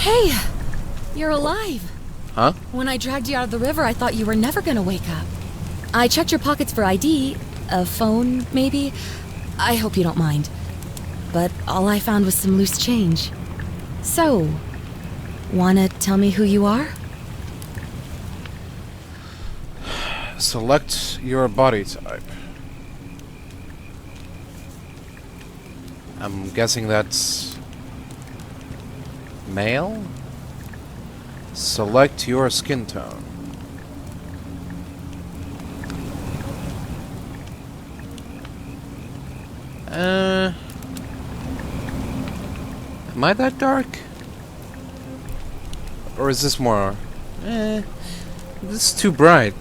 Hey, you're alive. Huh? When I dragged you out of the river, I thought you were never gonna wake up. I checked your pockets for ID, a phone, maybe. I hope you don't mind. But all I found was some loose change. So, wanna tell me who you are? Select your body type. I'm guessing that's male? Select your skin tone. Am I that dark? Or is this more... this is too bright.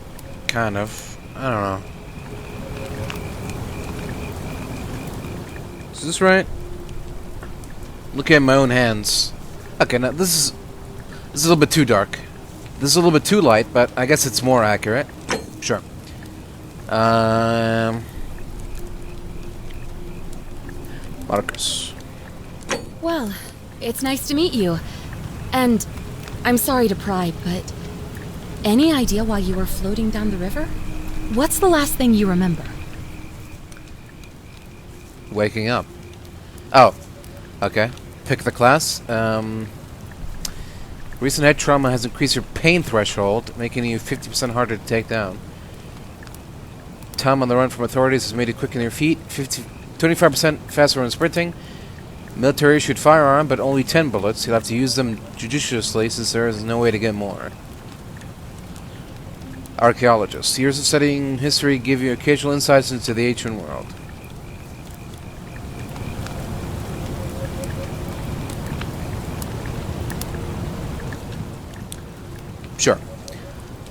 Kind of. I don't know. Is this right? Look at my own hands. Okay, now this is a little bit too dark. This is a little bit too light, but I guess it's more accurate. Sure. Marcus. Well, it's nice to meet you. And I'm sorry to pry, but any idea why you were floating down the river? What's the last thing you remember? Waking up. Oh. Okay. Pick the class. Recent head trauma has increased your pain threshold, making you 50% harder to take down. Time on the run from authorities has made you quicken your feet, 25% faster when sprinting. Military issued firearm, but only 10 bullets. You'll have to use them judiciously since there is no way to get more. Archaeologist. Years of studying history give you occasional insights into the ancient world. Sure.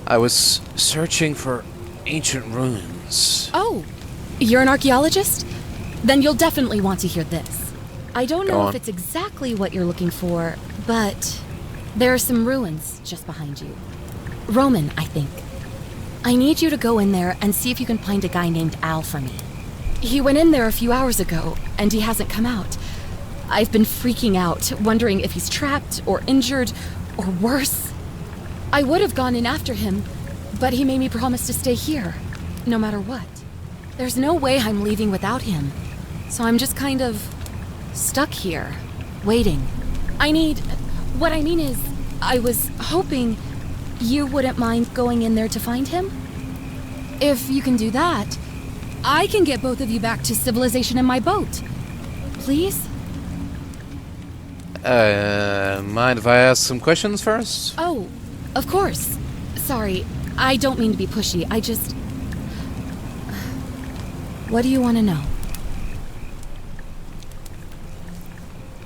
I was searching for ancient ruins. Oh, you're an archaeologist? Then you'll definitely want to hear this. I don't know if it's exactly what you're looking for, but there are some ruins just behind you. Roman, I think. I need you to go in there and see if you can find a guy named Al for me. He went in there a few hours ago, and he hasn't come out. I've been freaking out, wondering if he's trapped or injured or worse. I would have gone in after him, but he made me promise to stay here, no matter what. There's no way I'm leaving without him, so I'm just kind of stuck here, waiting. What I mean is, I was hoping you wouldn't mind going in there to find him? If you can do that, I can get both of you back to civilization in my boat. Please? Mind if I ask some questions first? Oh, of course. Sorry, I don't mean to be pushy. I just... What do you want to know?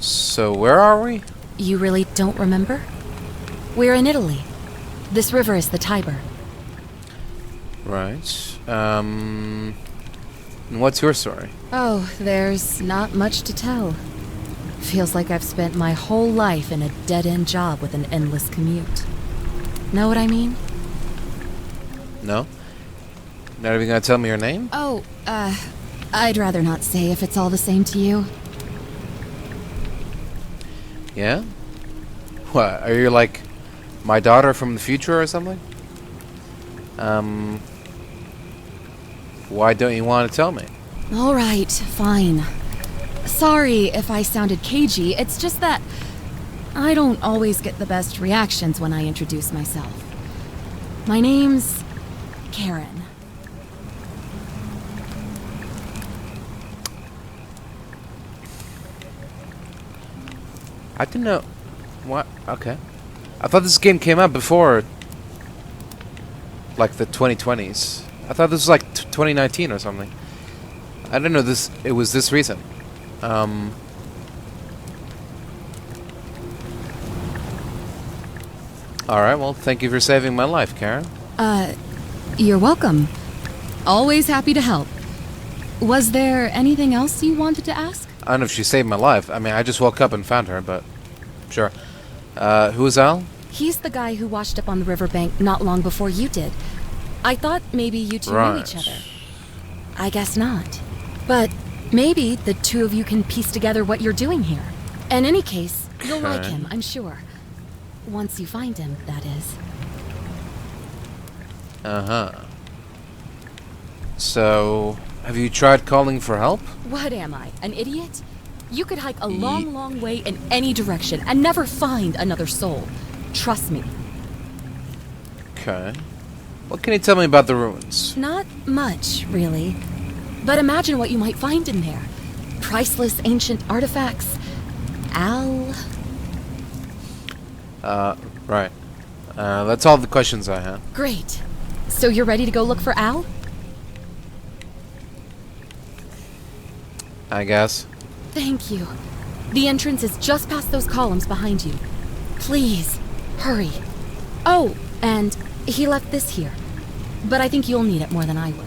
So, where are we? You really don't remember? We're in Italy. This river is the Tiber. Right. And what's your story? Oh, there's not much to tell. Feels like I've spent my whole life in a dead-end job with an endless commute. Know what I mean? No? Not even gonna tell me your name? Oh, I'd rather not say if it's all the same to you. Yeah? What, are you like my daughter from the future or something? Why don't you want to tell me? All right, fine. Sorry if I sounded cagey, it's just that I don't always get the best reactions when I introduce myself. My name's Karen. I didn't know. What? Okay. I thought this game came out before, like, the 2020s. I thought this was like 2019 or something. I didn't know this. It was this recent. Alright, well, thank you for saving my life, Karen. You're welcome. Always happy to help. Was there anything else you wanted to ask? I don't know if she saved my life. I mean, I just woke up and found her, but sure. Who is Al? He's the guy who washed up on the riverbank not long before you did. I thought maybe you two knew each other. I guess not. But maybe the two of you can piece together what you're doing here. In any case, you'll like him, I'm sure. Once you find him, that is. Uh-huh. So, have you tried calling for help? What am I, an idiot? You could hike a long, long way in any direction and never find another soul. Trust me. Okay. What can you tell me about the ruins? Not much, really. But imagine what you might find in there. Priceless ancient artifacts. Al... Right. That's all the questions I had. Great. So you're ready to go look for Al? I guess. Thank you. The entrance is just past those columns behind you. Please, hurry. Oh, and he left this here. But I think you'll need it more than I will.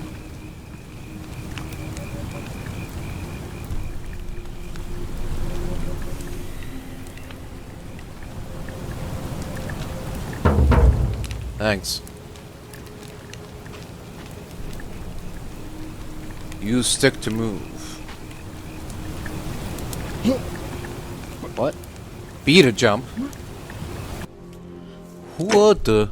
Thanks. Use stick to move. What? B to jump? What the?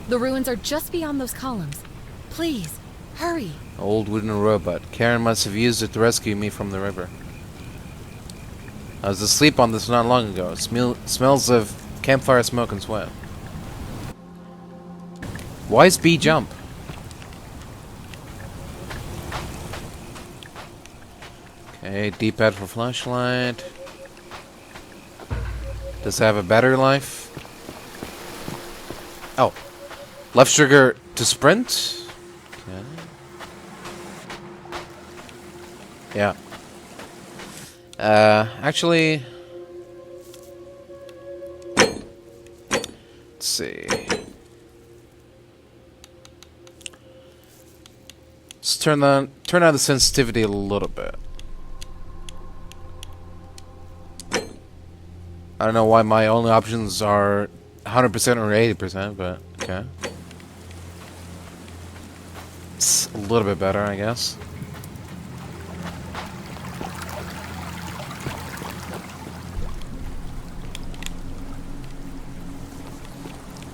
The ruins are just beyond those columns. Please, hurry. Old wooden robot. Karen must have used it to rescue me from the river. I was asleep on this not long ago. Smells of campfire smoke and sweat. Why is B jump? Okay, D-pad for flashlight. Does it have a battery life? Oh. Left trigger to sprint? Okay. Yeah. Actually... Let's see. Let's turn down the sensitivity a little bit. I don't know why my only options are 100% or 80%, but okay. It's a little bit better, I guess.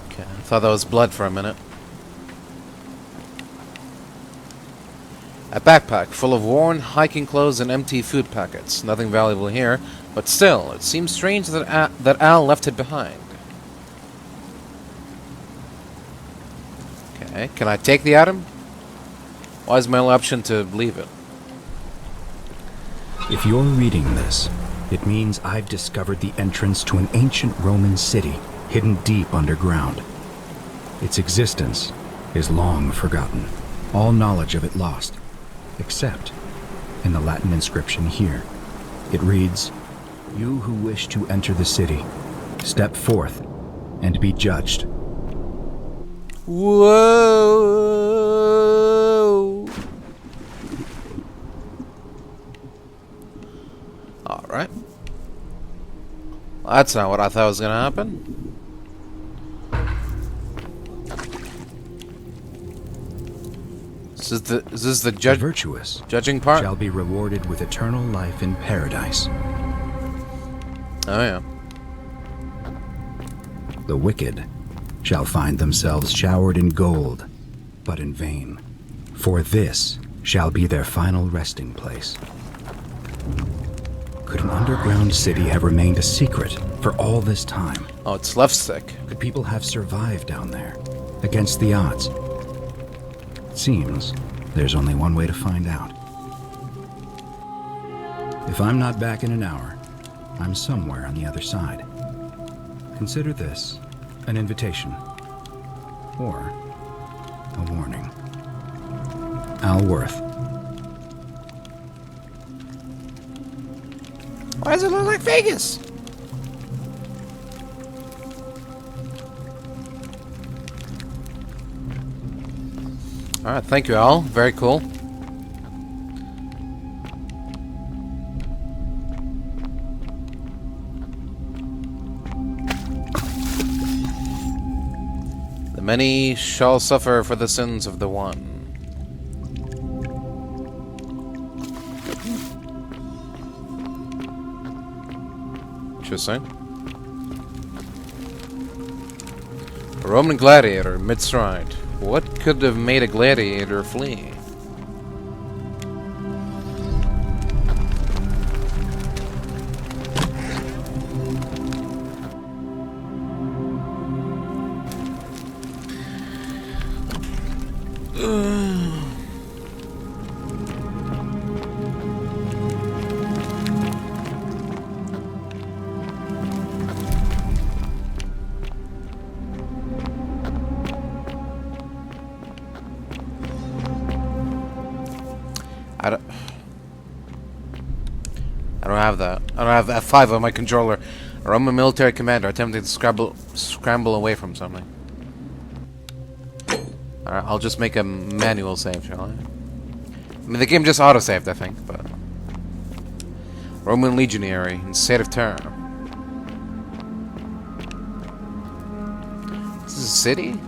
Okay, I thought that was blood for a minute. A backpack full of worn hiking clothes and empty food packets. Nothing valuable here, but still, it seems strange that Al left it behind. Okay, can I take the item? Why is my only option to leave it? If you're reading this, it means I've discovered the entrance to an ancient Roman city hidden deep underground. Its existence is long forgotten, all knowledge of it lost, except in the Latin inscription here. It reads, "You who wish to enter the city, step forth and be judged." Whoa! Alright. Well, that's not what I thought was gonna happen. Is this the The virtuous judging part? shall be rewarded with eternal life in paradise. Oh yeah. The wicked shall find themselves showered in gold, but in vain, for this shall be their final resting place. Could an underground city have remained a secret for all this time? Oh, it's left stick. Could people have survived down there, against the odds? It seems there's only one way to find out. If I'm not back in an hour, I'm somewhere on the other side. Consider this an invitation, or a warning. Al Worth. Why does it look like Vegas? Alright, thank you, Al. Very cool. The many shall suffer for the sins of the one. Interesting. A Roman gladiator mid-stride. What could have made a gladiator flee? I don't have that. I don't have F5 on my controller. A Roman military commander attempting to scramble away from something. Alright, I'll just make a manual save, shall I? I mean, the game just auto-saved, I think, but... Roman legionary in state of terror. This is a city?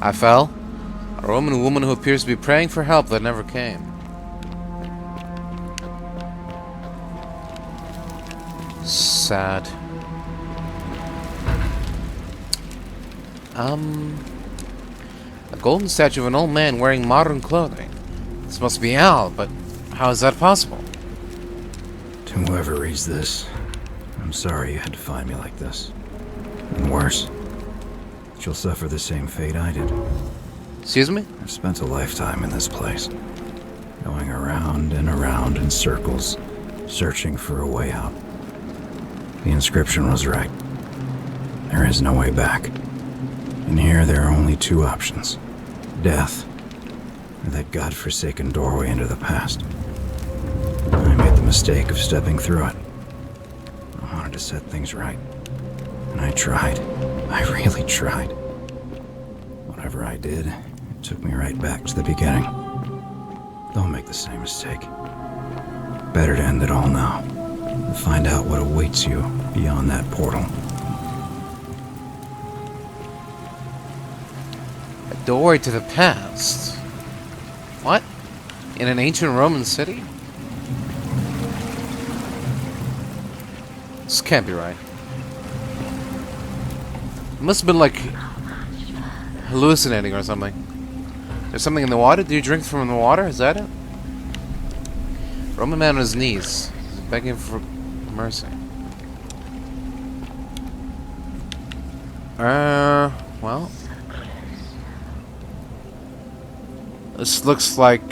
I fell. A Roman woman who appears to be praying for help that never came. Sad. A golden statue of an old man wearing modern clothing. This must be Al, but how is that possible? To whoever reads this, I'm sorry you had to find me like this. And worse, you'll suffer the same fate I did. Excuse me? I've spent a lifetime in this place, going around and around in circles, searching for a way out. The inscription was right. There is no way back. And here there are only two options. Death, or that godforsaken doorway into the past. I made the mistake of stepping through it. I wanted to set things right. And I tried. I really tried. Whatever I did, it took me right back to the beginning. Don't make the same mistake. Better to end it all now, and find out what awaits you beyond that portal. A doorway to the past? What? In an ancient Roman city? This can't be right. It must have been like hallucinating or something. There's something in the water? Do you drink from the water? Is that it? Roman man on his knees, begging for mercy. Well. This looks like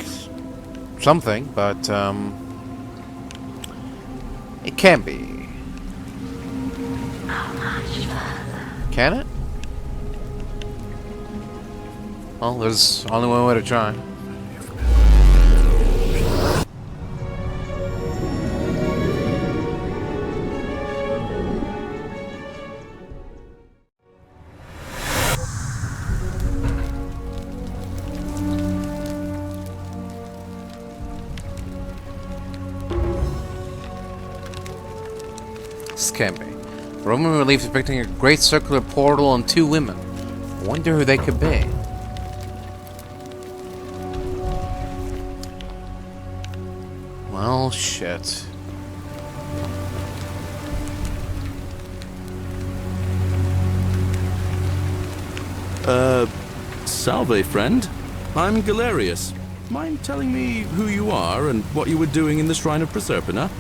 something, but, it can't be. Can it? Well, there's only one way to try. This can't be. Roman relief depicting a great circular portal and two women. I wonder who they could be. Well, shit. Salve, friend. I'm Galerius. Mind telling me who you are and what you were doing in the Shrine of Proserpina?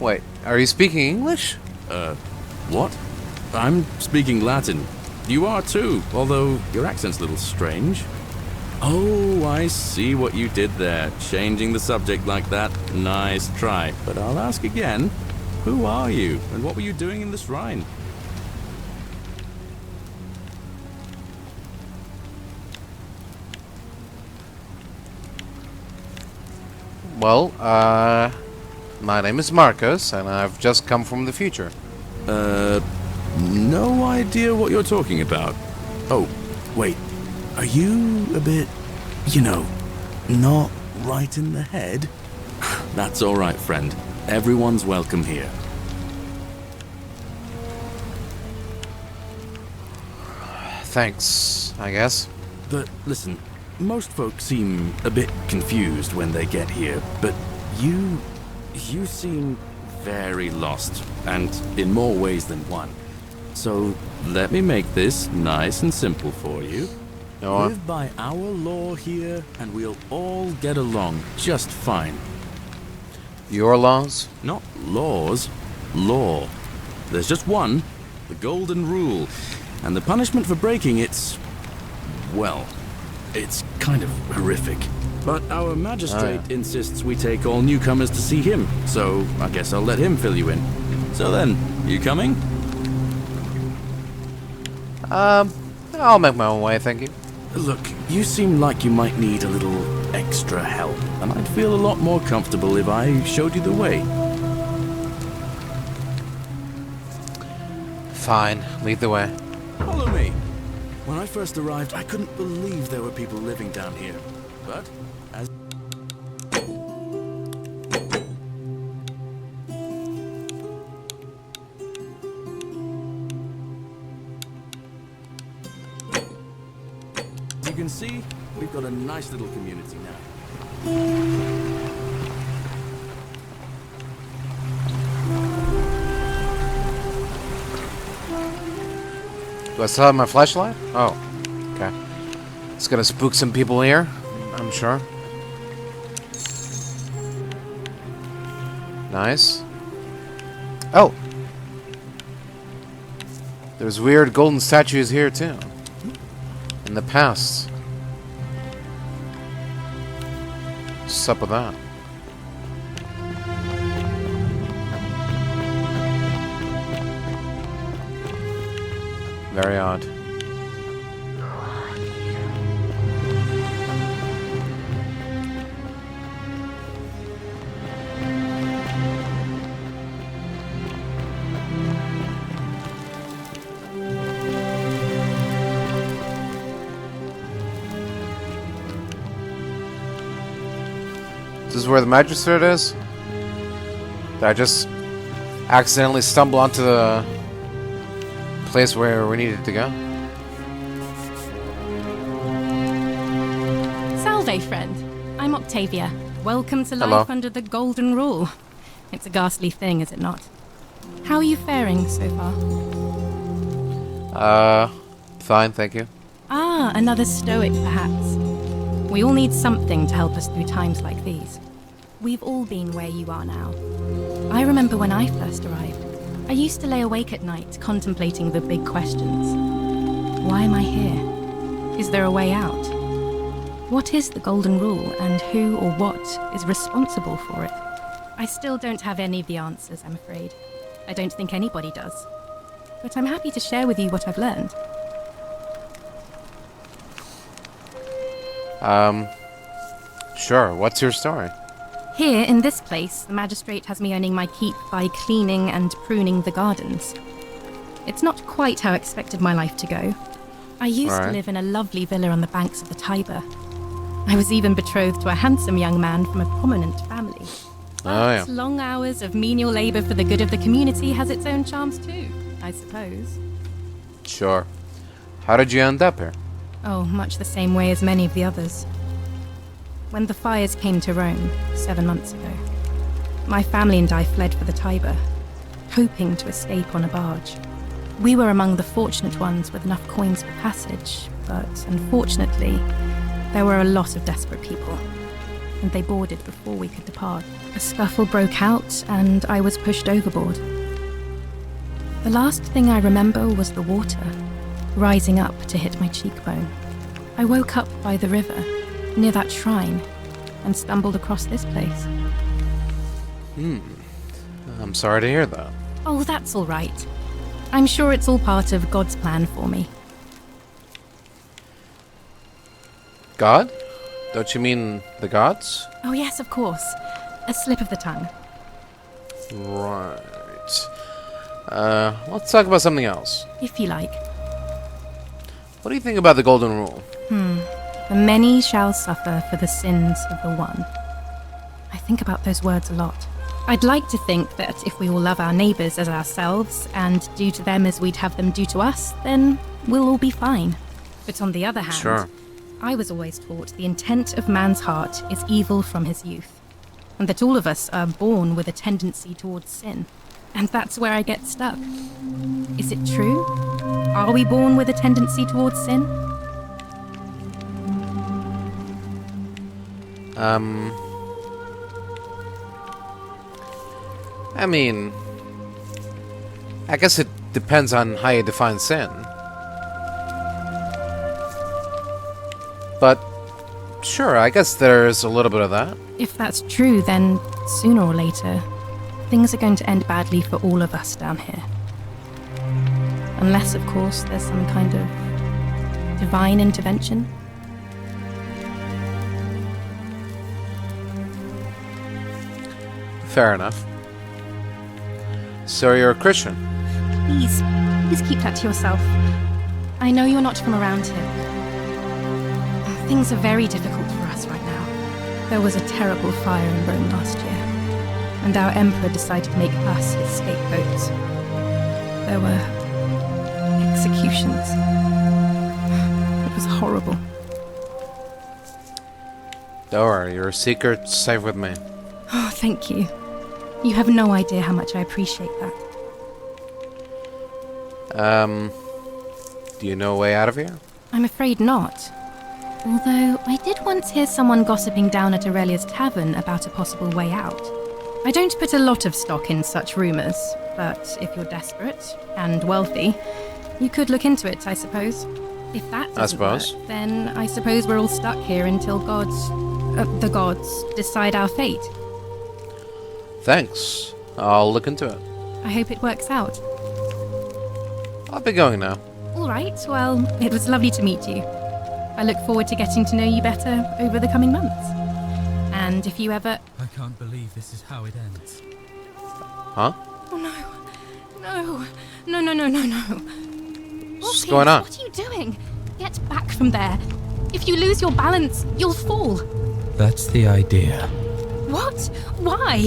Wait, are you speaking English? What? I'm speaking Latin. You are too, although your accent's a little strange. Oh, I see what you did there. Changing the subject like that. Nice try. But I'll ask again. Who are you, and what were you doing in the shrine? Well, my name is Marcus, and I've just come from the future. No idea what you're talking about. Oh, wait. Are you a bit, you know, not right in the head? That's all right, friend. everyone's welcome here. Thanks, I guess. But listen, most folks seem a bit confused when they get here, but you seem very lost, and in more ways than one. So let me make this nice and simple for you. Go on. Live by our law here, and we'll all get along just fine. Your laws? Not laws, law. There's just one, the golden rule. And the punishment for breaking it's... well, it's kind of horrific. But our magistrate insists we take all newcomers to see him, so I guess I'll let him fill you in. So then, you coming? I'll make my own way, thank you. Look, you seem like you might need a little extra help, and I'd feel a lot more comfortable if I showed you the way. Fine, lead the way. Follow me. When I first arrived, I couldn't believe there were people living down here. But, as... you can see, we've got a nice little community now. Do I still have my flashlight? Oh, okay. It's gonna spook some people here, I'm sure. Nice. Oh! There's weird golden statues here, too. In the past. What's up with that? Very odd. This is where the magistrate is? Did I just accidentally stumble onto the place where we needed to go? Salve, friend. I'm Octavia. Welcome to Hello. life under the Golden Rule. It's a ghastly thing, is it not? How are you faring so far? Fine, thank you. Ah, another stoic, perhaps. We all need something to help us through times like these. We've all been where you are now. I remember when I first arrived. I used to lay awake at night, contemplating the big questions. Why am I here? Is there a way out? What is the Golden Rule, and who or what is responsible for it? I still don't have any of the answers, I'm afraid. I don't think anybody does. But I'm happy to share with you what I've learned. Sure. What's your story? Here, in this place, the magistrate has me earning my keep by cleaning and pruning the gardens. It's not quite how I expected my life to go. I used to live in a lovely villa on the banks of the Tiber. I was even betrothed to a handsome young man from a prominent family. But long hours of menial labor for the good of the community has its own charms too, I suppose. Sure. How did you end up here? Oh, much the same way as many of the others. When the fires came to Rome 7 months ago, my family and I fled for the Tiber, hoping to escape on a barge. We were among the fortunate ones with enough coins for passage, but unfortunately, there were a lot of desperate people, and they boarded before we could depart. A scuffle broke out, and I was pushed overboard. The last thing I remember was the water, rising up to hit my cheekbone. I woke up by the river, near that shrine, and stumbled across this place. I'm sorry to hear that. Oh, that's all right. I'm sure it's all part of God's plan for me. God? Don't you mean the gods? Oh yes, of course. A slip of the tongue. Right. Let's talk about something else. If you like. What do you think about the Golden Rule? The many shall suffer for the sins of the one. I think about those words a lot. I'd like to think that if we all love our neighbours as ourselves and do to them as we'd have them do to us, then we'll all be fine. But on the other hand, Sure. I was always taught the intent of man's heart is evil from his youth, and that all of us are born with a tendency towards sin. And that's where I get stuck. Is it true? Are we born with a tendency towards sin? I mean, I guess it depends on how you define sin. But sure, I guess there's a little bit of that. If that's true, then sooner or later, things are going to end badly for all of us down here. Unless, of course, there's some kind of divine intervention. Fair enough. So you're a Christian? Please keep that to yourself. I know you're not from around here. Things are very difficult for us right now. There was a terrible fire in Rome last year, and our emperor decided to make us his scapegoats. There were executions. It was horrible. Don't worry, your secret's safe with me. Oh, thank you. You have no idea how much I appreciate that. Do you know a way out of here? I'm afraid not. Although, I did once hear someone gossiping down at Aurelia's tavern about a possible way out. I don't put a lot of stock in such rumours, but if you're desperate and wealthy, you could look into it, I suppose. If that doesn't work, then I suppose we're all stuck here until the gods decide our fate. Thanks. I'll look into it. I hope it works out. I'll be going now. All right, well, it was lovely to meet you. I look forward to getting to know you better over the coming months. And if you ever... I can't believe this is how it ends. Huh? Oh, no. What's going on? What are you doing? Get back from there. If you lose your balance, you'll fall. That's the idea. What? Why?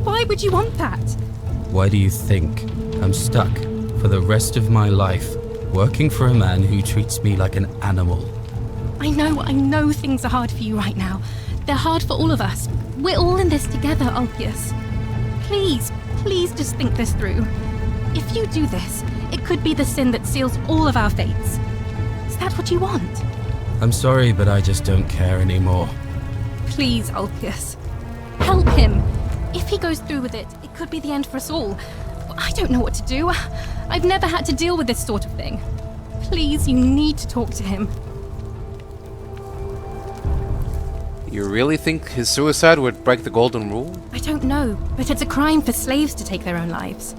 Why would you want that? Why do you think I'm stuck for the rest of my life working for a man who treats me like an animal? I know things are hard for you right now. They're hard for all of us. We're all in this together, Ulpius. Please just think this through. If you do this, it could be the sin that seals all of our fates. Is that what you want? I'm sorry, but I just don't care anymore. Please, Ulpius. Help him. If he goes through with it, it could be the end for us all. I don't know what to do. I've never had to deal with this sort of thing. Please, you need to talk to him. You really think his suicide would break the golden rule? I don't know, but it's a crime for slaves to take their own lives.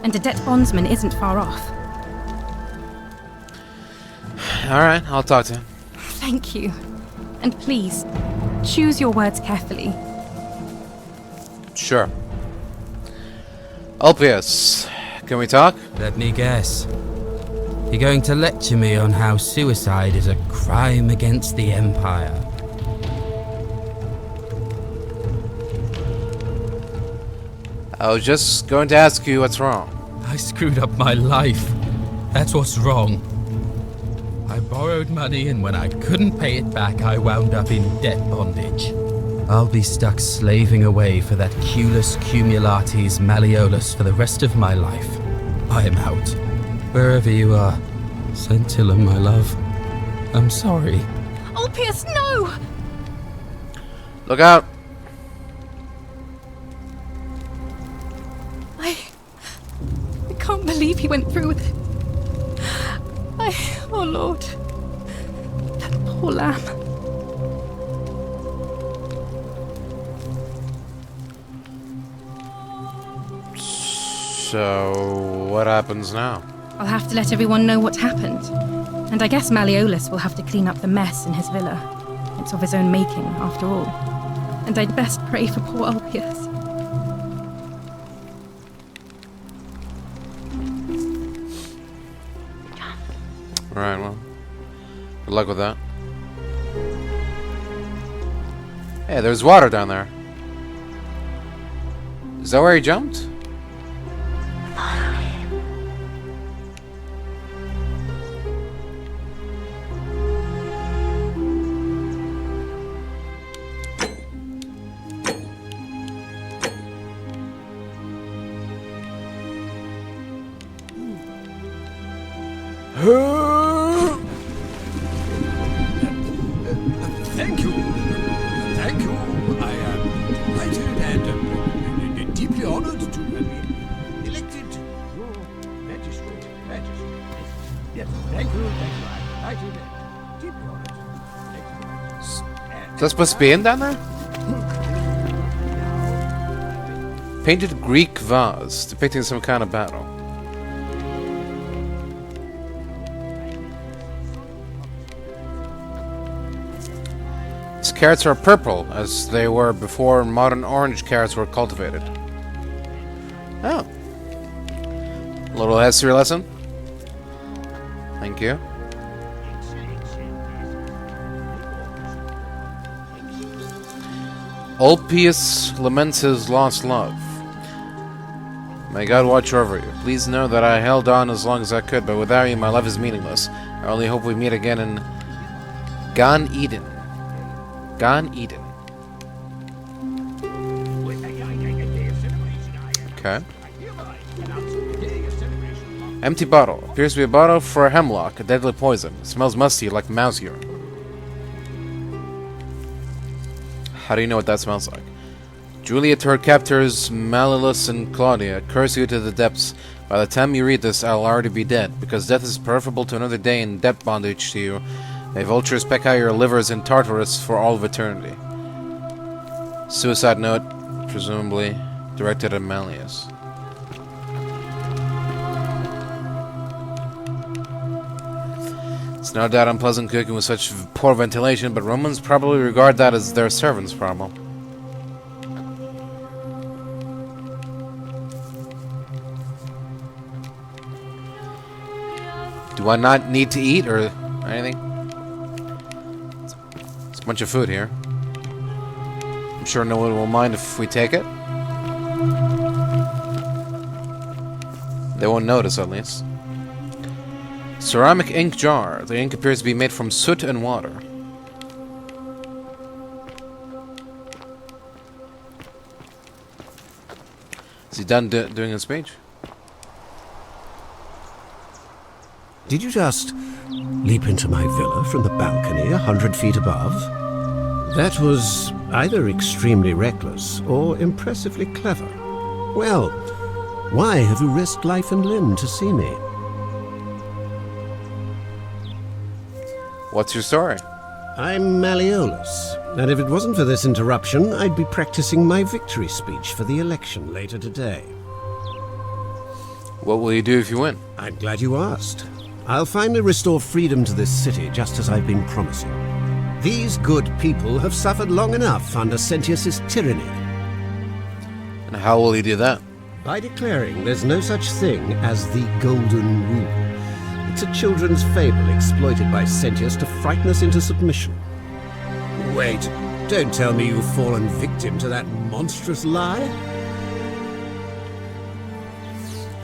And a debt bondsman isn't far off. Alright, I'll talk to him. Thank you. And please, choose your words carefully. Sure. Ulpius, can we talk? Let me guess. You're going to lecture me on how suicide is a crime against the Empire. I was just going to ask you what's wrong. I screwed up my life. That's what's wrong. I borrowed money, and when I couldn't pay it back, I wound up in debt bondage. I'll be stuck slaving away for that Culus Cumulatis Malleolus for the rest of my life. I am out. Wherever you are, Scintillum, my love, I'm sorry. Ulpius, no! Look out! I can't believe he went through with it. Oh Lord. That poor lamb. So, what happens now? I'll have to let everyone know what happened. And I guess Malleolus will have to clean up the mess in his villa. It's of his own making, after all. And I'd best pray for poor Ulpius. Alright, well. Good luck with that. Hey, there's water down there. Is that where he jumped? Thank you. Thank you. I am delighted and deeply honored to have been elected your magistrate. Yes, thank you. I'm delighted and deeply honored. Thank you. Is that supposed to be in down there? Painted Greek vase depicting some kind of battle. These carrots are purple, as they were before modern orange carrots were cultivated. Oh. A little history lesson. Thank you. Ulpius laments his lost love. May God watch over you. Please know that I held on as long as I could, but without you my love is meaningless. I only hope we meet again in Gan Eden. Gan Eden. Okay. Empty bottle. Appears to be a bottle for hemlock, a deadly poison. It smells musty like mouse urine. How do you know what that smells like? Julia to her captors, Malilus and Claudia, curse you to the depths. By the time you read this, I'll already be dead, because death is preferable to another day in debt bondage to you. May vultures peck out your livers in Tartarus for all of eternity. Suicide note, presumably directed at Malleus. It's no doubt unpleasant cooking with such poor ventilation, but Romans probably regard that as their servant's problem. Do I not need to eat or anything? It's a bunch of food here. I'm sure no one will mind if we take it. They won't notice, at least. Ceramic ink jar. The ink appears to be made from soot and water. Is he done doing his speech? Did you just leap into my villa from the balcony 100 feet above? That was either extremely reckless or impressively clever. Well, why have you risked life and limb to see me? What's your story? I'm Malleolus, and if it wasn't for this interruption, I'd be practicing my victory speech for the election later today. What will you do if you win? I'm glad you asked. I'll finally restore freedom to this city, just as I've been promising. These good people have suffered long enough under Sentius's tyranny. And how will you do that? By declaring there's no such thing as the Golden Rule. It's a children's fable exploited by Sentius to frighten us into submission. Wait, don't tell me you've fallen victim to that monstrous lie?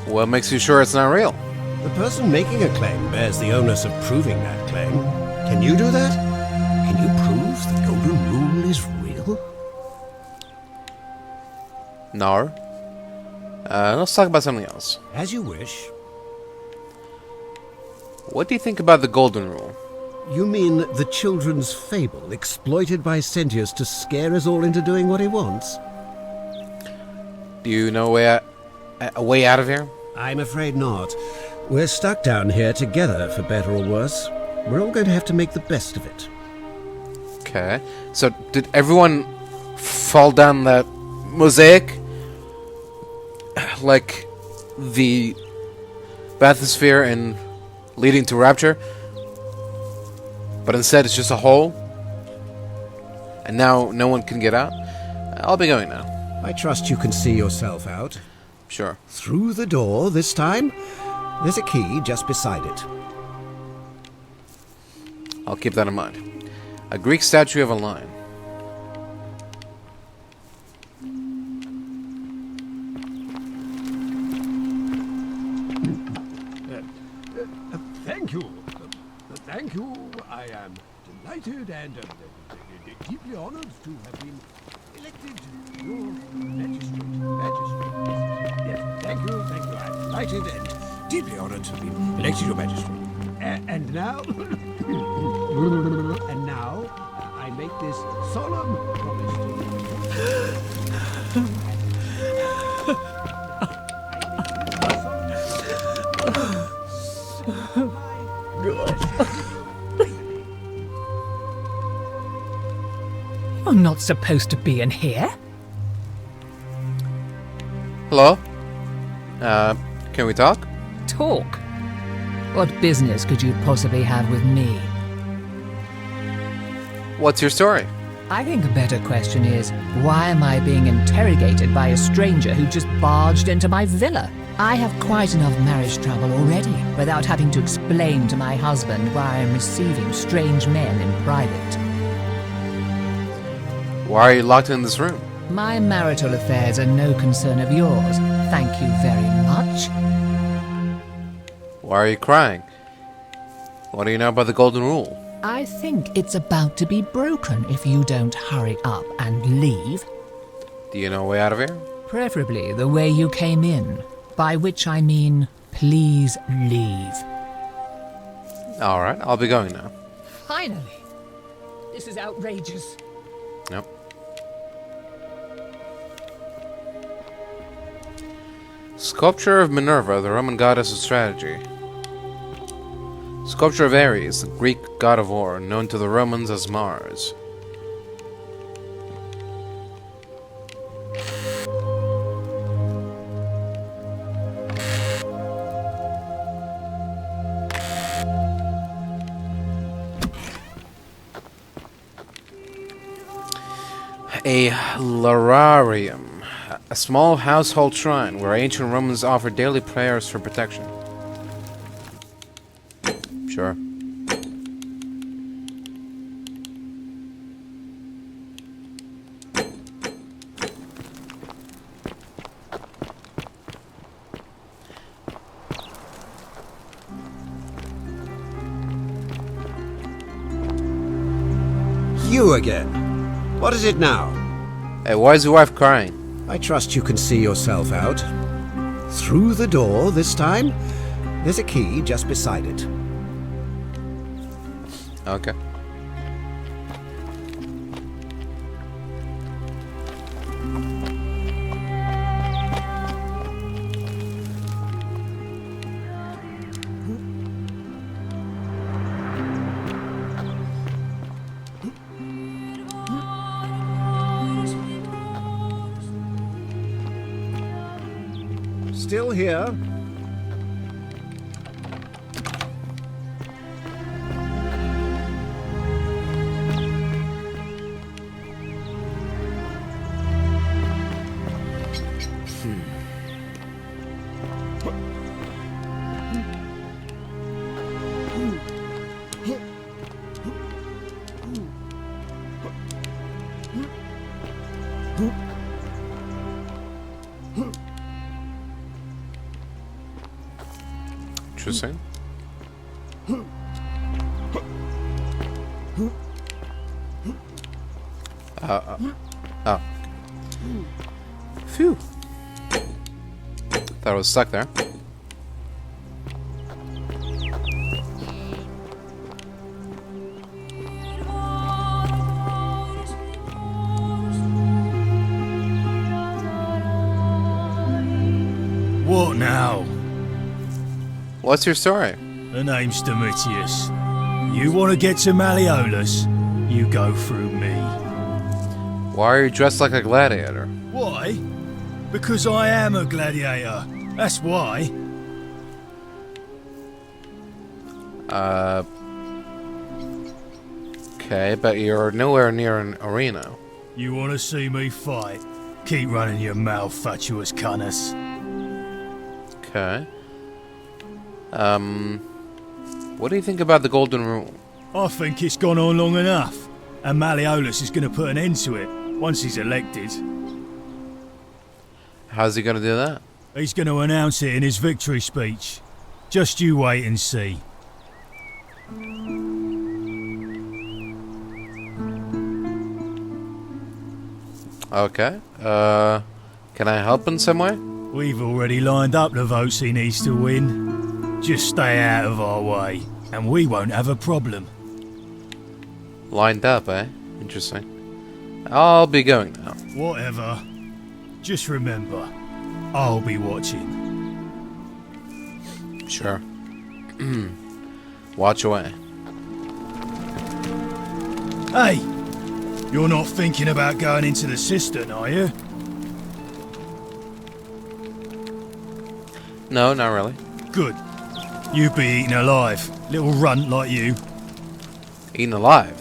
What makes you sure it's not real? The person making a claim bears the onus of proving that claim. Can you do that? Can you prove the Golden Rule is real? No. Let's talk about something else. As you wish. What do you think about the Golden Rule? You mean the children's fable exploited by Sentius to scare us all into doing what he wants? Do you know a way out of here? I'm afraid not. We're stuck down here together, for better or worse. We're all going to have to make the best of it. Okay. So, did everyone fall down that mosaic? Like the bathysphere and leading to Rapture? But instead it's just a hole? And now no one can get out? I'll be going now. I trust you can see yourself out. Sure. Through the door this time. There's a key just beside it. I'll keep that in mind. A Greek statue of a lion. Thank you. Thank you. I am delighted and deeply honored to have been elected your magistrate. Yes, thank you. I'm delighted and deeply honored to have been elected your magistrate. And now, I make this solemn promise to You're not supposed to be in here. Hello? Can we talk? Talk. What business could you possibly have with me? What's your story? I think a better question is, why am I being interrogated by a stranger who just barged into my villa? I have quite enough marriage trouble already, without having to explain to my husband why I'm receiving strange men in private. Why are you locked in this room? My marital affairs are no concern of yours. Thank you very much. Why are you crying? What do you know about the Golden Rule? I think it's about to be broken if you don't hurry up and leave. Do you know a way out of here? Preferably the way you came in. By which I mean, please leave. Alright, I'll be going now. Finally. This is outrageous. Yep. Sculpture of Minerva, the Roman goddess of strategy. Sculpture of Ares, the Greek god of war, known to the Romans as Mars. A lararium, a small household shrine where ancient Romans offered daily prayers for protection. Sure. You again. What is it now? Hey, why is your wife crying? I trust you can see yourself out. Through the door this time? There's a key just beside it. Okay. Still here? Interesting. Oh. Phew. Thought I was stuck there. What now? What's your story? The name's Domitius. You want to get to Malleolus? You go through me. Why are you dressed like a gladiator? Why? Because I am a gladiator. That's why. Okay, but you're nowhere near an arena. You want to see me fight? Keep running your mouth, fatuous cunners. Okay. What do you think about the Golden Rule? I think it's gone on long enough, and Malleolus is going to put an end to it once he's elected. How's he gonna do that? He's going to announce it in his victory speech. Just you wait and see. Okay. Can I help in some way? We've already lined up the votes he needs to win. Just stay out of our way, and we won't have a problem. Lined up, eh? Interesting. I'll be going now. Whatever. Just remember, I'll be watching. Sure. Watch away. Hey! You're not thinking about going into the cistern, are you? No, not really. Good. You'd be eaten alive. Little runt like you. Eaten alive?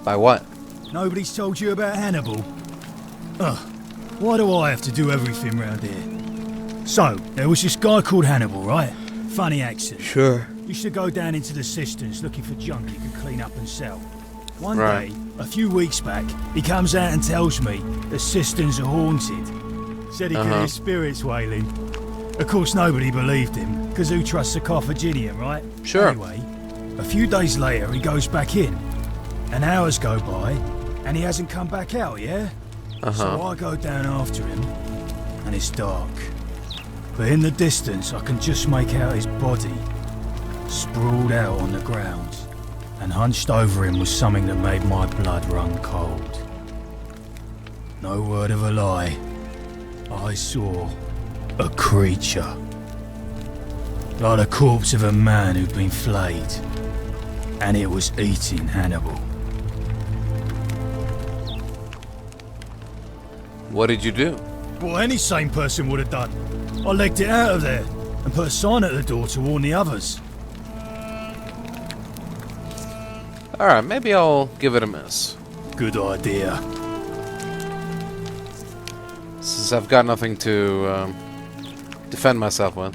By what? Nobody's told you about Hannibal? Ugh. Why do I have to do everything round here? So, there was this guy called Hannibal, right? Funny accent. Sure. Used to go down into the cisterns looking for junk he could clean up and sell. One Right. day, a few weeks back, he comes out and tells me the cisterns are haunted. Said he could hear spirits wailing. Of course, nobody believed him, because who trusts a Carthaginian, right? Sure. Anyway, a few days later, he goes back in. And hours go by, and he hasn't come back out, yeah? So I go down after him, and it's dark. But in the distance, I can just make out his body, sprawled out on the ground. And hunched over him was something that made my blood run cold. No word of a lie. I saw a creature. Like the corpse of a man who'd been flayed. And it was eating Hannibal. What did you do? What any sane person would have done. I legged it out of there and put a sign at the door to warn the others. Alright, maybe I'll give it a miss. Good idea. Since I've got nothing to defend myself with.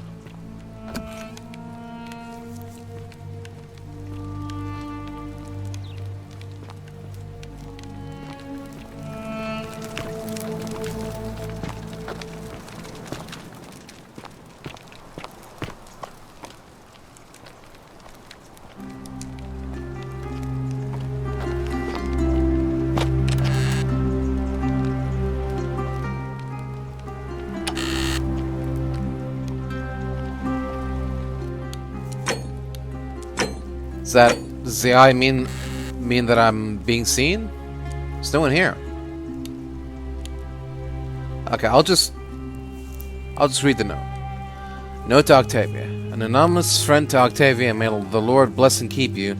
Does the eye mean that I'm being seen? There's no one here. Okay, I'll just read the note. Note to Octavia. An anonymous friend to Octavia, may the Lord bless and keep you.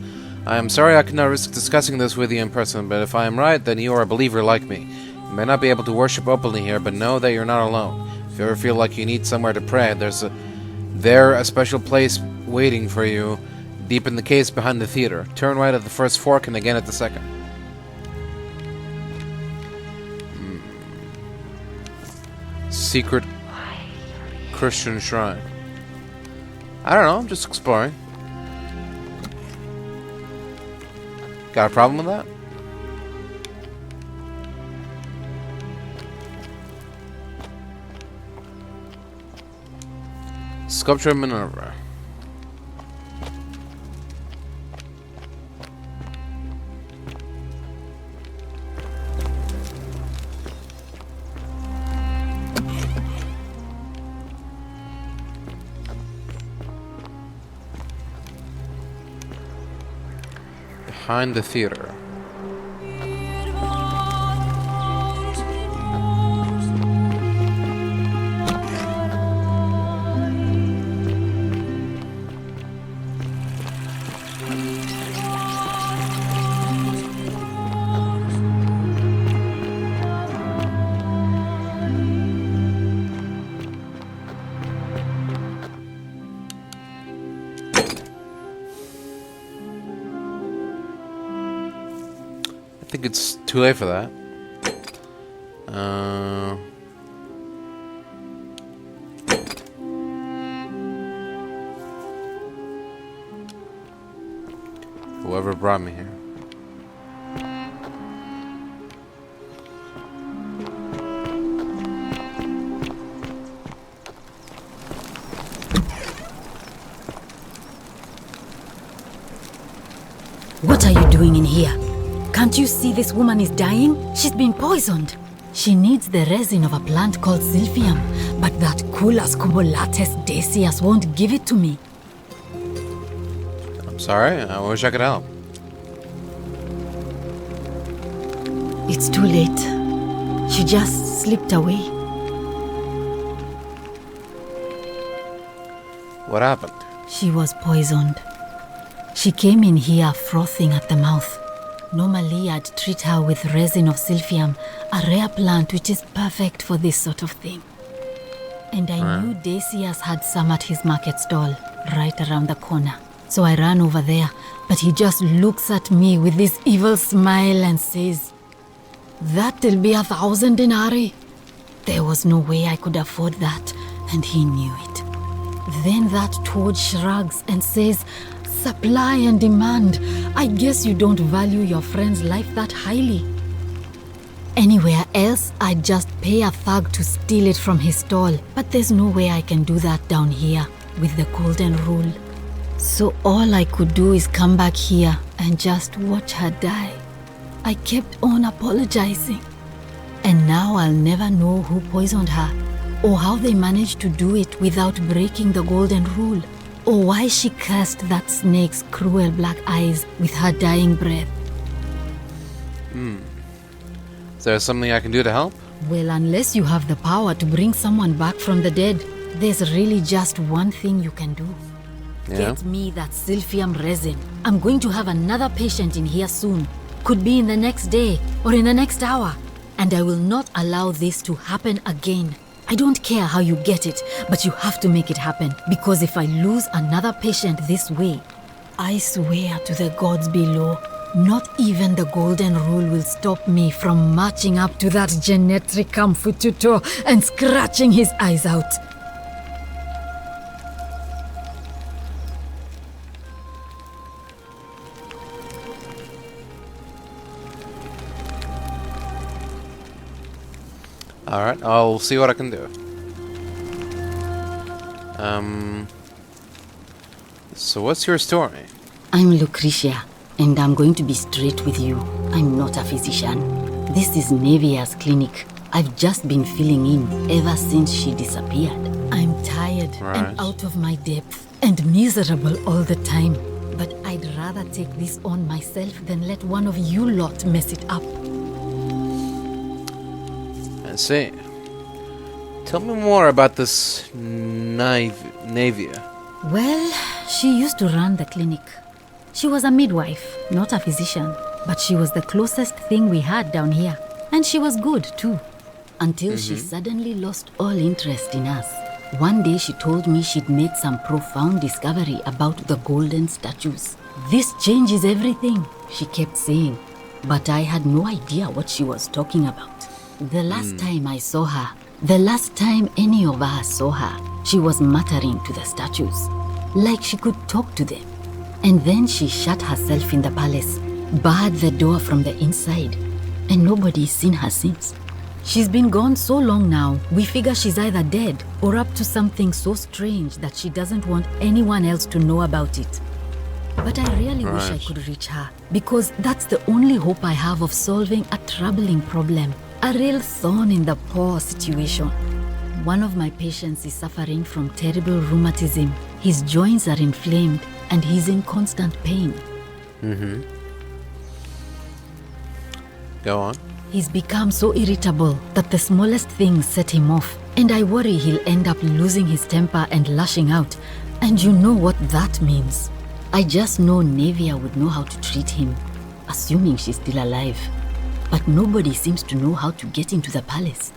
I am sorry I could not risk discussing this with you in person, but if I am right, then you are a believer like me. You may not be able to worship openly here, but know that you're not alone. If you ever feel like you need somewhere to pray, there's a special place waiting for you deep in the caves behind the theater. Turn right at the first fork and again at the second. Secret Christian shrine. I don't know, I'm just exploring. Got a problem with that? Sculpture of Minerva. Behind the theater. I think it's too late for that. Whoever brought me here. doing in here? Can't you see this woman is dying? She's been poisoned. She needs the resin of a plant called Silphium, but that Culus cumulatus Decius won't give it to me. I'm sorry. I wish I could help. It's too late. She just slipped away. What happened? She was poisoned. She came in here frothing at the mouth. Normally, I'd treat her with resin of Silphium, a rare plant which is perfect for this sort of thing. And I knew Decius had some at his market stall, right around the corner. So I ran over there, but he just looks at me with this evil smile and says, "That'll be 1,000 denarii." There was no way I could afford that, and he knew it. Then that toad shrugs and says, "Supply and demand. I guess you don't value your friend's life that highly." Anywhere else, I'd just pay a thug to steal it from his stall. But there's no way I can do that down here with the golden rule. So all I could do is come back here and just watch her die. I kept on apologizing. And now I'll never know who poisoned her, or how they managed to do it without breaking the golden rule, or why she cursed that snake's cruel black eyes with her dying breath. Is there something I can do to help? Well, unless you have the power to bring someone back from the dead, there's really just one thing you can do. Yeah? Get me that Silphium resin. I'm going to have another patient in here soon. Could be in the next day or in the next hour. And I will not allow this to happen again. I don't care how you get it, but you have to make it happen. Because if I lose another patient this way, I swear to the gods below, not even the golden rule will stop me from marching up to that Genetricum Fututo and scratching his eyes out. Alright, I'll see what I can do. So what's your story? I'm Lucretia, and I'm going to be straight with you. I'm not a physician. This is Nevia's clinic. I've just been filling in ever since she disappeared. I'm tired and out of my depth and miserable all the time. But I'd rather take this on myself than let one of you lot mess it up. I see. Tell me more about this Nevia. Well, she used to run the clinic. She was a midwife, not a physician, but she was the closest thing we had down here. And she was good, too. Until she suddenly lost all interest in us. One day she told me she'd made some profound discovery about the golden statues. "This changes everything," she kept saying. But I had no idea what she was talking about. The last time I saw her, the last time any of us saw her, she was muttering to the statues, like she could talk to them. And then she shut herself in the palace, barred the door from the inside, and nobody's seen her since. She's been gone so long now, we figure she's either dead or up to something so strange that she doesn't want anyone else to know about it. But I really wish I could reach her, because that's the only hope I have of solving a troubling problem. A real thorn in the paw situation. One of my patients is suffering from terrible rheumatism. His joints are inflamed and he's in constant pain. Go on. He's become so irritable that the smallest things set him off. And I worry he'll end up losing his temper and lashing out. And you know what that means. I just know Nevia would know how to treat him, assuming she's still alive. But nobody seems to know how to get into the palace.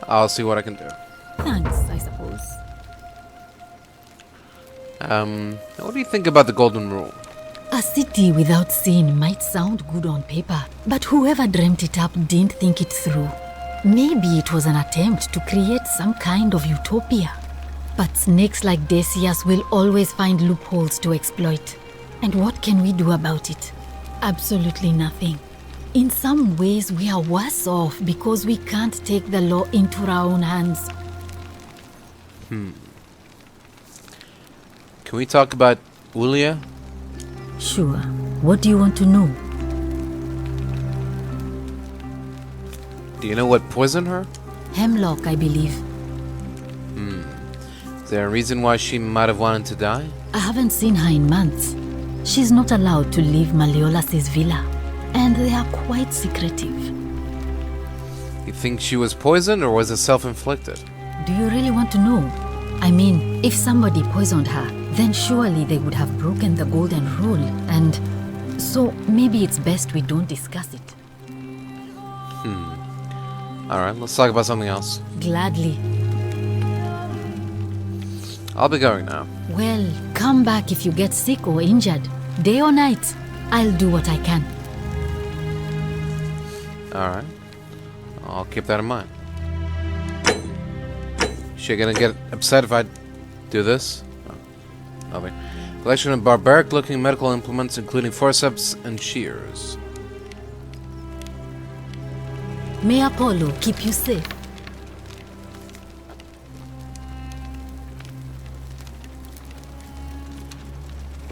I'll see what I can do. Thanks, I suppose. What do you think about the Golden Rule? A city without sin might sound good on paper, but whoever dreamt it up didn't think it through. Maybe it was an attempt to create some kind of utopia. But snakes like Decius will always find loopholes to exploit. And what can we do about it? Absolutely nothing. In some ways, we are worse off because we can't take the law into our own hands. Can we talk about Ulia? Sure. What do you want to know? Do you know what poisoned her? Hemlock, I believe. Is there a reason why she might have wanted to die? I haven't seen her in months. She's not allowed to leave Malleolus' villa, and they are quite secretive. You think she was poisoned, or was it self-inflicted? Do you really want to know? I mean, if somebody poisoned her, then surely they would have broken the golden rule, and so maybe it's best we don't discuss it. Alright, let's talk about something else. Gladly. I'll be going now. Well, come back if you get sick or injured. Day or night, I'll do what I can. Alright. I'll keep that in mind. She gonna get upset if I do this? Oh, nothing. Collection of barbaric looking medical implements including forceps and shears. May Apollo keep you safe.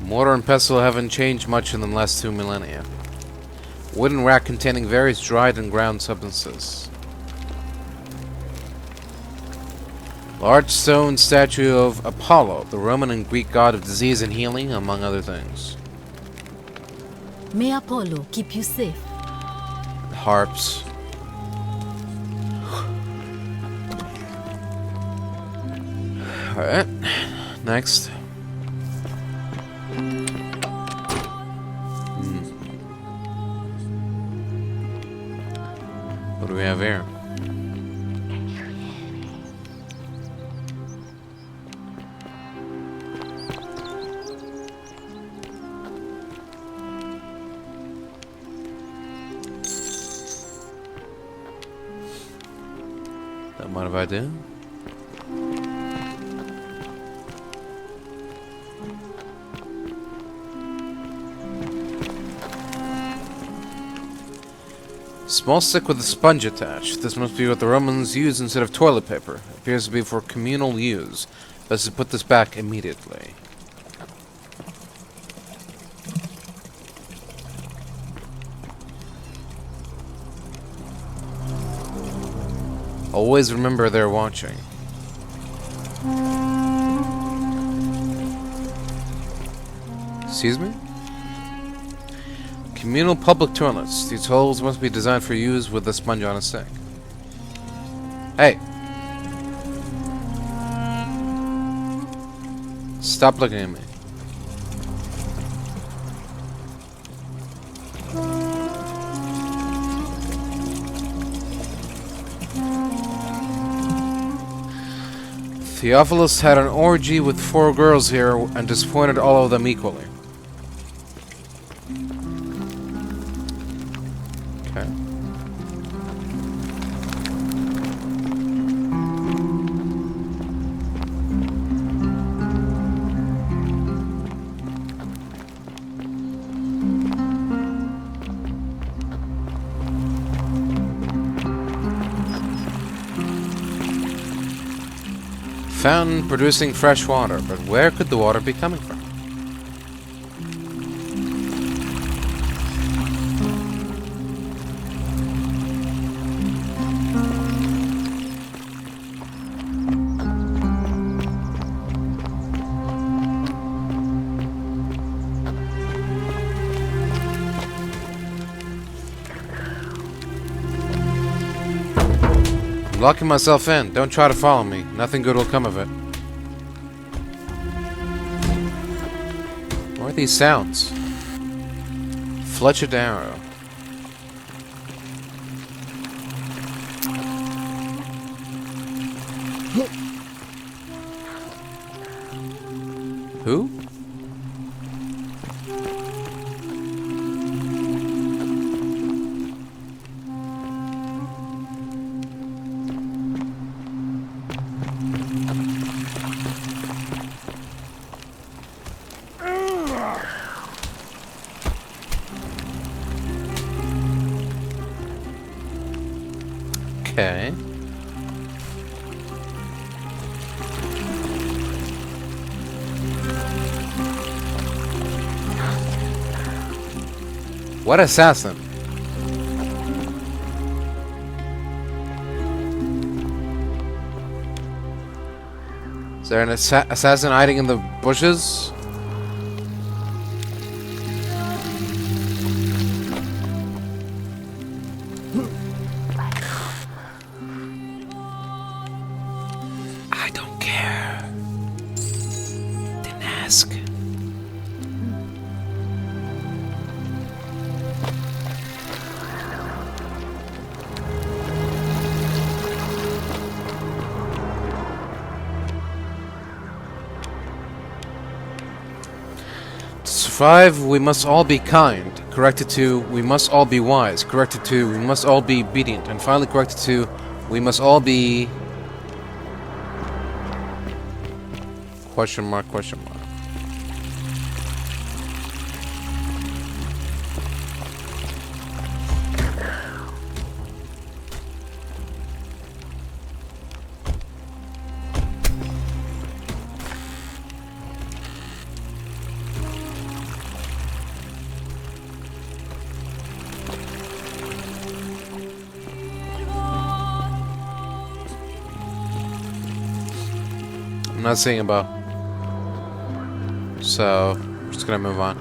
Mortar and pestle haven't changed much in the last 2 millennia. Wooden rack containing various dried and ground substances. Large stone statue of Apollo, the Roman and Greek god of disease and healing, among other things. May Apollo keep you safe. Harps. Alright, next. What do we have here? Don't mind if I do. Small stick with a sponge attached. This must be what the Romans used instead of toilet paper. Appears to be for communal use. Best to put this back immediately. Always remember they're watching. Excuse me? Communal public toilets. These holes must be designed for use with a sponge on a stick. Hey! Stop looking at me. Theophilus had an orgy with 4 girls here and disappointed all of them equally. Okay. Fountain producing fresh water, but where could the water be coming from? I'm locking myself in. Don't try to follow me. Nothing good will come of it. What are these sounds? Fletched arrow. Who? Okay. What assassin? Is there an assassin hiding in the bushes? I don't care. Didn't ask. To survive, we must all be kind. Corrected to, we must all be wise. Corrected to, we must all be obedient. And finally corrected to, we must all be... Question mark, question mark. I'm not seeing a bow. So, I'm just gonna move on.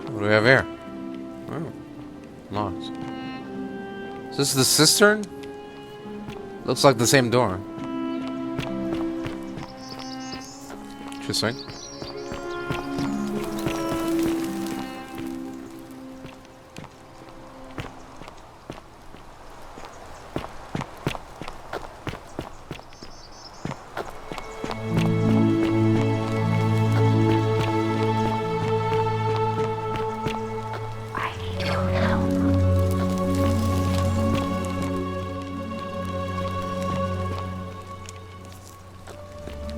What do we have here? Oh, lost. Is this the cistern? Looks like the same door. Interesting.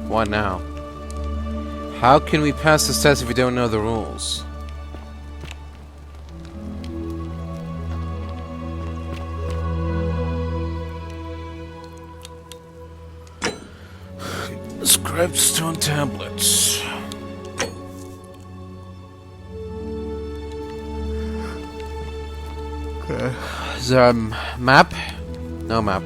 What now? How can we pass this test if we don't know the rules? Scribed stone tablets. Okay. Is there a map? No map.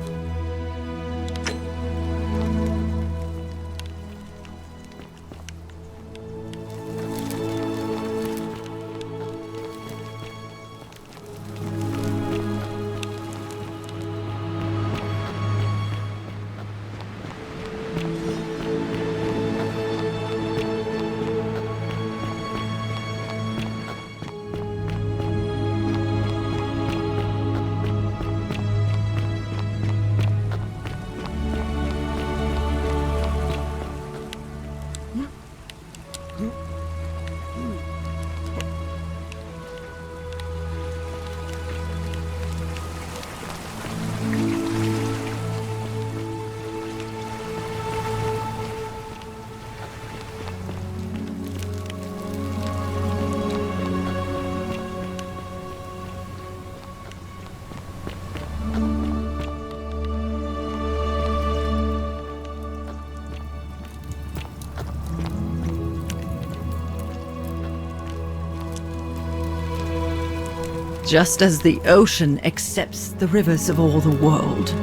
Just as the ocean accepts the rivers of all the world,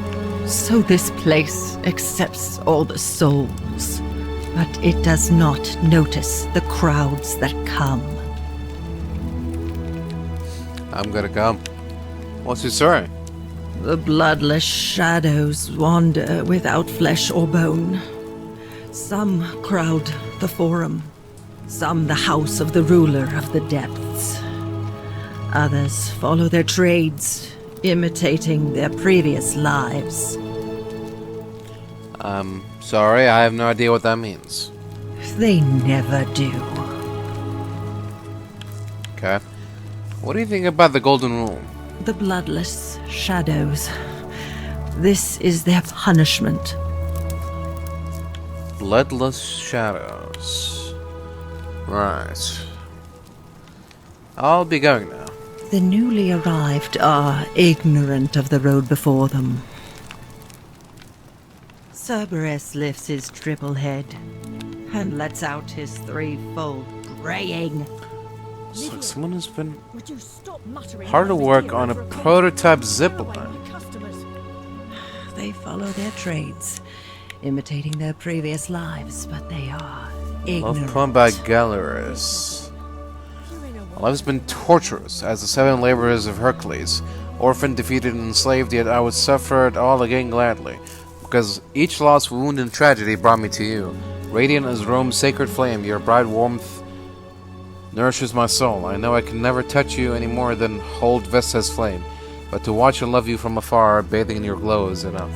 so this place accepts all the souls. But it does not notice the crowds that come. I'm gonna come. What's your story? The bloodless shadows wander without flesh or bone. Some crowd the Forum, some the house of the ruler of the depths. Others follow their trades, imitating their previous lives. Sorry, I have no idea what that means. They never do. Okay. What do you think about the Golden Rule? The bloodless shadows. This is their punishment. Bloodless shadows. Right. I'll be going now. The newly arrived are ignorant of the road before them. Cerberus lifts his triple head and lets out his threefold braying. Looks like someone has been Would you stop muttering hard to work on a prototype zipline. They follow their trades, imitating their previous lives, but they are Love ignorant. poem by Galerius. My life has been torturous as the 7 laborers of Hercules, orphaned, defeated, and enslaved, yet I would suffer it all again gladly, because each loss, wound, and tragedy brought me to you. Radiant as Rome's sacred flame, your bright warmth nourishes my soul. I know I can never touch you any more than hold Vesta's flame, but to watch and love you from afar, bathing in your glow, is enough.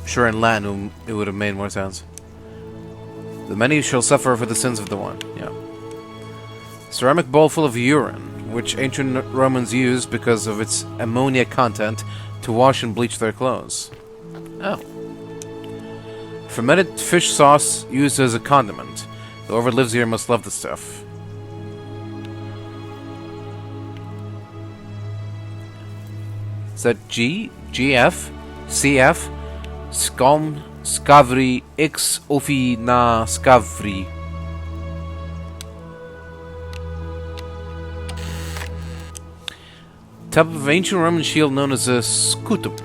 Sure, in Latin it would have made more sense. The many shall suffer for the sins of the one. Yeah. Ceramic bowl full of urine, which ancient Romans used because of its ammonia content to wash and bleach their clothes. Oh. Fermented fish sauce used as a condiment. Whoever lives here must love the stuff. Is that G? GF? CF? Skom Skavri X Ofi na Skavri. Type of ancient Roman shield known as a scutum.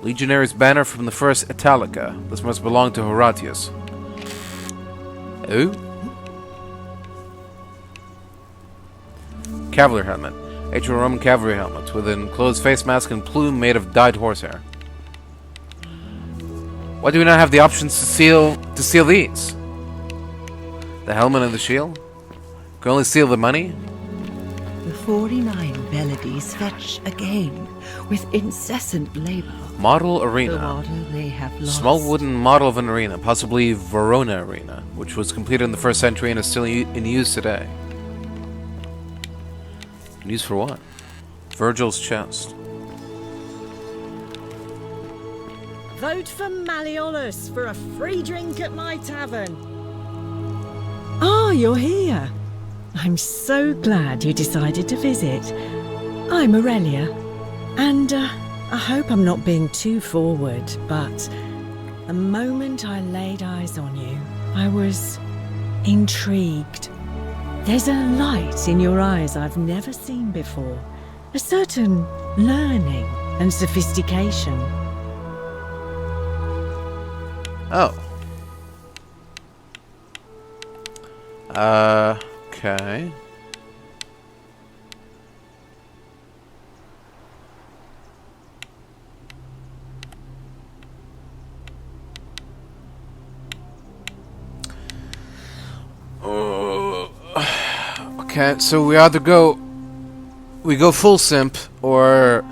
Legionary's banner from the first Italica. This must belong to Horatius. Oh? Cavalry helmet. Ancient Roman cavalry helmet with an enclosed face mask and plume made of dyed horsehair. Why do we not have the options to steal these? The helmet and the shield? Can only steal the money? The 49 Belades fetch again with incessant labor. Model The arena. water they have lost. Small wooden model of an arena, possibly Verona Arena, which was completed in the 1st century and is still in use today. Used for what? Virgil's chest. Vote for Malleolus for a free drink at my tavern. Ah, you're here. I'm so glad you decided to visit. I'm Aurelia, and I hope I'm not being too forward, but the moment I laid eyes on you, I was intrigued. There's a light in your eyes I've never seen before. A certain learning and sophistication. Oh. Okay. Okay, so we either go full simp, or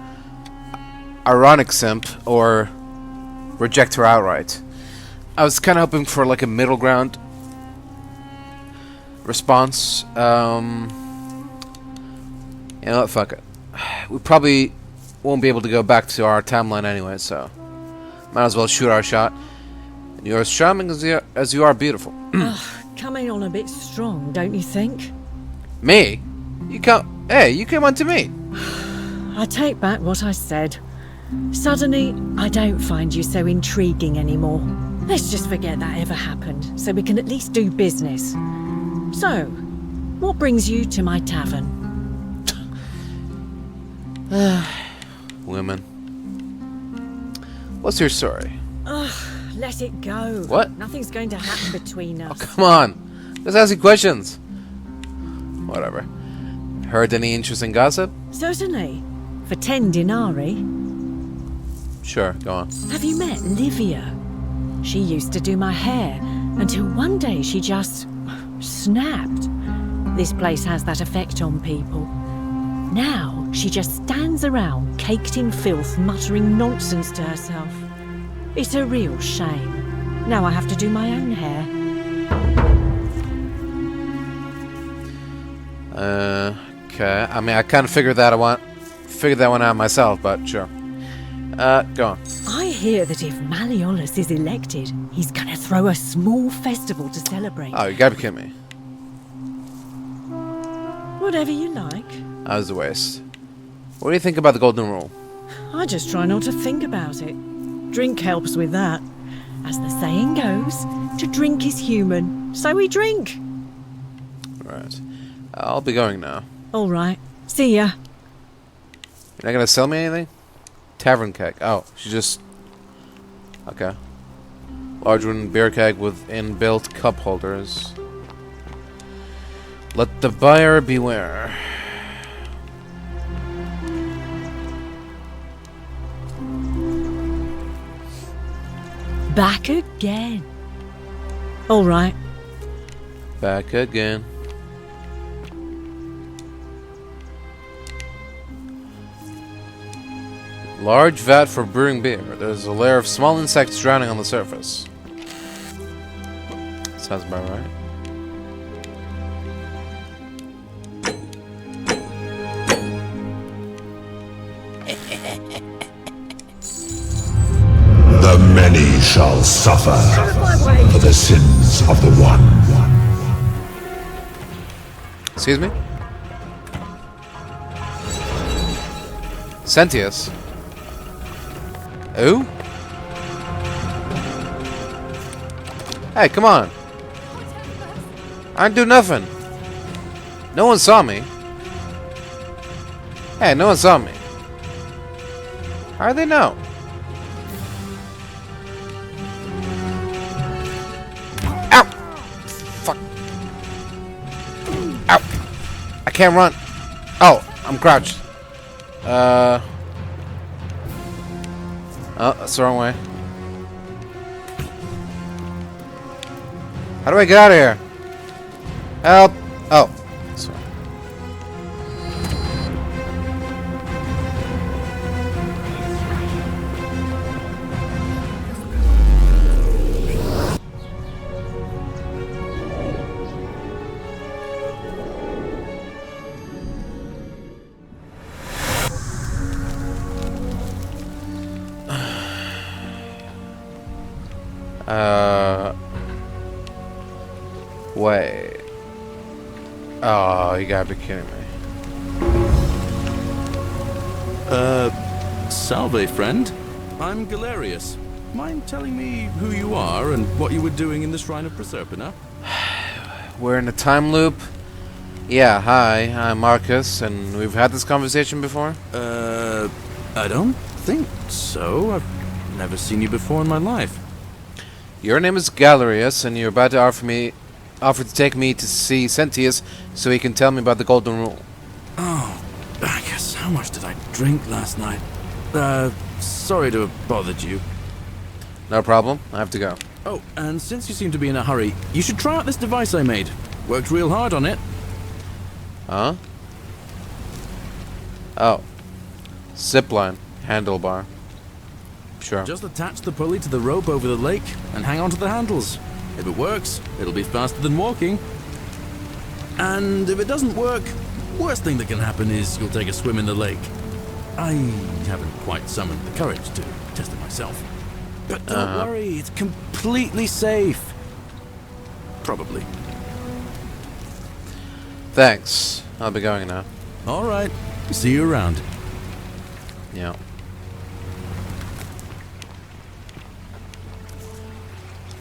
ironic simp, or reject her outright. I was kind of hoping for like a middle ground response. You know what, fuck it. We probably won't be able to go back to our timeline anyway, so might as well shoot our shot. And you're as charming as you are beautiful. Coming on a bit strong, don't you think? Me? You came on to me. I take back what I said. Suddenly, I don't find you so intriguing anymore. Let's just forget that ever happened, so we can at least do business. So, what brings you to my tavern? Women. What's your story? Let it go. What? Nothing's going to happen between us. Come on. Let's ask you questions. Whatever. Heard any interesting gossip? Certainly. For 10 denarii. Sure, go on. Have you met Livia? She used to do my hair, until one day she just snapped. This place has that effect on people. Now she just stands around, caked in filth, muttering nonsense to herself. It's a real shame. Now I have to do my own hair. Okay. I mean, I kind of figured that one out myself, but sure. Go on. I hear that if Malleolus is elected, he's gonna throw a small festival to celebrate. Oh, you gotta be kidding me. Whatever you like. That was a waste. What do you think about the Golden Rule? I just try not to think about it. Drink helps with that. As the saying goes, to drink is human, so we drink. Right. I'll be going now. All right. See ya. You're not gonna sell me anything? Tavern keg. Oh, she just... Okay. Large wooden beer keg with inbuilt cup holders. Let the buyer beware. Back again. All right. Back again. Large vat for brewing beer. There's a layer of small insects drowning on the surface. Sounds about right. The many shall suffer for the sins of the one. Excuse me? Sentius? Who? Hey, come on. I didn't do nothing. No one saw me. Hey, no one saw me. How do they know? Ow! Fuck. Ow! I can't run. Oh, I'm crouched. Oh, that's the wrong way. How do I get out of here? Help! Oh, sorry. Wait. Oh, you gotta be kidding me. Salve, friend. I'm Galerius. Mind telling me who you are and what you were doing in the Shrine of Proserpina? We're in a time loop. Yeah, hi, I'm Marcus, and we've had this conversation before? I don't think so. I've never seen you before in my life. Your name is Galerius, and you're about to offer to take me to see Sentius so he can tell me about the Golden Rule. Oh, Bacchus, how much did I drink last night? Sorry to have bothered you. No problem, I have to go. Oh, and since you seem to be in a hurry, you should try out this device I made. Worked real hard on it. Huh? Oh. Zipline. Handlebar. Sure. Just attach the pulley to the rope over the lake and hang on to the handles. If it works, it'll be faster than walking. And if it doesn't work, worst thing that can happen is you'll take a swim in the lake. I haven't quite summoned the courage to test it myself. But don't worry, it's completely safe. Probably. Thanks. I'll be going now. Alright. See you around. Yeah.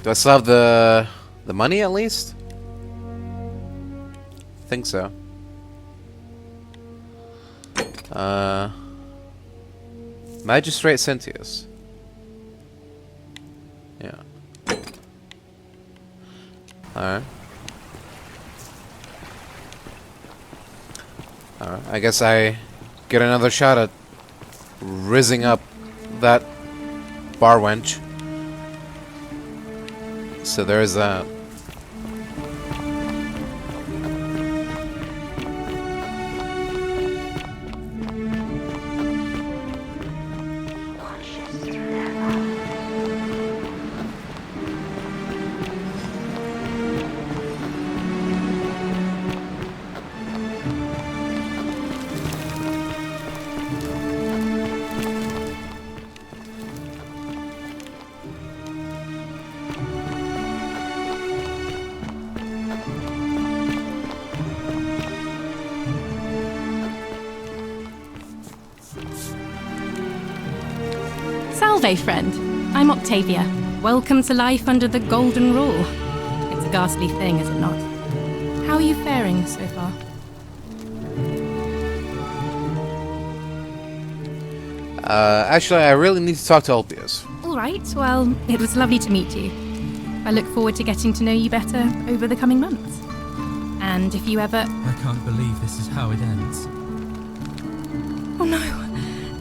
Do I still have the money at least? Think so. Magistrate Sentius. Yeah. Alright. Alright, I guess I get another shot at rizzing up that bar wench. So there's that. day, friend. I'm Octavia. Welcome to life under the Golden Rule. It's a ghastly thing, is it not? How are you faring so far? Actually, I really need to talk to Ulpius. All right, well, it was lovely to meet you. I look forward to getting to know you better over the coming months. And if you ever... I can't believe this is how it ends. Oh no.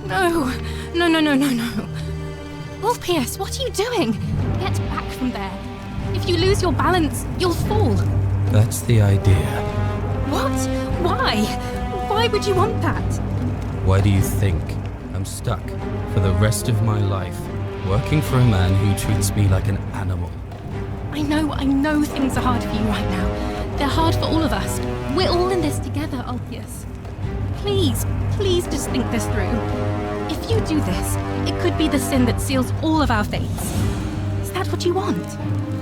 No. Ulpius, what are you doing? Get back from there. If you lose your balance, you'll fall. That's the idea. What? Why? Why would you want that? Why do you think I'm stuck for the rest of my life working for a man who treats me like an animal? I know things are hard for you right now. They're hard for all of us. We're all in this together, Ulpius. Please just think this through. If you do this, it could be the sin that seals all of our fates. Is that what you want?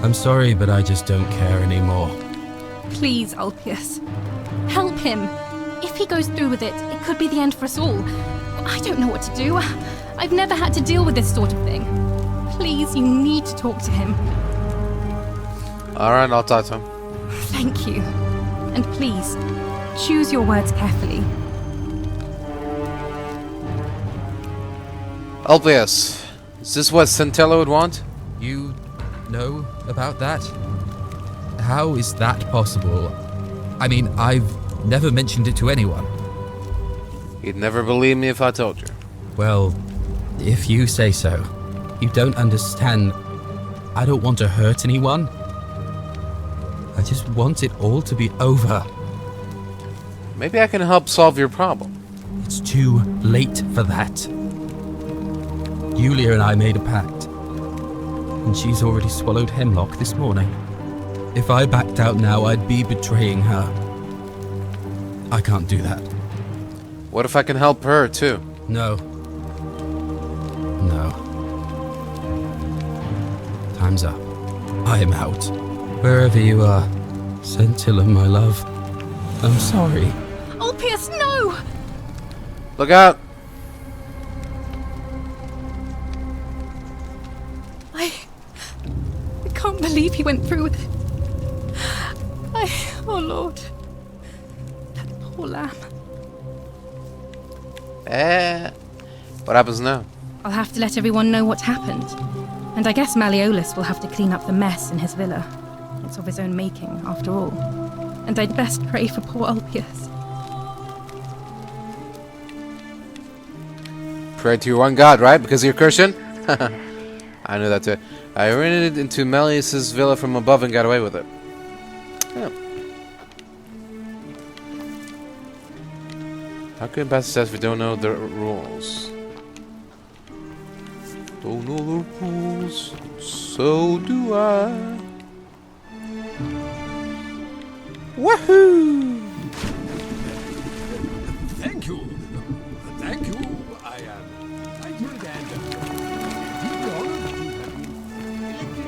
I'm sorry, but I just don't care anymore. Please, Ulpius. Help him. If he goes through with it, it could be the end for us all. I don't know what to do. I've never had to deal with this sort of thing. Please, you need to talk to him. Alright, I'll talk to him. Thank you. And please, choose your words carefully. Ulpius, is this what Centella would want? You know about that? How is that possible? I mean, I've never mentioned it to anyone. You'd never believe me if I told you. Well, if you say so. You don't understand. I don't want to hurt anyone. I just want it all to be over. Maybe I can help solve your problem. It's too late for that. Yulia and I made a pact, and she's already swallowed hemlock this morning. If I backed out now, I'd be betraying her. I can't do that. What if I can help her, too? No. Time's up. I am out. Wherever you are, Centilla, my love, I'm sorry. Ulpius, no! Look out! I can't believe he went through with it. Oh Lord. That poor lamb. What happens now? I'll have to let everyone know what happened. And I guess Malleolus will have to clean up the mess in his villa. It's of his own making, after all. And I'd best pray for poor Ulpius. Pray to your one god, right? Because you're Christian? I knew that too. I ran into Malleus's villa from above and got away with it. Yeah. How can pass the test if we don't know the rules? Don't know the rules, so do I. Woohoo! Thank you. Thank you. I am delighted and deeply honored to have been elected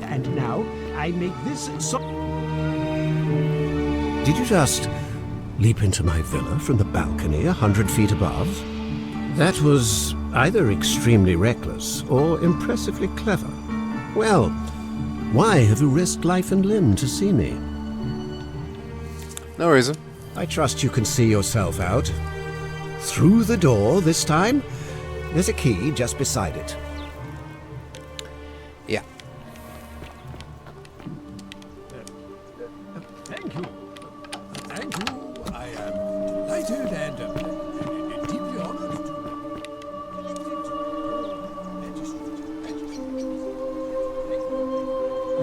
And now I make this so. Did you just leap into my villa from the balcony 100 feet above? That was either extremely reckless or impressively clever. Well, why have you risked life and limb to see me? No reason. I trust you can see yourself out. Through the door this time? There's a key just beside it. Yeah. Thank you. Thank you. I am delighted and deeply honored to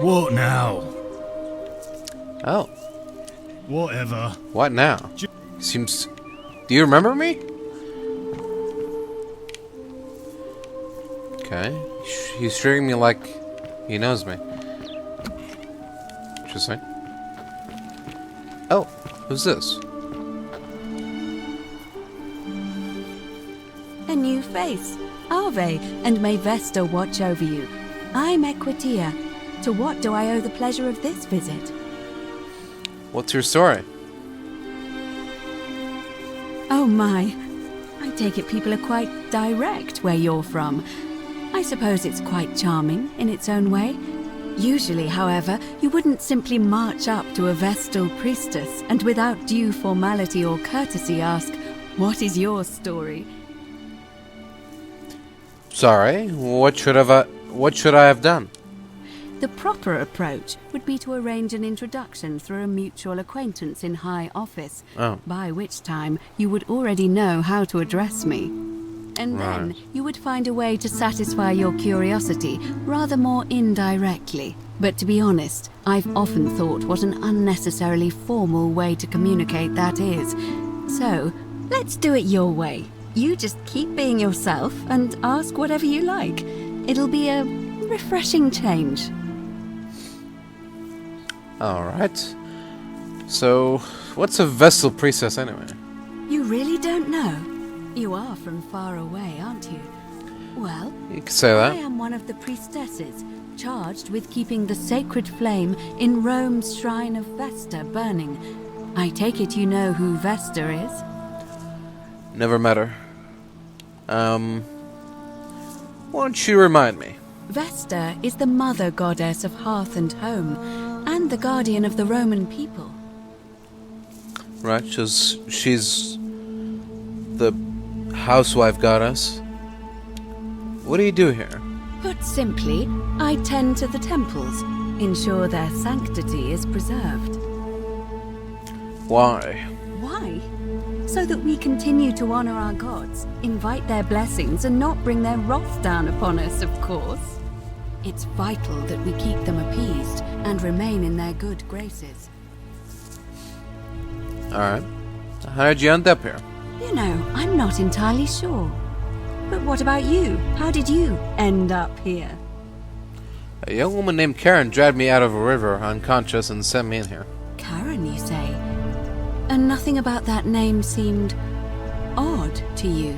What now? Oh. Whatever. What now? Seems... Do you remember me? Okay. He's treating me like he knows me. Interesting. Oh, who's this? Then new face. Ave, and may Vesta watch over you. I'm Equitia. To what do I owe the pleasure of this visit? What's your story? Oh my. I take it people are quite direct where you're from. I suppose it's quite charming in its own way. Usually, however, you wouldn't simply march up to a Vestal priestess and without due formality or courtesy ask, "What is your story?" Sorry, what should I have done? The proper approach would be to arrange an introduction through a mutual acquaintance in high office, by which time you would already know how to address me. And then you would find a way to satisfy your curiosity rather more indirectly. But to be honest, I've often thought what an unnecessarily formal way to communicate that is. So, let's do it your way. You just keep being yourself and ask whatever you like. It'll be a refreshing change. Alright. So, what's a Vestal priestess anyway? You really don't know? You are from far away, aren't you? Well, You could say that. I am one of the priestesses, charged with keeping the sacred flame in Rome's shrine of Vesta burning. I take it you know who Vesta is? Never met her. Why don't you remind me? Vesta is the mother goddess of hearth and home, and the guardian of the Roman people. Right, she's the housewife goddess. What do you do here? Put simply, I tend to the temples, ensure their sanctity is preserved. Why? Why? So that we continue to honor our gods, invite their blessings, and not bring their wrath down upon us, of course. It's vital that we keep them appeased and remain in their good graces. Alright. How did you end up here? You know, I'm not entirely sure. But what about you? How did you end up here? A young woman named Karen dragged me out of a river unconscious and sent me in here. Karen, you say? And nothing about that name seemed odd to you?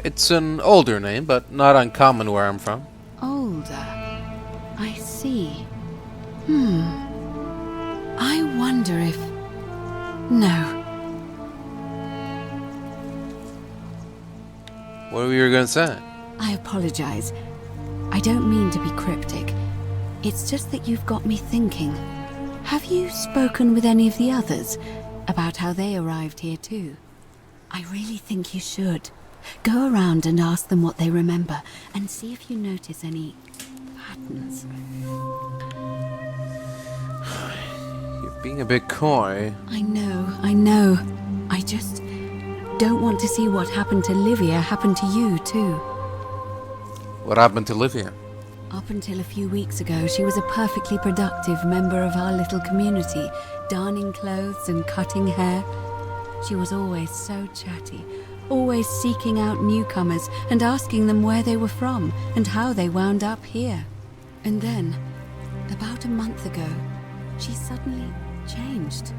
It's an older name, but not uncommon where I'm from. Older. I see. I wonder if... No. What were you going to say? I apologize. I don't mean to be cryptic. It's just that you've got me thinking. Have you spoken with any of the others about how they arrived here too? I really think you should. Go around and ask them what they remember, and see if you notice any patterns. You're being a bit coy. I know. I just don't want to see what happened to Livia happen to you, too. What happened to Livia? Up until a few weeks ago, she was a perfectly productive member of our little community, darning clothes and cutting hair. She was always so chatty, always seeking out newcomers and asking them where they were from and how they wound up here. And then, about a month ago, she suddenly changed.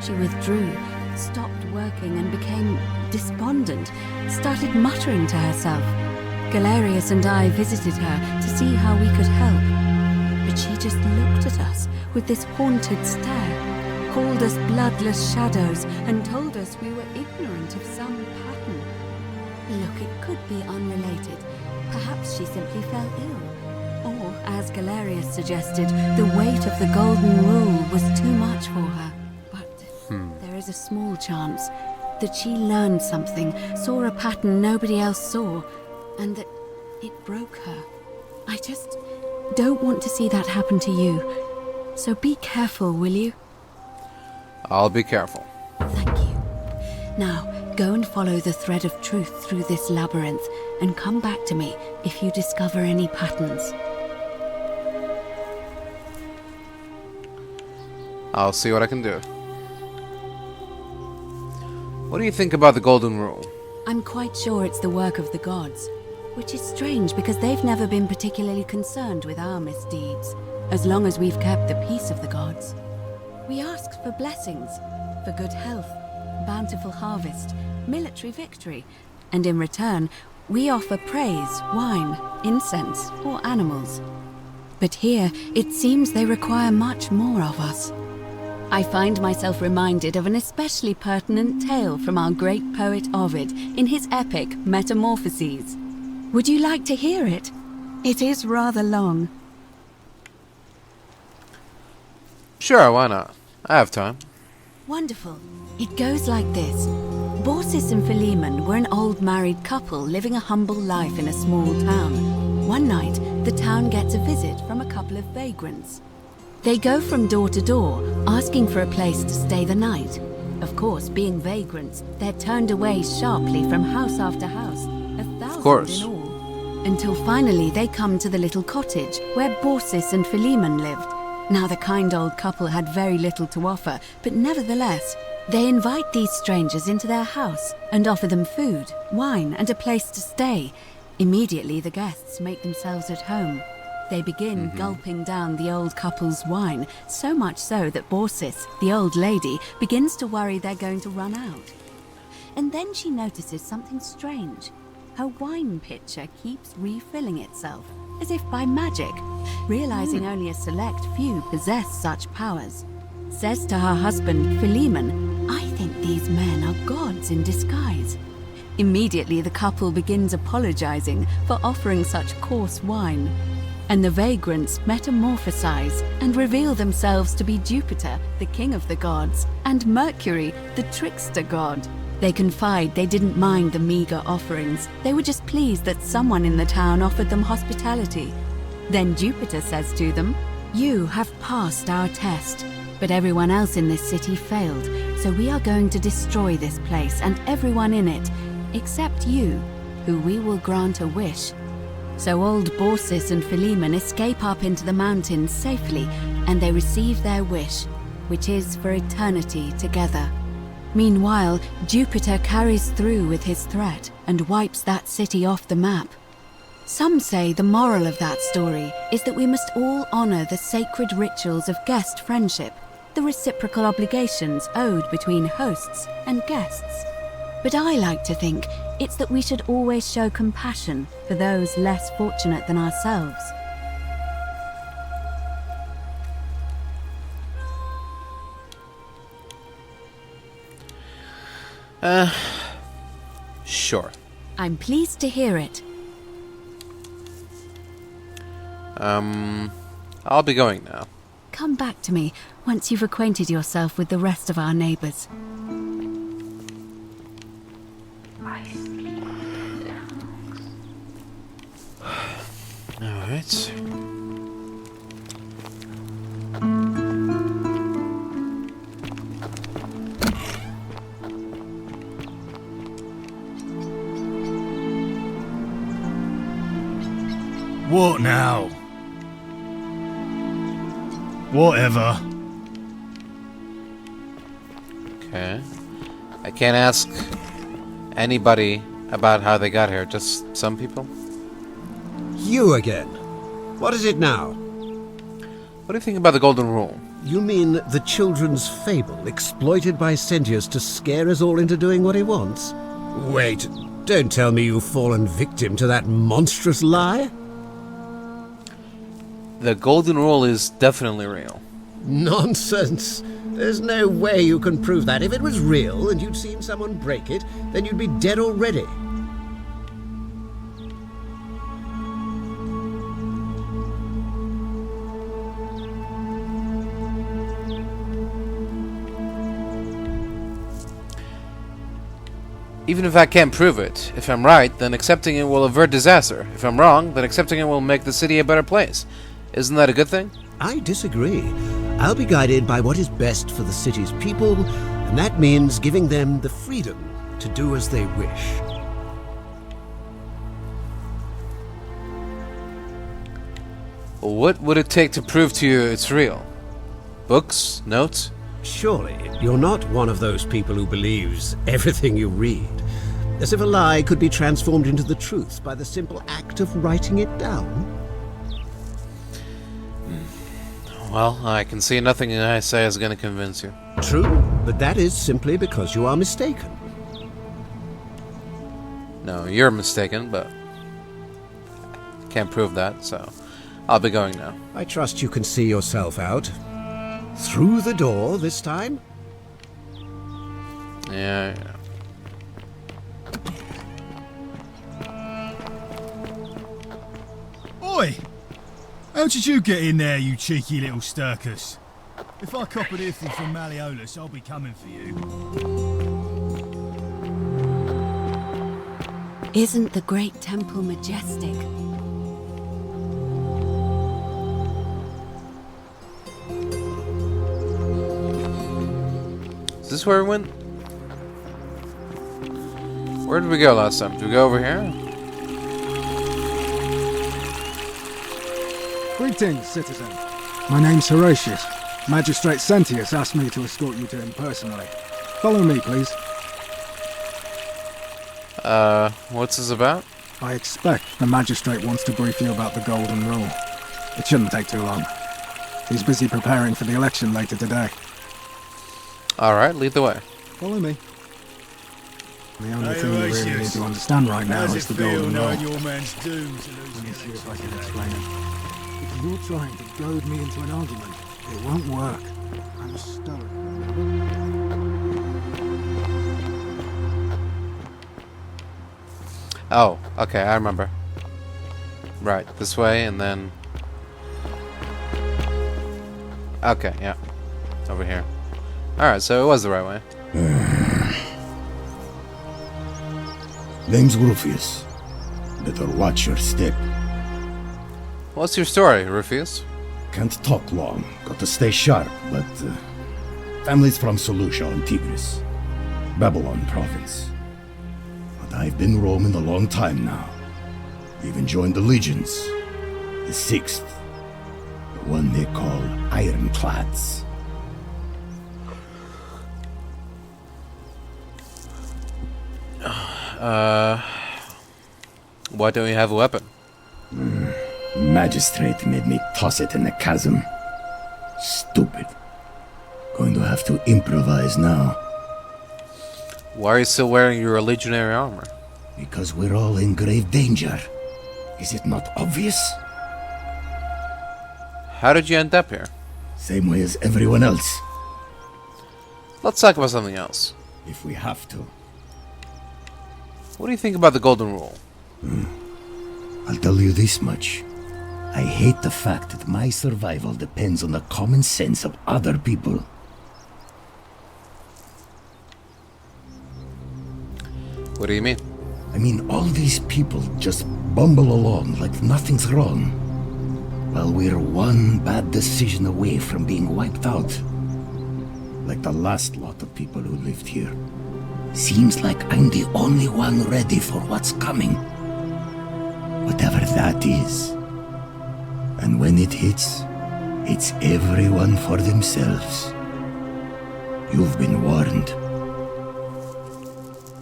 She withdrew, stopped working and became despondent, started muttering to herself. Galerius and I visited her to see how we could help, but she just looked at us with this haunted stare, called us bloodless shadows, and told us we were ignorant of some pattern. Look, it could be unrelated. Perhaps she simply fell ill. Or, as Galerius suggested, the weight of the Golden Rule was too much for her. But there is a small chance that she learned something, saw a pattern nobody else saw, and that it broke her. I just don't want to see that happen to you. So be careful, will you? I'll be careful. Thank you. Now, go and follow the thread of truth through this labyrinth, and come back to me if you discover any patterns. I'll see what I can do. What do you think about the Golden Rule? I'm quite sure it's the work of the gods. Which is strange because they've never been particularly concerned with our misdeeds, as long as we've kept the peace of the gods. We ask for blessings, for good health, bountiful harvest, military victory, and in return, we offer praise, wine, incense, or animals. But here, it seems they require much more of us. I find myself reminded of an especially pertinent tale from our great poet Ovid in his epic Metamorphoses. Would you like to hear it? It is rather long. Sure, why not? I have time. Wonderful. It goes like this. Baucis and Philemon were an old married couple living a humble life in a small town. One night, the town gets a visit from a couple of vagrants. They go from door to door, asking for a place to stay the night. Of course, being vagrants, they're turned away sharply from house after house, 1,000 in all. Until finally they come to the little cottage where Baucis and Philemon lived. Now the kind old couple had very little to offer, but nevertheless, they invite these strangers into their house and offer them food, wine, and a place to stay. Immediately the guests make themselves at home. They begin gulping down the old couple's wine, so much so that Baucis, the old lady, begins to worry they're going to run out. And then she notices something strange. Her wine pitcher keeps refilling itself, as if by magic, realizing only a select few possess such powers. Says to her husband, Philemon, "I think these men are gods in disguise." Immediately the couple begins apologizing for offering such coarse wine. And the vagrants metamorphosize and reveal themselves to be Jupiter, the king of the gods, and Mercury, the trickster god. They confide they didn't mind the meager offerings. They were just pleased that someone in the town offered them hospitality. Then Jupiter says to them, "You have passed our test, but everyone else in this city failed, so we are going to destroy this place and everyone in it, except you, who we will grant a wish." So old Baucis and Philemon escape up into the mountains safely, and they receive their wish, which is for eternity together. Meanwhile, Jupiter carries through with his threat and wipes that city off the map. Some say the moral of that story is that we must all honor the sacred rituals of guest friendship, the reciprocal obligations owed between hosts and guests. But I like to think it's that we should always show compassion for those less fortunate than ourselves. Sure. I'm pleased to hear it. I'll be going now. Come back to me once you've acquainted yourself with the rest of our neighbors. Alright. What now? Whatever. Okay. I can't ask anybody about how they got here, just some people? You again. What is it now? What do you think about the Golden Rule? You mean the children's fable exploited by Sentius to scare us all into doing what he wants? Wait, don't tell me you've fallen victim to that monstrous lie? The Golden Rule is definitely real. Nonsense. There's no way you can prove that. If it was real and you'd seen someone break it, then you'd be dead already. Even if I can't prove it, if I'm right, then accepting it will avert disaster. If I'm wrong, then accepting it will make the city a better place. Isn't that a good thing? I disagree. I'll be guided by what is best for the city's people, and that means giving them the freedom to do as they wish. What would it take to prove to you it's real? Books? Notes? Surely, you're not one of those people who believes everything you read. As if a lie could be transformed into the truth by the simple act of writing it down? Well, I can see nothing I say is going to convince you. True, but that is simply because you are mistaken. No, you're mistaken, but can't prove that, so I'll be going now. I trust you can see yourself out. Through the door this time? Yeah. Oi! How did you get in there, you cheeky little Sturkus? If I cop anything from Malleolus, I'll be coming for you. Isn't the great temple majestic? Is this where we went? Where did we go last time? Did we go over here? Greetings, citizen. My name's Horatius. Magistrate Sentius asked me to escort you to him personally. Follow me, please. What's this about? I expect the magistrate wants to brief you about the Golden Rule. It shouldn't take too long. He's busy preparing for the election later today. Alright, lead the way. Follow me. The only thing you really need to understand right now is the Golden Rule. Your man's doomed to lose. Let me see if I can explain it. If you're trying to goad me into an argument, it won't work. I'm a stoic. Oh, okay, I remember. Right, this way, and then... Okay, yeah. Over here. Alright, so it was the right way. Name's Rufius. Better watch your step. What's your story, Rufius? Can't talk long. Got to stay sharp, but... family's from Seleucia on Tigris. Babylon province. But I've been roaming a long time now. Even joined the legions. The 6th. The one they call Ironclads. Why don't you have a weapon? Magistrate made me toss it in the chasm. Stupid. Going to have to improvise now. Why are you still wearing your legionary armor? Because we're all in grave danger. Is it not obvious? How did you end up here? Same way as everyone else. Let's talk about something else. If we have to. What do you think about the Golden Rule? I'll tell you this much. I hate the fact that my survival depends on the common sense of other people. What do you mean? I mean, all these people just bumble along like nothing's wrong, while we're one bad decision away from being wiped out. Like the last lot of people who lived here. Seems like I'm the only one ready for what's coming. Whatever that is. And when it hits, it's everyone for themselves. You've been warned.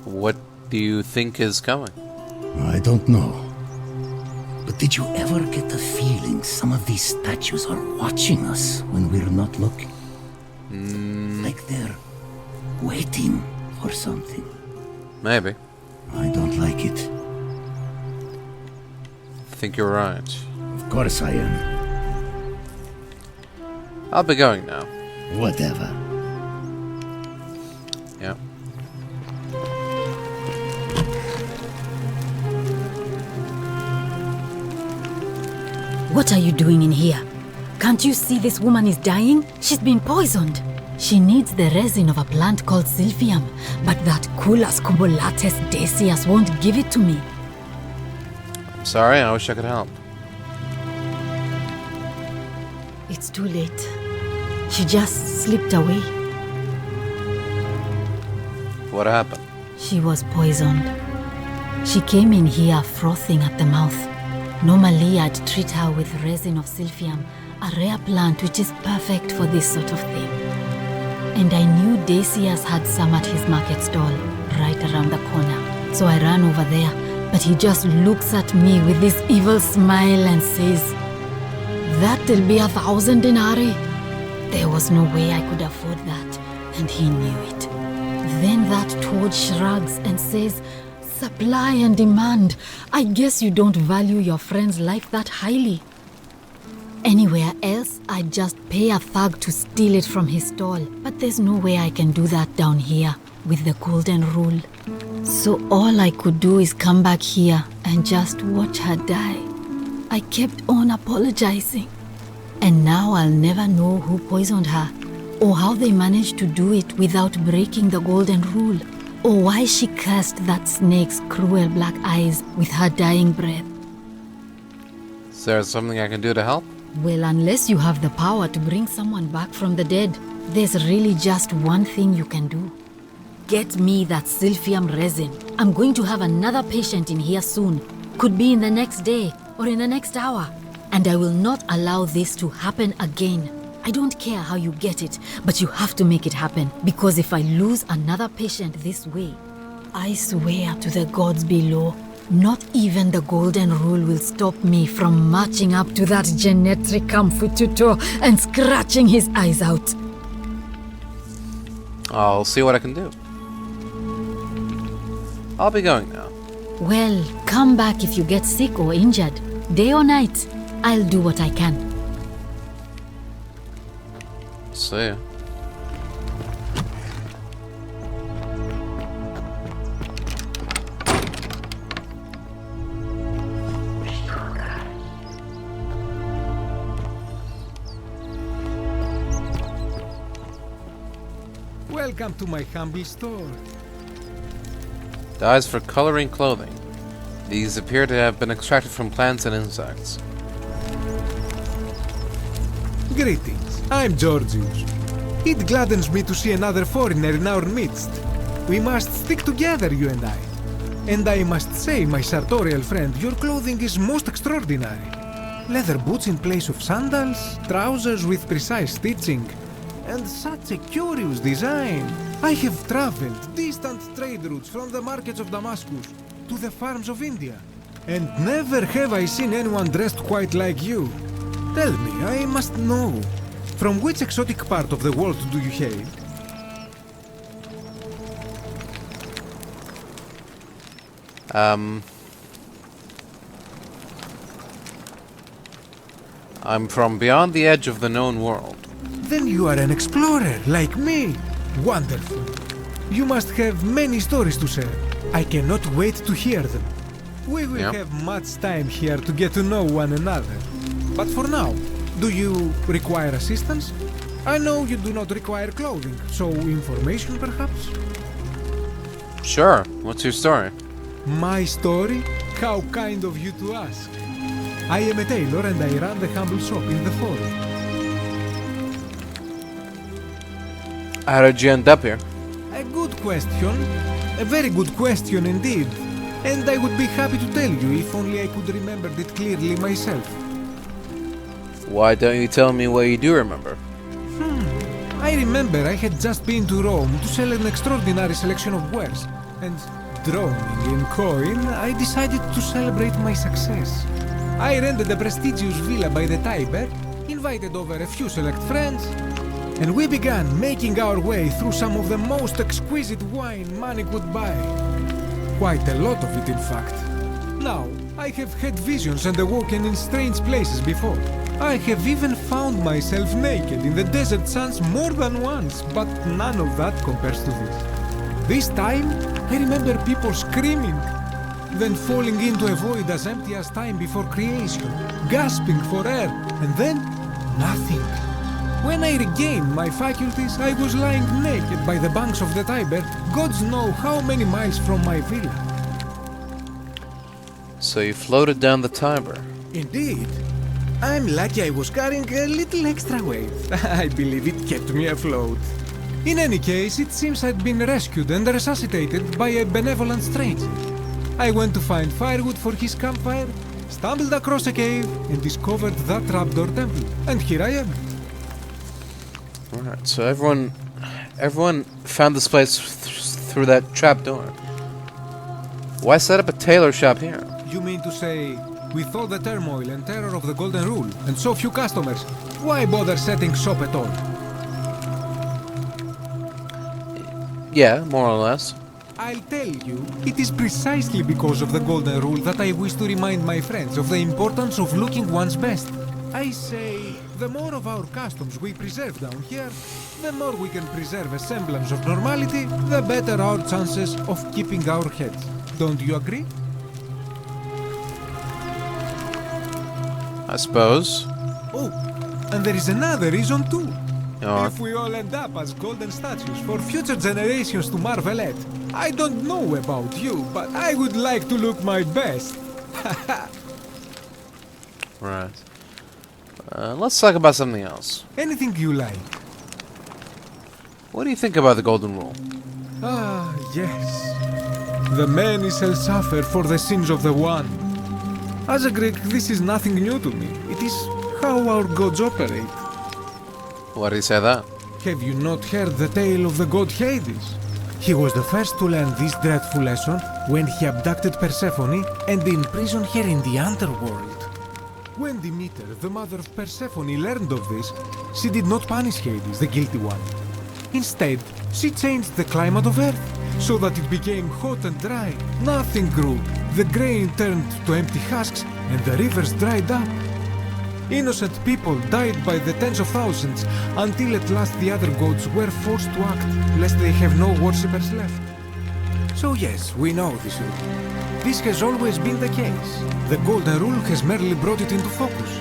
What do you think is coming? I don't know. But did you ever get the feeling some of these statues are watching us when we're not looking? Like they're waiting for something. Maybe. I don't like it. I think you're right. Of course I am. I'll be going now. Whatever. Yeah. What are you doing in here? Can't you see this woman is dying? She's been poisoned. She needs the resin of a plant called Silphium, but that Kulas Kubulates Decius won't give it to me. I'm sorry, I wish I could help. It's too late. She just slipped away. What happened? She was poisoned. She came in here frothing at the mouth. Normally I'd treat her with resin of Silphium, a rare plant which is perfect for this sort of thing. And I knew Decius had some at his market stall, right around the corner. So I ran over there, but he just looks at me with this evil smile and says, "That'll be 1,000 denarii." There was no way I could afford that, and he knew it. Then that toad shrugs and says, "Supply and demand. I guess you don't value your friend's life that highly." Anywhere else, I'd just pay a thug to steal it from his stall. But there's no way I can do that down here with the golden rule. So all I could do is come back here and just watch her die. I kept on apologizing. And now I'll never know who poisoned her, or how they managed to do it without breaking the golden rule, or why she cursed that snake's cruel black eyes with her dying breath. Is there something I can do to help? Well, unless you have the power to bring someone back from the dead, there's really just one thing you can do. Get me that silphium resin. I'm going to have another patient in here soon. Could be in the next day or in the next hour. And I will not allow this to happen again. I don't care how you get it, but you have to make it happen. Because if I lose another patient this way, I swear to the gods below, not even the golden rule will stop me from marching up to that Genetri Camfututo and scratching his eyes out. I'll see what I can do. I'll be going now. Well, come back if you get sick or injured. Day or night, I'll do what I can. See ya. Welcome to my humble store. Dyes for coloring clothing. These appear to have been extracted from plants and insects. Greetings, I'm Georgius. It gladdens me to see another foreigner in our midst. We must stick together, you and I. And I must say, my sartorial friend, your clothing is most extraordinary. Leather boots in place of sandals, trousers with precise stitching, and such a curious design. I have traveled distant trade routes from the markets of Damascus to the farms of India, and never have I seen anyone dressed quite like you. Tell me, I must know, from which exotic part of the world do you hail? I'm from beyond the edge of the known world. Then you are an explorer, like me. Wonderful. You must have many stories to share. I cannot wait to hear them. We will have much time here to get to know one another. But for now, do you require assistance? I know you do not require clothing, so information perhaps? Sure. What's your story? My story? How kind of you to ask. I am a tailor and I run the humble shop in the forum. How did you end up here? A good question. A very good question indeed. And I would be happy to tell you if only I could remember it clearly myself. Why don't you tell me what you do remember? I remember I had just been to Rome to sell an extraordinary selection of wares. And drowning in coin, I decided to celebrate my success. I rented a prestigious villa by the Tiber, invited over a few select friends, and we began making our way through some of the most exquisite wine money could buy. Quite a lot of it, in fact. Now, I have had visions and awoken in strange places before. I have even found myself naked in the desert sands more than once, but none of that compares to this. This time, I remember people screaming, then falling into a void as empty as time before creation, gasping for air, and then nothing. When I regained my faculties, I was lying naked by the banks of the Tiber, gods know how many miles from my villa. So you floated down the Tiber? Indeed. I'm lucky I was carrying a little extra weight. I believe it kept me afloat. In any case, it seems I'd been rescued and resuscitated by a benevolent stranger. I went to find firewood for his campfire, stumbled across a cave, and discovered that trapdoor temple. And here I am. Alright, so everyone found this place through that trap door. Why set up a tailor shop here? You mean to say, with all the turmoil and terror of the Golden Rule, and so few customers, why bother setting shop at all? Yeah, more or less. I'll tell you, it is precisely because of the Golden Rule that I wish to remind my friends of the importance of looking one's best. I say, the more of our customs we preserve down here, the more we can preserve a semblance of normality, the better our chances of keeping our heads. Don't you agree? I suppose. Oh, and there is another reason too. Oh. If we all end up as golden statues for future generations to marvel at, I don't know about you, but I would like to look my best. Right. Let's talk about something else. Anything you like. What do you think about the Golden Rule? Ah, yes. The many shall suffer for the sins of the one. As a Greek, this is nothing new to me. It is how our gods operate. Why do you say that? Have you not heard the tale of the god Hades? He was the first to learn this dreadful lesson when he abducted Persephone and imprisoned her in the underworld. When Demeter, the mother of Persephone, learned of this, she did not punish Hades, the guilty one. Instead, she changed the climate of Earth so that it became hot and dry. Nothing grew. The grain turned to empty husks and the rivers dried up. Innocent people died by the tens of thousands until at last the other gods were forced to act, lest they have no worshippers left. So yes, we know this rule. This has always been the case. The Golden Rule has merely brought it into focus.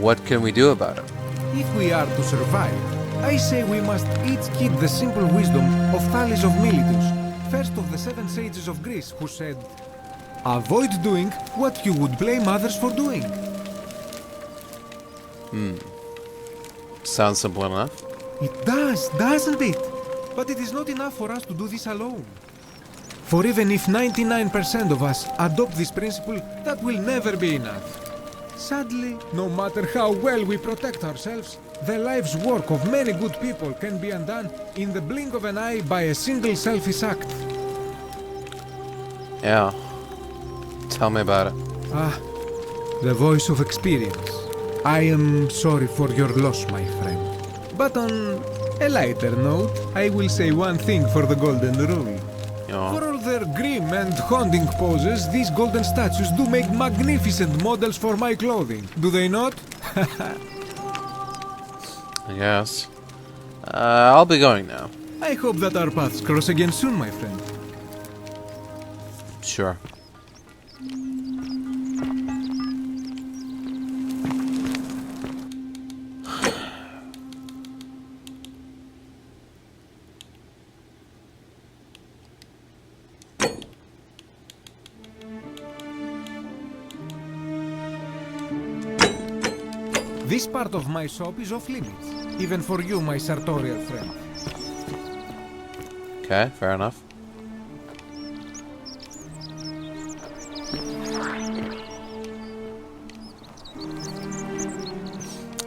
What can we do about it? If we are to survive, I say we must each keep the simple wisdom of Thales of Miletus, first of the 7 sages of Greece, who said, avoid doing what you would blame others for doing. Sounds simple enough. It does, doesn't it? But it is not enough for us to do this alone. For even if 99% of us adopt this principle, that will never be enough. Sadly, no matter how well we protect ourselves, the life's work of many good people can be undone in the blink of an eye by a single selfish act. Yeah. Tell me about it. Ah, the voice of experience. I am sorry for your loss, my friend. But on a lighter note, I will say one thing for the Golden Rule. For all their grim and haunting poses, these golden statues do make magnificent models for my clothing, do they not? I guess. I'll be going now. I hope that our paths cross again soon, my friend. Sure. This part of my shop is off limits, even for you, my sartorial friend. Okay, fair enough.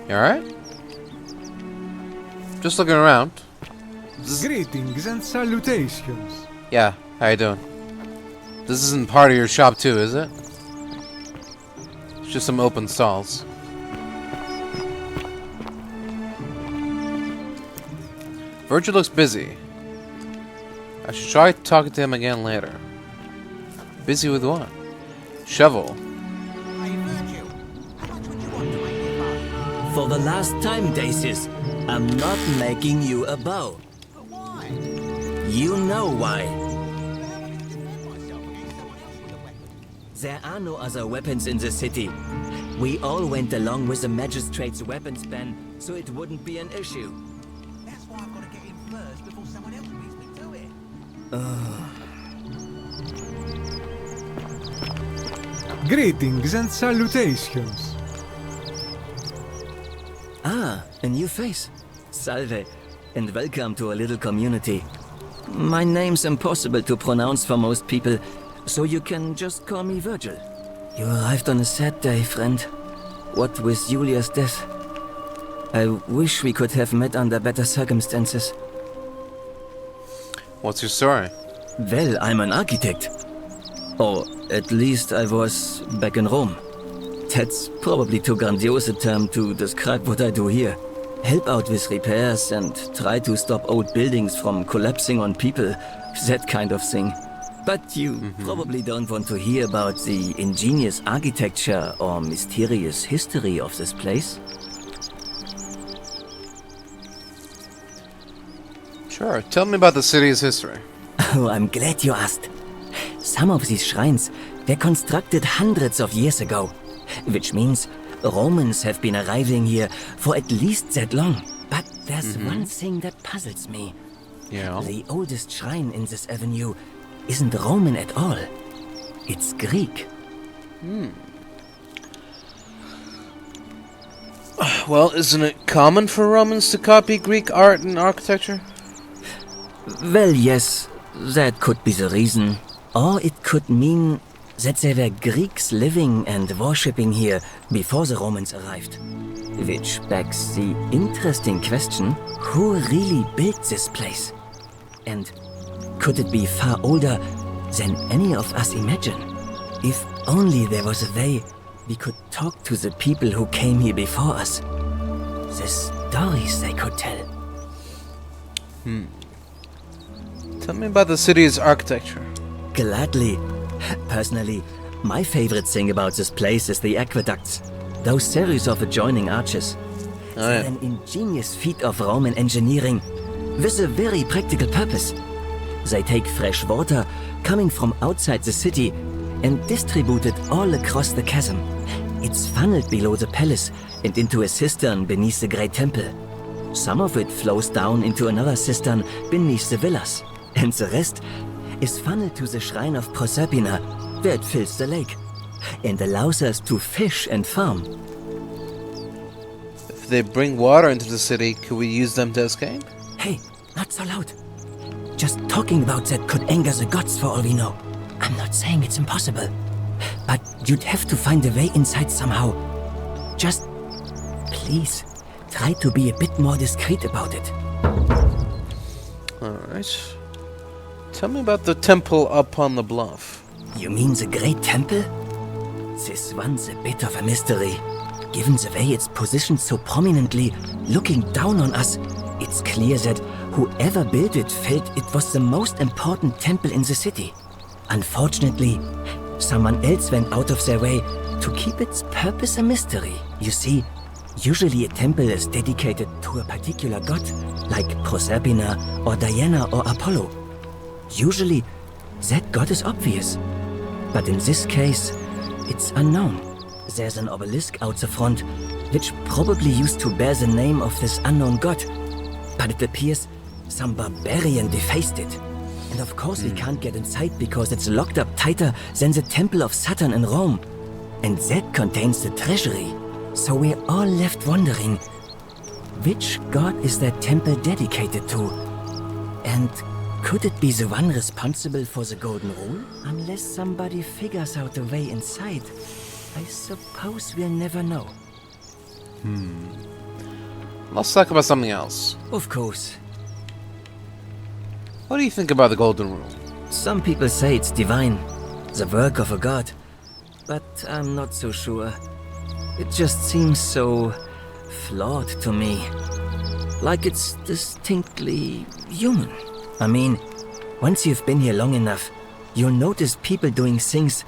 You alright? Just looking around. Greetings and salutations. Yeah, how you doing? This isn't part of your shop too, is it? It's just some open stalls. Virgil looks busy. I should try talking to him again later. Busy with what? Shovel. For the last time, Dacis, I'm not making you a bow. But why? You know why. There are no other weapons in the city. We all went along with the magistrate's weapons ban, so it wouldn't be an issue. That's why I've got to get in first before someone else beats me to it. Greetings and salutations. Ah, a new face. Salve, and welcome to a little community. My name's impossible to pronounce for most people, so you can just call me Virgil. You arrived on a sad day, friend. What with Julia's death. I wish we could have met under better circumstances. What's your story? Well, I'm an architect. Or at least I was back in Rome. That's probably too grandiose a term to describe what I do here. Help out with repairs and try to stop old buildings from collapsing on people. That kind of thing. But you probably don't want to hear about the ingenious architecture or mysterious history of this place. Sure. Tell me about the city's history. Oh, I'm glad you asked. Some of these shrines were constructed hundreds of years ago, which means Romans have been arriving here for at least that long. But there's one thing that puzzles me. Yeah. The oldest shrine in this avenue isn't Roman at all. It's Greek. Well, isn't it common for Romans to copy Greek art and architecture? Well, yes, that could be the reason. Or it could mean that there were Greeks living and worshipping here before the Romans arrived. Which begs the interesting question, who really built this place? And could it be far older than any of us imagine? If only there was a way we could talk to the people who came here before us. The stories they could tell. Tell me about the city's architecture. Gladly. Personally, my favorite thing about this place is the aqueducts. Those series of adjoining arches. They're an ingenious feat of Roman engineering with a very practical purpose. They take fresh water coming from outside the city and distribute it all across the chasm. It's funneled below the palace and into a cistern beneath the great temple. Some of it flows down into another cistern beneath the villas, and the rest is funneled to the shrine of Proserpina, where it fills the lake, and allows us to fish and farm. If they bring water into the city, could we use them to escape? Hey, not so loud. Just talking about that could anger the gods for all we know. I'm not saying it's impossible, but you'd have to find a way inside somehow. Just, please, try to be a bit more discreet about it. Alright. Tell me about the temple up on the bluff. You mean the Great Temple? This one's a bit of a mystery. Given the way it's positioned so prominently, looking down on us, it's clear that whoever built it felt it was the most important temple in the city. Unfortunately, someone else went out of their way to keep its purpose a mystery. You see, usually a temple is dedicated to a particular god, like Proserpina or Diana or Apollo. Usually, that god is obvious. But in this case, it's unknown. There's an obelisk out the front, which probably used to bear the name of this unknown god. But it appears some barbarian defaced it. And of course we can't get inside because it's locked up tighter than the Temple of Saturn in Rome. And that contains the treasury. So we're all left wondering, which god is that temple dedicated to? And could it be the one responsible for the Golden Rule? Unless somebody figures out a way inside, I suppose we'll never know. Let's talk about something else. Of course. What do you think about the Golden Rule? Some people say it's divine, the work of a god. But I'm not so sure. It just seems so flawed to me. Like it's distinctly human. I mean, once you've been here long enough, you'll notice people doing things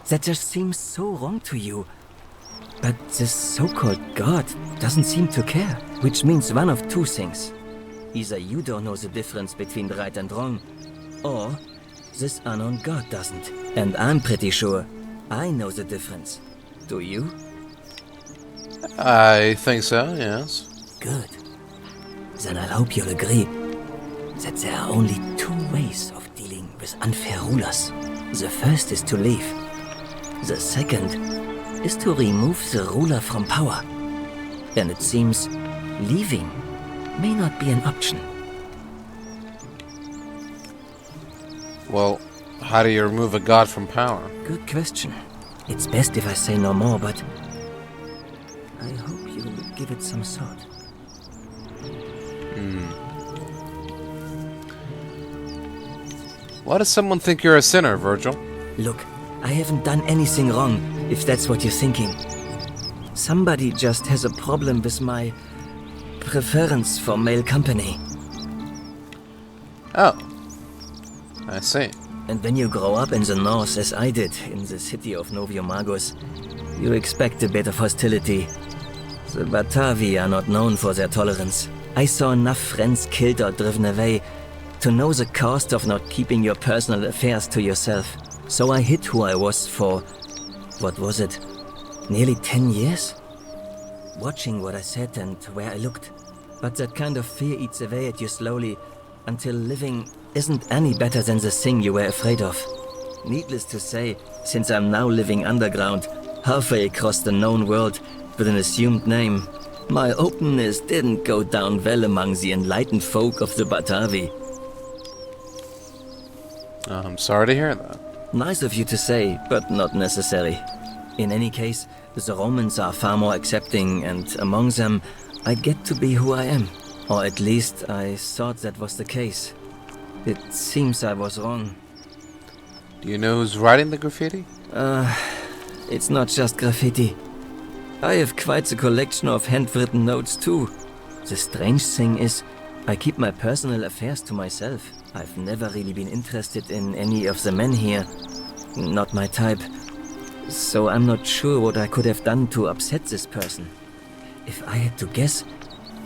that just seem so wrong to you. But this so-called god doesn't seem to care, which means one of two things. Either you don't know the difference between right and wrong, or this unknown god doesn't. And I'm pretty sure I know the difference. Do you? I think so, yes. Good. Then I hope you'll agree that there are only two ways of dealing with unfair rulers. The first is to leave. The second is to remove the ruler from power. And it seems leaving may not be an option. Well, how do you remove a god from power? Good question. It's best if I say no more, but I hope you'll give it some thought. Why does someone think you're a sinner, Virgil? Look, I haven't done anything wrong, if that's what you're thinking. Somebody just has a problem with my preference for male company. Oh. I see. And when you grow up in the north, as I did, in the city of Noviomagus, you expect a bit of hostility. The Batavi are not known for their tolerance. I saw enough friends killed or driven away to know the cost of not keeping your personal affairs to yourself. So I hid who I was for, what was it, nearly 10 years? Watching what I said and where I looked. But that kind of fear eats away at you slowly, until living isn't any better than the thing you were afraid of. Needless to say, since I'm now living underground, halfway across the known world, with an assumed name, my openness didn't go down well among the enlightened folk of the Batavi. I'm sorry to hear that. Nice of you to say, but not necessary. In any case, the Romans are far more accepting, and among them, I get to be who I am. Or at least, I thought that was the case. It seems I was wrong. Do you know who's writing the graffiti? It's not just graffiti. I have quite a collection of handwritten notes too. The strange thing is, I keep my personal affairs to myself. I've never really been interested in any of the men here. Not my type. So I'm not sure what I could have done to upset this person. If I had to guess,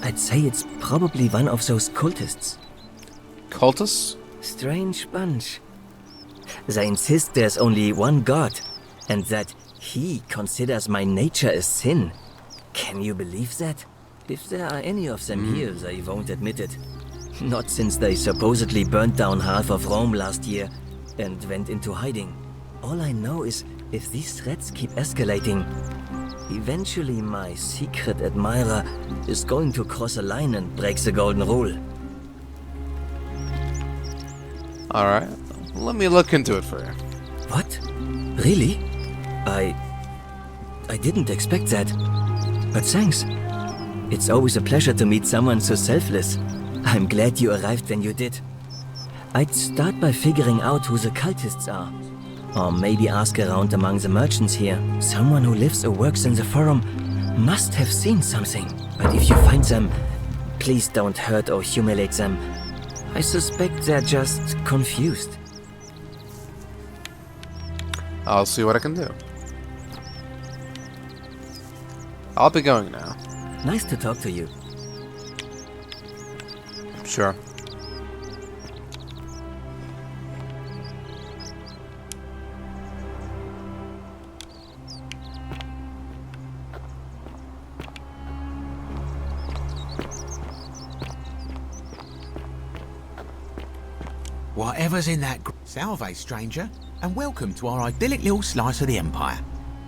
I'd say it's probably one of those cultists. Cultists? Strange bunch. They insist there's only one god, and that he considers my nature a sin. Can you believe that? If there are any of them here, they won't admit it. Not since they supposedly burnt down half of Rome last year and went into hiding. All I know is if these threats keep escalating, eventually my secret admirer is going to cross a line and break the golden rule. Alright, let me look into it for you. What? Really? I didn't expect that. But thanks. It's always a pleasure to meet someone so selfless. I'm glad you arrived when you did. I'd start by figuring out who the cultists are. Or maybe ask around among the merchants here. Someone who lives or works in the forum must have seen something. But if you find them, please don't hurt or humiliate them. I suspect they're just confused. I'll see what I can do. I'll be going now. Nice to talk to you. Sure. Whatever's in that... Salve, stranger, and welcome to our idyllic little slice of the Empire.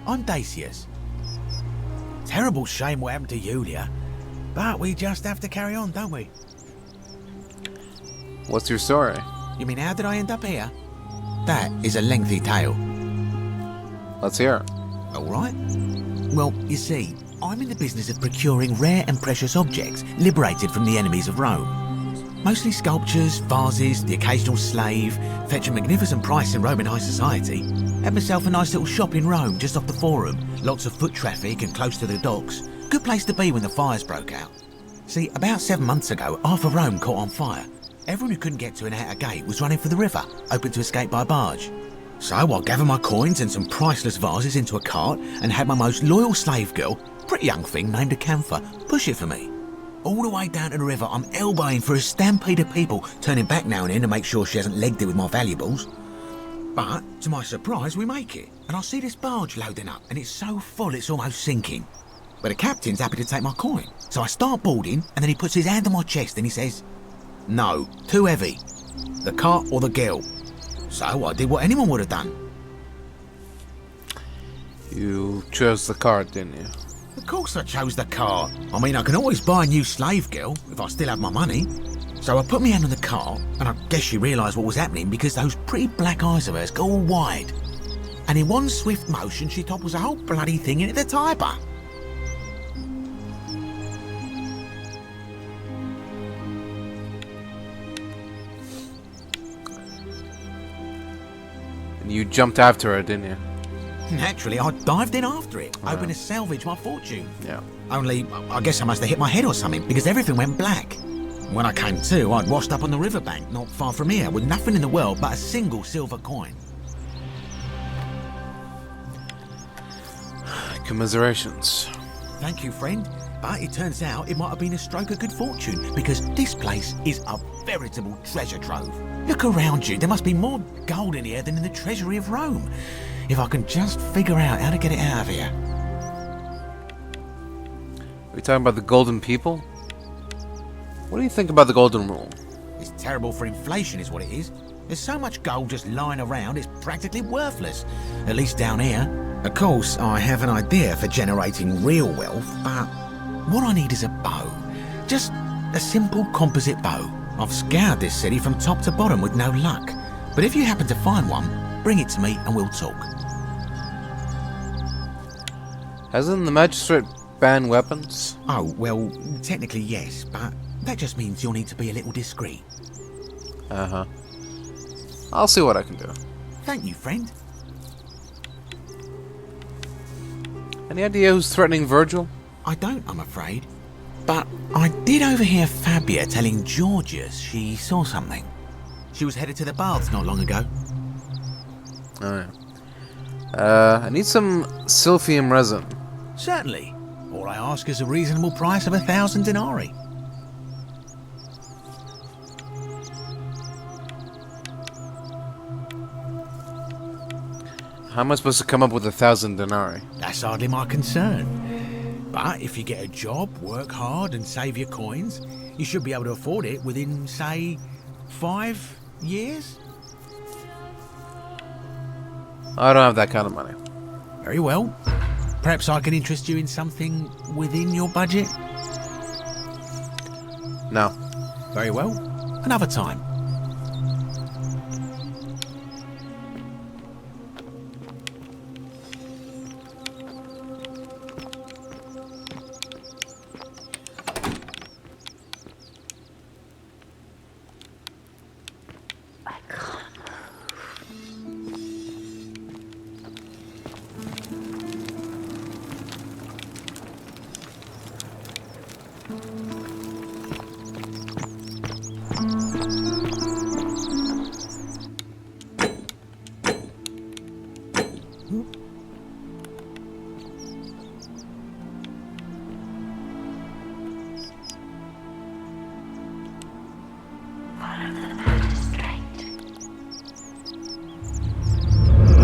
I'm Dacius. Terrible shame what happened to Yulia, but we just have to carry on, don't we? What's your story? You mean how did I end up here? That is a lengthy tale. Let's hear it. Alright. Well, you see, I'm in the business of procuring rare and precious objects liberated from the enemies of Rome. Mostly sculptures, vases, the occasional slave, fetch a magnificent price in Roman high society. Had myself a nice little shop in Rome, just off the Forum. Lots of foot traffic and close to the docks. Good place to be when the fires broke out. See, about 7 months ago, half of Rome caught on fire. Everyone who couldn't get to an outer gate was running for the river, open to escape by barge. So I gathered my coins and some priceless vases into a cart and had my most loyal slave girl, pretty young thing named Acantha, push it for me. All the way down to the river, I'm elbowing for a stampede of people, turning back now and then to make sure she hasn't legged it with my valuables. But, to my surprise, we make it, and I see this barge loading up, and it's so full it's almost sinking. But the captain's happy to take my coin, so I start boarding, and then he puts his hand on my chest and he says, "No, too heavy. The cart or the girl." So I did what anyone would have done. You chose the cart, didn't you? Of course I chose the cart. I mean, I can always buy a new slave girl if I still have my money. So I put my hand on the cart, and I guess she realised what was happening because those pretty black eyes of hers go all wide. And in one swift motion, she topples the whole bloody thing into the Tiber. You jumped after her, didn't you? Naturally, I dived in after it, hoping to salvage my fortune. Yeah. Only, I guess I must have hit my head or something, because everything went black. When I came to, I'd washed up on the riverbank, not far from here, with nothing in the world but a single silver coin. Commiserations. Thank you, friend. But it turns out it might have been a stroke of good fortune, because this place is a veritable treasure trove. Look around you, there must be more gold in here than in the treasury of Rome. If I can just figure out how to get it out of here. Are we talking about the golden people? What do you think about the golden rule? It's terrible for inflation is what it is. There's so much gold just lying around, it's practically worthless. At least down here. Of course, I have an idea for generating real wealth, but what I need is a bow. Just a simple composite bow. I've scoured this city from top to bottom with no luck. But if you happen to find one, bring it to me and we'll talk. Hasn't the magistrate banned weapons? Oh, well, technically yes, but that just means you'll need to be a little discreet. Uh-huh. I'll see what I can do. Thank you, friend. Any idea who's threatening Virgil? I don't, I'm afraid. But I did overhear Fabia telling Georgius she saw something. She was headed to the baths not long ago. Oh, yeah. I need some silphium resin. Certainly. All I ask is a reasonable price of 1,000 denarii. How am I supposed to come up with 1,000 denarii? That's hardly my concern. But if you get a job, work hard and save your coins, you should be able to afford it within, say, 5 years? I don't have that kind of money. Very well. Perhaps I can interest you in something within your budget? No. Very well. Another time.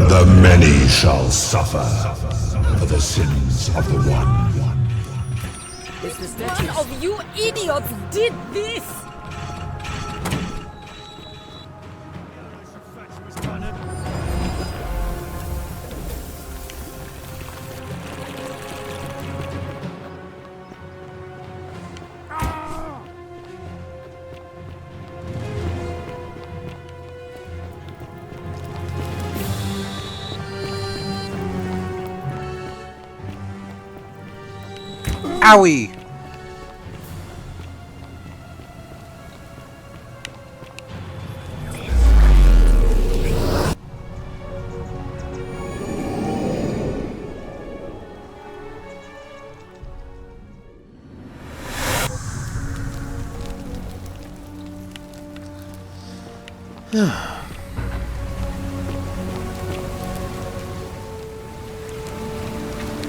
The many shall suffer for the sins of the one. One of you idiots did this! Owie!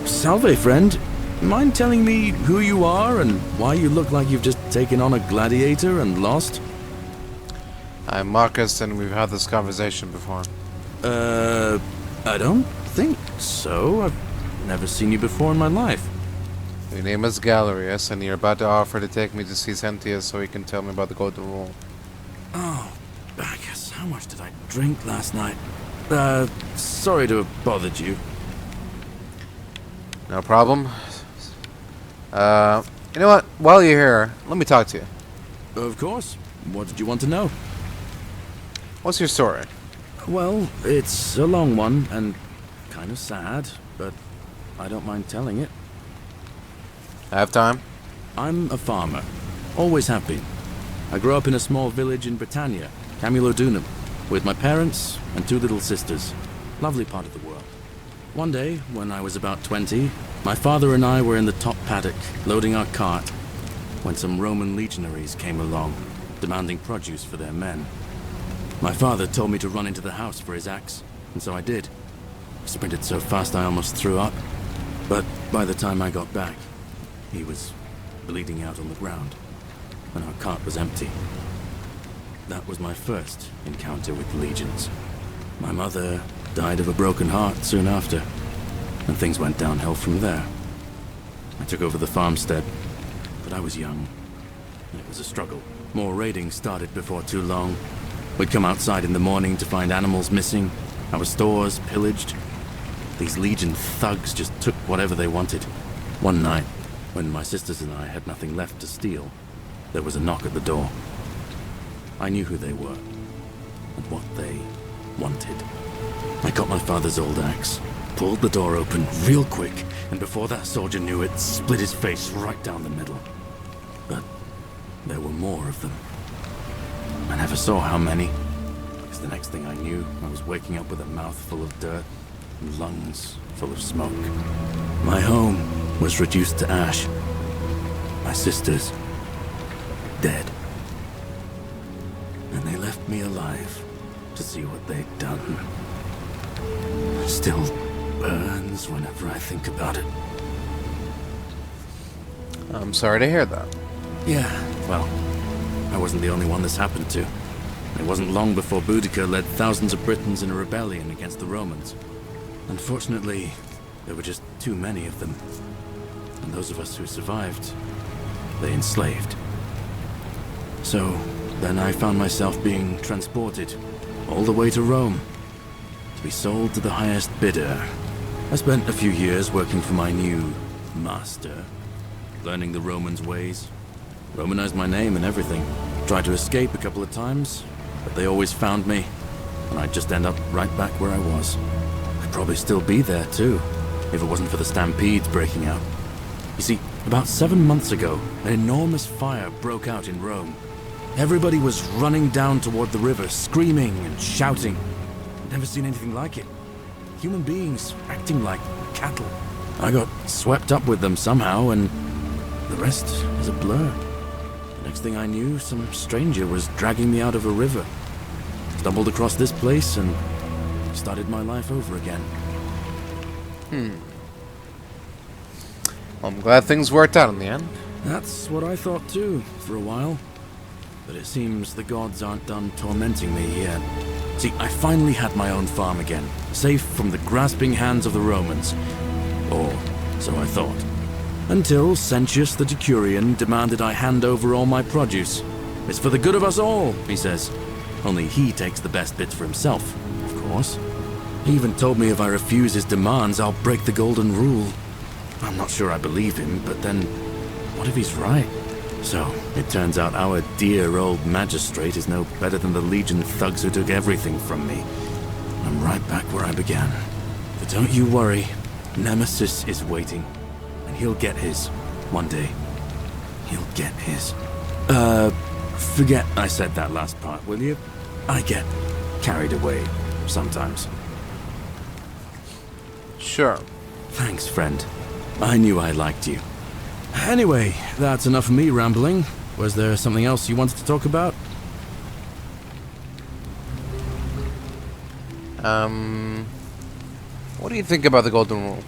Salve, friend. Mind telling me who you are and why you look like you've just taken on a gladiator and lost? I'm Marcus, and we've had this conversation before. I don't think so. I've never seen you before in my life. Your name is Galerius, and you're about to offer to take me to see Sentius so he can tell me about the Golden Rule. Oh, Bacchus, how much did I drink last night? Sorry to have bothered you. No problem. You know what? While you're here, let me talk to you. Of course. What did you want to know? What's your story? Well, it's a long one and kind of sad, but I don't mind telling it. I have time? I'm a farmer. Always have been. I grew up in a small village in Britannia, Camulodunum. with my parents and 2 little sisters. Lovely part of the world. One day, when I was about 20, my father and I were in the top paddock, loading our cart, when some Roman legionaries came along, demanding produce for their men. My father told me to run into the house for his axe, and so I did. I sprinted so fast I almost threw up, but by the time I got back, he was bleeding out on the ground, and our cart was empty. That was my first encounter with legions. My mother died of a broken heart soon after, and things went downhill from there. I took over the farmstead, but I was young, and it was a struggle. More raiding started before too long. We'd come outside in the morning to find animals missing, our stores pillaged. These Legion thugs just took whatever they wanted. One night, when my sisters and I had nothing left to steal, there was a knock at the door. I knew who they were, and what they wanted. I got my father's old axe, pulled the door open real quick, and before that soldier knew it, split his face right down the middle. But there were more of them. I never saw how many, because the next thing I knew, I was waking up with a mouth full of dirt and lungs full of smoke. My home was reduced to ash. My sisters, dead. And they left me alive to see what they'd done. It still burns whenever I think about it. I'm sorry to hear that. Yeah, well, I wasn't the only one this happened to. It wasn't long before Boudica led thousands of Britons in a rebellion against the Romans. Unfortunately, there were just too many of them. And those of us who survived, they enslaved. So, then I found myself being transported all the way to Rome to be sold to the highest bidder. I spent a few years working for my new master, learning the Romans' ways. Romanized my name and everything. Tried to escape a couple of times, but they always found me, and I'd just end up right back where I was. I'd probably still be there too, if it wasn't for the stampedes breaking out. You see, about 7 months ago, an enormous fire broke out in Rome. Everybody was running down toward the river, screaming and shouting. I'd never seen anything like it. Human beings acting like cattle. I got swept up with them somehow, and the rest is a blur. Next thing I knew, some stranger was dragging me out of a river. Stumbled across this place and started my life over again. Well, I'm glad things worked out in the end. That's what I thought too, for a while. But it seems the gods aren't done tormenting me yet. See, I finally had my own farm again, safe from the grasping hands of the Romans. Or so I thought. Until Sentius the Decurion demanded I hand over all my produce. It's for the good of us all, he says. Only he takes the best bits for himself, of course. He even told me if I refuse his demands, I'll break the golden rule. I'm not sure I believe him, but then, what if he's right? So, it turns out our dear old magistrate is no better than the Legion thugs who took everything from me. I'm right back where I began. But don't you worry, Nemesis is waiting. And he'll get his, one day. He'll get his. Forget I said that last part, will you? I get carried away sometimes. Sure. Thanks, friend. I knew I liked you. Anyway, that's enough of me rambling. Was there something else you wanted to talk about? What do you think about the Golden Rule?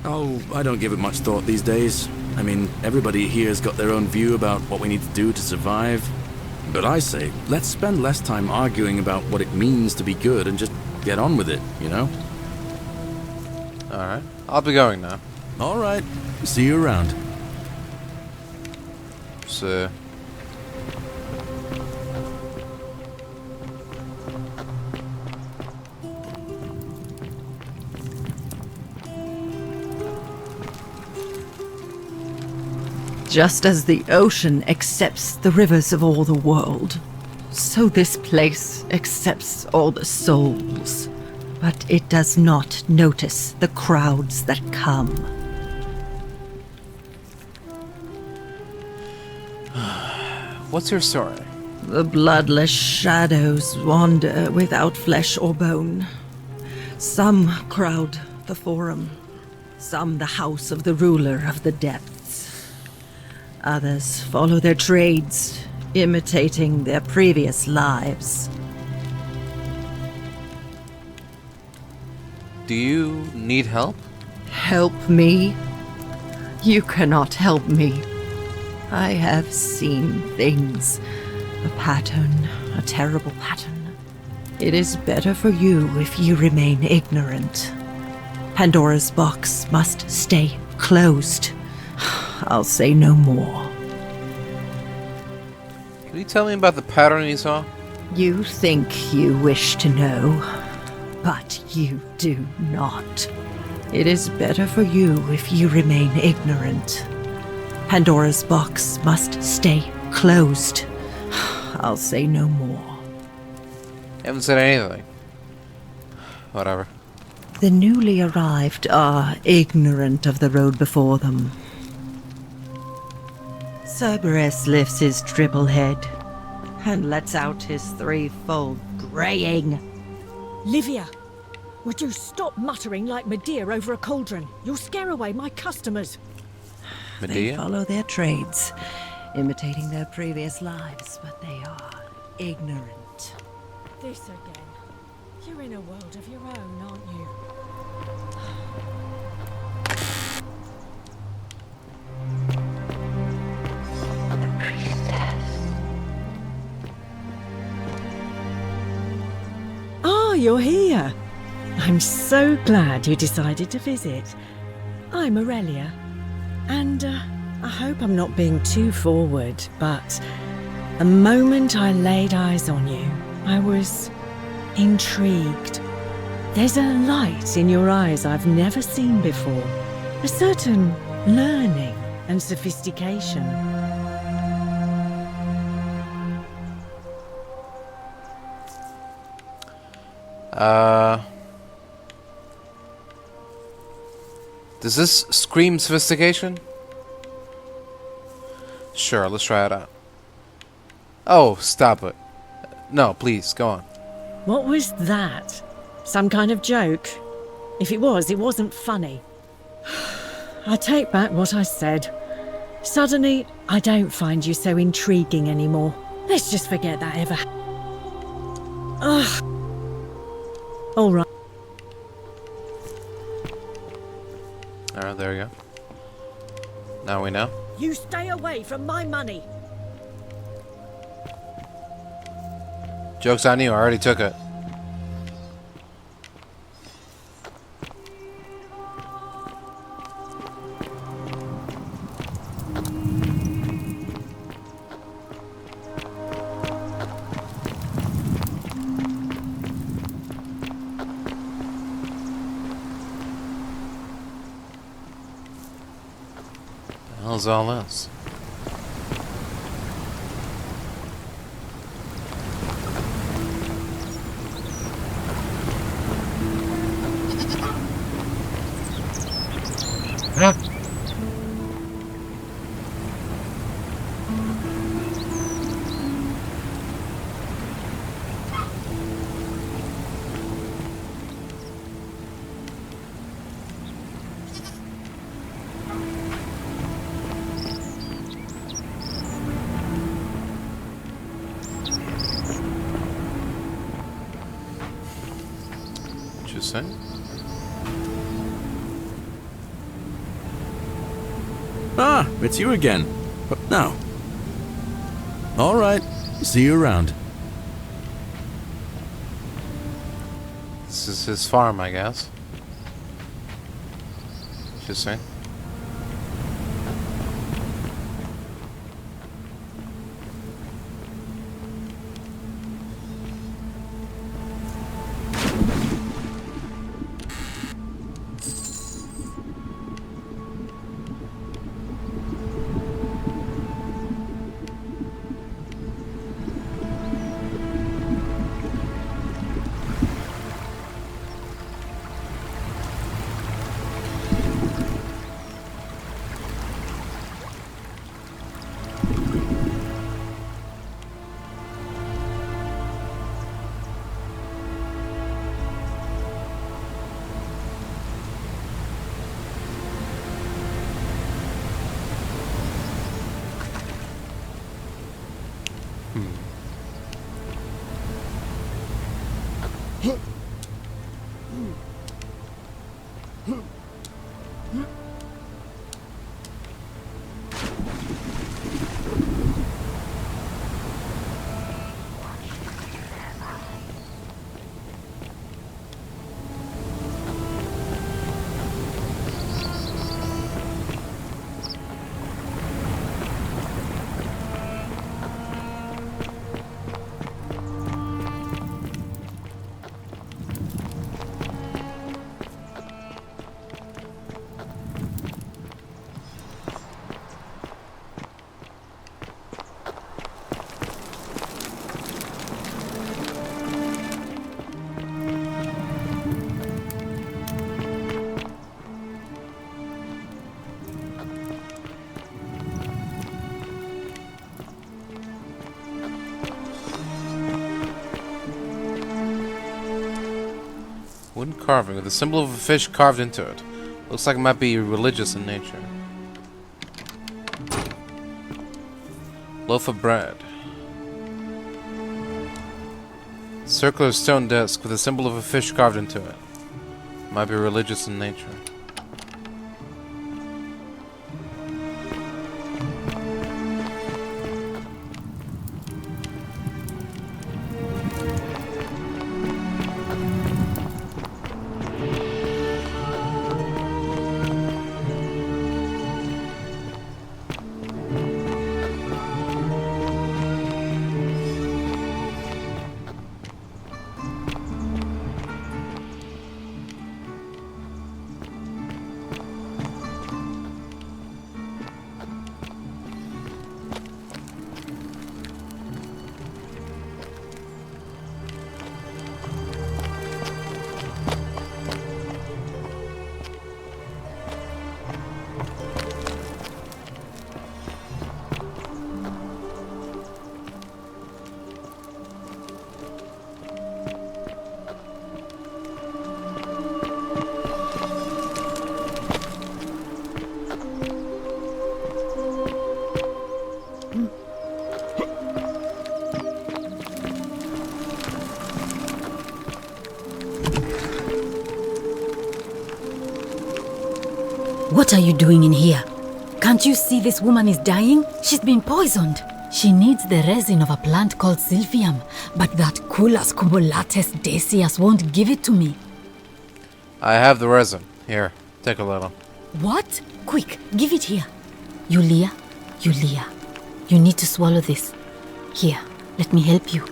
Oh, I don't give it much thought these days. I mean, everybody here's got their own view about what we need to do to survive. But I say, let's spend less time arguing about what it means to be good and just get on with it, you know? Alright. I'll be going now. Alright. See you around. So... Just as the ocean accepts the rivers of all the world, so this place accepts all the souls. But it does not notice the crowds that come. What's your story? The bloodless shadows wander without flesh or bone. Some crowd the Forum, some the house of the ruler of the depths. Others follow their trades, imitating their previous lives. Do you need help? Help me? You cannot help me. I have seen things. A pattern, a terrible pattern. It is better for you if you remain ignorant. Pandora's box must stay closed. I'll say no more. Can you tell me about the pattern you saw? You think you wish to know, but you do not. It is better for you if you remain ignorant. Pandora's box must stay closed. I'll say no more. Haven't said anything. Whatever. The newly arrived are ignorant of the road before them. Cerberus lifts his triple head and lets out his threefold braying. Livia, would you stop muttering like Medea over a cauldron? You'll scare away my customers. They follow their trades, imitating their previous lives, but they are ignorant. This again. You're in a world of your own, aren't you? Ah, you're here. I'm so glad you decided to visit. I'm Aurelia, and I hope I'm not being too forward, but the moment I laid eyes on you, I was intrigued. There's a light in your eyes I've never seen before, a certain learning and sophistication. Does this scream sophistication? Sure, let's try it out. Oh, stop it. No, please, go on. What was that? Some kind of joke? If it was, it wasn't funny. I take back what I said. Suddenly, I don't find you so intriguing anymore. Let's just forget that ever happened. Ugh. All right. Alright, there we go. Now we know. You stay away from my money. Joke's on you, I already took it. The hell's all this? Interesting. Ah, it's you again. No. All right. See you around. This is his farm, I guess. Interesting. Wooden carving with the symbol of a fish carved into it. Looks like it might be religious in nature. Loaf of bread. Circular stone desk with a symbol of a fish carved into it. Might be religious in nature. What are you doing in here? Can't you see this woman is dying? She's been poisoned. She needs the resin of a plant called Silphium, but that Culus cumulatus Decius won't give it to me. I have the resin. Here, take a little. What? Quick, give it here. Yulia, you need to swallow this. Here, let me help you.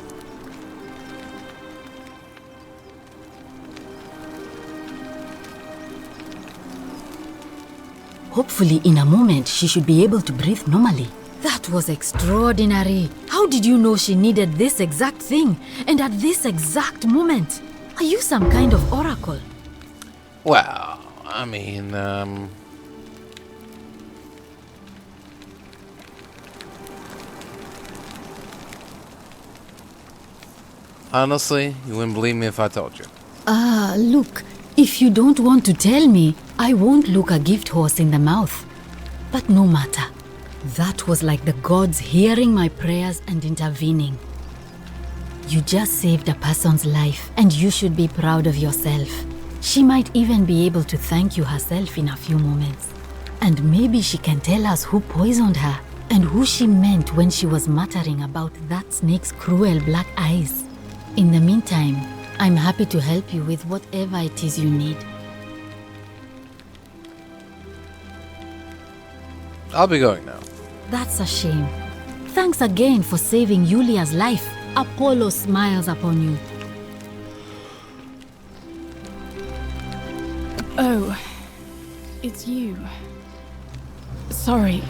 Hopefully, in a moment, she should be able to breathe normally. That was extraordinary. How did you know she needed this exact thing, and at this exact moment? Are you some kind of oracle? Well, I mean, honestly, you wouldn't believe me if I told you. Look, if you don't want to tell me, I won't look a gift horse in the mouth. But no matter. That was like the gods hearing my prayers and intervening. You just saved a person's life, and you should be proud of yourself. She might even be able to thank you herself in a few moments. And maybe she can tell us who poisoned her, and who she meant when she was muttering about that snake's cruel black eyes. In the meantime, I'm happy to help you with whatever it is you need. I'll be going now. That's a shame. Thanks again for saving Yulia's life. Apollo smiles upon you. Oh, it's you. Sorry,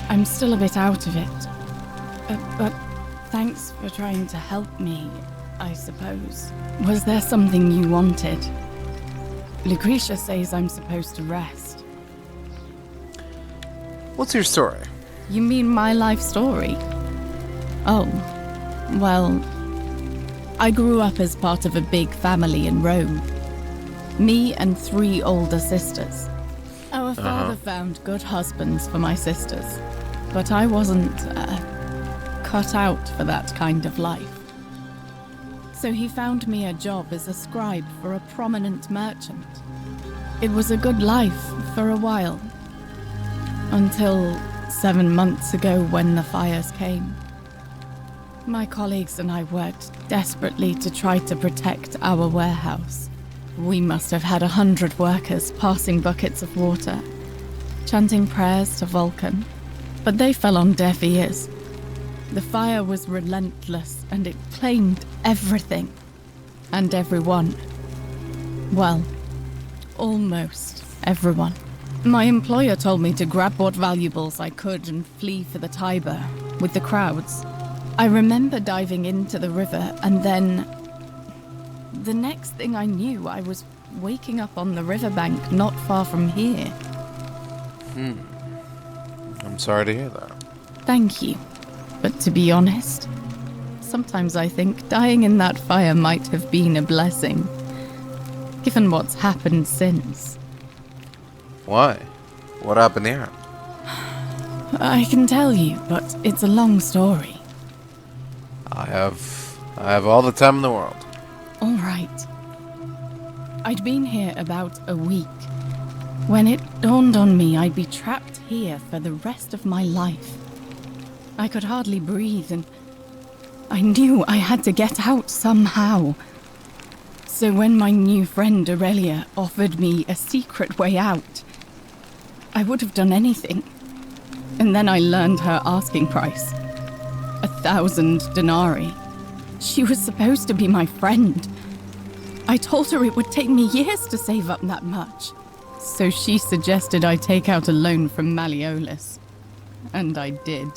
I'm still a bit out of it. But thanks for trying to help me, I suppose. Was there something you wanted? Lucretia says I'm supposed to rest. What's your story? You mean my life story? Oh, well, I grew up as part of a big family in Rome. Me and 3 older sisters. Our father found good husbands for my sisters, but I wasn't cut out for that kind of life. So he found me a job as a scribe for a prominent merchant. It was a good life for a while. Until 7 months ago when the fires came. My colleagues and I worked desperately to try to protect our warehouse. We must have had 100 workers passing buckets of water, chanting prayers to Vulcan, but they fell on deaf ears. The fire was relentless and it claimed everything and everyone. Well, almost everyone. My employer told me to grab what valuables I could and flee for the Tiber with the crowds. I remember diving into the river and then... the next thing I knew, I was waking up on the riverbank not far from here. I'm sorry to hear that. Thank you. But to be honest, sometimes I think dying in that fire might have been a blessing, given what's happened since. Why? What happened there? I can tell you, but it's a long story. I have all the time in the world. All right. I'd been here about a week when it dawned on me I'd be trapped here for the rest of my life. I could hardly breathe and I knew I had to get out somehow. So when my new friend Aurelia offered me a secret way out, I would have done anything. And then I learned her asking price. 1,000 denarii. She was supposed to be my friend. I told her it would take me years to save up that much. So she suggested I take out a loan from Malleolus. And I did.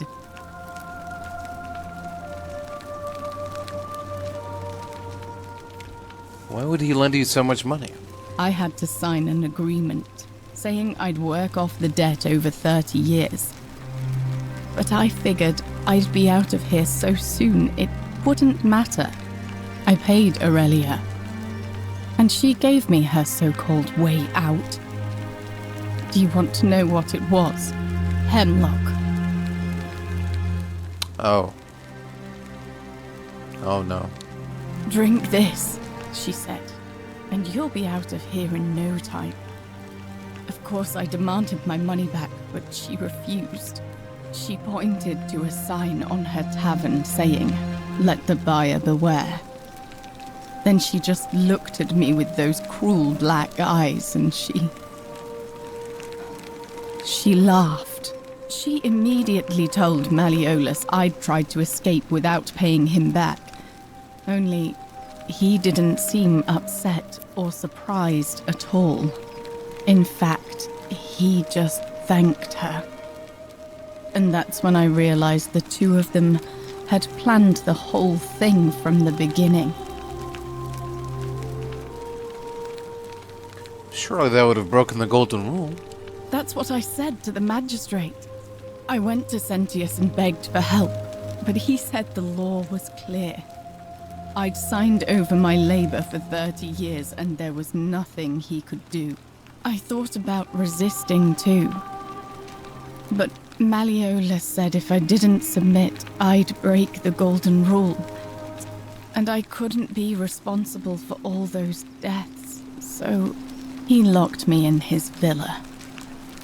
Why would he lend you so much money? I had to sign an agreement saying I'd work off the debt over 30 years. But I figured I'd be out of here so soon it wouldn't matter. I paid Aurelia, and she gave me her so-called way out. Do you want to know what it was? Hemlock. Oh. Oh no. Drink this, she said, and you'll be out of here in no time. Of course, I demanded my money back, but she refused. She pointed to a sign on her tavern saying, "Let the buyer beware." Then she just looked at me with those cruel black eyes and she laughed. She immediately told Malleolus I'd tried to escape without paying him back. Only he didn't seem upset or surprised at all. In fact, he just thanked her. And that's when I realized the two of them had planned the whole thing from the beginning. Surely that would have broken the golden rule. That's what I said to the magistrate. I went to Sentius and begged for help, but he said the law was clear. I'd signed over my labor for 30 years and there was nothing he could do. I thought about resisting too. But Malleolus said if I didn't submit, I'd break the golden rule. And I couldn't be responsible for all those deaths, so he locked me in his villa.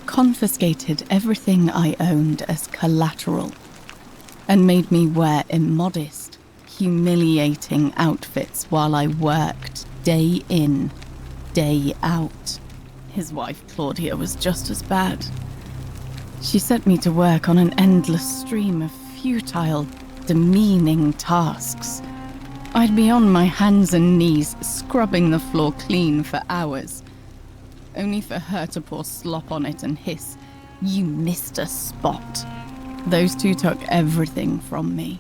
Confiscated everything I owned as collateral, and made me wear immodest, humiliating outfits while I worked day in, day out. His wife Claudia was just as bad. She set me to work on an endless stream of futile, demeaning tasks. I'd be on my hands and knees, scrubbing the floor clean for hours, only for her to pour slop on it and hiss, "You missed a spot." Those two took everything from me.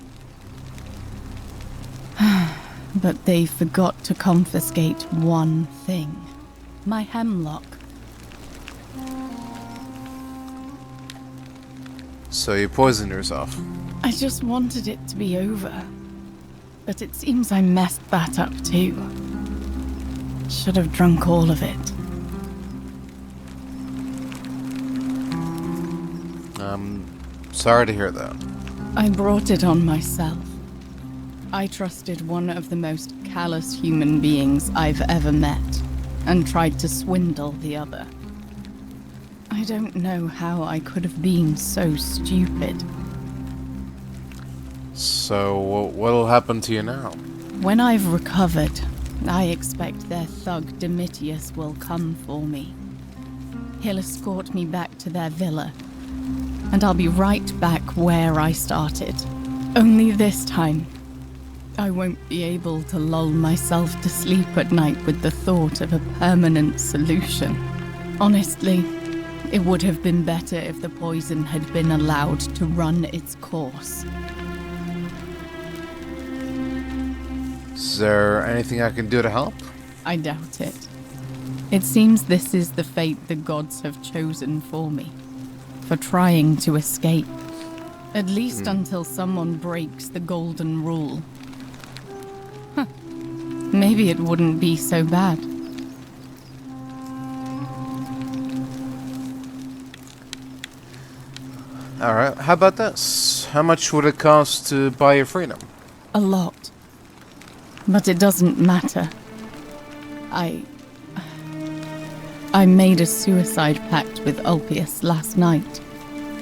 But they forgot to confiscate one thing. My hemlock. So you poisoned yourself. I just wanted it to be over. But it seems I messed that up too. Should have drunk all of it. Sorry to hear that. I brought it on myself. I trusted one of the most callous human beings I've ever met, and tried to swindle the other. I don't know how I could have been so stupid. So, what'll happen to you now? When I've recovered, I expect their thug Domitius will come for me. He'll escort me back to their villa, and I'll be right back where I started. Only this time, I won't be able to lull myself to sleep at night with the thought of a permanent solution. Honestly, it would have been better if the poison had been allowed to run its course. Is there anything I can do to help? I doubt it. It seems this is the fate the gods have chosen for me, for trying to escape. At least until someone breaks the golden rule. Huh. Maybe it wouldn't be so bad. Alright, how about this? How much would it cost to buy your freedom? A lot. But it doesn't matter. I made a suicide pact with Ulpius last night.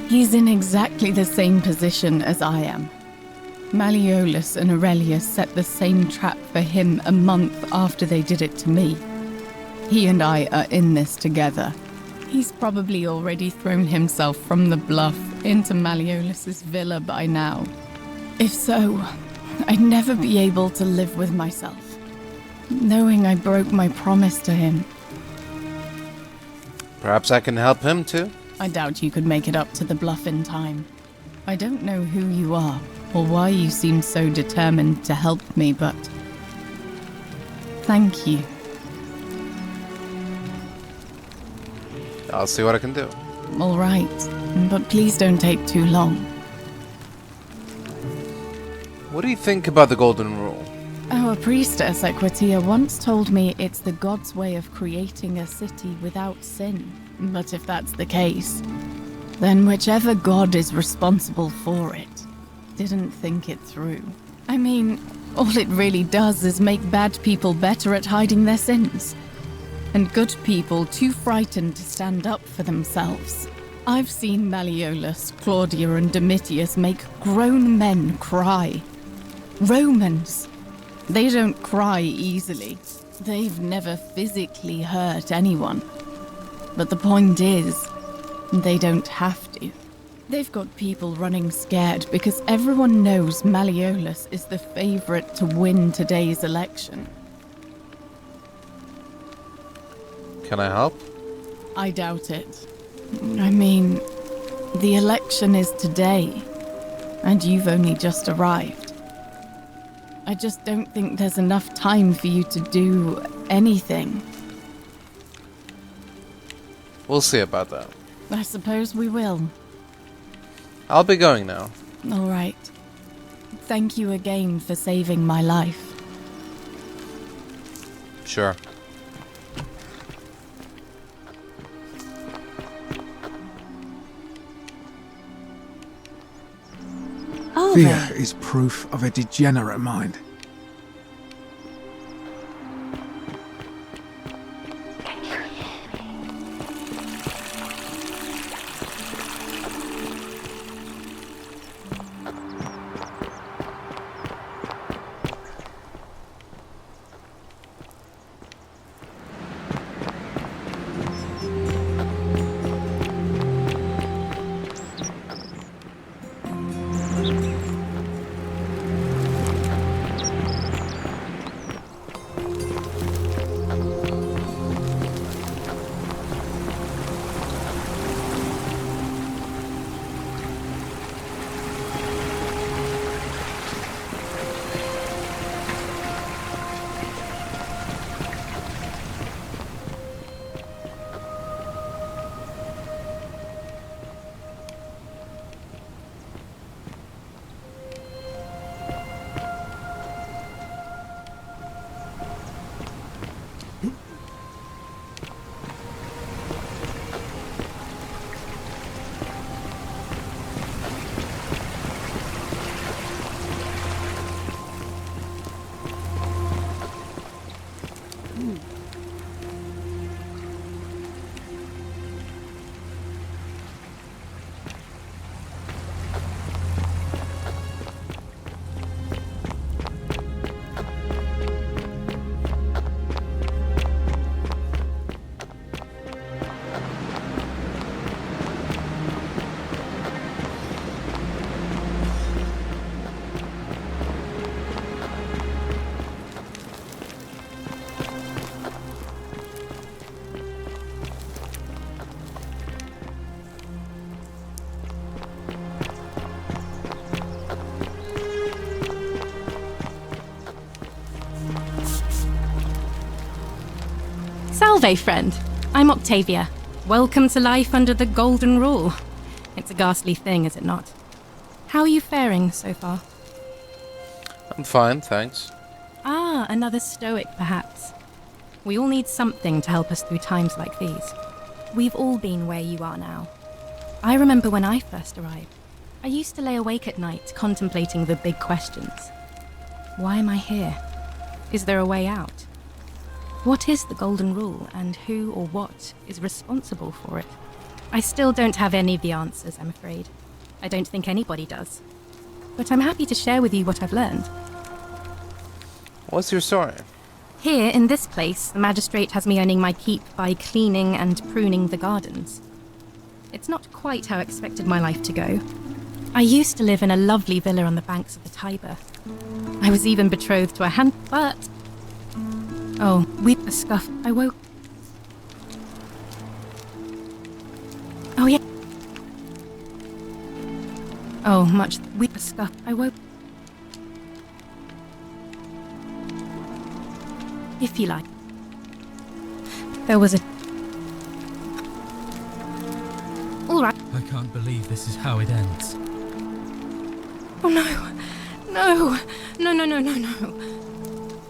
He's in exactly the same position as I am. Malleolus and Aurelius set the same trap for him a month after they did it to me. He and I are in this together. He's probably already thrown himself from the bluff into Malleolus's villa by now. If so, I'd never be able to live with myself, knowing I broke my promise to him. Perhaps I can help him too? I doubt you could make it up to the bluff in time. I don't know who you are, or why you seem so determined to help me, but thank you. I'll see what I can do. All right, but please don't take too long. What do you think about the Golden Rule? Our priestess, Equitia, once told me it's the god's way of creating a city without sin. But if that's the case, then whichever god is responsible for it didn't think it through. I mean, all it really does is make bad people better at hiding their sins, and good people too frightened to stand up for themselves. I've seen Malleolus, Claudia, and Domitius make grown men cry. Romans. They don't cry easily. They've never physically hurt anyone. But the point is, they don't have to. They've got people running scared because everyone knows Malleolus is the favorite to win today's election. Can I help? I doubt it. I mean, the election is today, and you've only just arrived. I just don't think there's enough time for you to do anything. We'll see about that. I suppose we will. I'll be going now. All right. Thank you again for saving my life. Sure. Fear is proof of a degenerate mind. Salve, friend. I'm Octavia. Welcome to life under the Golden Rule. It's a ghastly thing, is it not? How are you faring so far? I'm fine, thanks. Ah, another stoic, perhaps. We all need something to help us through times like these. We've all been where you are now. I remember when I first arrived. I used to lay awake at night, contemplating the big questions. Why am I here? Is there a way out? What is the Golden Rule, and who or what is responsible for it? I still don't have any of the answers, I'm afraid. I don't think anybody does. But I'm happy to share with you what I've learned. What's your story? Here, in this place, the magistrate has me earning my keep by cleaning and pruning the gardens. It's not quite how I expected my life to go. I used to live in a lovely villa on the banks of the Tiber. I was even betrothed to a but... Oh, weep a scuff. I woke... Oh, yeah. Oh, much... Weep a scuff. I woke... If you like. There was a... All right. I can't believe this is how it ends. Oh no! No! No, no, no, no, no!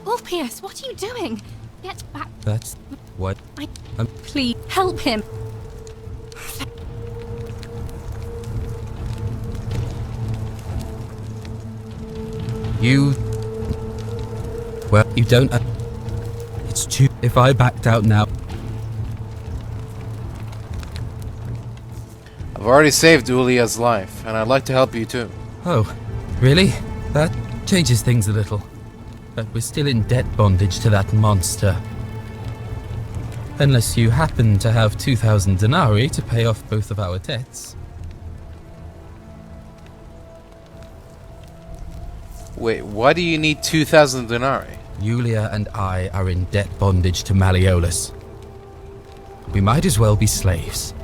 Ulpius, what are you doing? Get back. That's what Please, help him! You... Well, you don't... It's too... If I backed out now... I've already saved Ulia's life, and I'd like to help you too. Oh, really? That changes things a little. But we're still in debt bondage to that monster. Unless you happen to have 2,000 denarii to pay off both of our debts. Wait, why do you need 2,000 denarii? Yulia and I are in debt bondage to Malleolus. We might as well be slaves.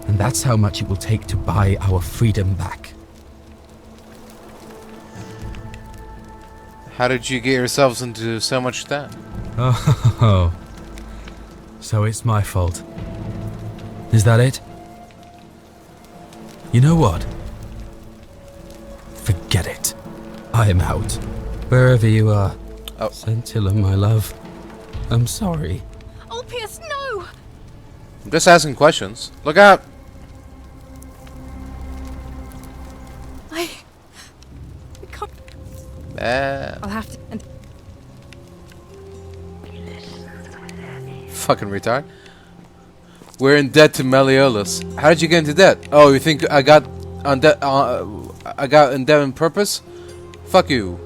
And that's how much it will take to buy our freedom back. How did you get yourselves into so much debt? Oh, so it's my fault. Is that it? You know what? Forget it. I'm out. Wherever you are. Oh. Scintilla, my love. I'm sorry. Ulpius, no! I'm just asking questions. Look out! I can't... I'll have to... Fucking retard. We're in debt to Malleolus. How did you get into debt? Oh, you think I got on debt? I got in debt on purpose? Fuck you.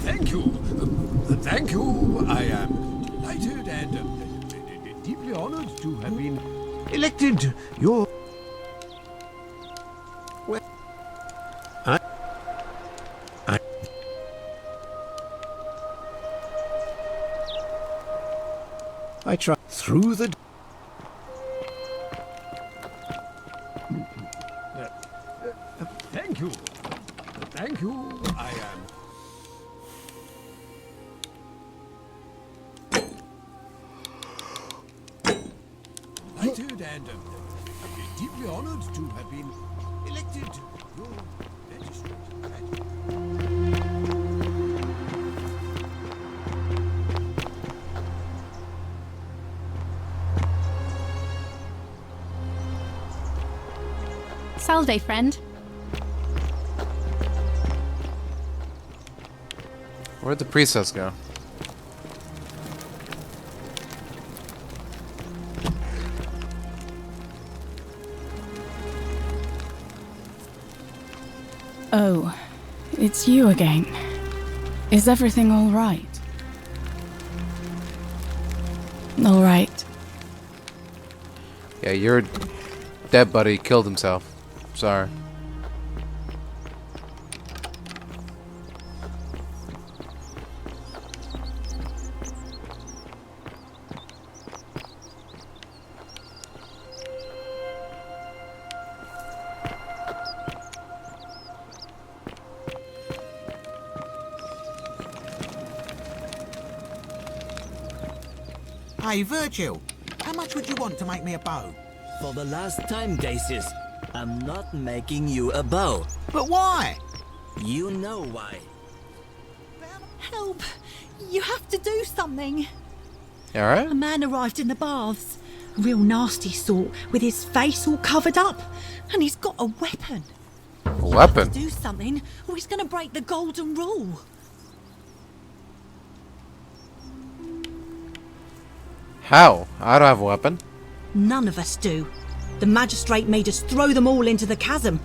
Thank you. Thank you. I am delighted and deeply honored to have been elected your... Well, I try through the... Thank you. Thank you. I am... delighted and deeply honored to have been elected your magistrate. Salve, friend. Where'd the priestess go? Oh, it's you again. Is everything all right? All right. Yeah, your dead buddy killed himself. Sorry. Hey, Virgil, how much would you want to make me a bow? For the last time, Dacius, I'm not making you a bow. But why? You know why. Help! You have to do something. Alright. A man arrived in the baths. A real nasty sort, with his face all covered up. And he's got a weapon. A weapon? Do something, or he's gonna break the golden rule. How? I don't have a weapon. None of us do. The magistrate made us throw them all into the chasm.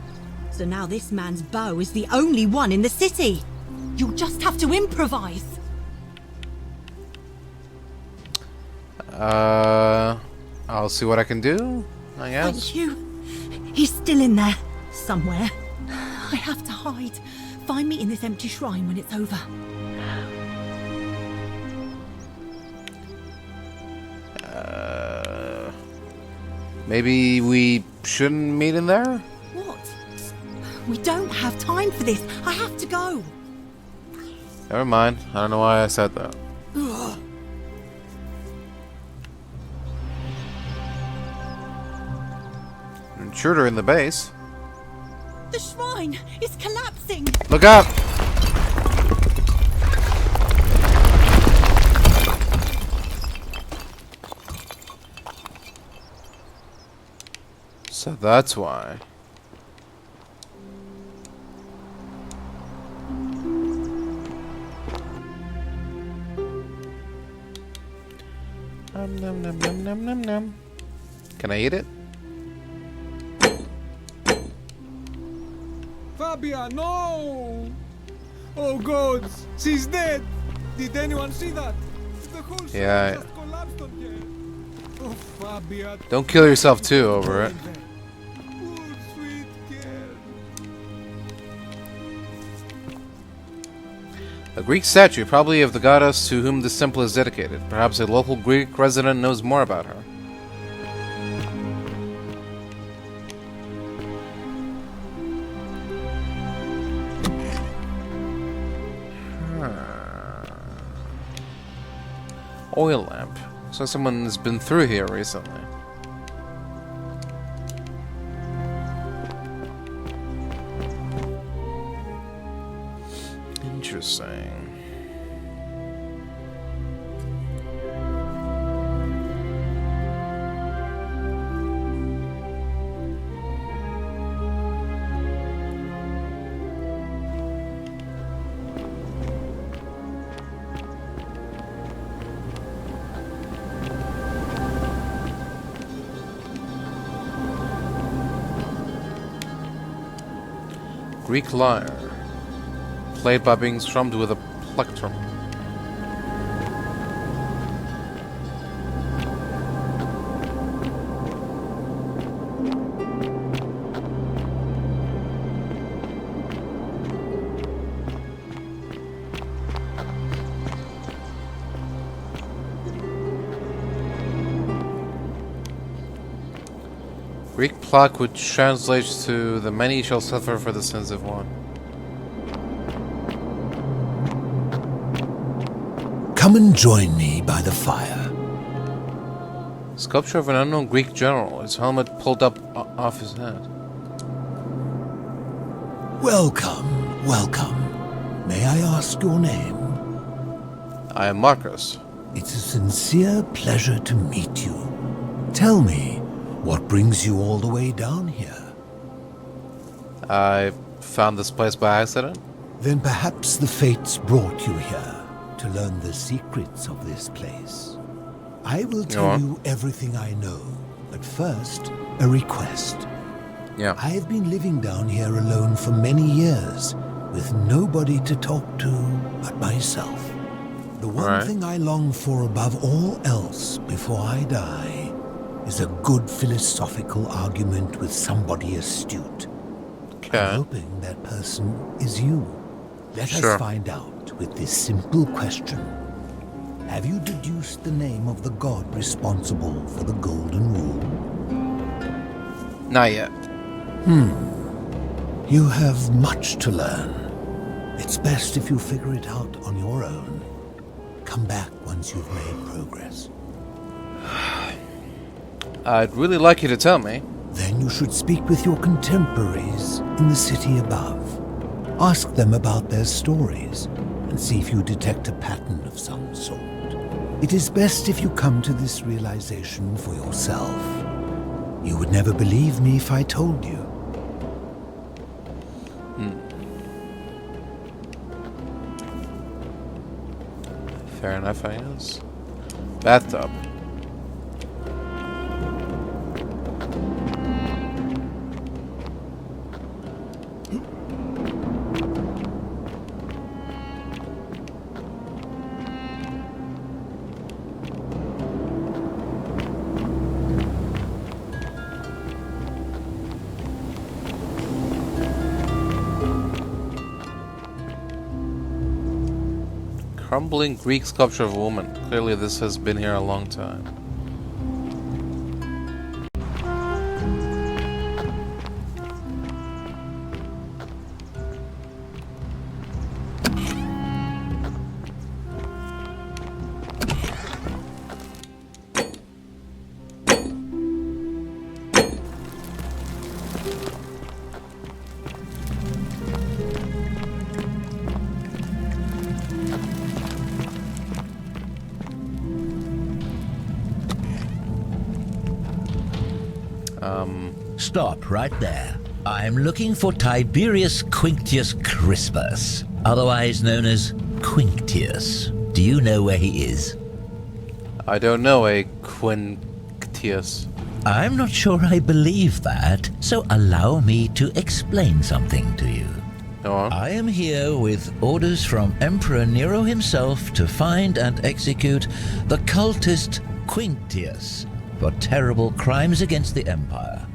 So now this man's bow is the only one in the city. You'll just have to improvise. I'll see what I can do, I guess. Thank you. He's still in there, somewhere. I have to hide. Find me in this empty shrine when it's over. Maybe we shouldn't meet in there? What? We don't have time for this. I have to go. Never mind. I don't know why I said that. Ugh. Intruder in the base. The shrine is collapsing. Look up! So that's why. Nom nom nom nom nom nom nom. Can I eat it? Fabia, no! Oh gods, she's dead! Did anyone see that? The whole Yeah. just collapsed on her. Oh, Fabia. Don't kill yourself too over it. Oh, sweet girl. A Greek statue, probably of the goddess to whom this temple is dedicated. Perhaps a local Greek resident knows more about her. Oil lamp. So someone's been through here recently. Interesting. Greek lyre, played by being strummed with a plectrum. Greek plaque which translates to "the many shall suffer for the sins of one." Come and join me by the fire. Sculpture of an unknown Greek general, his helmet pulled up off his head. Welcome, welcome. May I ask your name? I am Marcus. It's a sincere pleasure to meet you. Tell me, what brings you all the way down here? I found this place by accident. Then perhaps the fates brought you here to learn the secrets of this place. I will tell you everything I know, but first, a request. Yeah. I have been living down here alone for many years, with nobody to talk to but myself. The one thing I long for above all else before I die is a good philosophical argument with somebody astute. I'm hoping that person is you. Let us find out with this simple question. Have you deduced the name of the god responsible for the Golden Rule? Not yet. You have much to learn. It's best if you figure it out on your own. Come back once you've made progress. I'd really like you to tell me. Then you should speak with your contemporaries in the city above. Ask them about their stories and see if you detect a pattern of some sort. It is best if you come to this realization for yourself. You would never believe me if I told you. Fair enough, I guess. Bathtub. Crumbling Greek sculpture of a woman. Clearly this has been here a long time. Stop right there. I'm looking for Tiberius Quinctius Crispus, otherwise known as Quinctius. Do you know where he is? I don't know a Quinctius. I'm not sure I believe that, so allow me to explain something to you. Go on. I am here with orders from Emperor Nero himself to find and execute the cultist Quinctius for terrible crimes against the Empire.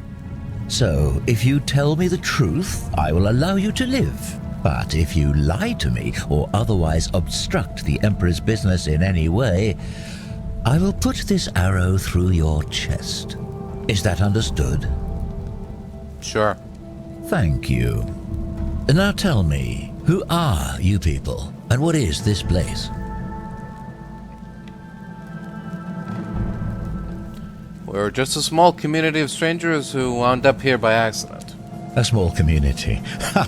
So, if you tell me the truth, I will allow you to live. But if you lie to me or otherwise obstruct the Emperor's business in any way, I will put this arrow through your chest. Is that understood? Sure. Thank you. Now tell me, who are you people, and what is this place? We're just a small community of strangers who wound up here by accident. A small community. Ha!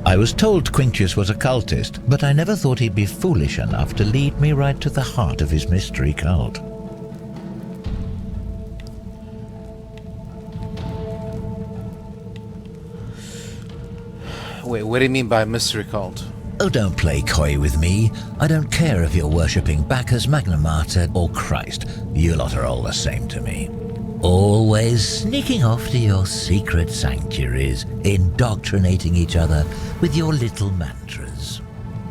I was told Quinctius was a cultist, but I never thought he'd be foolish enough to lead me right to the heart of his mystery cult. Wait, what do you mean by mystery cult? Oh, don't play coy with me. I don't care if you're worshipping Bacchus, Magna Mater, or Christ. You lot are all the same to me. Always sneaking off to your secret sanctuaries, indoctrinating each other with your little mantras.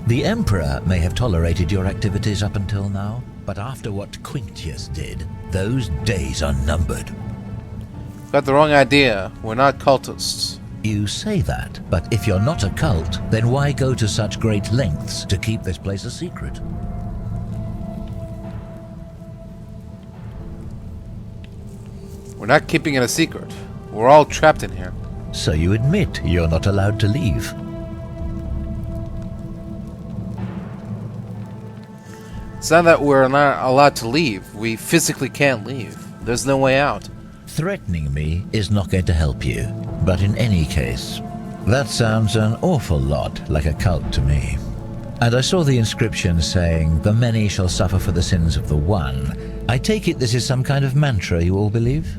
The Emperor may have tolerated your activities up until now, but after what Quinctius did, those days are numbered. Got the wrong idea. We're not cultists. You say that, but if you're not a cult, then why go to such great lengths to keep this place a secret? We're not keeping it a secret. We're all trapped in here. So you admit you're not allowed to leave? It's not that we're not allowed to leave. We physically can't leave. There's no way out. Threatening me is not going to help you. But in any case, that sounds an awful lot like a cult to me. And I saw the inscription saying, "The many shall suffer for the sins of the one." I take it this is some kind of mantra you all believe?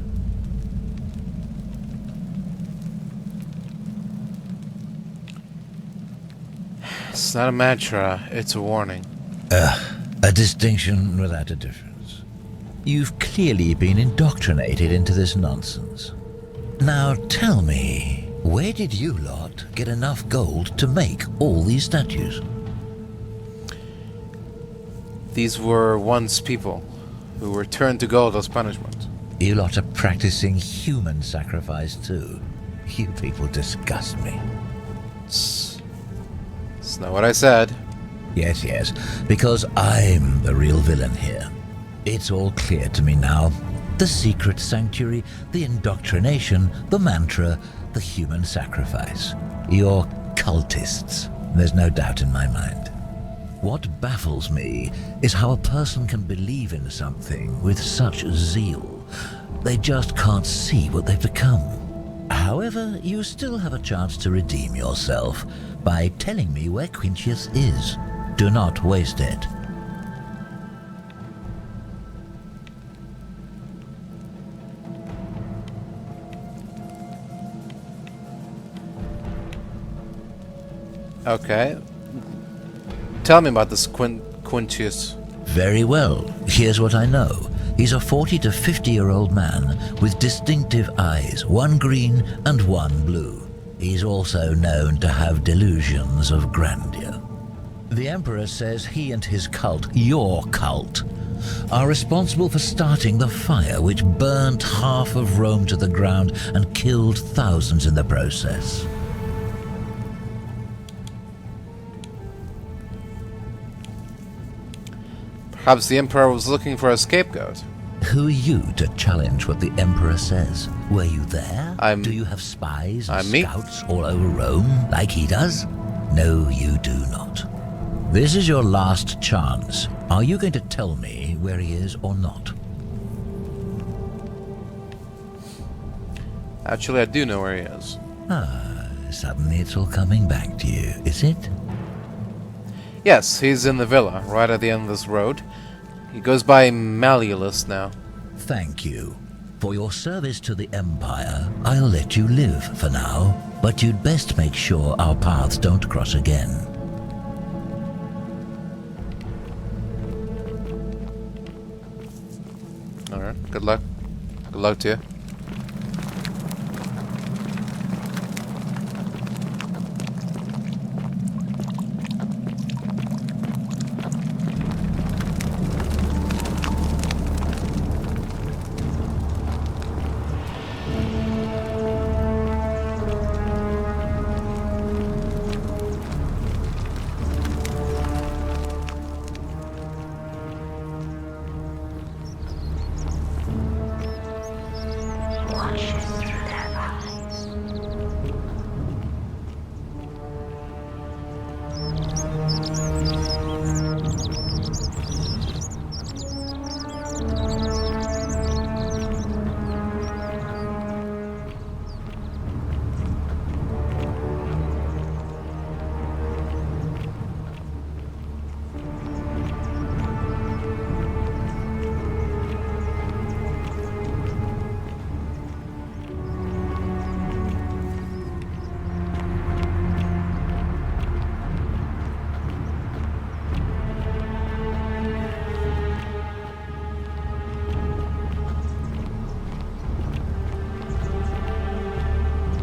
It's not a mantra, it's a warning. A distinction without a difference. You've clearly been indoctrinated into this nonsense. Now tell me, where did you lot get enough gold to make all these statues? These were once people who were turned to gold as punishment. You lot are practicing human sacrifice too. You people disgust me. It's not what I said. Yes, because I'm the real villain here. It's all clear to me now. The secret sanctuary, the indoctrination, the mantra, the human sacrifice. You're cultists. There's no doubt in my mind. What baffles me is how a person can believe in something with such zeal, They just can't see what they've become. However, you still have a chance to redeem yourself by telling me where Quintius is. Do not waste it. Okay. Tell me about this Quintius. Very well. Here's what I know. He's a 40 to 50-year-old man with distinctive eyes, one green and one blue. He's also known to have delusions of grandeur. The Emperor says he and his cult, your cult, are responsible for starting the fire which burnt half of Rome to the ground and killed thousands in the process. Perhaps the Emperor was looking for a scapegoat. Who are you to challenge what the Emperor says? Were you there? Do you have spies and scouts all over Rome, like he does? No, you do not. This is your last chance. Are you going to tell me where he is or not? Actually, I do know where he is. Suddenly it's all coming back to you, is it? Yes, he's in the villa, right at the end of this road. He goes by Malleolus now. Thank you. For your service to the Empire, I'll let you live for now, but you'd best make sure our paths don't cross again. Alright, good luck. Good luck to you.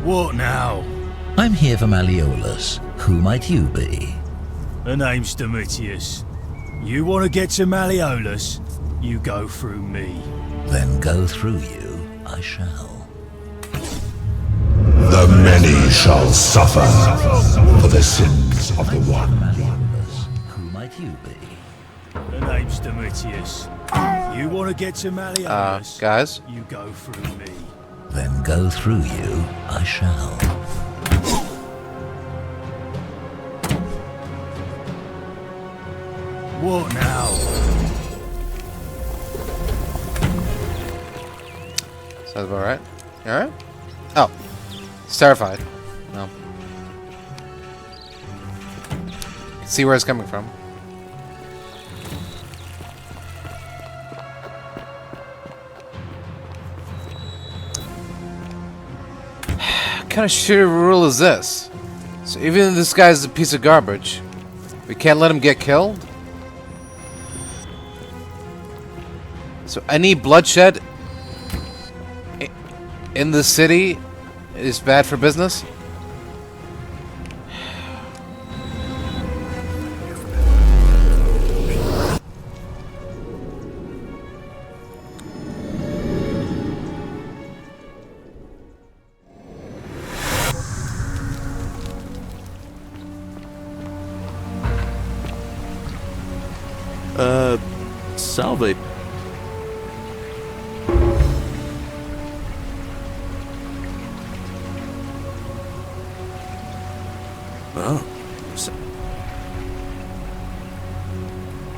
What now? I'm here for Malleolus. Who might you be? The name's Domitius. You want to get to Malleolus? You go through me. Then go through you, I shall. The many shall suffer for the sins of the one. Who might you be? The name's Domitius. You want to get to Malleolus? Guys? You go through me. Then go through you, I shall. What now? Sounds about right. Alright? Oh. He's terrified. No. See where it's coming from. What kind of shitty rule is this? So even if this guy's a piece of garbage, we can't let him get killed? So any bloodshed in the city is bad for business? Salve. Oh.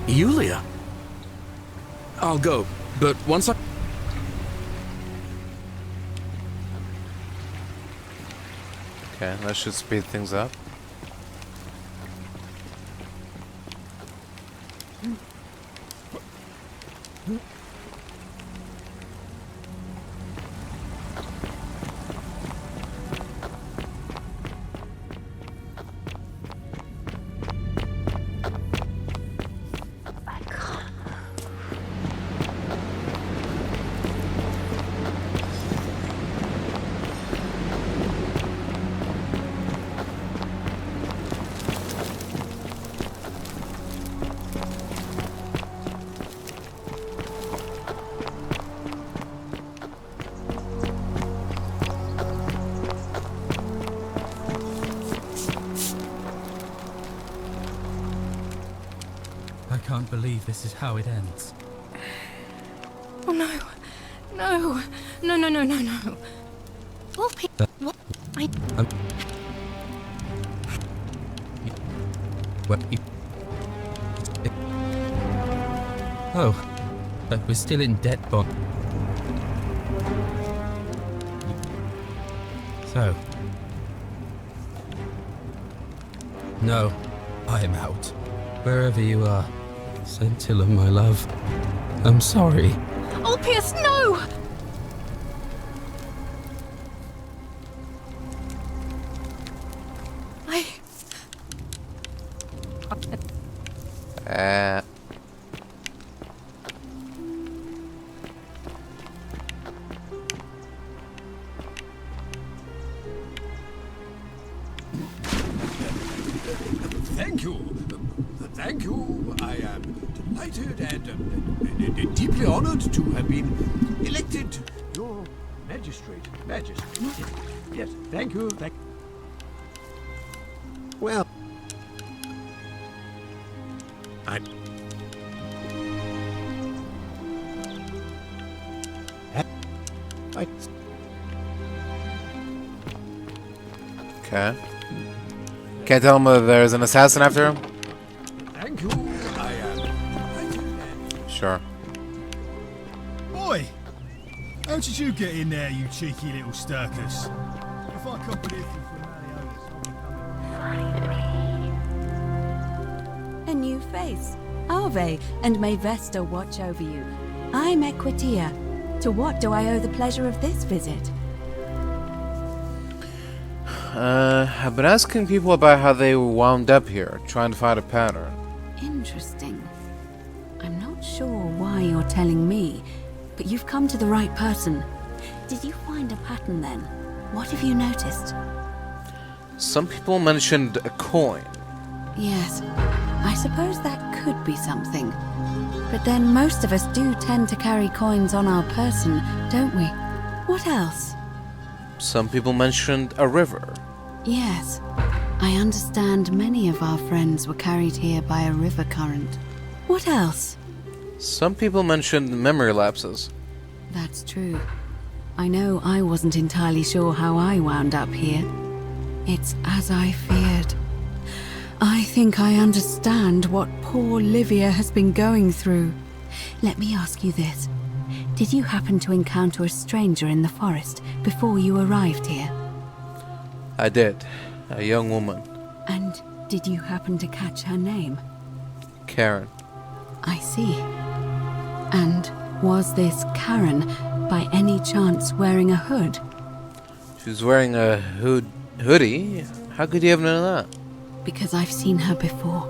Yulia. I'll go, but once I... Okay, that should speed things up. I can't believe this is how it ends. Oh no. No. No, no, no, no, no. All people. What? Oh, but we're still in debt bond. So. No, I'm out. Wherever you are, Scintilla, my love. I'm sorry. Ulpius, no! Thank you. Thank you. I am delighted and deeply honored to have been elected your magistrate. Yes, thank you. Well, Okay. Can't tell him whether there's an assassin after him? Thank you. I am. Sure. Boy! How did you get in there, you cheeky little stirkers? If I come with you from A new face. Ave, and may Vesta watch over you. I'm Equitia. To what do I owe the pleasure of this visit? I've been asking people about how they wound up here, trying to find a pattern. Interesting. I'm not sure why you're telling me, but you've come to the right person. Did you find a pattern then? What have you noticed? Some people mentioned a coin. Yes, I suppose that could be something. But then most of us do tend to carry coins on our person, don't we? What else? Some people mentioned a river. Yes, I understand many of our friends were carried here by a river current. What else? Some people mentioned memory lapses. That's true. I know I wasn't entirely sure how I wound up here. It's as I feared. I think I understand what poor Livia has been going through. Let me ask you this. Did you happen to encounter a stranger in the forest before you arrived here? I did. A young woman. And did you happen to catch her name? Karen. I see. And was this Karen by any chance wearing a hood? She was wearing a hoodie? How could you have known that? Because I've seen her before.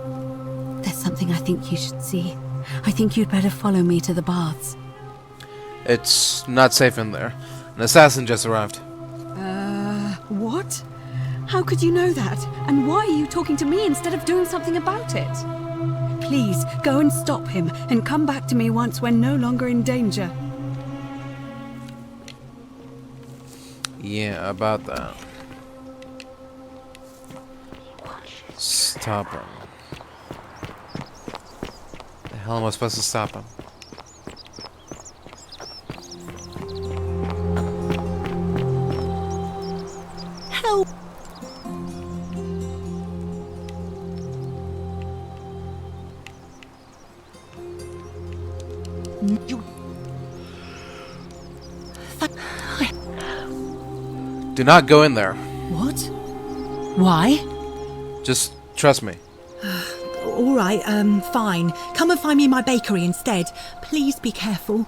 There's something I think you should see. I think you'd better follow me to the baths. It's not safe in there. An assassin just arrived. What? How could you know that? And why are you talking to me instead of doing something about it? Please, go and stop him, and come back to me once we're no longer in danger. Yeah, about that. Stop him. The hell am I supposed to stop him? Help! You... Do not go in there. What? Why? Just trust me. All right, fine. Come and find me in my bakery instead. Please be careful.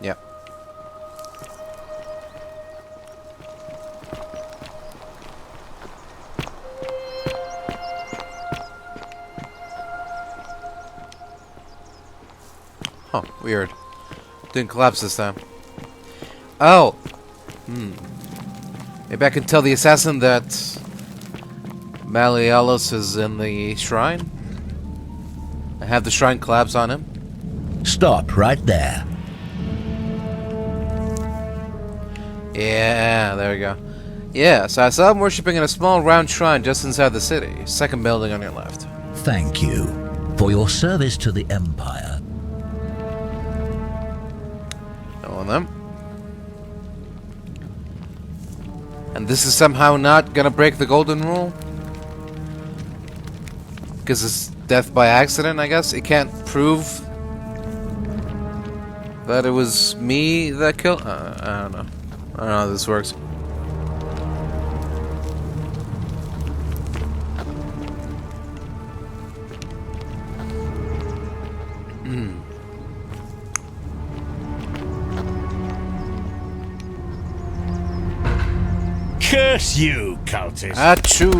Yeah. Huh, weird. Didn't collapse this time. Oh! Maybe I can tell the assassin that Malleolus is in the shrine? I have the shrine collapse on him? Stop right there. Yeah, there we go. Yeah, so I saw him worshipping in a small round shrine just inside the city. Second building on your left. Thank you for your service to the Empire. On them. And this is somehow not gonna break the golden rule? Because it's death by accident, I guess? It can't prove that it was me that killed... I don't know. I don't know how this works. Curse you, cultist! Achoo!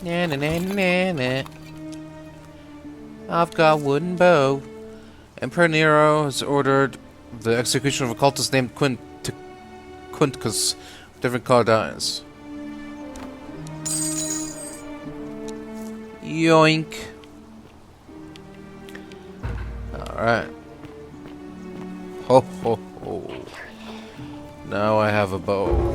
Na na na na na. I've got wooden bow. Emperor Nero has ordered the execution of a cultist named Quintus, with different colored eyes. Yoink. Alright. Ho ho ho. Now I have a bow.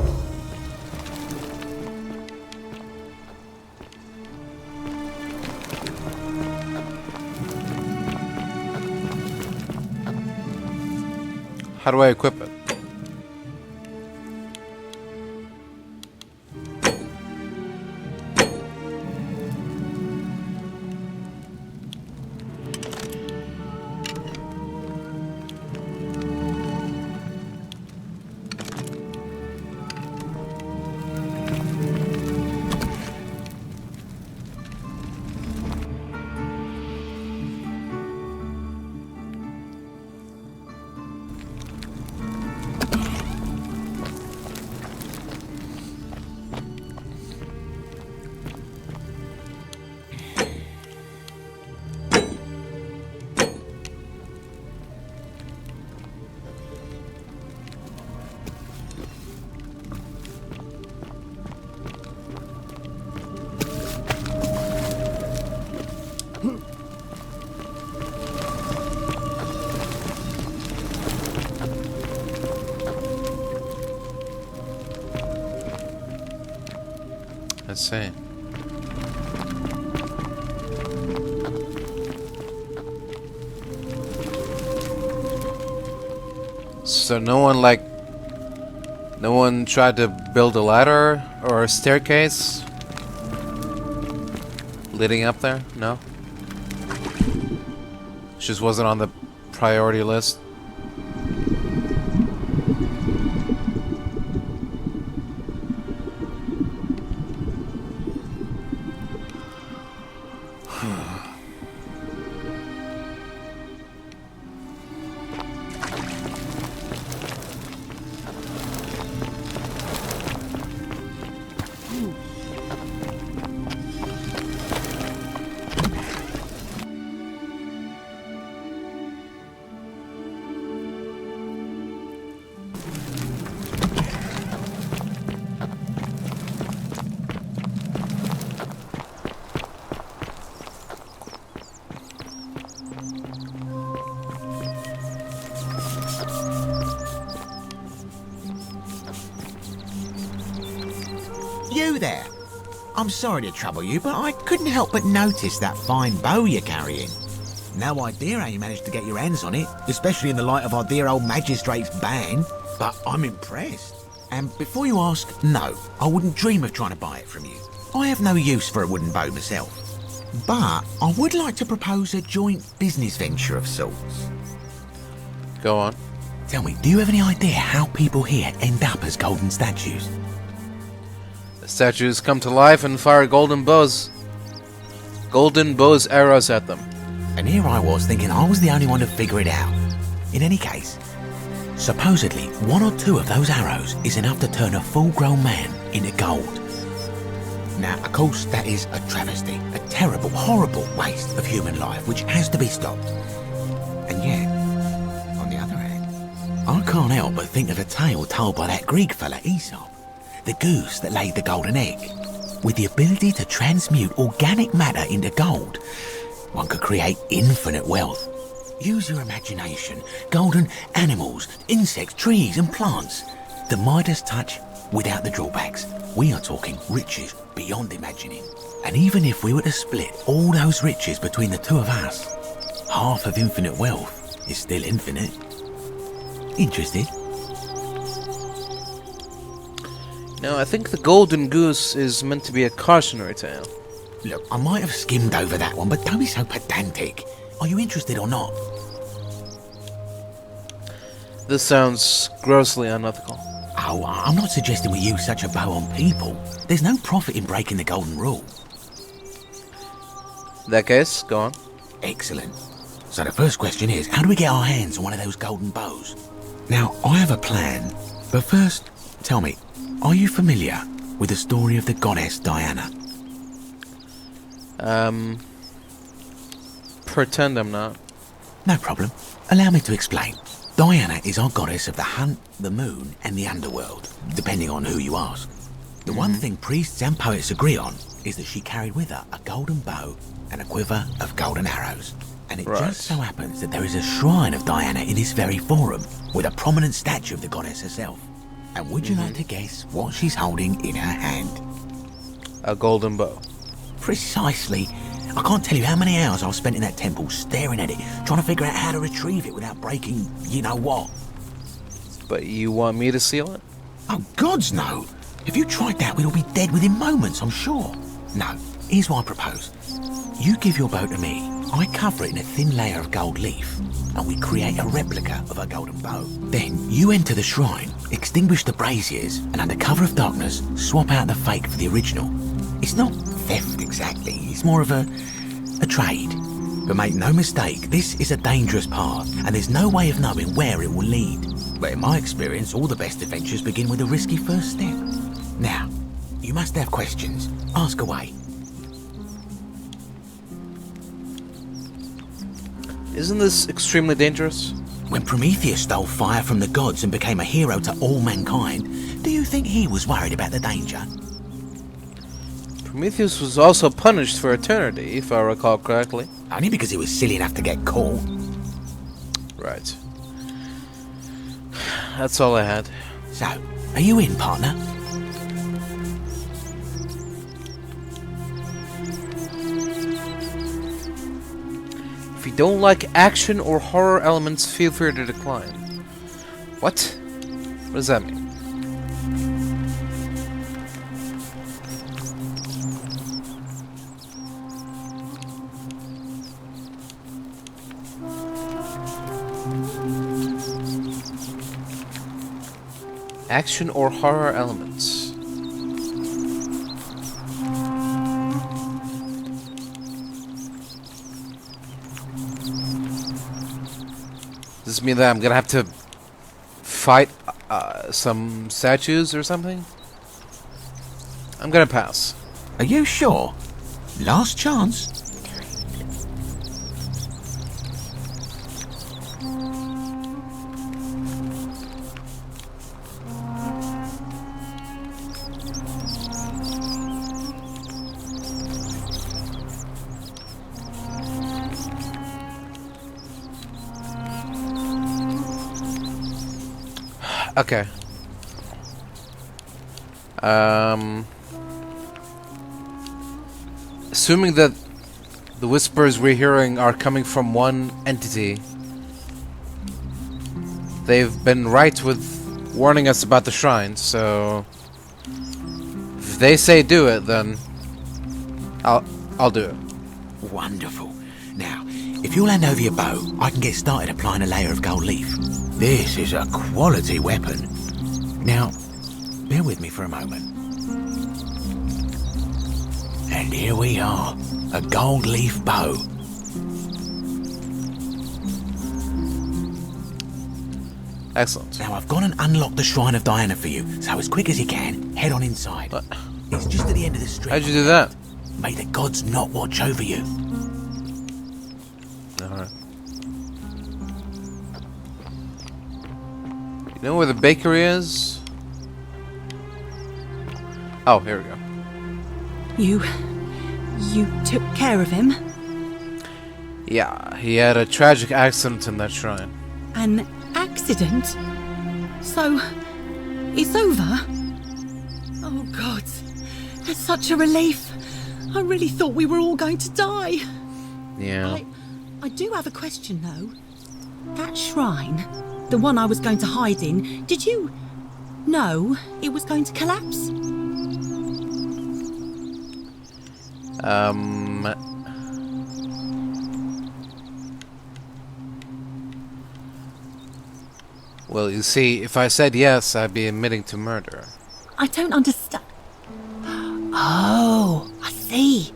How do I equip it? Let's see. So no one tried to build a ladder or a staircase leading up there? No? Just wasn't on the priority list. You there! I'm sorry to trouble you, but I couldn't help but notice that fine bow you're carrying. No idea how you managed to get your hands on it, especially in the light of our dear old magistrate's ban, but I'm impressed. And before you ask, no, I wouldn't dream of trying to buy it from you. I have no use for a wooden bow myself. But I would like to propose a joint business venture of sorts. Go on. Tell me, do you have any idea how people here end up as golden statues? The statues come to life and fire golden bows arrows at them. And here I was thinking I was the only one to figure it out. In any case, supposedly 1 or 2 of those arrows is enough to turn a full-grown man into gold. Now, of course, that is a travesty, a terrible, horrible waste of human life which has to be stopped. And yet, on the other hand, I can't help but think of a tale told by that Greek fella Aesop, the goose that laid the golden egg. With the ability to transmute organic matter into gold, one could create infinite wealth. Use your imagination. Golden animals, insects, trees and plants. The Midas touch without the drawbacks. We are talking riches beyond imagining. And even if we were to split all those riches between the 2 of us, half of infinite wealth is still infinite. Interested? No, I think the golden goose is meant to be a cautionary tale. Look, I might have skimmed over that one, but don't be so pedantic. Are you interested or not? This sounds grossly unethical. Oh, I'm not suggesting we use such a bow on people. There's no profit in breaking the golden rule. In that case, go on. Excellent. So the first question is, how do we get our hands on one of those golden bows? Now, I have a plan, but first, tell me, are you familiar with the story of the goddess Diana? Pretend I'm not. No problem. Allow me to explain. Diana is our goddess of the hunt, the moon, and the underworld, depending on who you ask. The one thing priests and poets agree on is that she carried with her a golden bow and a quiver of golden arrows. And it just so happens that there is a shrine of Diana in this very forum, with a prominent statue of the goddess herself. And would you like to guess what she's holding in her hand? A golden bow. Precisely. I can't tell you how many hours I've spent in that temple staring at it, trying to figure out how to retrieve it without breaking you-know-what. But you want me to seal it? Oh, gods no! If you tried that, we'd all be dead within moments, I'm sure. No, here's what I propose. You give your bow to me, I cover it in a thin layer of gold leaf, and we create a replica of a golden bow. Then you enter the shrine, extinguish the braziers, and under cover of darkness, swap out the fake for the original. It's not theft exactly, it's more of a trade. But make no mistake, this is a dangerous path, and there's no way of knowing where it will lead. But in my experience, all the best adventures begin with a risky first step. Now, you must have questions. Ask away. Isn't this extremely dangerous? When Prometheus stole fire from the gods and became a hero to all mankind, do you think he was worried about the danger? Prometheus was also punished for eternity, if I recall correctly. Only because he was silly enough to get caught. Right. That's all I had. So, are you in, partner? If you don't like action or horror elements, feel free to decline. What? What does that mean? Action or horror elements. Does this mean that I'm gonna have to fight some statues or something? I'm gonna pass. Are you sure? Last chance. Okay. Assuming that the whispers we're hearing are coming from one entity, they've been right with warning us about the shrine, so if they say do it, then I'll do it. Wonderful. Now, if you'll hand over your bow, I can get started applying a layer of gold leaf. This is a quality weapon. Now, bear with me for a moment. And here we are, a gold leaf bow. Excellent. Now I've gone and unlocked the Shrine of Diana for you, so as quick as you can, head on inside. It's just at the end of the street. How'd you do that? May the gods not watch over you. Alright. You know where the bakery is? Oh, here we go. You took care of him? Yeah, he had a tragic accident in that shrine. An accident? So, it's over? Oh God, that's such a relief. I really thought we were all going to die. Yeah. I do have a question though. That shrine, the one I was going to hide in, did you know it was going to collapse? Well, you see, if I said yes, I'd be admitting to murder. I don't understand. Oh, I see.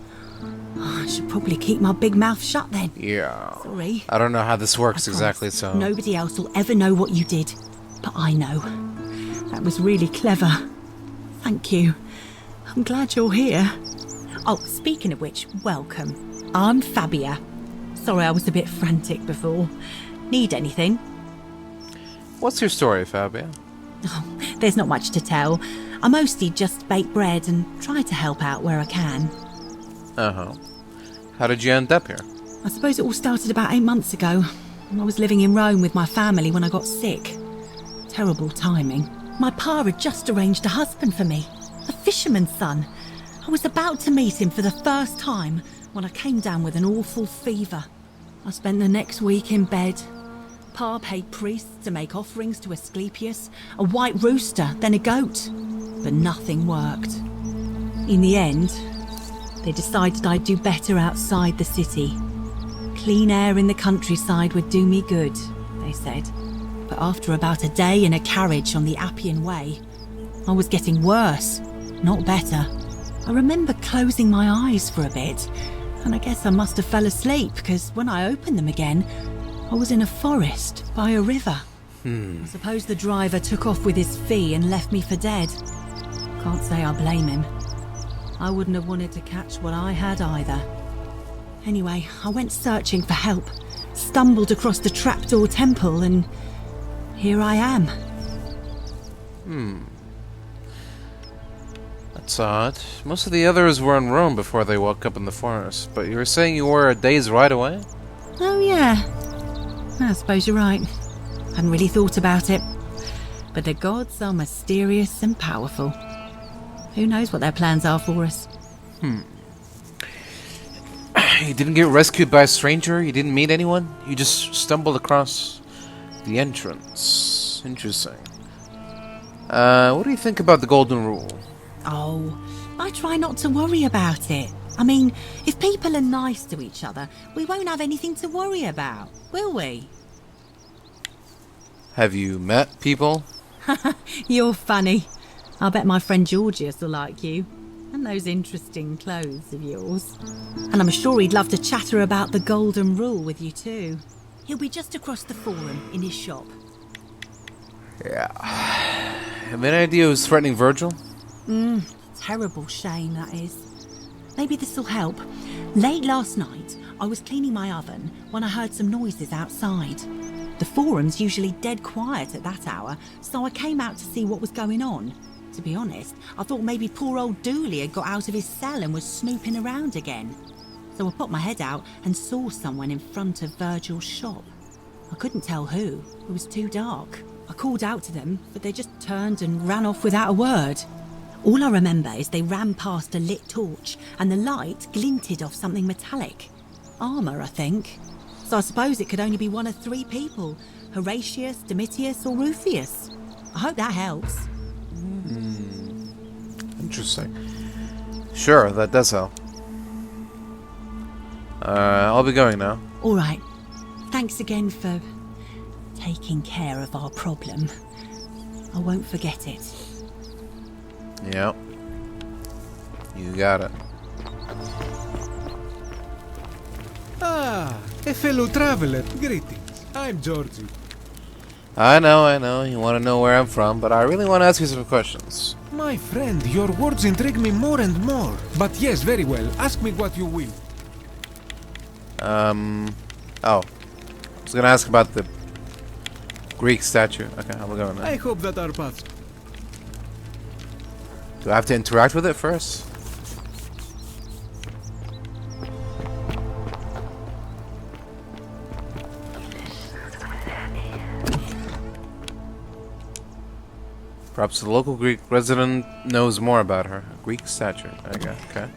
Oh, I should probably keep my big mouth shut then. Yeah. Sorry. I don't know how this works exactly, so... Nobody else will ever know what you did. But I know. That was really clever. Thank you. I'm glad you're here. Oh, speaking of which, welcome. I'm Fabia. Sorry I was a bit frantic before. Need anything? What's your story, Fabia? Oh, there's not much to tell. I mostly just bake bread and try to help out where I can. Uh-huh. How did you end up here? I suppose it all started about 8 months ago. I was living in Rome with my family when I got sick. Terrible timing. My pa had just arranged a husband for me. A fisherman's son. I was about to meet him for the first time when I came down with an awful fever. I spent the next week in bed. Pa paid priests to make offerings to Asclepius, a white rooster, then a goat. But nothing worked. In the end, they decided I'd do better outside the city. Clean air in the countryside would do me good, they said. But after about a day in a carriage on the Appian Way, I was getting worse, not better. I remember closing my eyes for a bit, and I guess I must have fell asleep, because when I opened them again, I was in a forest by a river. I suppose the driver took off with his fee and left me for dead. Can't say I blame him. I wouldn't have wanted to catch what I had either. Anyway, I went searching for help, stumbled across the trapdoor temple, and here I am. That's odd. Most of the others were in Rome before they woke up in the forest, but you were saying you were a day's ride away? Oh yeah. I suppose you're right. Hadn't really thought about it. But the gods are mysterious and powerful. Who knows what their plans are for us? You didn't get rescued by a stranger? You didn't meet anyone? You just stumbled across the entrance. Interesting. What do you think about the Golden Rule? Oh, I try not to worry about it. I mean, if people are nice to each other, we won't have anything to worry about, will we? Have you met people? You're funny. I bet my friend Georgius will like you. And those interesting clothes of yours. And I'm sure he'd love to chatter about the Golden Rule with you too. He'll be just across the forum in his shop. Yeah. Have any idea who's threatening Virgil? Terrible shame, that is. Maybe this'll help. Late last night, I was cleaning my oven when I heard some noises outside. The forum's usually dead quiet at that hour, so I came out to see what was going on. To be honest, I thought maybe poor old Dooley had got out of his cell and was snooping around again. So I popped my head out and saw someone in front of Virgil's shop. I couldn't tell who. It was too dark. I called out to them, but they just turned and ran off without a word. All I remember is they ran past a lit torch, and the light glinted off something metallic. Armour, I think. So I suppose it could only be one of 3 people. Horatius, Domitius, or Rufius. I hope that helps. Interesting. Sure, that does help. I'll be going now. All right. Thanks again for taking care of our problem. I won't forget it. Yep. You got it. Ah, a fellow traveler. Greetings. I'm Georgie. I know. You want to know where I'm from, but I really want to ask you some questions. My friend, your words intrigue me more and more. But yes, very well. Ask me what you will. Oh. I was gonna ask about the Greek statue. Okay, I'm going now. I hope that our paths... Do I have to interact with it first? Perhaps the local Greek resident knows more about her. A Greek statue. Okay.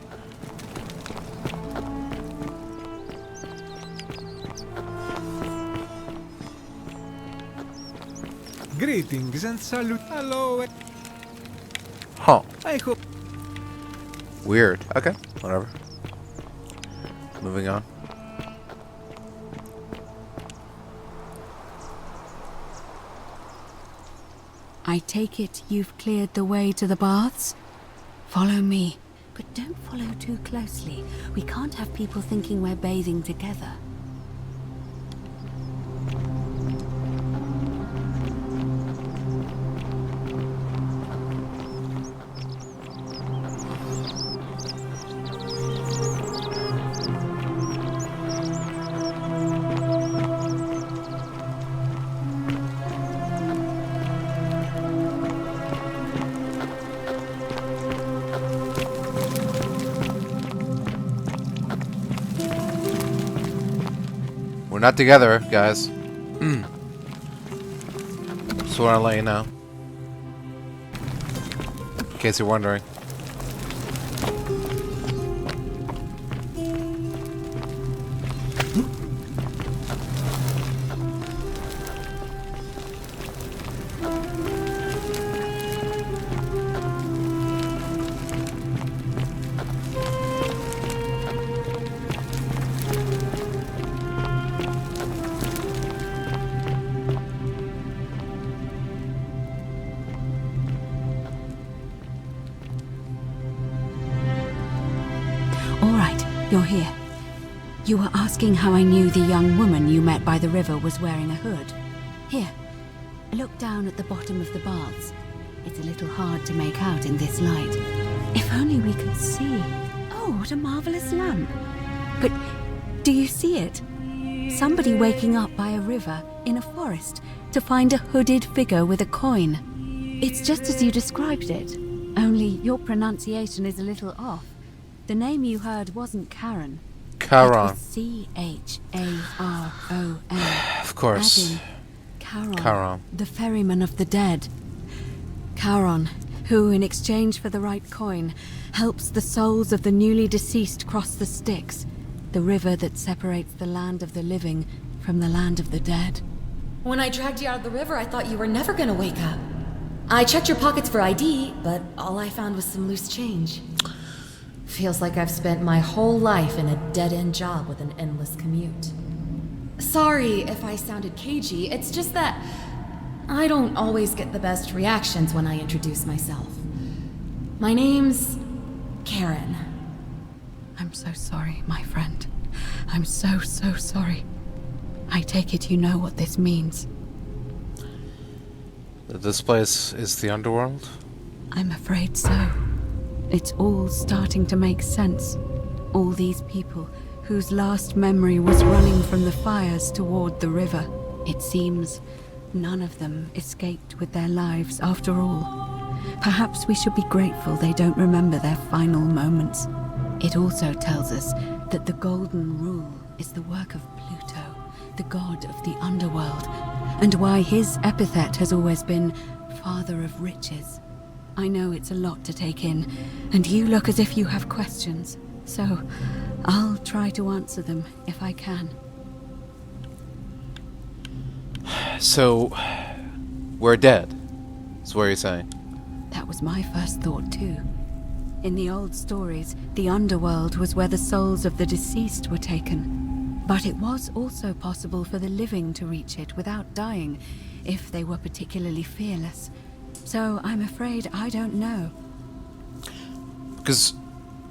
Greetings and salute. Hello. Huh. I hope... Weird. Okay, whatever. Moving on. I take it you've cleared the way to the baths? Follow me, but don't follow too closely. We can't have people thinking we're bathing together. We're not together, guys. Just want to let you know. In case you're wondering. You're here. You were asking how I knew the young woman you met by the river was wearing a hood. Here, look down at the bottom of the baths. It's a little hard to make out in this light. If only we could see. Oh, what a marvelous lamp. But do you see it? Somebody waking up by a river in a forest to find a hooded figure with a coin. It's just as you described it, only your pronunciation is a little off. The name you heard wasn't Charon. Charon. It was C-H-A-R-O-N. Of course. As in Charon, Charon. the ferryman of the dead. Charon, who, in exchange for the right coin, helps the souls of the newly deceased cross the Styx, the river that separates the land of the living from the land of the dead. When I dragged you out of the river, I thought you were never gonna wake up. I checked your pockets for ID, but all I found was some loose change. Feels like I've spent my whole life in a dead-end job with an endless commute. Sorry if I sounded cagey, it's just that I don't always get the best reactions when I introduce myself. My name's Karen. I'm so sorry, my friend. I'm so sorry. I take it you know what this means. This place is the underworld? I'm afraid so. It's all starting to make sense. All these people whose last memory was running from the fires toward the river. It seems none of them escaped with their lives after all. Perhaps we should be grateful they don't remember their final moments. It also tells us that the Golden Rule is the work of Pluto, the god of the underworld, and why his epithet has always been Father of Riches. I know it's a lot to take in, and you look as if you have questions, so I'll try to answer them if I can. So, we're dead, is what you're saying? That was my first thought too. In the old stories, the underworld was where the souls of the deceased were taken. But it was also possible for the living to reach it without dying, if they were particularly fearless. So I'm afraid I don't know. Because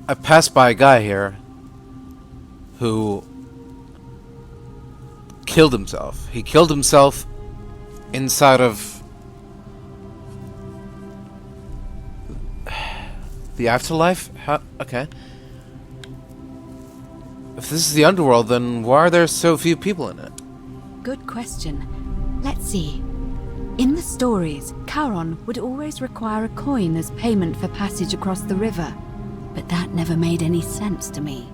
I passed by a guy here who killed himself. He killed himself inside of the afterlife? Okay. If this is the underworld, then why are there so few people in it? Good question. Let's see. In the stories, Charon would always require a coin as payment for passage across the river. But that never made any sense to me.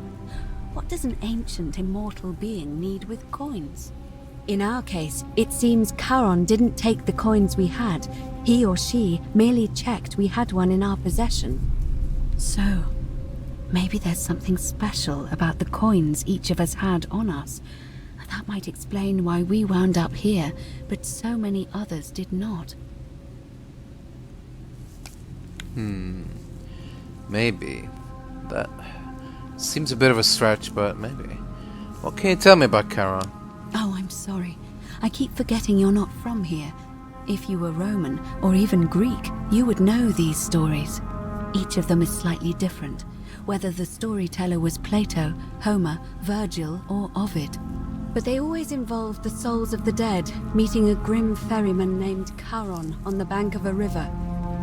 What does an ancient immortal being need with coins? In our case, it seems Charon didn't take the coins we had. He or she merely checked we had one in our possession. So, maybe there's something special about the coins each of us had on us. That might explain why we wound up here, but so many others did not. Maybe. That seems a bit of a stretch, but maybe. What can you tell me about Charon? Oh, I'm sorry. I keep forgetting you're not from here. If you were Roman, or even Greek, you would know these stories. Each of them is slightly different, whether the storyteller was Plato, Homer, Virgil, or Ovid. But they always involved the souls of the dead meeting a grim ferryman named Charon on the bank of a river.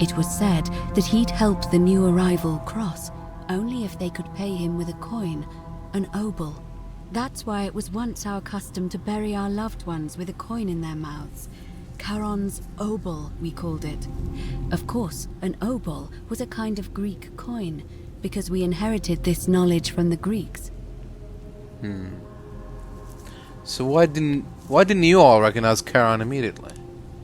It was said that he'd help the new arrival cross, only if they could pay him with a coin, an obol. That's why it was once our custom to bury our loved ones with a coin in their mouths. Charon's obol, we called it. Of course, an obol was a kind of Greek coin, because we inherited this knowledge from the Greeks. So why didn't you all recognize Charon immediately?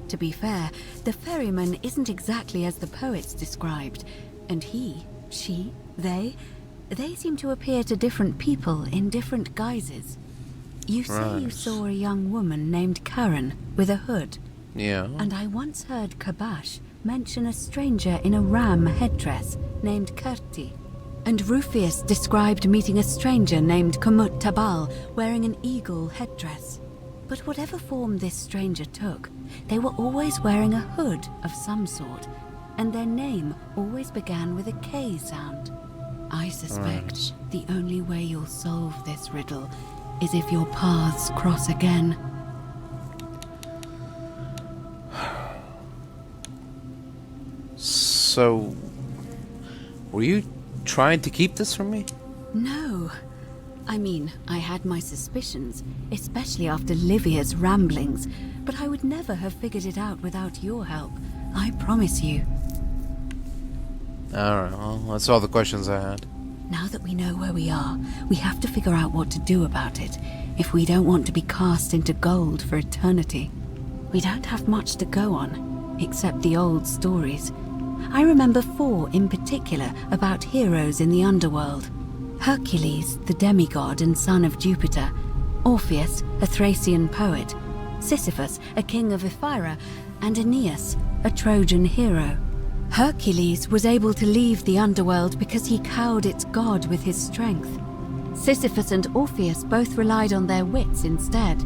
To be fair, the ferryman isn't exactly as the poets described, and he, she, they seem to appear to different people in different guises. You say you saw a young woman named Karen with a hood. Yeah. And I once heard Kabash mention a stranger in a ram headdress named Kerti. And Rufius described meeting a stranger named Kumut Tabal wearing an eagle headdress. But whatever form this stranger took, they were always wearing a hood of some sort, and their name always began with a K sound. I suspect the only way you'll solve this riddle is if your paths cross again. So, were you trying to keep this from me? No. I mean, I had my suspicions, especially after Livia's ramblings, but I would never have figured it out without your help. I promise you. Alright, well, that's all the questions I had. Now that we know where we are, we have to figure out what to do about it, if we don't want to be cast into gold for eternity. We don't have much to go on, except the old stories. I remember 4 in particular about heroes in the underworld. Hercules, the demigod and son of Jupiter. Orpheus, a Thracian poet. Sisyphus, a king of Ephyra. And Aeneas, a Trojan hero. Hercules was able to leave the underworld because he cowed its god with his strength. Sisyphus and Orpheus both relied on their wits instead.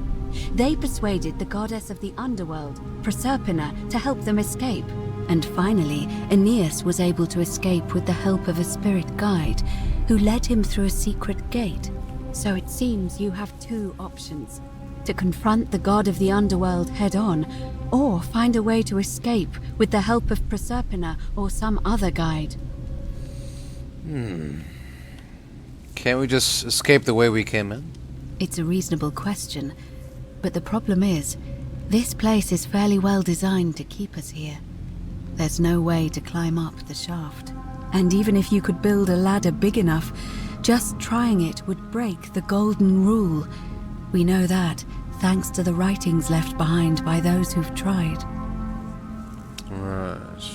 They persuaded the goddess of the underworld, Proserpina, to help them escape. And finally, Aeneas was able to escape with the help of a spirit guide, who led him through a secret gate. So it seems you have 2 options: to confront the god of the underworld head-on, or find a way to escape with the help of Proserpina or some other guide. Can't we just escape the way we came in? It's a reasonable question, but the problem is, this place is fairly well designed to keep us here. There's no way to climb up the shaft. And even if you could build a ladder big enough, just trying it would break the golden rule. We know that, thanks to the writings left behind by those who've tried. Right.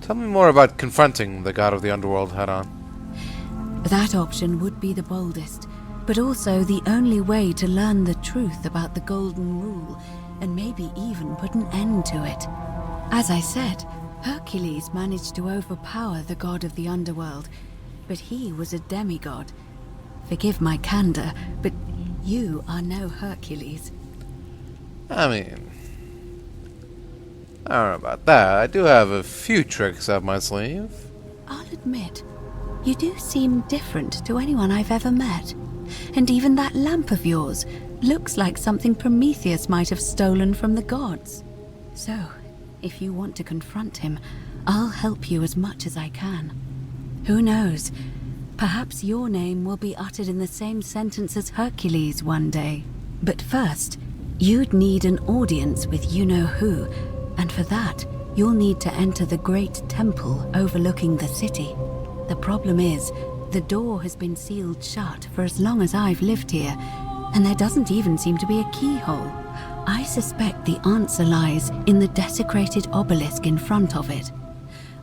Tell me more about confronting the god of the underworld head-on. That option would be the boldest, but also the only way to learn the truth about the golden rule, and maybe even put an end to it. As I said, Hercules managed to overpower the god of the underworld, but he was a demigod, Forgive my candor, but you are no Hercules. I mean, I don't know about that. I do have a few tricks up my sleeve. I'll admit, you do seem different to anyone I've ever met. And even that lamp of yours looks like something Prometheus might have stolen from the gods. So, if you want to confront him, I'll help you as much as I can. Who knows? Perhaps your name will be uttered in the same sentence as Hercules one day. But first, you'd need an audience with you-know-who, and for that, you'll need to enter the great temple overlooking the city. The problem is, the door has been sealed shut for as long as I've lived here, and there doesn't even seem to be a keyhole. I suspect the answer lies in the desecrated obelisk in front of it.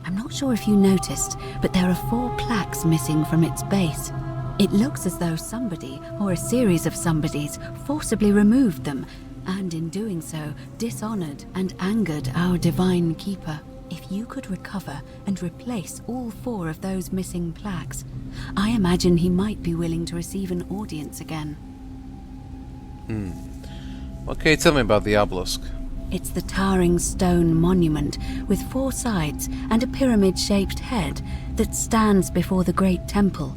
I'm not sure if you noticed, but there are 4 plaques missing from its base. It looks as though somebody, or a series of somebodies, forcibly removed them, and in doing so, dishonored and angered our divine keeper. If you could recover and replace all 4 of those missing plaques, I imagine he might be willing to receive an audience again. What can you tell me about the obelisk? It's the towering stone monument with 4 sides and a pyramid-shaped head that stands before the great temple,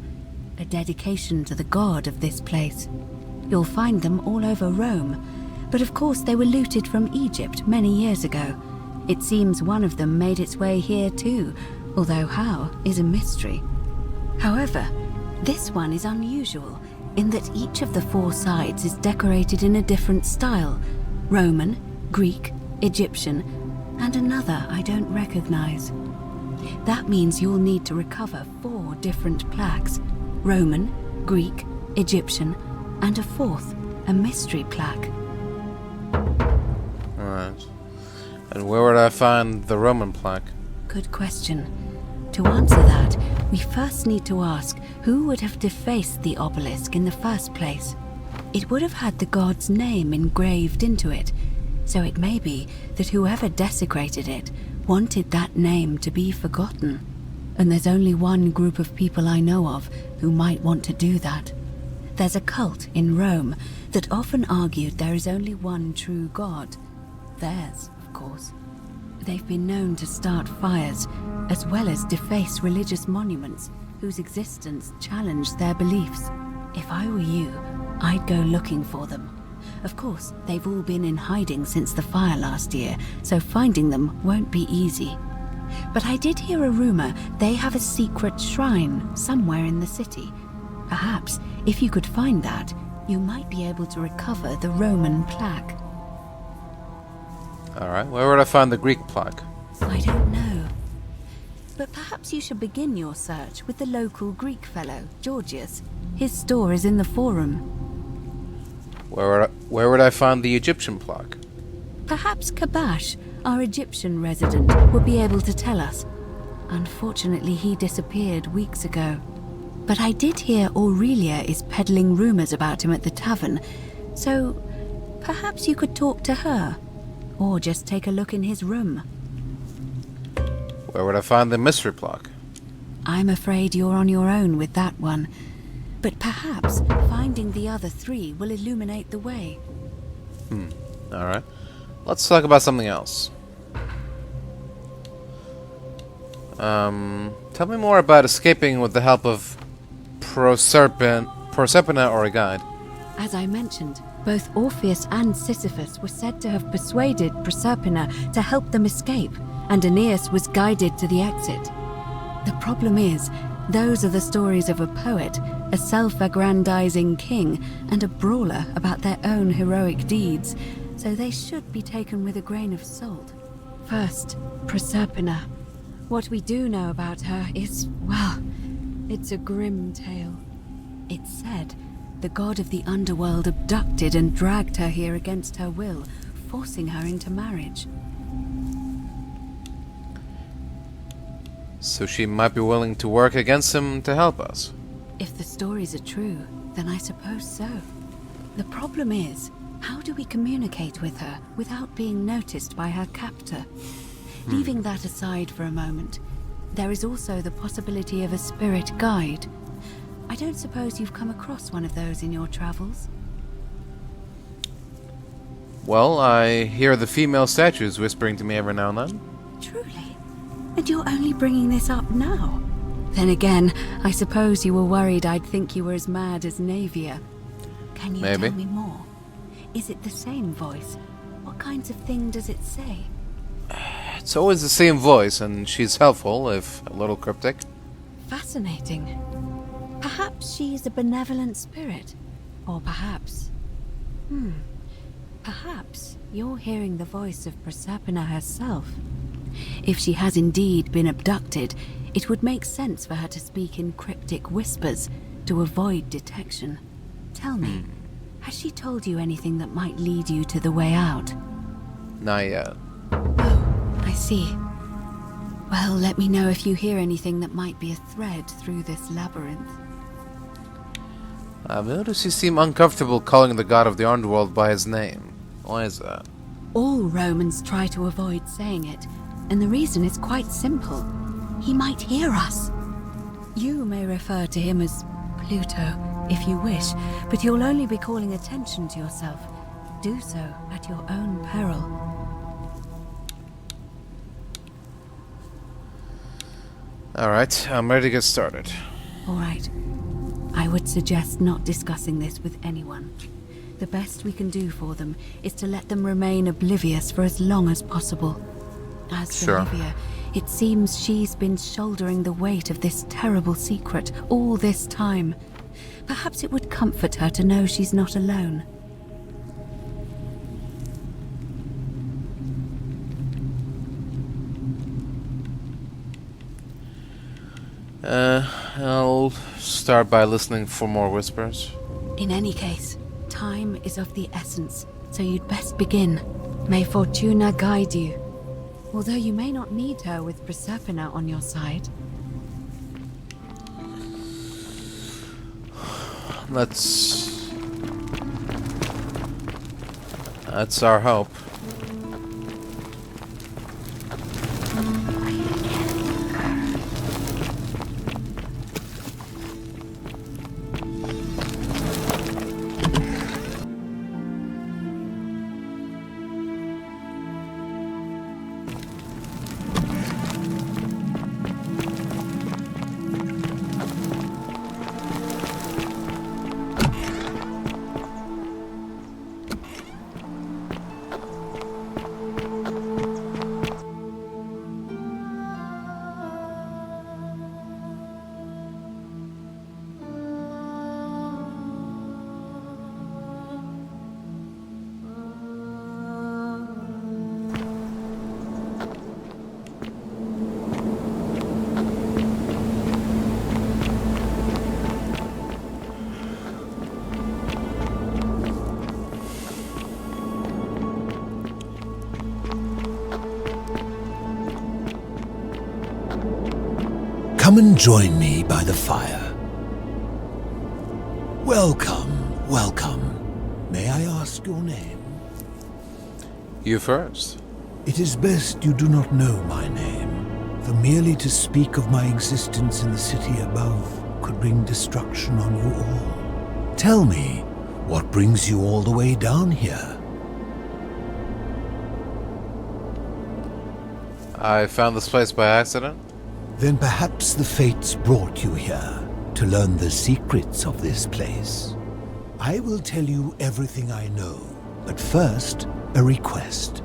a dedication to the god of this place. You'll find them all over Rome, but of course they were looted from Egypt many years ago. It seems one of them made its way here too, although how is a mystery. However, this one is unusual in that each of the 4 sides is decorated in a different style: Roman, Greek, Egyptian, and another I don't recognize. That means you'll need to recover 4 different plaques: Roman, Greek, Egyptian, and a 4th, a mystery plaque. Alright. And where would I find the Roman plaque? Good question. To answer that, we first need to ask who would have defaced the obelisk in the first place. It would have had the god's name engraved into it, so it may be that whoever desecrated it wanted that name to be forgotten. And there's only one group of people I know of who might want to do that. There's a cult in Rome that often argued there is only one true god. Theirs, of course. They've been known to start fires, as well as deface religious monuments whose existence challenged their beliefs. If I were you, I'd go looking for them. Of course, they've all been in hiding since the fire last year, so finding them won't be easy. But I did hear a rumor they have a secret shrine somewhere in the city. Perhaps, if you could find that, you might be able to recover the Roman plaque. Alright, where would I find the Greek plaque? I don't know. But perhaps you should begin your search with the local Greek fellow, Georgius. His store is in the Forum. Where would I find the Egyptian plaque? Perhaps Kabash, our Egyptian resident, will be able to tell us. Unfortunately, he disappeared weeks ago. But I did hear Aurelia is peddling rumors about him at the tavern, so perhaps you could talk to her, or just take a look in his room. Where would I find the mystery plaque? I'm afraid you're on your own with that one, but perhaps finding the other 3 will illuminate the way. Alright. Let's talk about something else. Tell me more about escaping with the help of Proserpina or a guide. As I mentioned, both Orpheus and Sisyphus were said to have persuaded Proserpina to help them escape, and Aeneas was guided to the exit. The problem is, those are the stories of a poet, a self-aggrandizing king, and a brawler about their own heroic deeds, so they should be taken with a grain of salt. First, Proserpina. What we do know about her is, well, it's a grim tale. It's said the god of the underworld abducted and dragged her here against her will, forcing her into marriage. So she might be willing to work against him to help us. If the stories are true, then I suppose so. The problem is, how do we communicate with her without being noticed by her captor? Leaving that aside for a moment, there is also the possibility of a spirit guide. I don't suppose you've come across one of those in your travels? Well, I hear the female statues whispering to me every now and then. Truly? And you're only bringing this up now? Then again, I suppose you were worried I'd think you were as mad as Navia. Can you Maybe. tell me more? Is it the same voice? What kinds of thing does it say? It's always the same voice, and she's helpful, if a little cryptic. Fascinating. Perhaps she's a benevolent spirit. Or perhaps... Perhaps you're hearing the voice of Proserpina herself. If she has indeed been abducted, it would make sense for her to speak in cryptic whispers to avoid detection. Tell me, has she told you anything that might lead you to the way out? Not yet. I see. Well, let me know if you hear anything that might be a thread through this labyrinth. I've noticed you seem uncomfortable calling the god of the underworld by his name. Why is that? All Romans try to avoid saying it, and the reason is quite simple. He might hear us. You may refer to him as Pluto, if you wish, but you'll only be calling attention to yourself. Do so at your own peril. Alright, I'm ready to get started. All right. I would suggest not discussing this with anyone. The best we can do for them is to let them remain oblivious for as long as possible. As for Livia, it seems she's been shouldering the weight of this terrible secret all this time. Perhaps it would comfort her to know she's not alone. I'll start by listening for more whispers. In any case, time is of the essence, so you'd best begin. May Fortuna guide you. Although you may not need her with Proserpina on your side. That's our hope. Come and join me by the fire. Welcome, welcome. May I ask your name? You first. It is best you do not know my name, for merely to speak of my existence in the city above could bring destruction on you all. Tell me, what brings you all the way down here? I found this place by accident. Then perhaps the fates brought you here to learn the secrets of this place. I will tell you everything I know, but first, a request.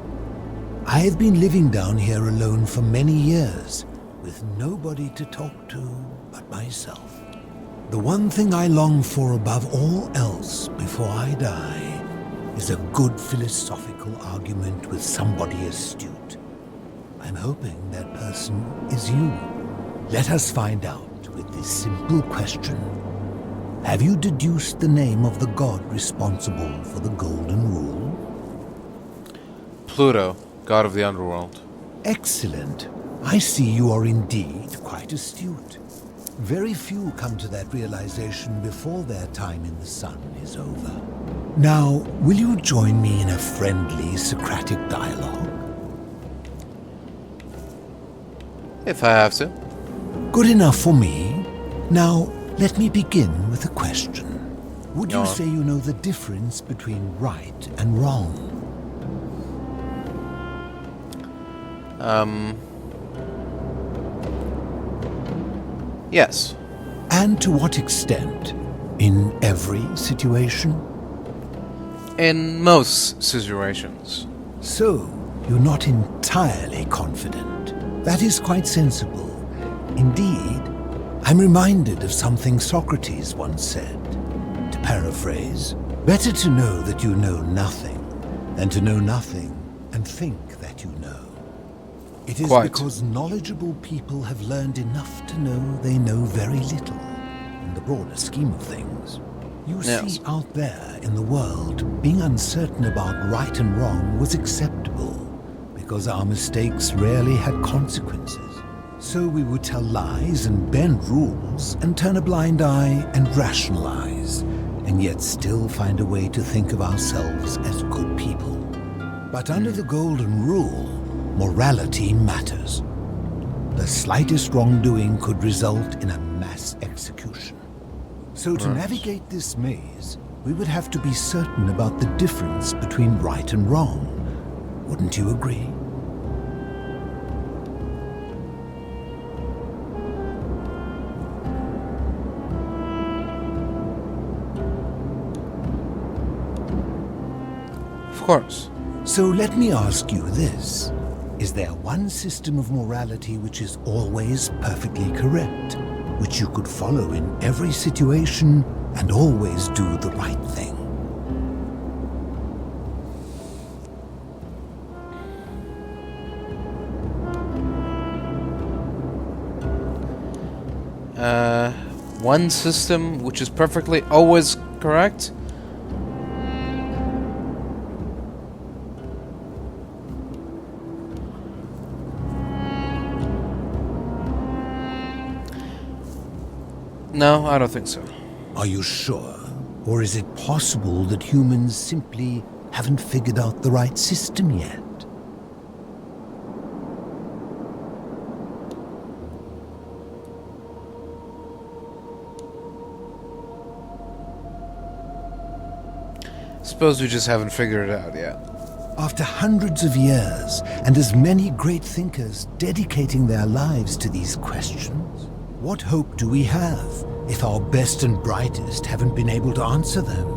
I have been living down here alone for many years, with nobody to talk to but myself. The one thing I long for above all else before I die is a good philosophical argument with somebody astute. I'm hoping that person is you. Let us find out with this simple question. Have you deduced the name of the god responsible for the Golden Rule? Pluto, god of the underworld. Excellent. I see you are indeed quite astute. Very few come to that realization before their time in the sun is over. Now, will you join me in a friendly Socratic dialogue? If I have to. Good enough for me. Now, Let me begin with a question. Would Go you on. say you know the difference between right and wrong? Yes. And to what extent? In every situation? In most situations. So, you're not entirely confident. That is quite sensible. Indeed, I'm reminded of something Socrates once said. To paraphrase, better to know that you know nothing than to know nothing and think that you know. It is Quite. because knowledgeable people have learned enough to know they know very little in the broader scheme of things. You Yes. see, out there in the world, being uncertain about right and wrong was acceptable because our mistakes rarely had consequences. So we would tell lies and bend rules and turn a blind eye and rationalize, and yet still find a way to think of ourselves as good people. But under the golden rule, morality matters. The slightest wrongdoing could result in a mass execution. So to Right. navigate this maze, we would have to be certain about the difference between right and wrong. Wouldn't you agree? Of course. So let me ask you this. Is there one system of morality which is always perfectly correct, which you could follow in every situation and always do the right thing? One system which is perfectly always correct? No, I don't think so. Are you sure? Or is it possible that humans simply haven't figured out the right system yet? Suppose we just haven't figured it out yet. After hundreds of years, and as many great thinkers dedicating their lives to these questions, what hope do we have if our best and brightest haven't been able to answer them?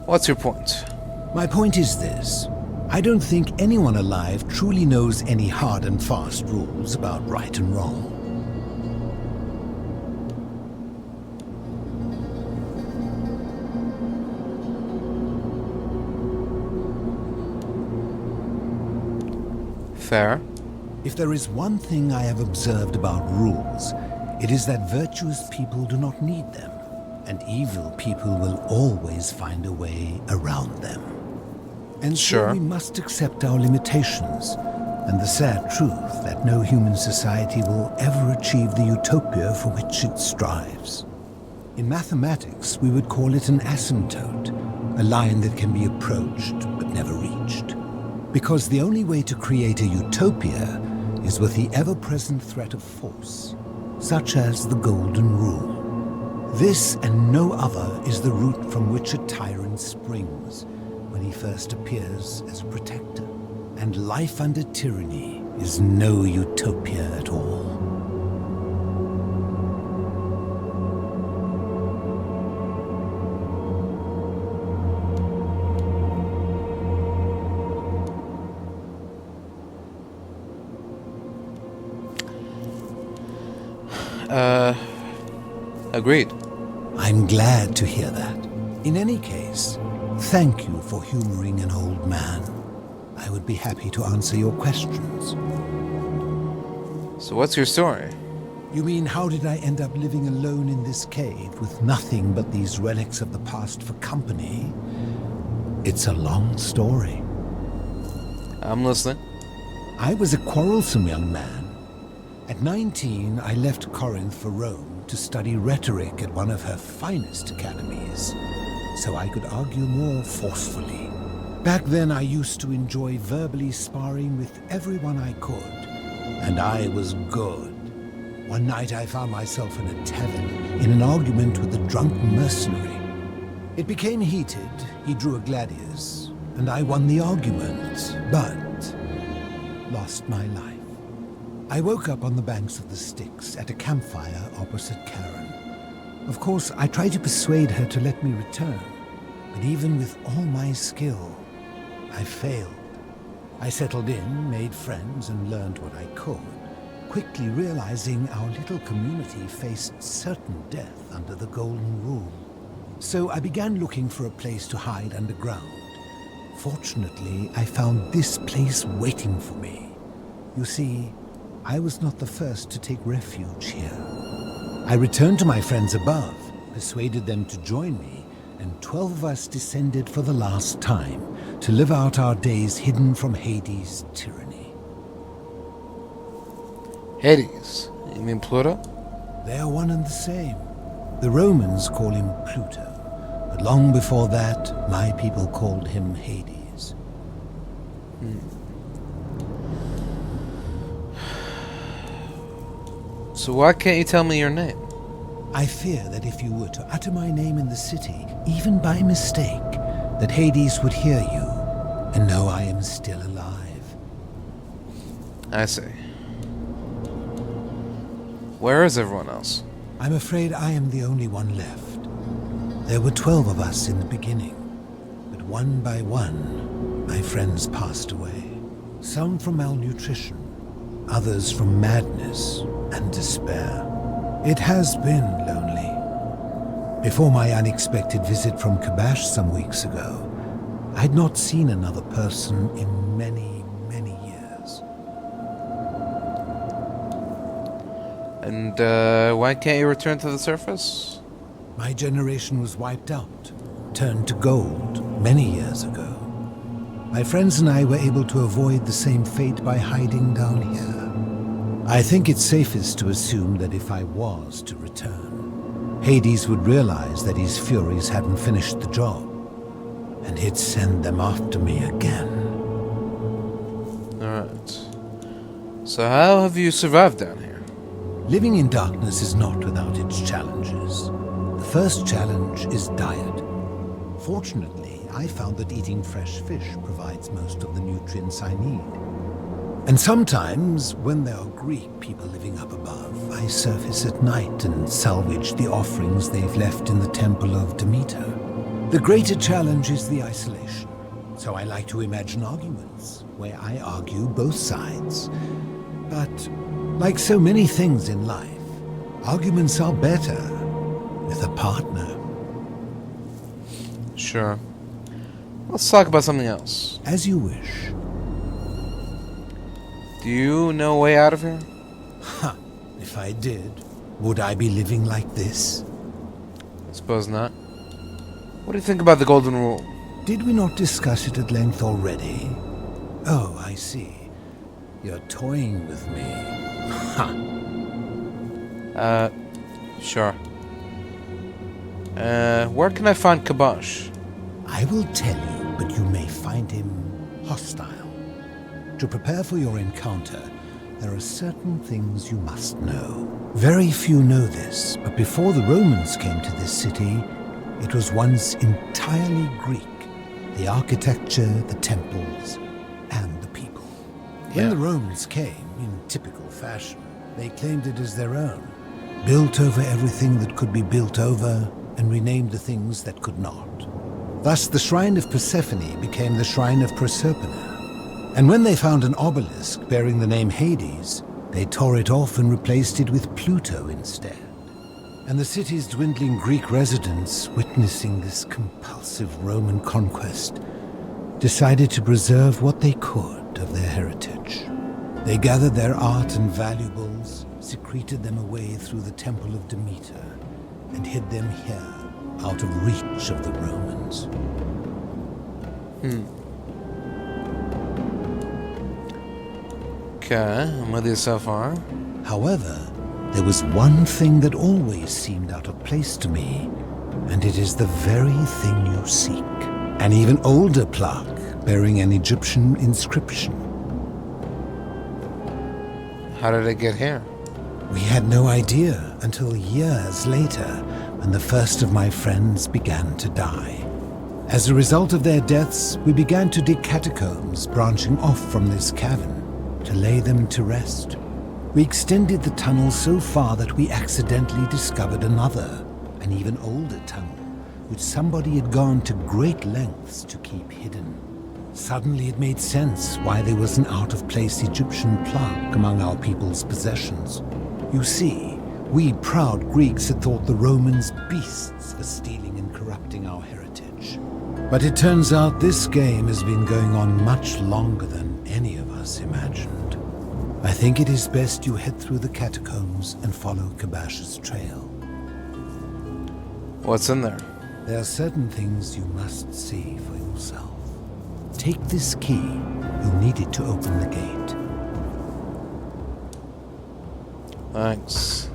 What's your point? My point is this. I don't think anyone alive truly knows any hard and fast rules about right and wrong. Fair. If there is one thing I have observed about rules, it is that virtuous people do not need them, and evil people will always find a way around them. And so we must accept our limitations, and the sad truth that no human society will ever achieve the utopia for which it strives. In mathematics, we would call it an asymptote, a line that can be approached but never reached. Because the only way to create a utopia is with the ever-present threat of force, such as the Golden Rule. This and no other is the root from which a tyrant springs when he first appears as a protector. And life under tyranny is no utopia at all. Agreed. I'm glad to hear that. In any case, thank you for humoring an old man. I would be happy to answer your questions. So what's your story? You mean, how did I end up living alone in this cave with nothing but these relics of the past for company? It's a long story. I'm listening. I was a quarrelsome young man. At 19, I left Corinth for Rome to study rhetoric at one of her finest academies, so I could argue more forcefully. Back then, I used to enjoy verbally sparring with everyone I could, And I was good. One night I found myself in a tavern in an argument with a drunk mercenary. It became heated, he drew a gladius, and I won the argument, but lost my life. I woke up on the banks of the Styx at a campfire opposite Karen. Of course, I tried to persuade her to let me return, but even with all my skill, I failed. I settled in, made friends, and learned what I could, quickly realizing our little community faced certain death under the Golden Rule. So I began looking for a place to hide underground. Fortunately, I found this place waiting for me. You see, I was not the first to take refuge here. I returned to my friends above, persuaded them to join me, and 12 of us descended for the last time to live out our days hidden from Hades' tyranny. Hades? You mean Pluto? They are one and the same. The Romans call him Pluto, but long before that, my people called him Hades. So why can't you tell me your name? I fear that if you were to utter my name in the city, even by mistake, that Hades would hear you and know I am still alive. I see. Where is everyone else? I'm afraid I am the only one left. There were 12 of us in the beginning, but one by one, my friends passed away. Some from malnutrition, others from madness and despair. It has been lonely. Before my unexpected visit from Kabash some weeks ago, I'd not seen another person in many, many years. And why can't you return to the surface? My generation was wiped out, turned to gold many years ago. My friends and I were able to avoid the same fate by hiding down here. I think it's safest to assume that if I was to return, Hades would realize that his furies hadn't finished the job, and he'd send them after me again. Alright. So how have you survived down here? Living in darkness is not without its challenges. The first challenge is diet. Fortunately, I found that eating fresh fish provides most of the nutrients I need. And sometimes, when there are Greek people living up above, I surface at night and salvage the offerings they've left in the temple of Demeter. The greater challenge is the isolation. So I like to imagine arguments, where I argue both sides. But, like so many things in life, arguments are better with a partner. Sure. Let's talk about something else. As you wish. Do you know a way out of here? Ha! If I did, would I be living like this? I suppose not. What do you think about the Golden Rule? Did we not discuss it at length already? Oh, I see. You're toying with me. Ha! Sure. Where can I find Kabash? I will tell you, but you may find him hostile. To prepare for your encounter, there are certain things you must know. Very few know this, but before the Romans came to this city, it was once entirely Greek. The architecture, the temples, and the people. When the Romans came, in typical fashion, they claimed it as their own, built over everything that could be built over, and renamed the things that could not. Thus, the Shrine of Persephone became the Shrine of Proserpina. And when they found an obelisk bearing the name Hades, they tore it off and replaced it with Pluto instead. And the city's dwindling Greek residents, witnessing this compulsive Roman conquest, decided to preserve what they could of their heritage. They gathered their art and valuables, secreted them away through the Temple of Demeter, and hid them here, out of reach of the Romans. Okay, I'm with you so far. However, there was one thing that always seemed out of place to me, and it is the very thing you seek. An even older plaque bearing an Egyptian inscription. How did it get here? We had no idea until years later when the first of my friends began to die. As a result of their deaths, we began to dig catacombs branching off from this cavern to lay them to rest. We extended the tunnel so far that we accidentally discovered another, an even older tunnel, which somebody had gone to great lengths to keep hidden. Suddenly it made sense why there was an out-of-place Egyptian plaque among our people's possessions. You see, we proud Greeks had thought the Romans beasts for stealing and corrupting our heritage. But it turns out this game has been going on much longer than any of us imagined. I think it is best you head through the catacombs and follow Kabash's trail. What's in there? There are certain things you must see for yourself. Take this key. You'll need it to open the gate. Thanks.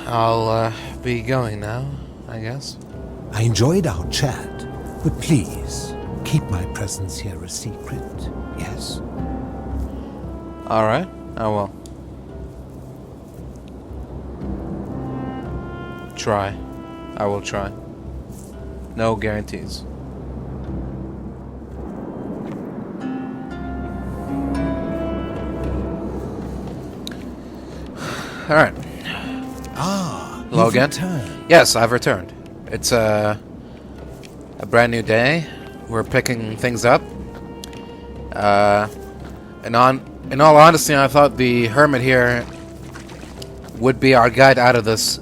I'll be going now, I guess. I enjoyed our chat, but please, keep my presence here a secret, yes? Alright, I will. Try. I will try. No guarantees. Alright. Hello again? Returned. Yes, I've returned. It's a brand new day. We're picking things up. In all honesty, I thought the hermit here would be our guide out of this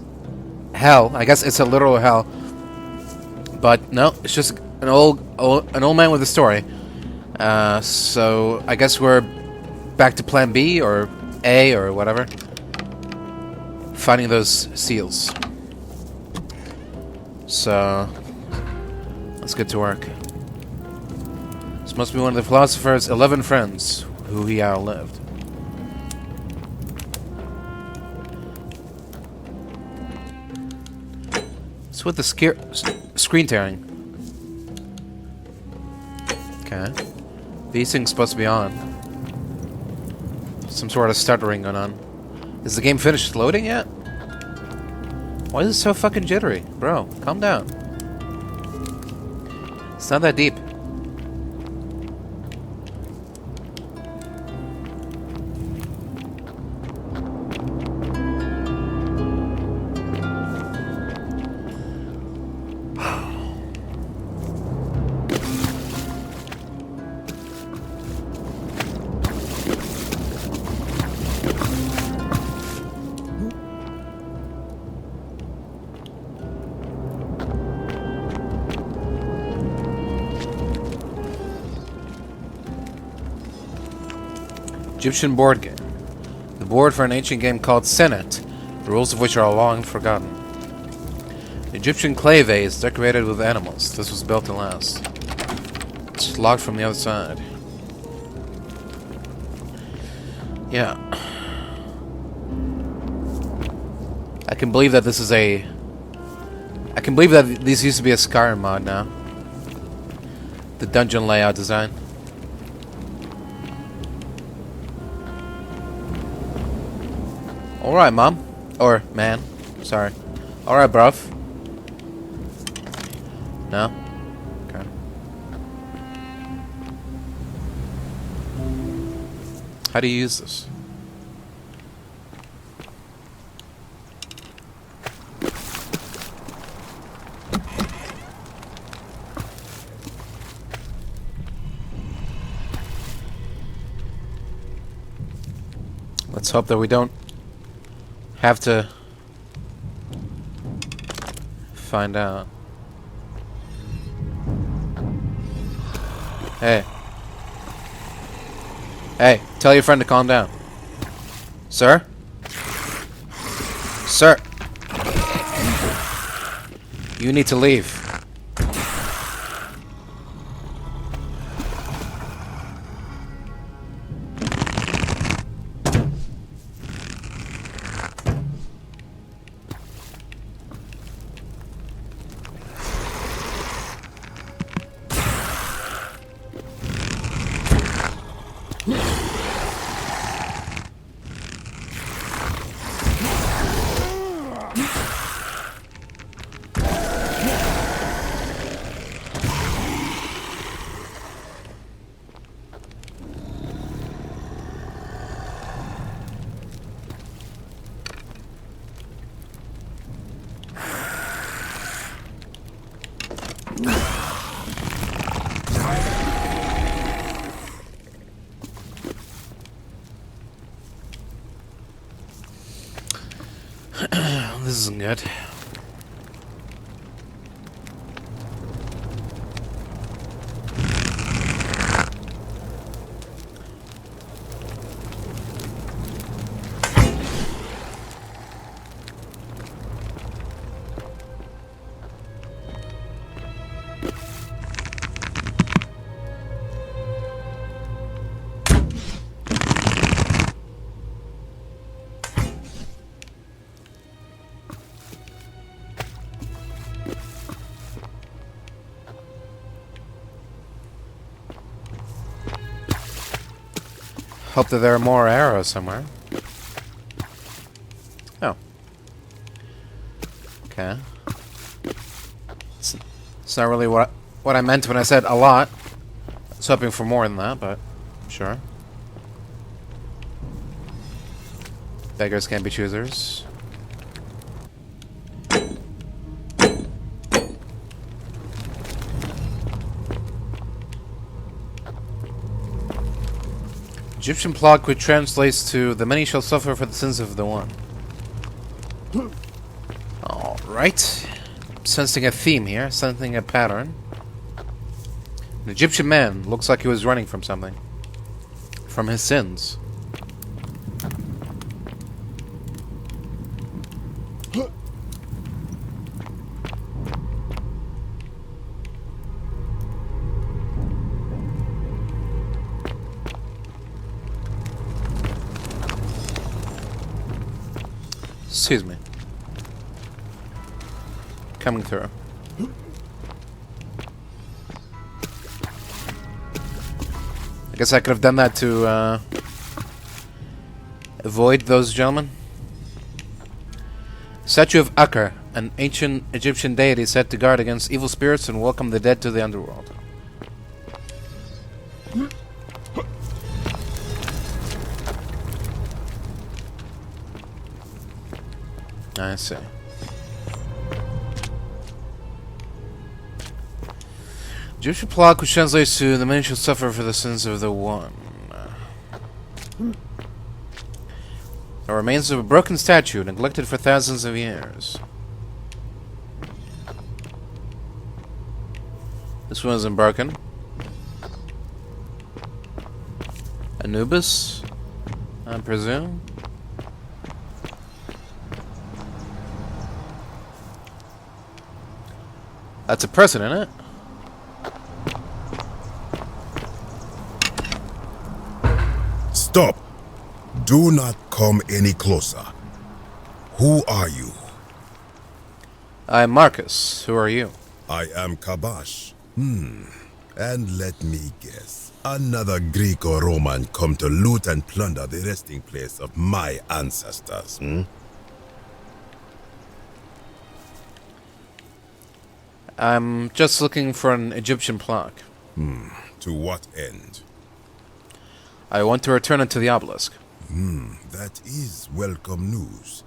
hell. I guess it's a literal hell. But no, it's just an old man with a story. So I guess we're back to plan B or A or whatever. Finding those seals. So let's get to work. This must be one of the philosopher's 11 friends who he outlived. What's with the screen tearing? Okay. These things supposed to be on. Some sort of stuttering going on. Is the game finished loading yet? Why is it so fucking jittery? Bro, calm down. It's not that deep. Egyptian board game. The board for an ancient game called Senet, the rules of which are long forgotten. The Egyptian clay vase decorated with animals. This was built to last. It's locked from the other side. Yeah. I can believe that this is a... I can believe that this used to be a Skyrim mod now. The dungeon layout design. Alright, Mom. Or, man. Sorry. Alright, bruv. No? Okay. How do you use this? Let's hope that we don't have to find out. Hey. Hey, tell your friend to calm down. Sir? Sir! You need to leave. This isn't good. Hope that there are more arrows somewhere. Oh. Okay. It's not really what I meant when I said a lot. I was hoping for more than that, but sure. Beggars can't be choosers. Egyptian plot which translates to the many shall suffer for the sins of the one. Alright. Sensing a theme here, sensing a pattern. An Egyptian man looks like he was running from something. From his sins. Excuse me. Coming through. I guess I could have done that to avoid those gentlemen. Statue of Akher, an ancient Egyptian deity set to guard against evil spirits and welcome the dead to the underworld. I see. Egyptian plot which translates to the many shall suffer for the sins of the one. The remains of a broken statue neglected for thousands of years. This one isn't broken. Anubis, I presume. That's a person, isn't it? Stop! Do not come any closer. Who are you? I'm Marcus. Who are you? I am Kabash. And let me guess. Another Greek or Roman come to loot and plunder the resting place of my ancestors, I'm just looking for an Egyptian plaque. To what end? I want to return it to the obelisk. That is welcome news.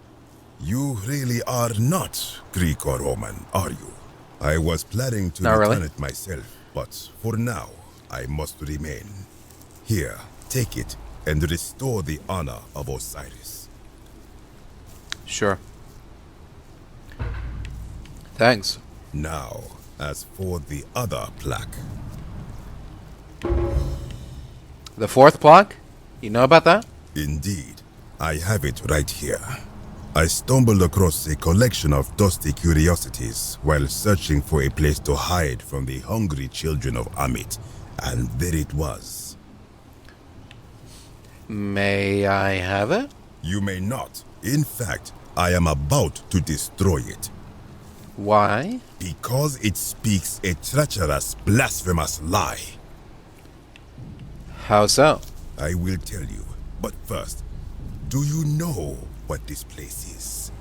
You really are not Greek or Roman, are you? I was planning to return it myself, but for now, I must remain. Here, take it and restore the honor of Osiris. Sure. Thanks. Now, as for the other plaque. The fourth plaque? You know about that? Indeed. I have it right here. I stumbled across a collection of dusty curiosities while searching for a place to hide from the hungry children of Amit, and there it was. May I have it? You may not. In fact, I am about to destroy it. Why? Because it speaks a treacherous, blasphemous lie. How so? I will tell you. But first, do you know what this place is?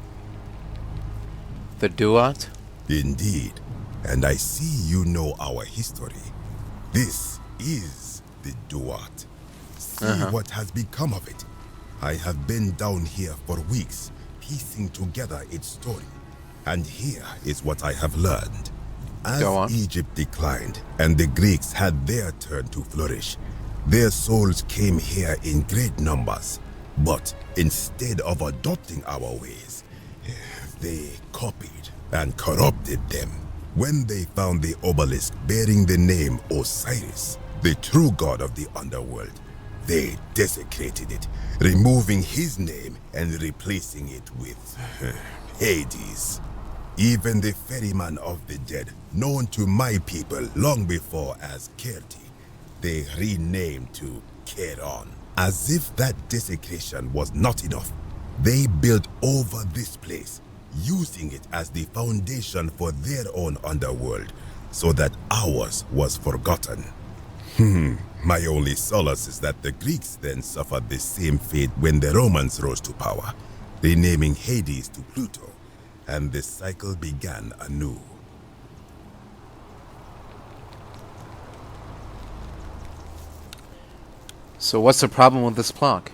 The Duat? Indeed. And I see you know our history. This is the Duat. See what has become of it. I have been down here for weeks, piecing together its story. And here is what I have learned. As Egypt declined and the Greeks had their turn to flourish, their souls came here in great numbers. But instead of adopting our ways, They copied and corrupted them. When they found the obelisk bearing the name Osiris, the true god of the underworld, they desecrated it, removing his name and replacing it with Hades. Even the ferryman of the dead, known to my people long before as Kerti, they renamed to Keron. As if that desecration was not enough, they built over this place, using it as the foundation for their own underworld, so that ours was forgotten. My only solace is that the Greeks then suffered the same fate when the Romans rose to power, renaming Hades to Pluto, and the cycle began anew. So what's the problem with this plaque?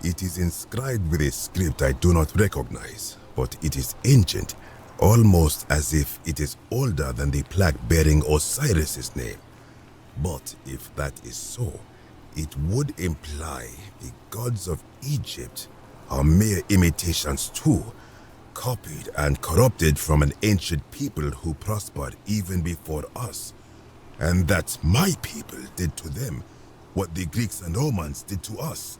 It is inscribed with a script I do not recognize, but it is ancient, almost as if it is older than the plaque bearing Osiris's name. But if that is so, it would imply the gods of Egypt are mere imitations too, copied and corrupted from an ancient people who prospered even before us. And that my people did to them what the Greeks and Romans did to us.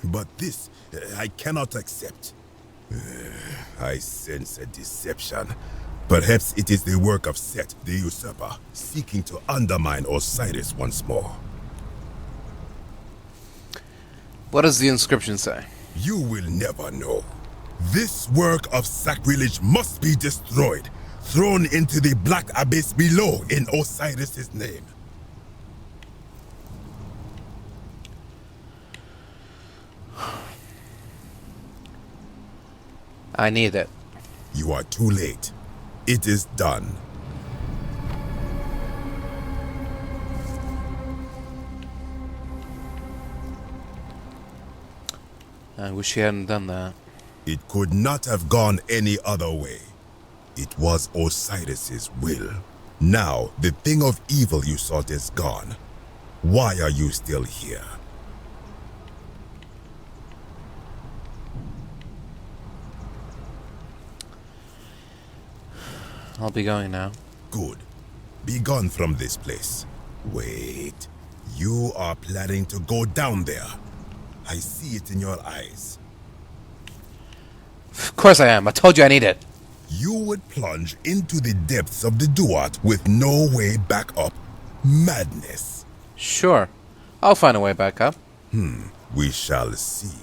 But this I cannot accept. I sense a deception. Perhaps it is the work of Set, the usurper, seeking to undermine Osiris once more. What does the inscription say? You will never know. This work of sacrilege must be destroyed, thrown into the black abyss below in Osiris's name. I need it. You are too late. It is done. I wish he hadn't done that. It could not have gone any other way. It was Osiris's will. Now, the thing of evil you sought is gone. Why are you still here? I'll be going now. Good. Be gone from this place. Wait. You are planning to go down there. I see it in your eyes. Of course I am. I told you I need it. You would plunge into the depths of the Duat with no way back up. Madness. Sure. I'll find a way back up. We shall see.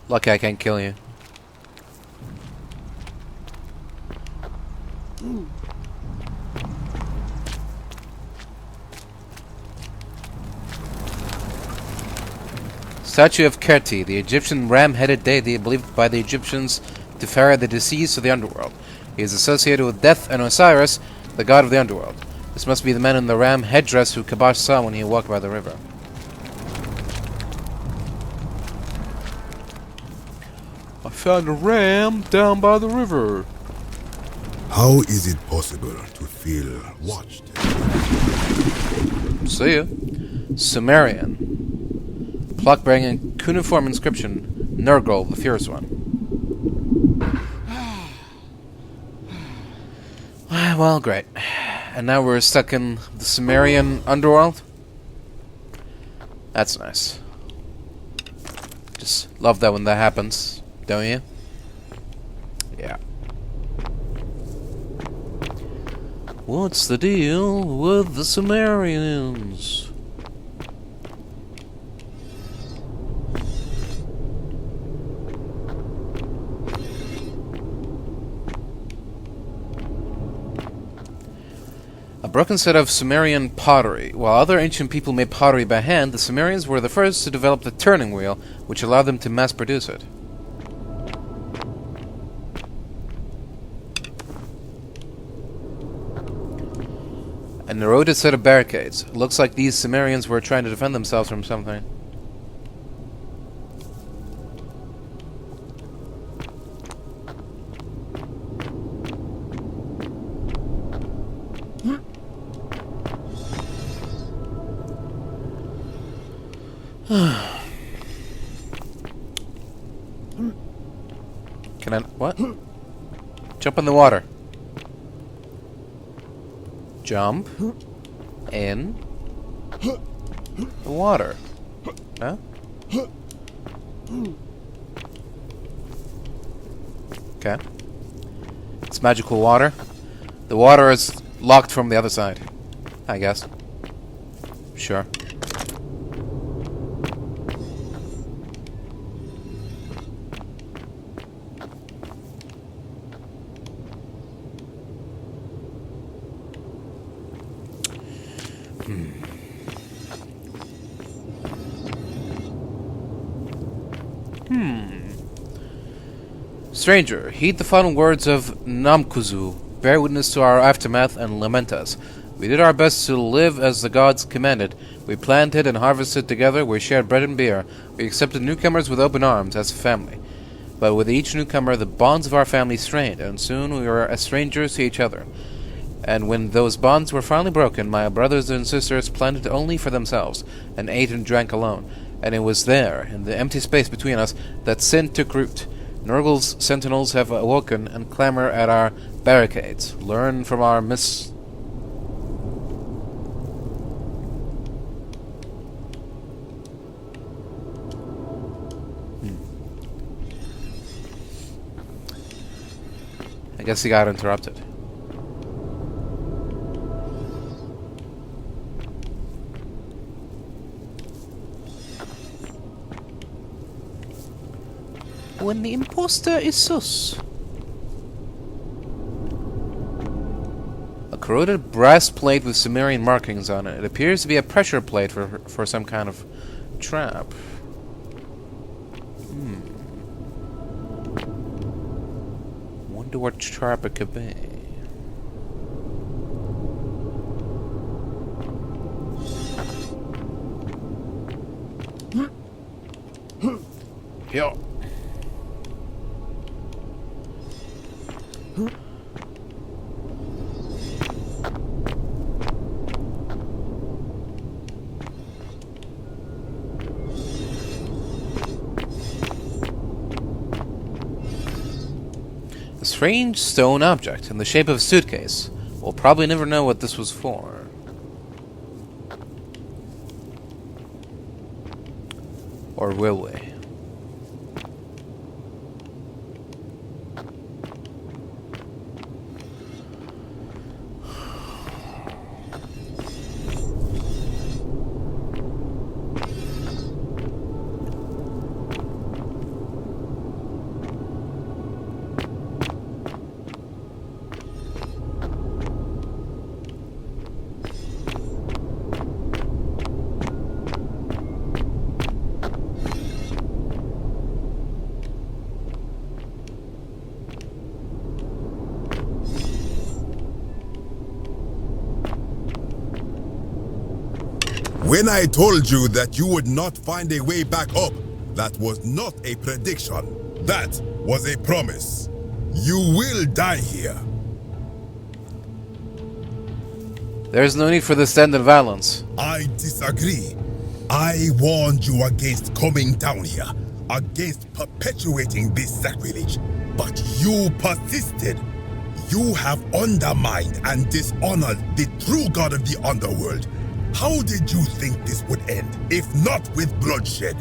Lucky I can't kill you. Statue of Kerti, the Egyptian ram-headed deity believed by the Egyptians to ferry the deceased to the underworld. He is associated with Death and Osiris, the god of the underworld. This must be the man in the ram headdress who Kabash saw when he walked by the river. I found a ram down by the river. How is it possible to feel watched? See ya. Sumerian. Plaque bearing a cuneiform inscription, Nergal, the Fierce One. Well, great. And now we're stuck in the Sumerian underworld? That's nice. Just love that when that happens, don't you? Yeah. What's the deal with the Sumerians? A broken set of Sumerian pottery. While other ancient people made pottery by hand, the Sumerians were the first to develop the turning wheel, which allowed them to mass produce it. An eroded set of barricades. Looks like these Sumerians were trying to defend themselves from something. Jump in the water. Jump in the water. Huh? Okay. It's magical water. The water is locked from the other side, I guess. Sure. Stranger, heed the final words of Namkuzu. Bear witness to our aftermath and lament us. We did our best to live as the gods commanded. We planted and harvested together. We shared bread and beer. We accepted newcomers with open arms as a family. But with each newcomer, the bonds of our family strained, and soon we were as strangers to each other. And when those bonds were finally broken, my brothers and sisters planted only for themselves, and ate and drank alone. And it was there, in the empty space between us, that sin took root. Nurgle's sentinels have awoken and clamor at our barricades. Learn from our I guess he got interrupted. When the imposter is sus. A corroded brass plate with Sumerian markings on it. It appears to be a pressure plate for some kind of trap. Wonder what trap it could be. Yo. A strange stone object in the shape of a suitcase. We'll probably never know what this was for. Or will we? When I told you that you would not find a way back up, that was not a prediction. That was a promise. You will die here. There is no need for this end of violence. I disagree. I warned you against coming down here, against perpetuating this sacrilege. But you persisted. You have undermined and dishonored the true god of the underworld. How did you think this would end, if not with bloodshed?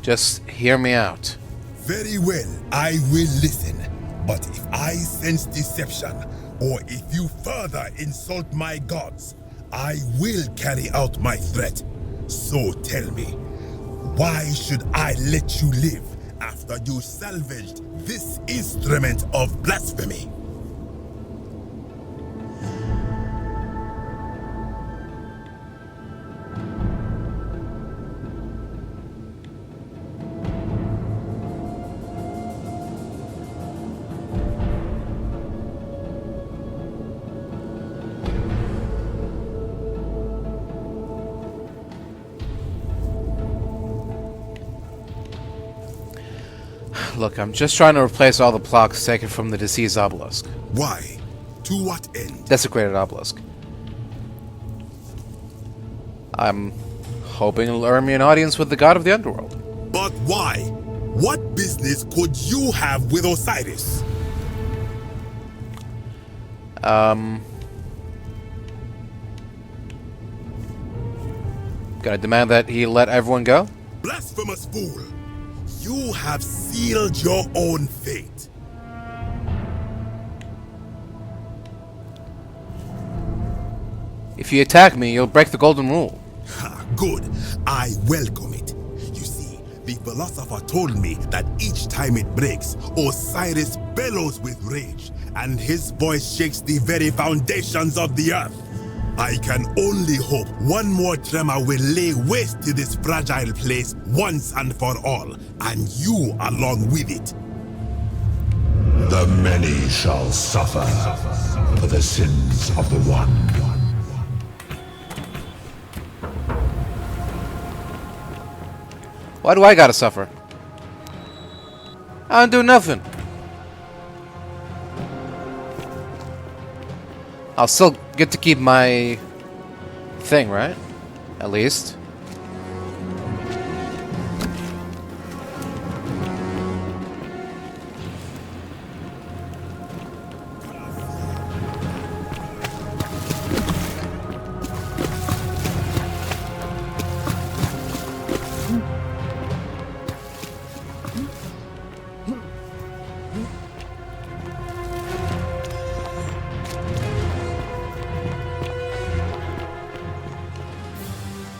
Just hear me out. Very well, I will listen. But if I sense deception, or if you further insult my gods, I will carry out my threat. So tell me, why should I let you live after you salvaged this instrument of blasphemy? Look, I'm just trying to replace all the plaques taken from the deceased obelisk. Why? To what end? Desecrated obelisk. I'm hoping it'll earn me an audience with the god of the underworld. But why? What business could you have with Osiris? Gotta demand that he let everyone go? Blasphemous fool! You have sealed your own fate. If you attack me, you'll break the golden rule. Ha, good. I welcome it. You see, the philosopher told me that each time it breaks, Osiris bellows with rage, and his voice shakes the very foundations of the earth. I can only hope one more tremor will lay waste to this fragile place once and for all, and you along with it. The many shall suffer for the sins of the one. Why do I gotta suffer? I don't do nothing. I'll still get to keep my thing, right? At least.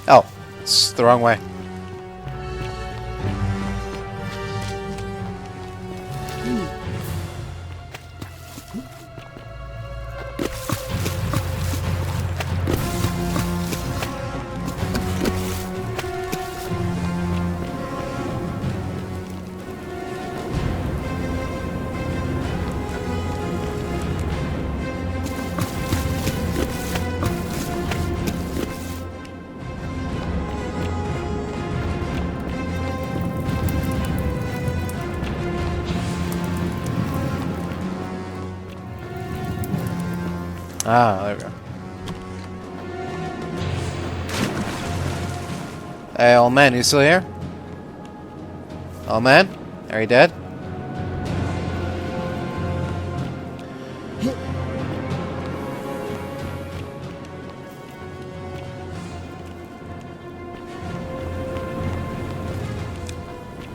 Oh, it's the wrong way. Ah, there we go. Hey, old man, you still here? Old man? Are you dead?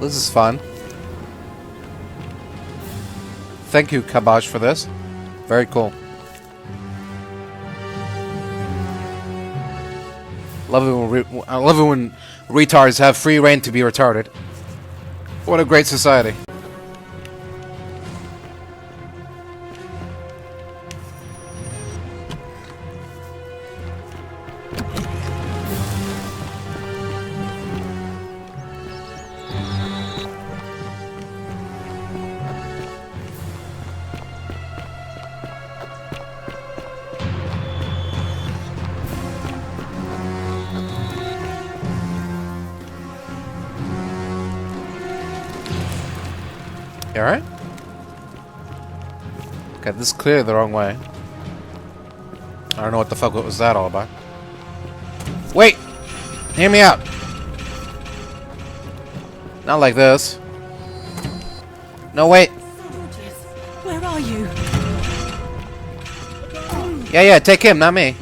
This is fun. Thank you, Kabash, for this. Very cool. I love it when retards have free reign to be retarded. What a great society. You alright? Okay, this is clearly the wrong way. I don't know what the fuck was that all about. Wait! Hear me out! Not like this. No, wait! Where are you? Yeah, take him, not me.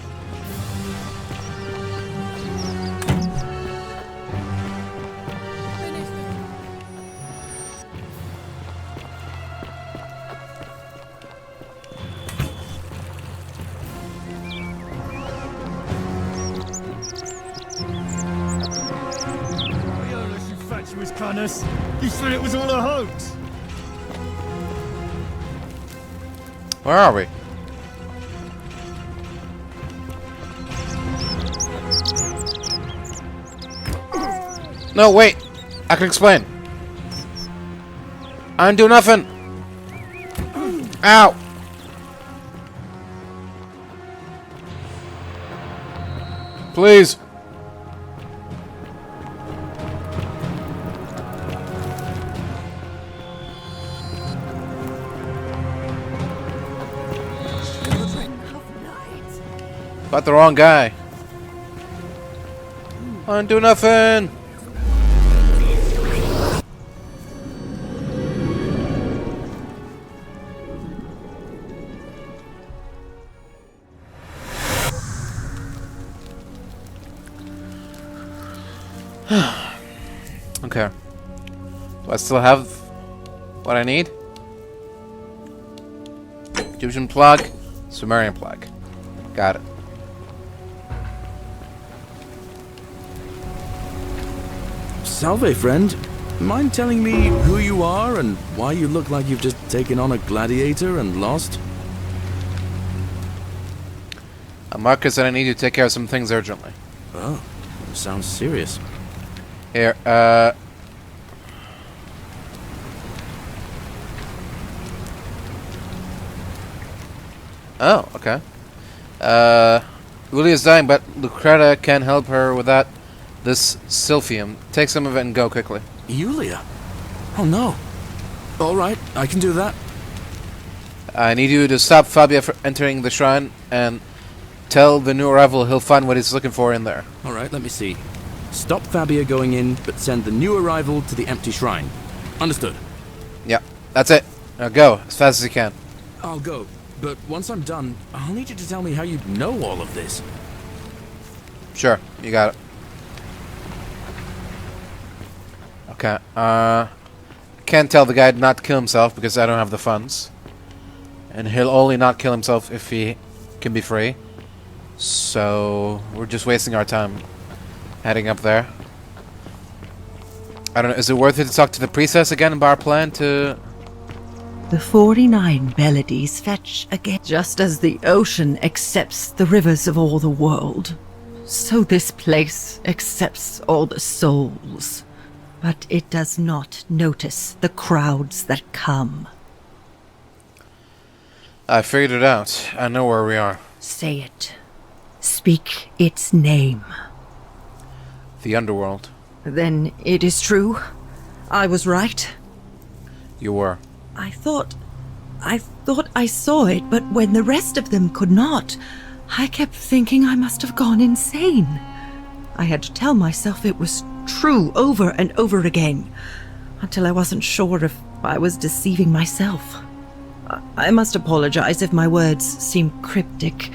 You said it was all a hoax. Where are we? No, wait. I can explain. I didn't do nothing. Ow. Please. Got the wrong guy. I didn't do nothing. Okay. Do I still have what I need? Egyptian plug, Sumerian plug. Got it. Salve, friend. Mind telling me who you are and why you look like you've just taken on a gladiator and lost? Marcus said I need you to take care of some things urgently. Oh, sounds serious. Here, oh, okay. Julia's dying, but Lucreta can help her with that. This Silphium. Take some of it and go quickly. Julia? Oh no. Alright, I can do that. I need you to stop Fabia from entering the shrine and tell the new arrival he'll find what he's looking for in there. Alright, let me see. Stop Fabia going in, but send the new arrival to the empty shrine. Understood. Yeah, that's it. Now go, as fast as you can. I'll go, but once I'm done, I'll need you to tell me how you know all of this. Sure, you got it. Okay, can't tell the guy not to kill himself because I don't have the funds. And he'll only not kill himself if he can be free. So, we're just wasting our time heading up there. I don't know, is it worth it to talk to the priestess again about our plan to... The 49 Beladies fetch again. Just as the ocean accepts the rivers of all the world, so this place accepts all the souls. But it does not notice the crowds that come. I figured it out. I know where we are. Say it. Speak its name. The underworld. Then it is true. I was right. You were. I thought I saw it, but when the rest of them could not, I kept thinking I must have gone insane. I had to tell myself it was true over and over again, until I wasn't sure if I was deceiving myself. I must apologize if my words seem cryptic.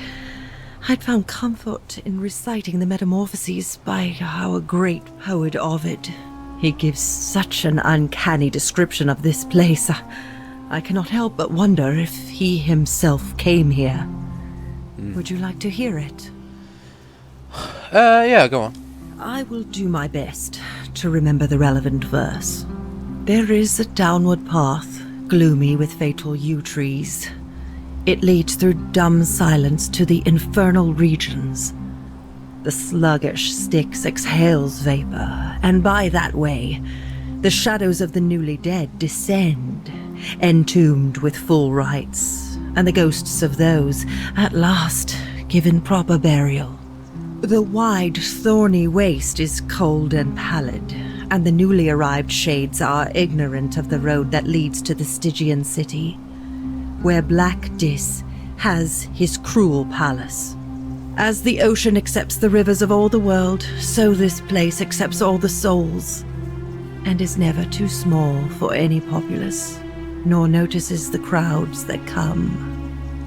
I'd found comfort in reciting the Metamorphoses by our great poet Ovid. He gives such an uncanny description of this place. I cannot help but wonder if he himself came here. Would you like to hear it? Yeah, go on. I will do my best to remember the relevant verse. There is a downward path, gloomy with fatal yew trees. It leads through dumb silence to the infernal regions. The sluggish Styx exhales vapor, and by that way, the shadows of the newly dead descend, entombed with full rites, and the ghosts of those, at last, given proper burial. The wide, thorny waste is cold and pallid, and the newly arrived shades are ignorant of the road that leads to the Stygian city, where Black Dis has his cruel palace. As the ocean accepts the rivers of all the world, so this place accepts all the souls, and is never too small for any populace, nor notices the crowds that come.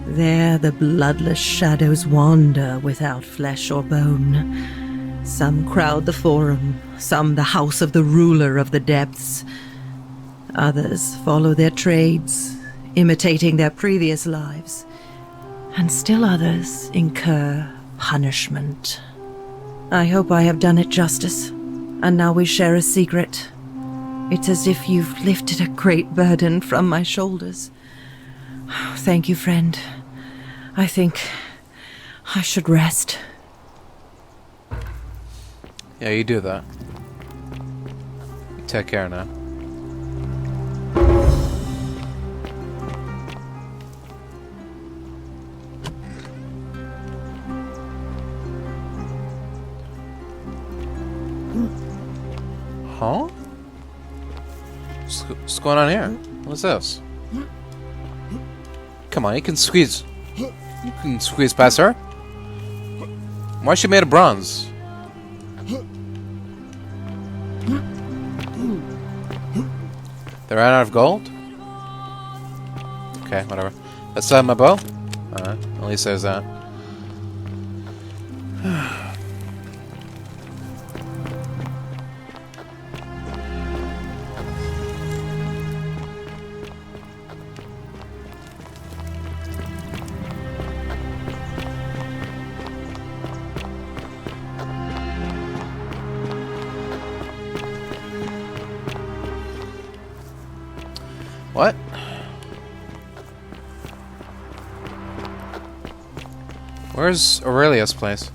There the bloodless shadows wander without flesh or bone. Some crowd the forum, some the house of the ruler of the depths. Others follow their trades, imitating their previous lives. And still others incur punishment. I hope I have done it justice, and now we share a secret. It's as if you've lifted a great burden from my shoulders. Thank you, friend. I think I should rest. Yeah, you do that. You take care now. Huh? What's going on here? What's this? Come on, you can squeeze. You can squeeze past her. Why is she made of bronze? They ran out of gold? Okay, whatever. Let's my bow. At least there's that. What? Where's Aurelia's place?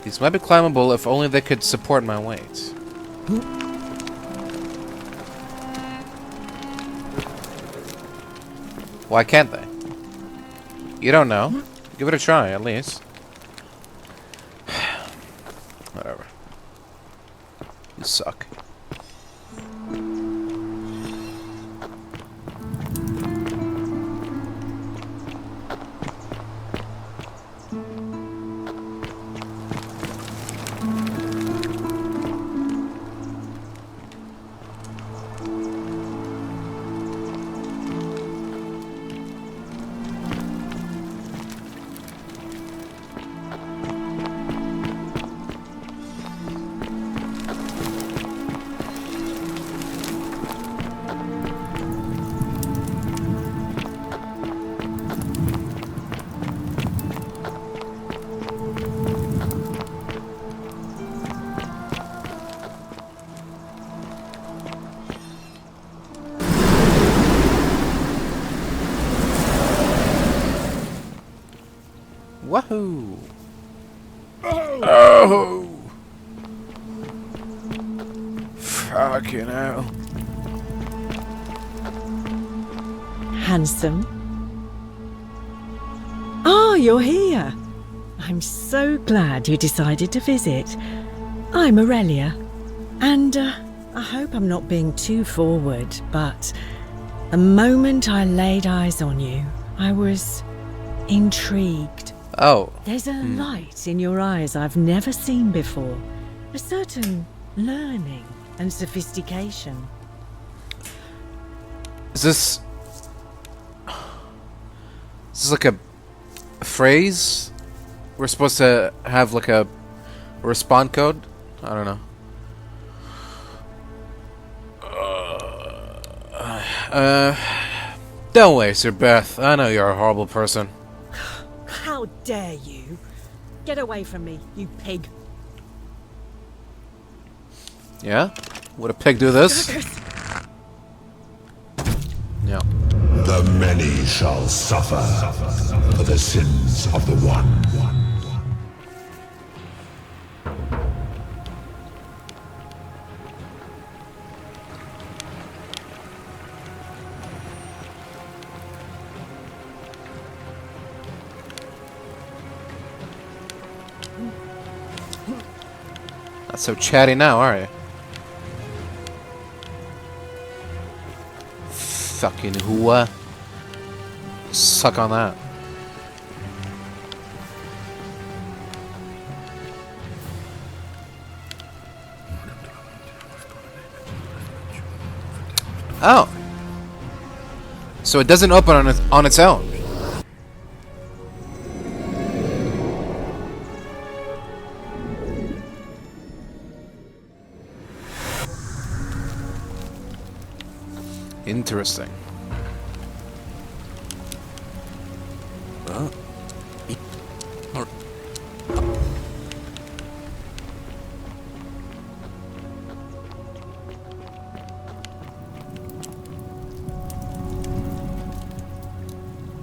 These might be climbable if only they could support my weight. Why can't they? You don't know. Give it a try, at least. Whatever. You suck. Wahoo! Oh! Fucking hell. Handsome? Ah, you're here. I'm so glad you decided to visit. I'm Aurelia, and I hope I'm not being too forward, but the moment I laid eyes on you, I was intrigued. Oh. There's a light in your eyes I've never seen before. A certain learning and sophistication. Is this like a phrase? We're supposed to have like a respawn code? I don't know. Don't waste your breath. I know you're a horrible person. How dare you? Get away from me, you pig. Yeah? Would a pig do this? Yeah. The many shall suffer for the sins of the one. Not so chatty now, are you? Fucking hua. Suck on that. Oh. So it doesn't open on its own. Interesting.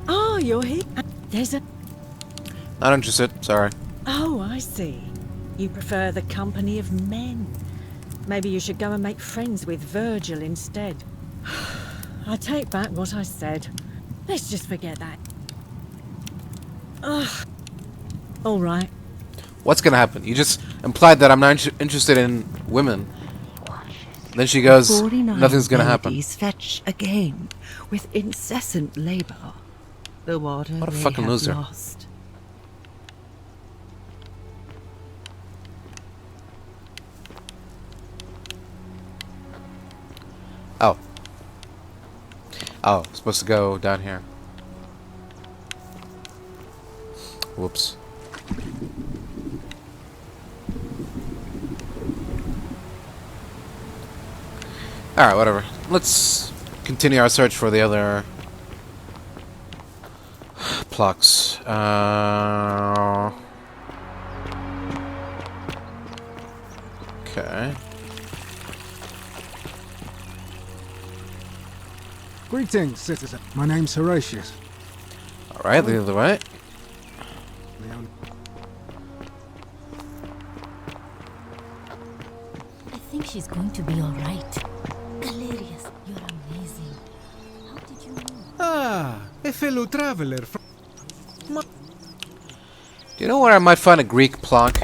Oh, you're here. There's a... Not interested, sorry. Oh, I see. You prefer the company of men. Maybe you should go and make friends with Virgil instead. I take back what I said. Let's just forget that. Ugh. All right. What's gonna happen? You just implied that I'm not interested in women. Then she goes, 49 nothing's gonna happen. ladies fetch again with incessant labor. The water What a they fucking have loser. lost. Oh. Oh, supposed to go down here. Whoops. Alright, whatever. Let's continue our search for the other plucks. Okay. Greetings, citizen. My name's Horatius. Alright, the other way. I think she's going to be all right. Galerius, you're amazing. How did you know? Ah, a fellow traveler from... Do you know where I might find a Greek plaque?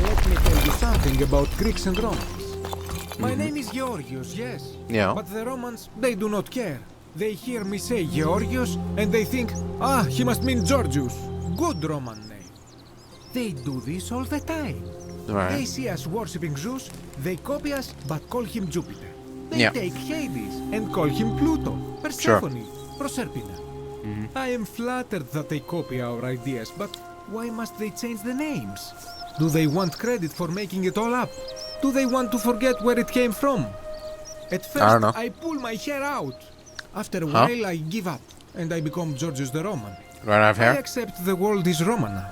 Let me tell you something about Greeks and Romans. My name is Georgios, yes. Yeah. But the Romans, they do not care. They hear me say Georgios, and they think, ah, he must mean Georgius. Good Roman name. They do this all the time. Right. They see us worshipping Zeus, they copy us, but call him Jupiter. They Yeah. take Hades and call him Pluto, Persephone, Proserpina. I am flattered that they copy our ideas, but why must they change the names? Do they want credit for making it all up? Do they want to forget where it came from? At first, I don't know. I pull my hair out. After a Huh? while, I give up, and I become Georgius the Roman. Right out of I here? accept the world is Roman now.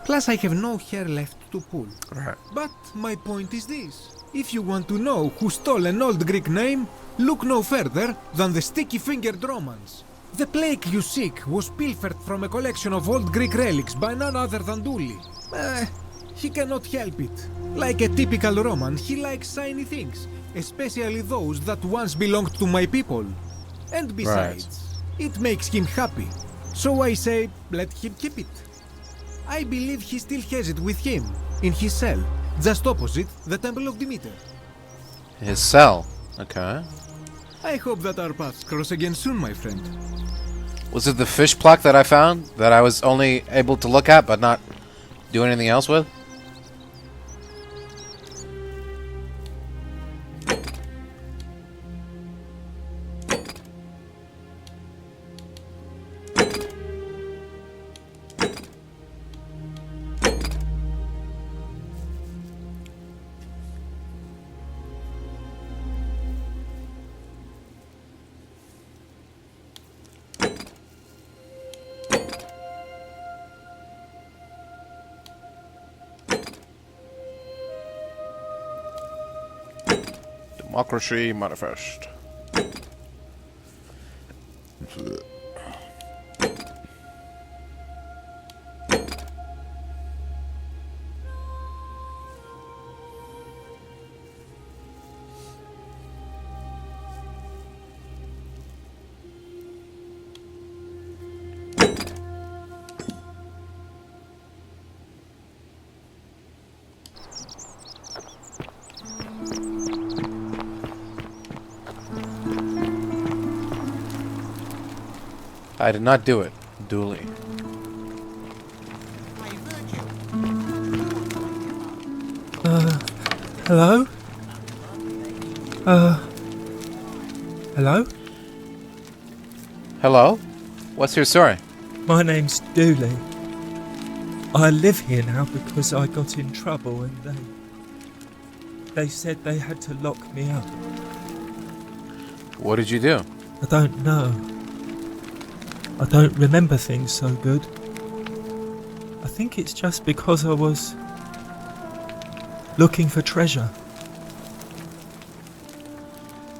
Plus, I have no hair left to pull. Right. But my point is this. If you want to know who stole an old Greek name, look no further than the sticky-fingered Romans. The plague you seek was pilfered from a collection of old Greek relics by none other than Dully. He cannot help it. Like a typical Roman, he likes shiny things, especially those that once belonged to my people. And besides, it makes him happy. So I say, let him keep it. I believe he still has it with him, in his cell, just opposite the Temple of Demeter. His cell. Okay. I hope that our paths cross again soon, my friend. Was it the fish plaque that I found that I was only able to look at but not do anything else with? Democracy Manifest. I did not do it. Duly. Hello? Hello? Hello? What's your story? My name's Dooley. I live here now because I got in trouble and they said they had to lock me up. What did you do? I don't know. I don't remember things so good. I think it's just because I was looking for treasure.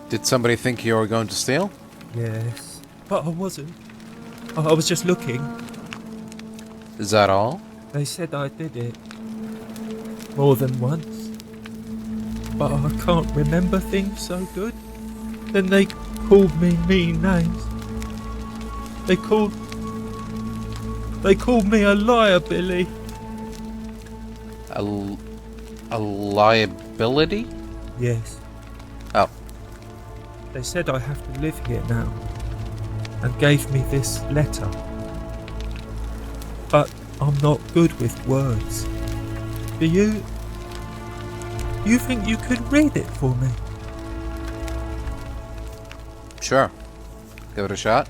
Did somebody think you were going to steal? Yes. But I wasn't. I was just looking. Is that all? They said I did it. More than once. but I can't remember things so good. Then they called me mean names. They called me a liar, Billy. A liability? Yes. Oh. They said I have to live here now, and gave me this letter. But I'm not good with words. Do you think you could read it for me? Sure. Give it a shot.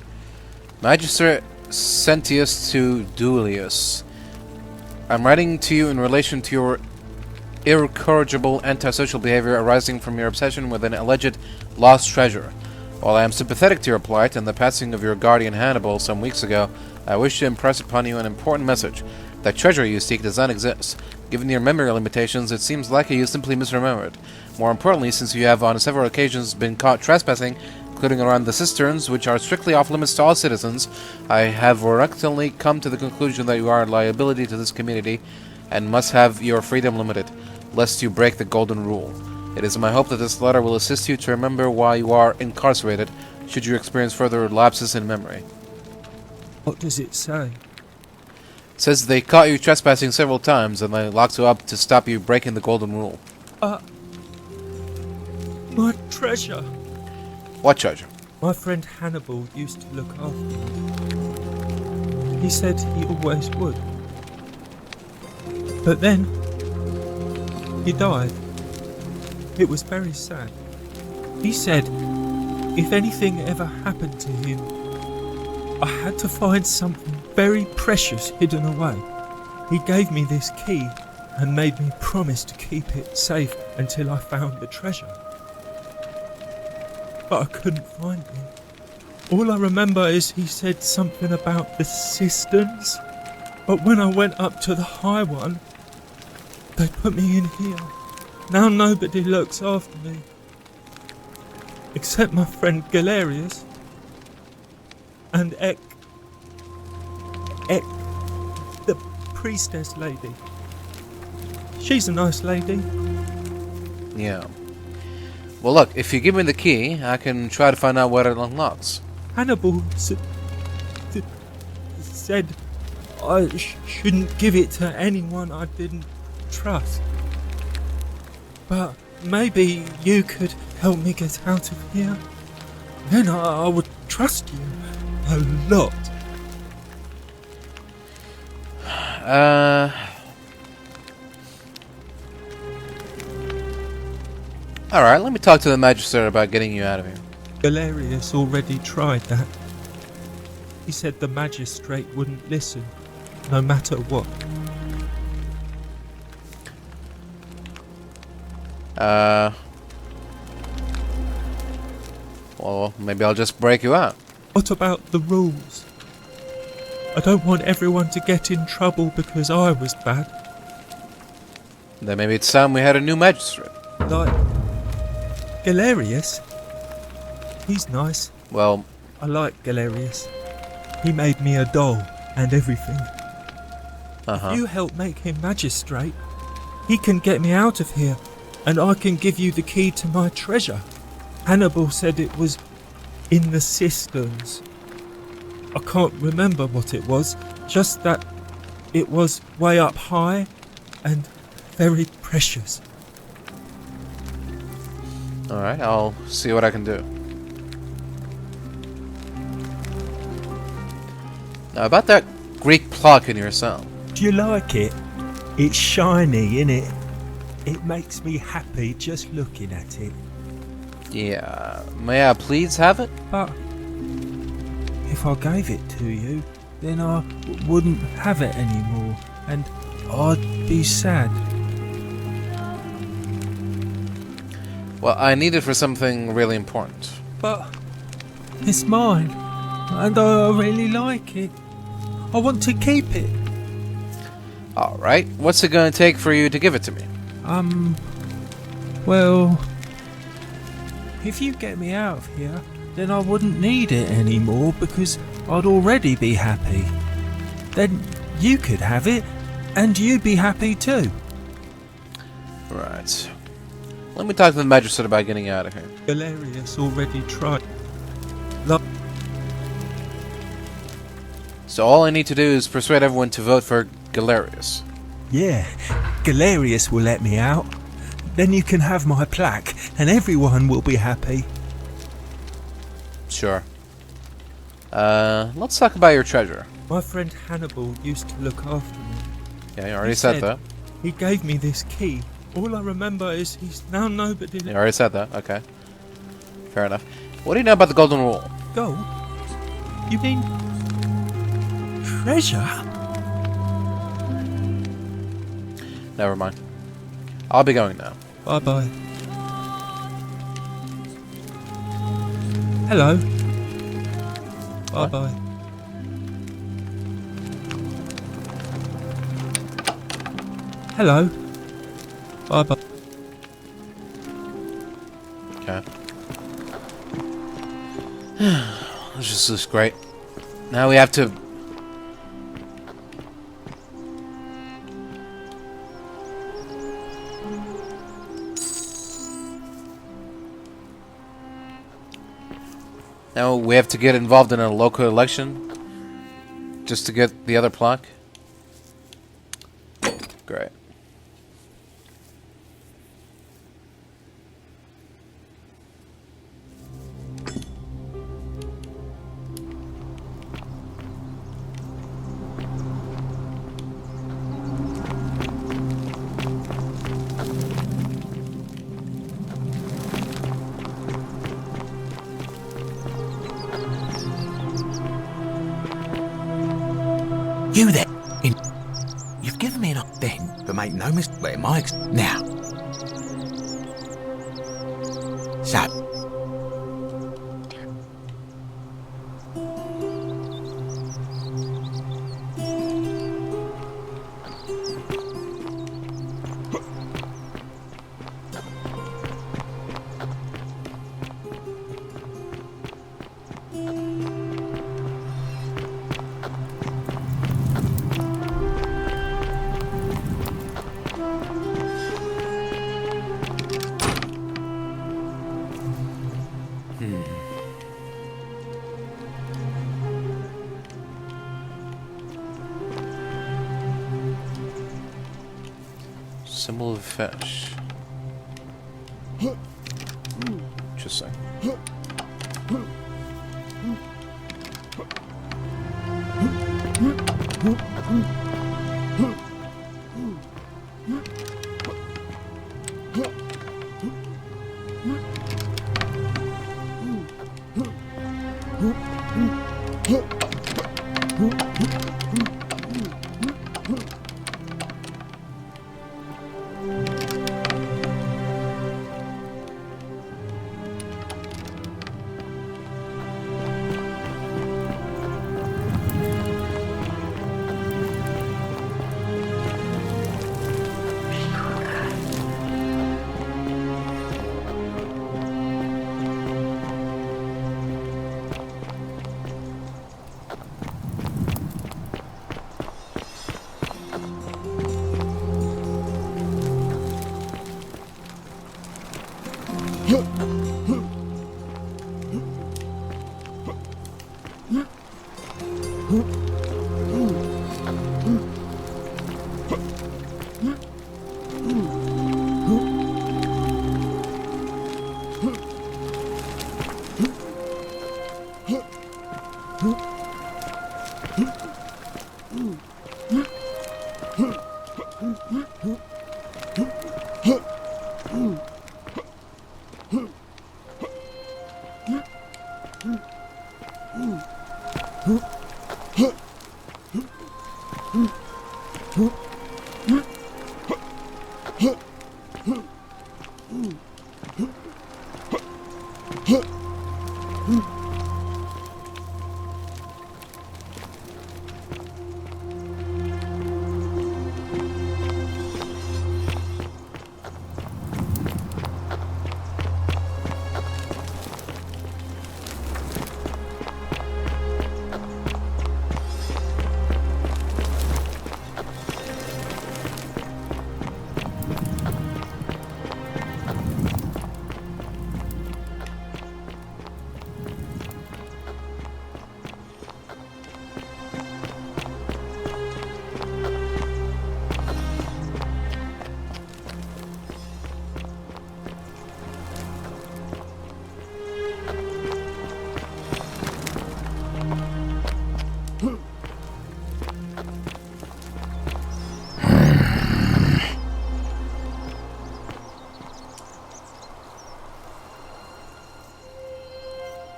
Magister Sentius to Duilius. I'm writing to you in relation to your incorrigible antisocial behavior arising from your obsession with an alleged lost treasure. While I am sympathetic to your plight and the passing of your guardian Hannibal some weeks ago, I wish to impress upon you an important message. The treasure you seek does not exist. Given your memory limitations, it seems likely you simply misremembered. More importantly, since you have on several occasions been caught trespassing, including around the cisterns, which are strictly off-limits to all citizens, I have reluctantly come to the conclusion that you are a liability to this community and must have your freedom limited, lest you break the golden rule. It is my hope that this letter will assist you to remember why you are incarcerated, should you experience further lapses in memory. What does it say? It says they caught you trespassing several times and they locked you up to stop you breaking the golden rule. My treasure. What treasure? My friend Hannibal used to look after me. He said he always would. But then, he died. It was very sad. He said if anything ever happened to him, I had to find something very precious hidden away. He gave me this key and made me promise to keep it safe until I found the treasure. But I couldn't find it. All I remember is he said something about the cisterns, but when I went up to the high one, they put me in here. Now nobody looks after me, except my friend Galerius and Ek, the priestess lady. She's a nice lady. Yeah. Well, look, if you give me the key, I can try to find out what it unlocks. Hannibal said I shouldn't give it to anyone I didn't trust. But maybe you could help me get out of here. Then I would trust you a lot. Alright, let me talk to the Magister about getting you out of here. Galerius already tried that. He said the Magistrate wouldn't listen, no matter what. Well, maybe I'll just break you out. What about the rules? I don't want everyone to get in trouble because I was bad. Then maybe it's time we had a new magistrate. Like Galerius? He's nice. Well, I like Galerius. He made me a doll and everything. If you help make him magistrate, he can get me out of here, and I can give you the key to my treasure. Hannibal said it was in the cisterns. I can't remember what it was, just that it was way up high and very precious. Alright, I'll see what I can do. Now, about that Greek plaque in your cell. Do you like it? It's shiny, innit? It makes me happy just looking at it. Yeah, may I please have it? But if I gave it to you, then I wouldn't have it anymore, and I'd be sad. Well, I need it for something really important. But it's mine, and I really like it. I want to keep it. Alright, what's it gonna take for you to give it to me? Well, if you get me out of here, then I wouldn't need it anymore because I'd already be happy. Then you could have it, and you'd be happy too. Right. Let me talk to the magistrate about getting out of here. Galerius already tried. So all I need to do is persuade everyone to vote for Galerius. Yeah, Galerius will let me out. Then you can have my plaque, and everyone will be happy. Sure. Let's talk about your treasure. My friend Hannibal used to look after me. Yeah, you already said that. He gave me this key. All I remember is he's now nobody. You already said that. Okay. Fair enough. What do you know about the Golden Rule? Gold? You mean treasure? Never mind. I'll be going now. Bye-bye. Hello. Bye-bye. Hello. Bye-bye. Okay. This just looks great. Now we have to... Now we have to get involved in a local election just to get the other plaque. Great. You there? You've given me enough then, but make no mistake, now. So. Symbol of fish. Interesting.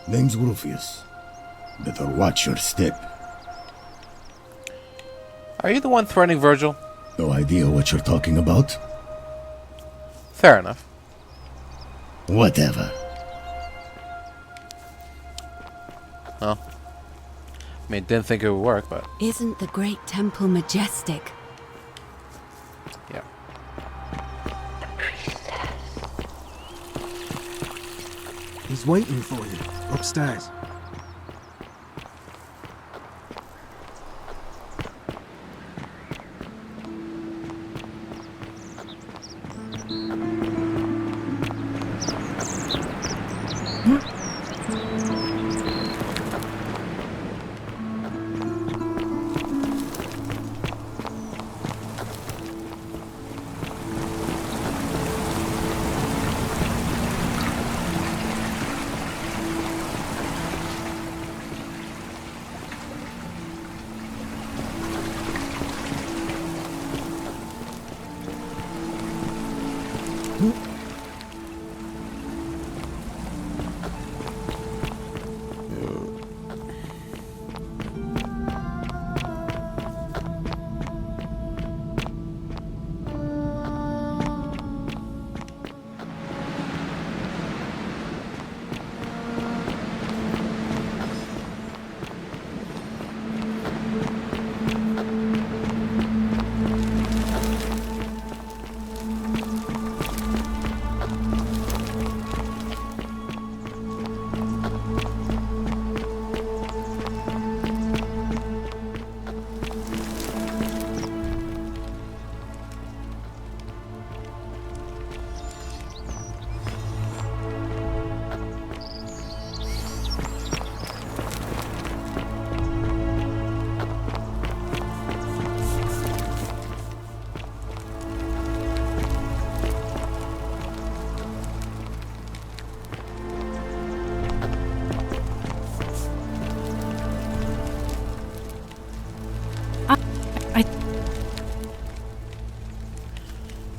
Name's Rufius. Better watch your step. Are you the one threatening Virgil? No idea what you're talking about? Fair enough. Whatever. Well, I mean, didn't think it would work, but... Isn't the Great Temple majestic? Yeah. He's waiting for you, upstairs.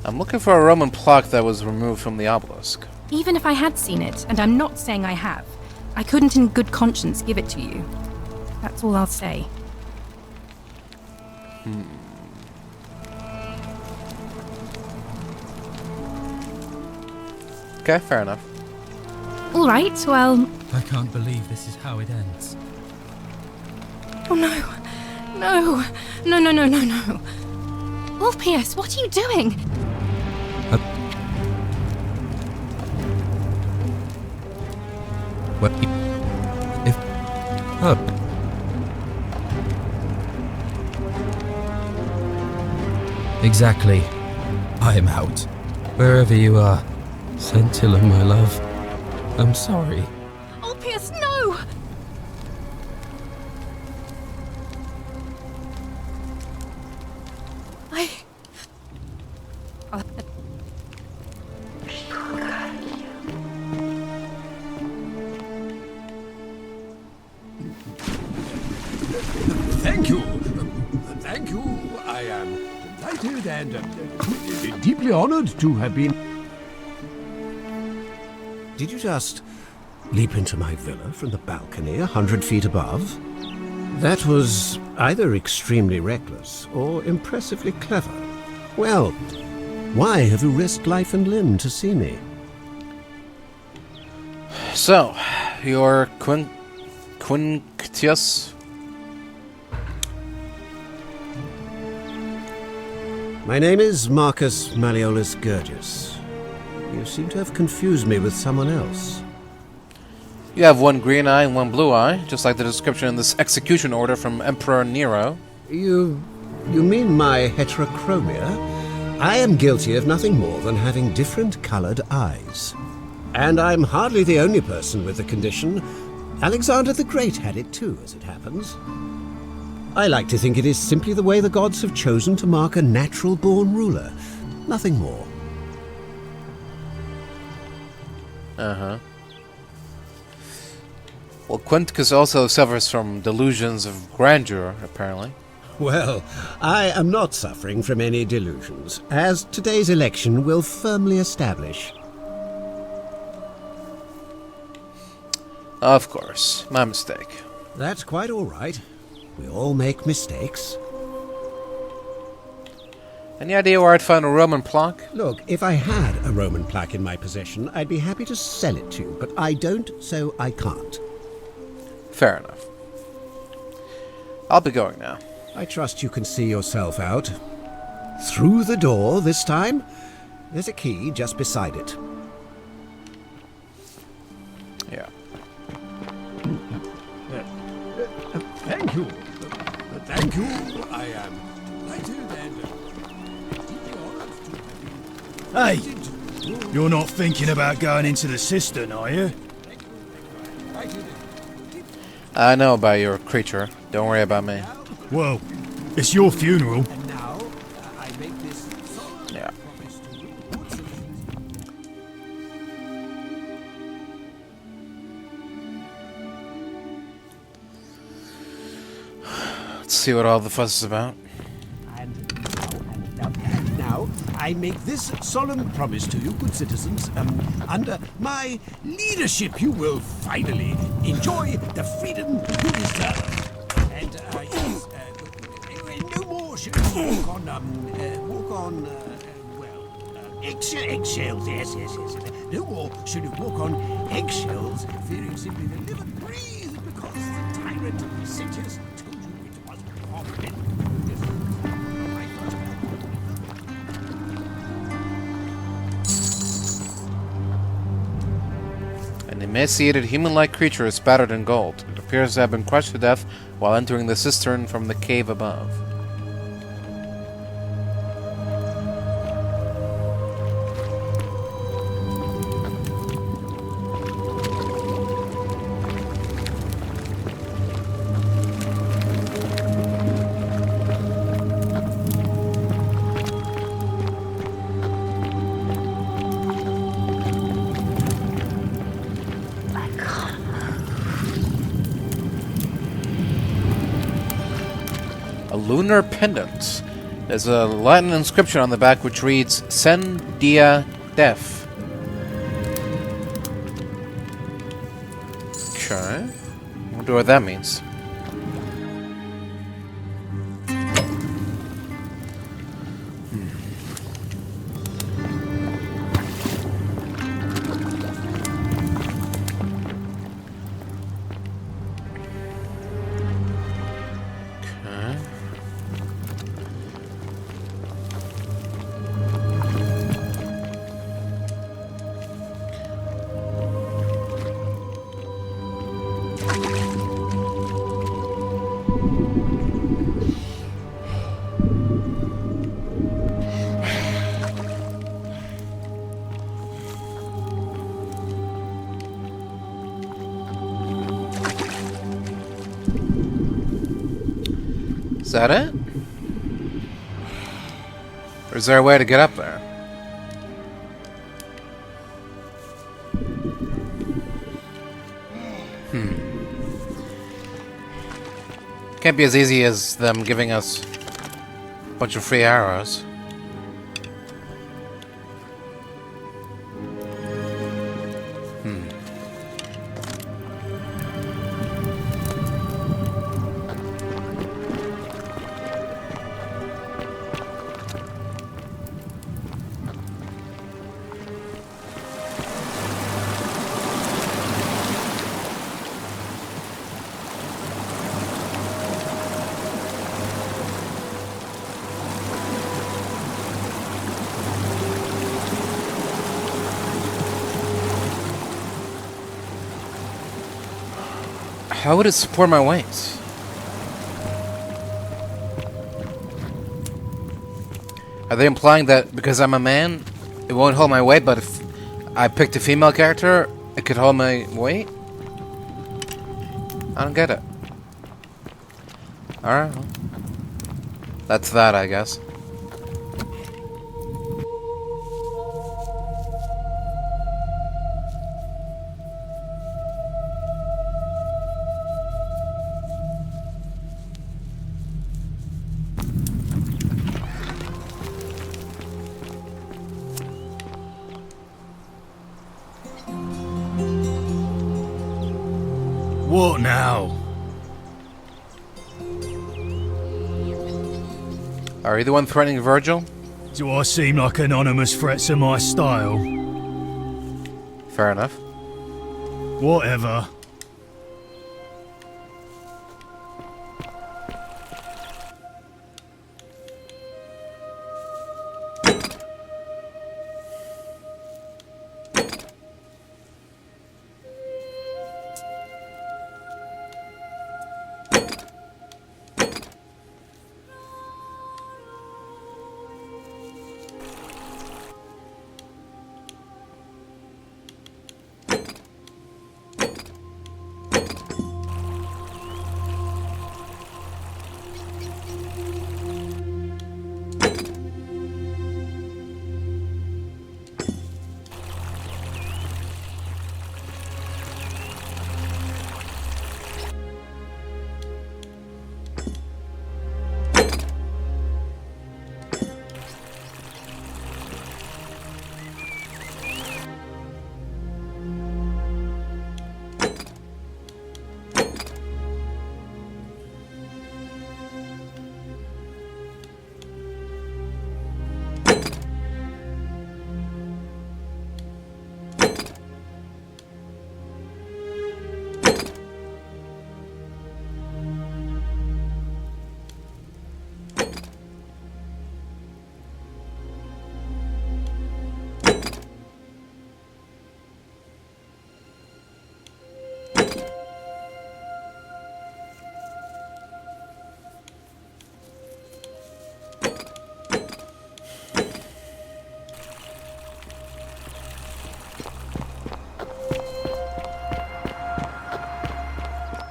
I'm looking for a Roman plaque that was removed from the obelisk. Even if I had seen it, and I'm not saying I have, I couldn't in good conscience give it to you. That's all I'll say. Okay, fair enough. All right, well... I can't believe this is how it ends. Oh no. No. No, no, no, no, no. Ulpius, what are you doing? Well, if... Exactly. I am out. Wherever you are. Scintilla, my love. I'm sorry. Ulpius, no! Thank you. Thank you. I am delighted and deeply honored to have been... Did you just leap into my villa from the balcony 100 feet above? That was either extremely reckless or impressively clever. Well, why have you risked life and limb to see me? So, you're Quinctius? My name is Marcus Malleolus Gurgis. You seem to have confused me with someone else. You have one green eye and one blue eye, just like the description in this execution order from Emperor Nero. You mean my heterochromia? I am guilty of nothing more than having different colored eyes. And I'm hardly the only person with the condition. Alexander the Great had it too, as it happens. I like to think it is simply the way the gods have chosen to mark a natural-born ruler. Nothing more. Uh-huh. Well, Quinticus also suffers from delusions of grandeur, apparently. Well, I am not suffering from any delusions, as today's election will firmly establish. Of course. My mistake. That's quite all right. We all make mistakes. Any idea where I'd find a Roman plaque? Look, if I had a Roman plaque in my possession, I'd be happy to sell it to you, but I don't, so I can't. Fair enough. I'll be going now. I trust you can see yourself out. Through the door this time. There's a key just beside it. Yeah. Thank you. Thank you. I am delighted and deeply honored to have you. Hey! You're not thinking about going into the cistern, are you? I know about your creature. Don't worry about me. Well, it's your funeral. And now, I make this Yeah. Let's see what all the fuss is about. And now, I make this solemn promise to you, good citizens. Under my leadership, you will finally enjoy the freedom you deserve. And yes, no more should you walk on, eggshells. Yes. No more should you walk on eggshells, fearing simply to live and breathe because the tyrant Sitius told you it was forbidden. An emaciated human-like creature is spattered in gold. It appears to have been crushed to death while entering the cistern from the cave above. Lunar pendant. There's a Latin inscription on the back which reads Sen Dia Def. Okay. Wonder what that means. Is that it? Or is there a way to get up there? Can't be as easy as them giving us a bunch of free arrows. How would it support my weight? Are they implying that because I'm a man, it won't hold my weight, but if I picked a female character, it could hold my weight? I don't get it. Alright. Well, that's that, I guess. What now? Are you the one threatening Virgil? Do I seem like anonymous threats in my style? Fair enough. Whatever.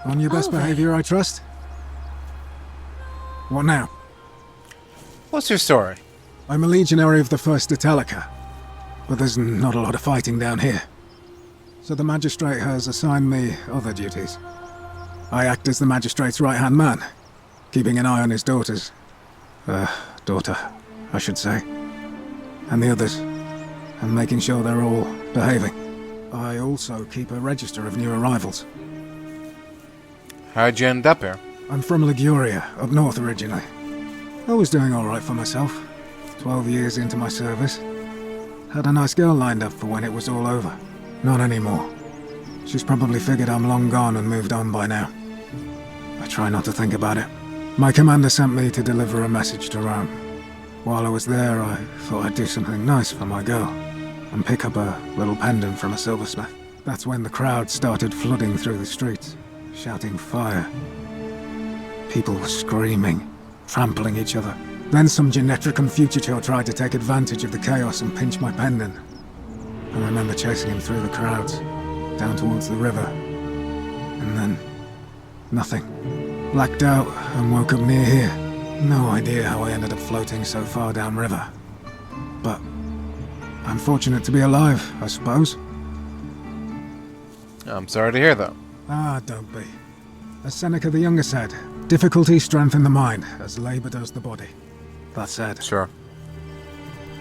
On your best behavior, I trust? What now? What's your story? I'm a legionary of the 1st Italica, but there's not a lot of fighting down here. So the Magistrate has assigned me other duties. I act as the Magistrate's right-hand man, keeping an eye on his daughter, I should say, and the others, and making sure they're all behaving. I also keep a register of new arrivals. How'd you end up here? I'm from Liguria, up north originally. I was doing alright for myself. 12 years into my service. Had a nice girl lined up for when it was all over. Not anymore. She's probably figured I'm long gone and moved on by now. I try not to think about it. My commander sent me to deliver a message to Rome. While I was there, I thought I'd do something nice for my girl and pick up a little pendant from a silversmith. That's when the crowd started flooding through the streets, shouting fire. People were screaming, trampling each other. Then some Genetricum Fugitor tried to take advantage of the chaos and pinch my pendant. I remember chasing him through the crowds, down towards the river. And then, nothing. Blacked out and woke up near here. No idea how I ended up floating so far downriver. But I'm fortunate to be alive, I suppose. I'm sorry to hear that. Ah, don't be. As Seneca the Younger said, difficulty strengthens the mind, as labor does the body. That said, sure.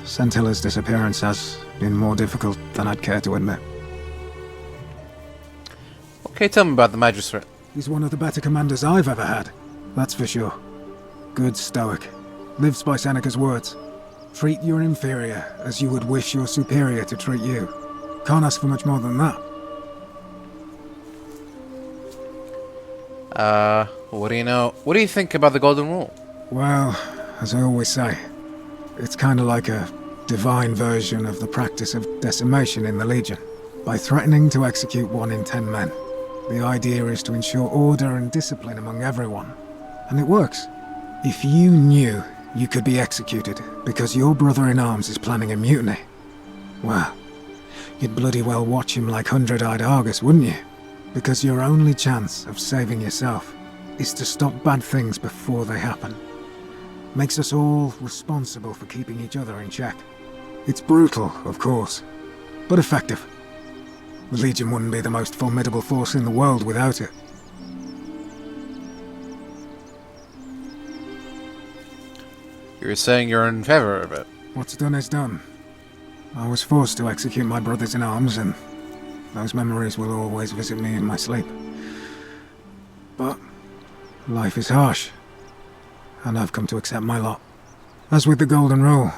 Scintilla's disappearance has been more difficult than I'd care to admit. Okay, tell me about the Magistrate. He's one of the better commanders I've ever had, that's for sure. Good stoic. Lives by Seneca's words. Treat your inferior as you would wish your superior to treat you. Can't ask for much more than that. What do you know? What do you think about the Golden Rule? Well, as I always say, it's kind of like a divine version of the practice of decimation in the Legion. By threatening to execute 1 in 10 men, the idea is to ensure order and discipline among everyone. And it works. If you knew you could be executed because your brother-in-arms is planning a mutiny, well, you'd bloody well watch him like 100-eyed Argus, wouldn't you? Because your only chance of saving yourself is to stop bad things before they happen. Makes us all responsible for keeping each other in check. It's brutal, of course, but effective. The Legion wouldn't be the most formidable force in the world without it. You're saying you're in favor of it? What's done is done. I was forced to execute my brothers in arms, and those memories will always visit me in my sleep. but life is harsh, and I've come to accept my lot. As with the Golden Rule,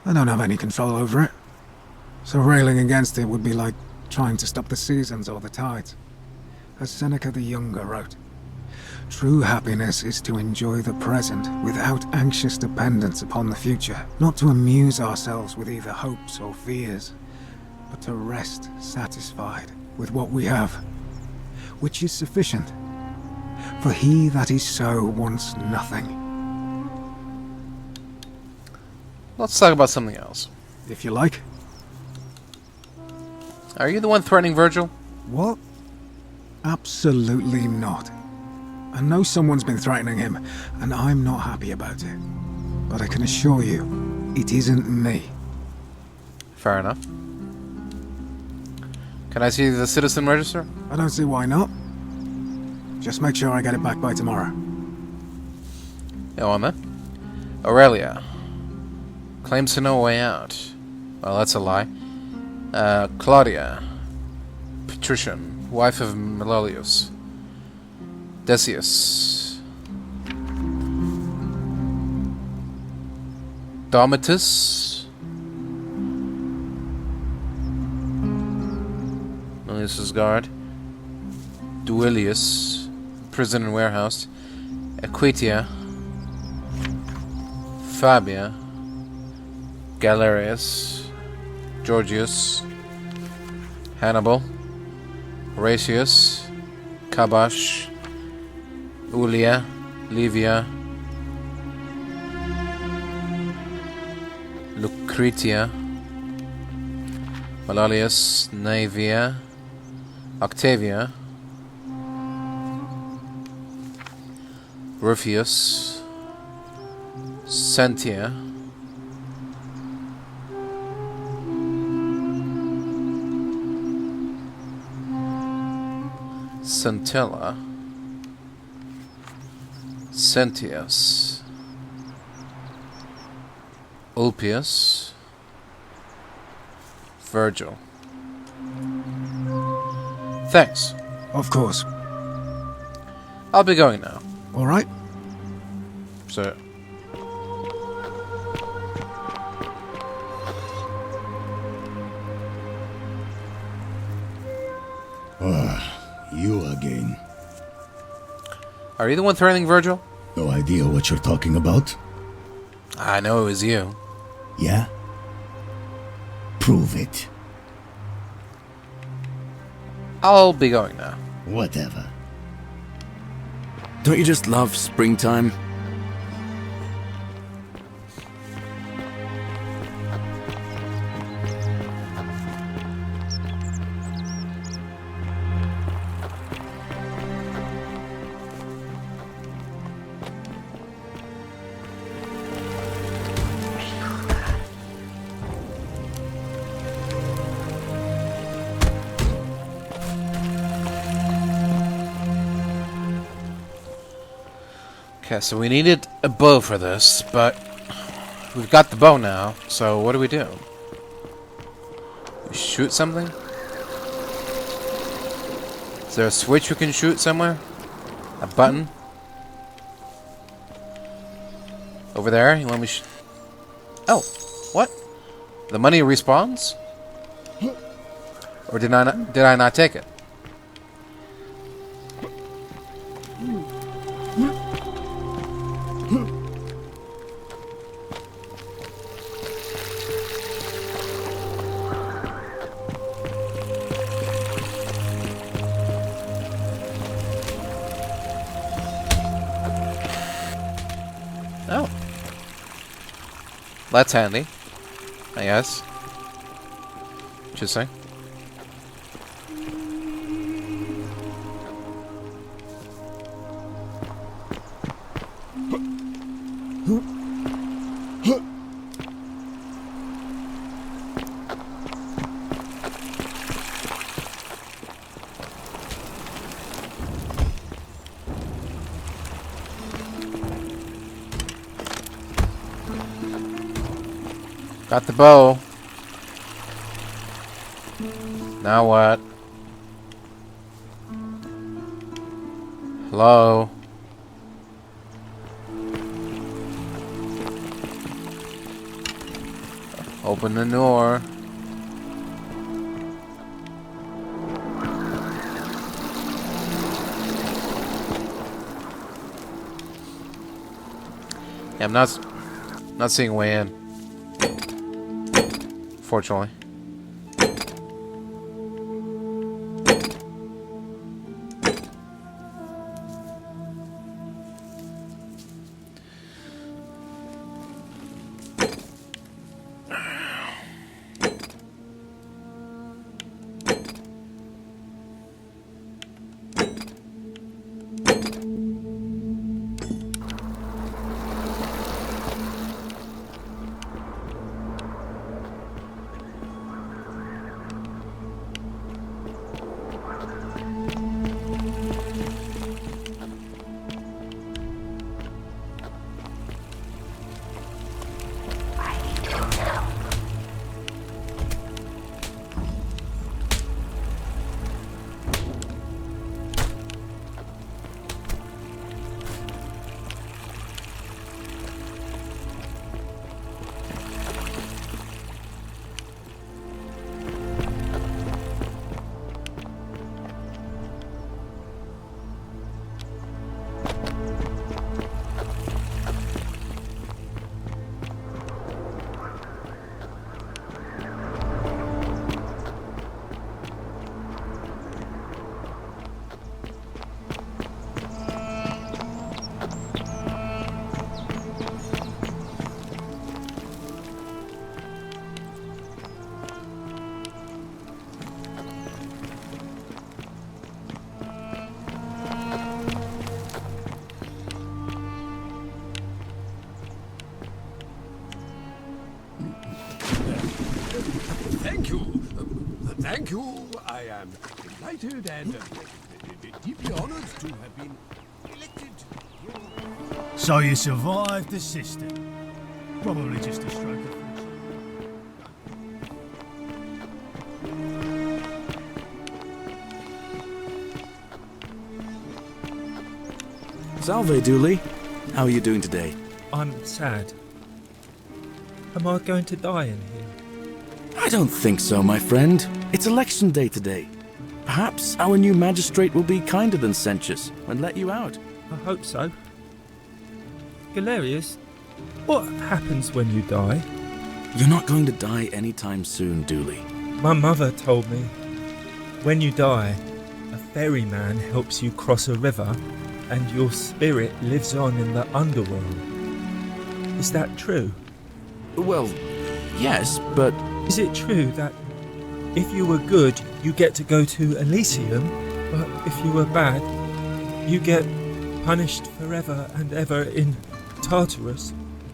I don't have any control over it, so railing against it would be like trying to stop the seasons or the tides. As Seneca the Younger wrote, true happiness is to enjoy the present without anxious dependence upon the future, not to amuse ourselves with either hopes or fears, but to rest satisfied with what we have, which is sufficient. For he that is so wants nothing. Let's talk about something else. If you like. Are you the one threatening Virgil? What? Absolutely not. I know someone's been threatening him, and I'm not happy about it. But I can assure you, it isn't me. Fair enough. Can I see the citizen register? I don't see why not. Just make sure I get it back by tomorrow. Go on then. Aurelia. Claims to know a way out. Well, that's a lie. Claudia. Patrician. Wife of Malolius. Decius. Domitus. Malolius' guard. Duilius. Prison and warehouse. Equitia. Fabia. Galerius. Georgius. Hannibal. Horatius. Kabash. Ulia. Livia. Lucretia. Malolius. Naevia. Octavia. Rufus. Sentia. Centella. Sentius. Ulpius. Virgil. Thanks. Of course. I'll be going now. All right. So. You again. Are you the one threatening Virgil? No idea what you're talking about. I know it was you. Yeah? Prove it. I'll be going now. Whatever. Don't you just love springtime? Okay, so we needed a bow for this, but we've got the bow now, so what do? We shoot something? Is there a switch we can shoot somewhere? A button? Over there? You want me Oh, what? The money respawns? Or did I not take it? Oh. That's handy, I guess. Interesting. Got the bow. Now what? Hello? Open the door. Yeah, I'm not seeing a way in. Fortunately. Thank you. I am delighted and deeply honored to have been elected. So you survived the system. Probably just a stroke of Salve, Dooley. How are you doing today? I'm sad. Am I going to die in here? I don't think so, my friend. It's election day today. Perhaps our new magistrate will be kinder than Sentius and let you out. I hope so. Galerius, what happens when you die? You're not going to die anytime soon, Dooley. My mother told me, when you die, a ferryman helps you cross a river and your spirit lives on in the underworld. Is that true? Well, yes, but... Is it true that if you were good, you get to go to Elysium, but if you were bad, you get punished forever and ever in Tartarus?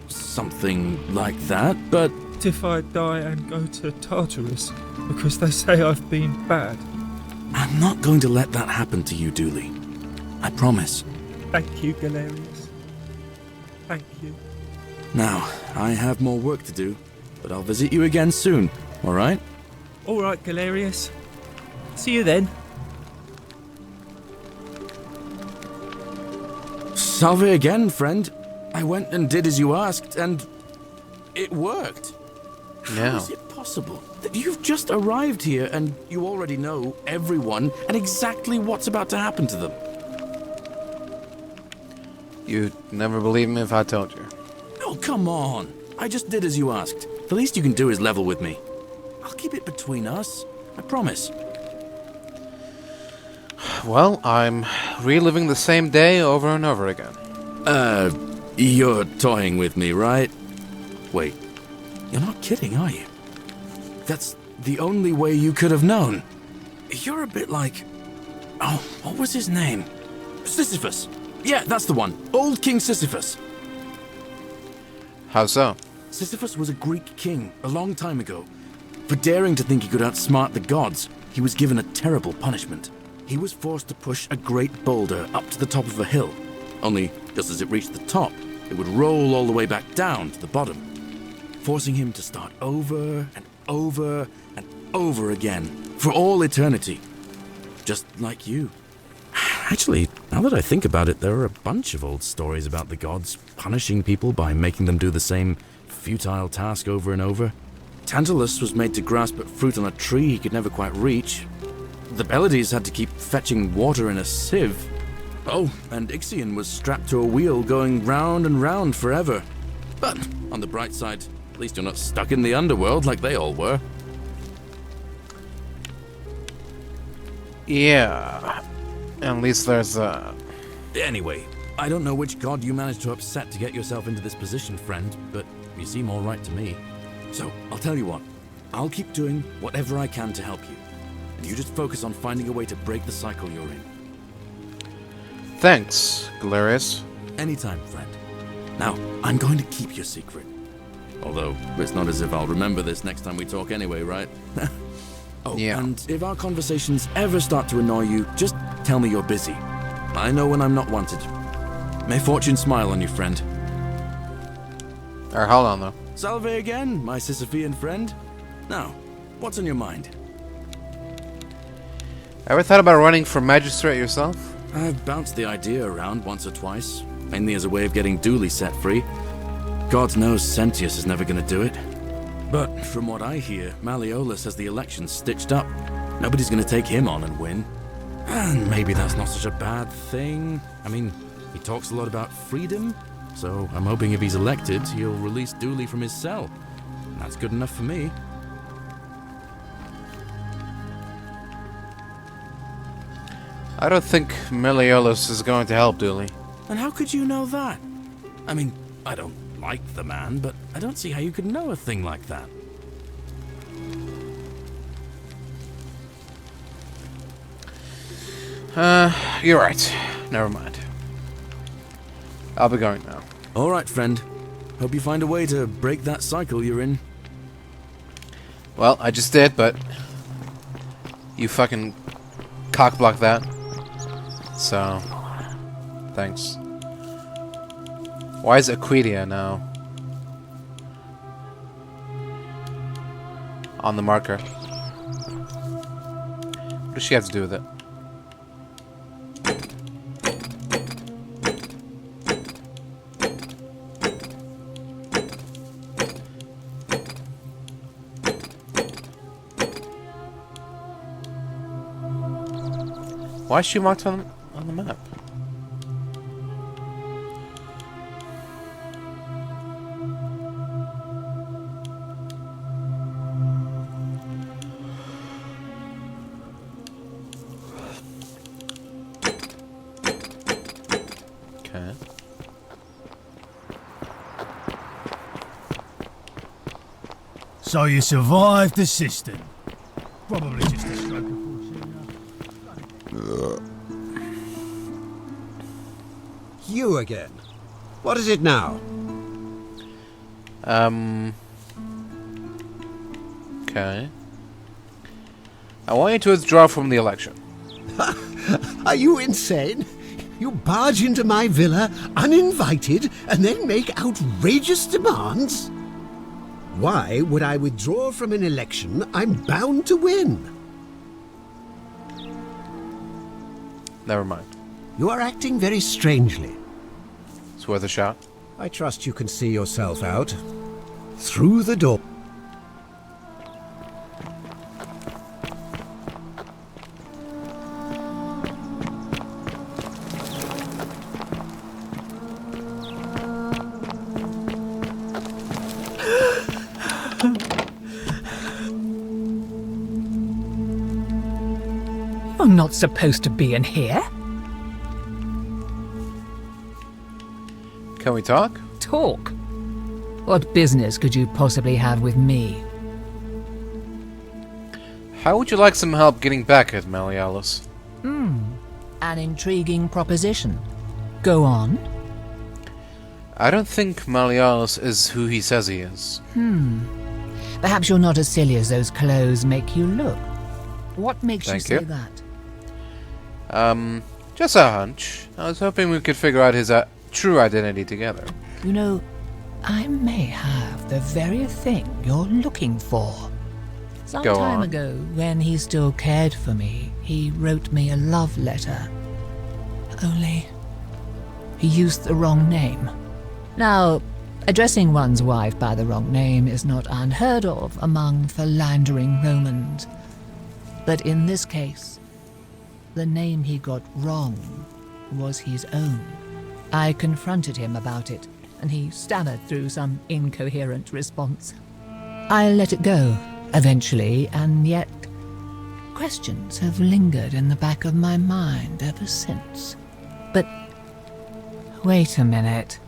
Something like that, but... If I die and go to Tartarus because they say I've been bad? I'm not going to let that happen to you, Dooley. I promise. Thank you, Galerius. Thank you. Now, I have more work to do, but I'll visit you again soon, alright? Alright, Galerius. See you then. Salve again, friend. I went and did as you asked, and it worked. Yeah. How is it possible that you've just arrived here and you already know everyone and exactly what's about to happen to them? You'd never believe me if I told you. Oh, come on. I just did as you asked. The least you can do is level with me. I'll keep it between us. I promise. Well, I'm reliving the same day over and over again. You're toying with me, right? Wait, you're not kidding, are you? That's the only way you could have known. You're a bit like... Oh, what was his name? Sisyphus. Yeah, that's the one. Old King Sisyphus. How so? Sisyphus was a Greek king a long time ago. For daring to think he could outsmart the gods, he was given a terrible punishment. He was forced to push a great boulder up to the top of a hill. Only, just as it reached the top, it would roll all the way back down to the bottom, forcing him to start over and over and over again for all eternity. Just like you. Actually, now that I think about it, there are a bunch of old stories about the gods punishing people by making them do the same futile task over and over. Tantalus was made to grasp at fruit on a tree he could never quite reach. The Pleiades had to keep fetching water in a sieve. Oh, and Ixion was strapped to a wheel going round and round forever. But, on the bright side, at least you're not stuck in the underworld like they all were. Yeah. At least there's a... Anyway, I don't know which god you managed to upset to get yourself into this position, friend, but you seem all right to me. So, I'll tell you what. I'll keep doing whatever I can to help you. And you just focus on finding a way to break the cycle you're in. Thanks, Galerius. Anytime, friend. Now, I'm going to keep your secret. Although, it's not as if I'll remember this next time we talk anyway, right? Oh, yeah. And if our conversations ever start to annoy you, just tell me you're busy. I know when I'm not wanted. May fortune smile on you, friend. Hold on, though. Salve again, my Sisyphean friend. Now, what's on your mind? Ever thought about running for magistrate yourself? I've bounced the idea around once or twice, mainly as a way of getting Dooley set free. God knows Sentius is never going to do it. But from what I hear, Malleolus has the election stitched up. Nobody's going to take him on and win. And maybe that's not such a bad thing. I mean, he talks a lot about freedom, so I'm hoping if he's elected, he'll release Dooley from his cell. That's good enough for me. I don't think Malleolus is going to help Dooley. And how could you know that? I mean, I don't like the man, but I don't see how you could know a thing like that. You're right. Never mind. I'll be going now. All right, friend. Hope you find a way to break that cycle you're in. Well, I just did, but you fucking cockblocked that. So, thanks. Why is Aquidia now on the marker? What does she have to do with it? Why is she marked on the map? Okay. So you survived the cistern. Probably just a stroke of You again. What is it now? Okay. I want you to withdraw from the election. Are you insane? You barge into my villa uninvited and then make outrageous demands? Why would I withdraw from an election I'm bound to win? Never mind. You are acting very strangely. It's worth a shot. I trust you can see yourself out. Through the door. You're not supposed to be in here. Can we talk? Talk? What business could you possibly have with me? How would you like some help getting back at Malleolus? An intriguing proposition. Go on. I don't think Malleolus is who he says he is. Perhaps you're not as silly as those clothes make you look. What makes you Thank say you. that? Just a hunch. I was hoping we could figure out his true identity together. You know, I may have the very thing you're looking for. Some Go time on. ago, when he still cared for me, he wrote me a love letter. only he used the wrong name. Now, addressing one's wife by the wrong name is not unheard of among philandering Romans. But in this case, the name he got wrong was his own. I confronted him about it, and he stammered through some incoherent response. I let it go, eventually, and yet questions have lingered in the back of my mind ever since. But wait a minute.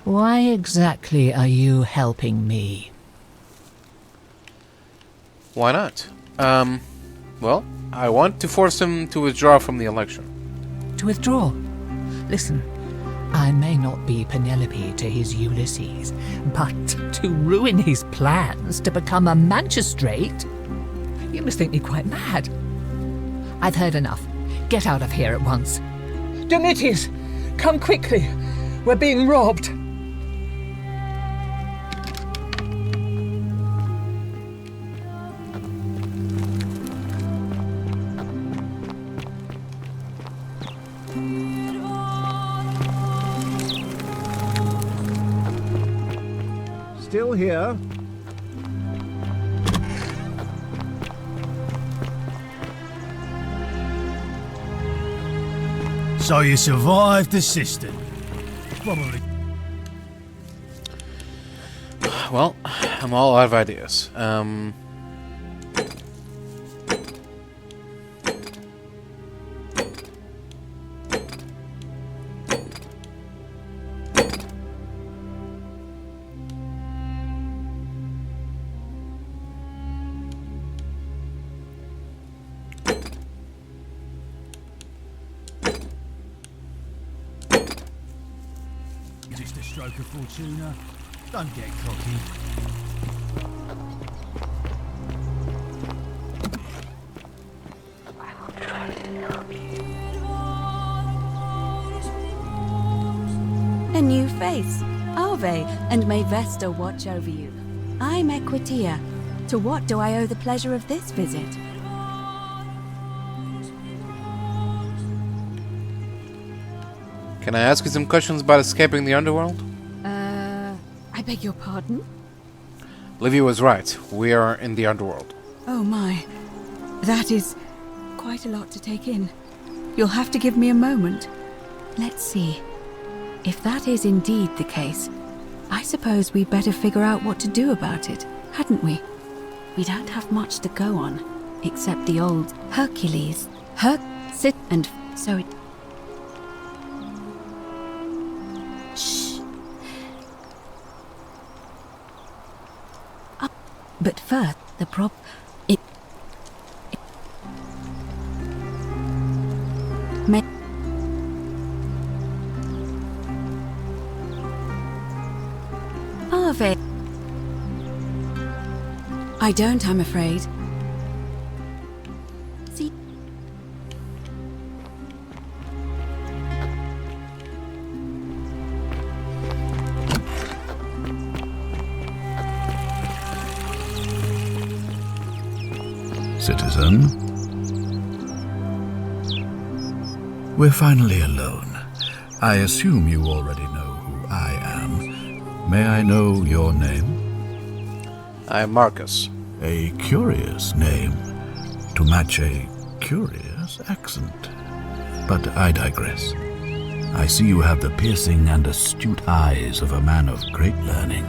Why exactly are you helping me? Why not? Well, I want to force him to withdraw from the election. To withdraw? Listen, I may not be Penelope to his Ulysses, but to ruin his plans to become a magistrate? You must think me quite mad. I've heard enough. Get out of here at once. Domitius, come quickly. We're being robbed. Still here? So you survived the cistern. Probably. Well, I'm all out of ideas. Just a stroke of Fortuna. Don't get cocky. A new face. Ave, and may Vesta watch over you. I'm Equitia. To what do I owe the pleasure of this visit? Can I ask you some questions about escaping the underworld? I beg your pardon? Livia was right. We are in the underworld. Oh my. That is quite a lot to take in. You'll have to give me a moment. Let's see. If that is indeed the case, I suppose we'd better figure out what to do about it, hadn't we? We don't have much to go on, except the old Hercules. Sit and so it... Shh. But first, the may... Ave. I don't, I'm afraid. See? Citizen? We're finally alone. I assume you already know who I am. May I know your name? I'm Marcus. A curious name to match a curious accent. But I digress. I see you have the piercing and astute eyes of a man of great learning.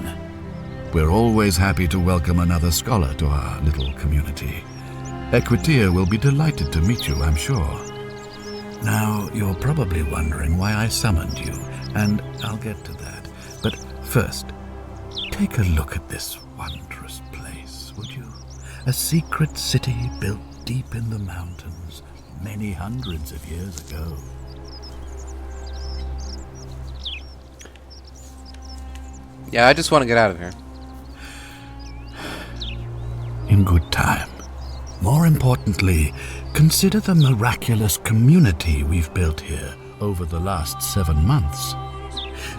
We're always happy to welcome another scholar to our little community. Equitia will be delighted to meet you, I'm sure. Now, you're probably wondering why I summoned you, and I'll get to that. But first, take a look at this wondrous place, would you? A secret city built deep in the mountains many hundreds of years ago. Yeah, I just want to get out of here. In good time. More importantly, consider the miraculous community we've built here over the last 7 months.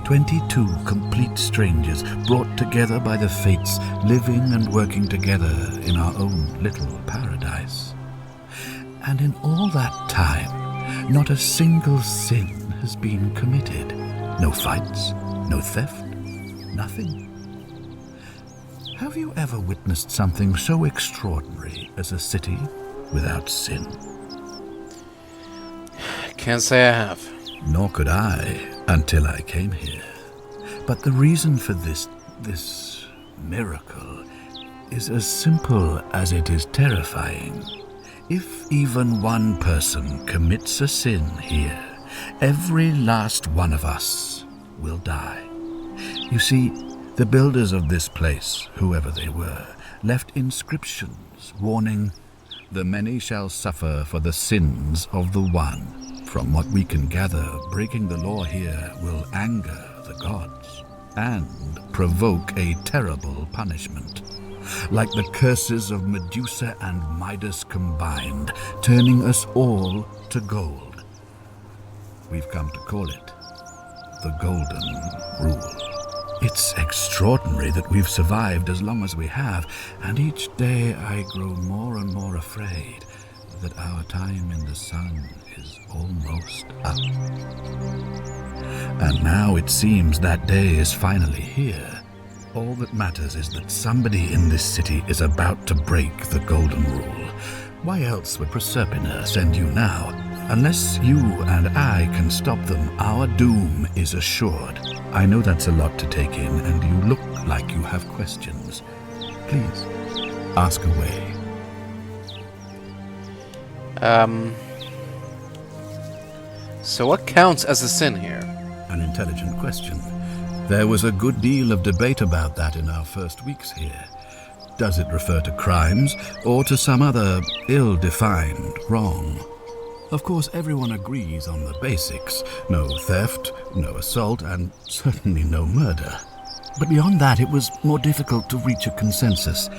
22 complete strangers brought together by the fates, living and working together in our own little paradise. And in all that time, not a single sin has been committed. No fights, no theft, nothing. Have you ever witnessed something so extraordinary as a city without sin? Can't say I have. Nor could I until I came here. But the reason for this miracle is as simple as it is terrifying. If even one person commits a sin here, every last one of us will die. You see, the builders of this place, whoever they were, left inscriptions warning, "The many shall suffer for the sins of the one." From what we can gather, breaking the law here will anger the gods and provoke a terrible punishment. Like the curses of Medusa and Midas combined, turning us all to gold. We've come to call it the Golden Rule. It's extraordinary that we've survived as long as we have, and each day I grow more and more afraid that our time in the sun is almost up. And now it seems that day is finally here. All that matters is that somebody in this city is about to break the Golden Rule. Why else would Proserpina send you now? Unless you and I can stop them, our doom is assured. I know that's a lot to take in, and you look like you have questions. Please, ask away. So what counts as a sin here? An intelligent question. There was a good deal of debate about that in our first weeks here. Does it refer to crimes, or to some other ill-defined wrong? Of course, everyone agrees on the basics. No theft, no assault, and certainly no murder. But beyond that, it was more difficult to reach a consensus.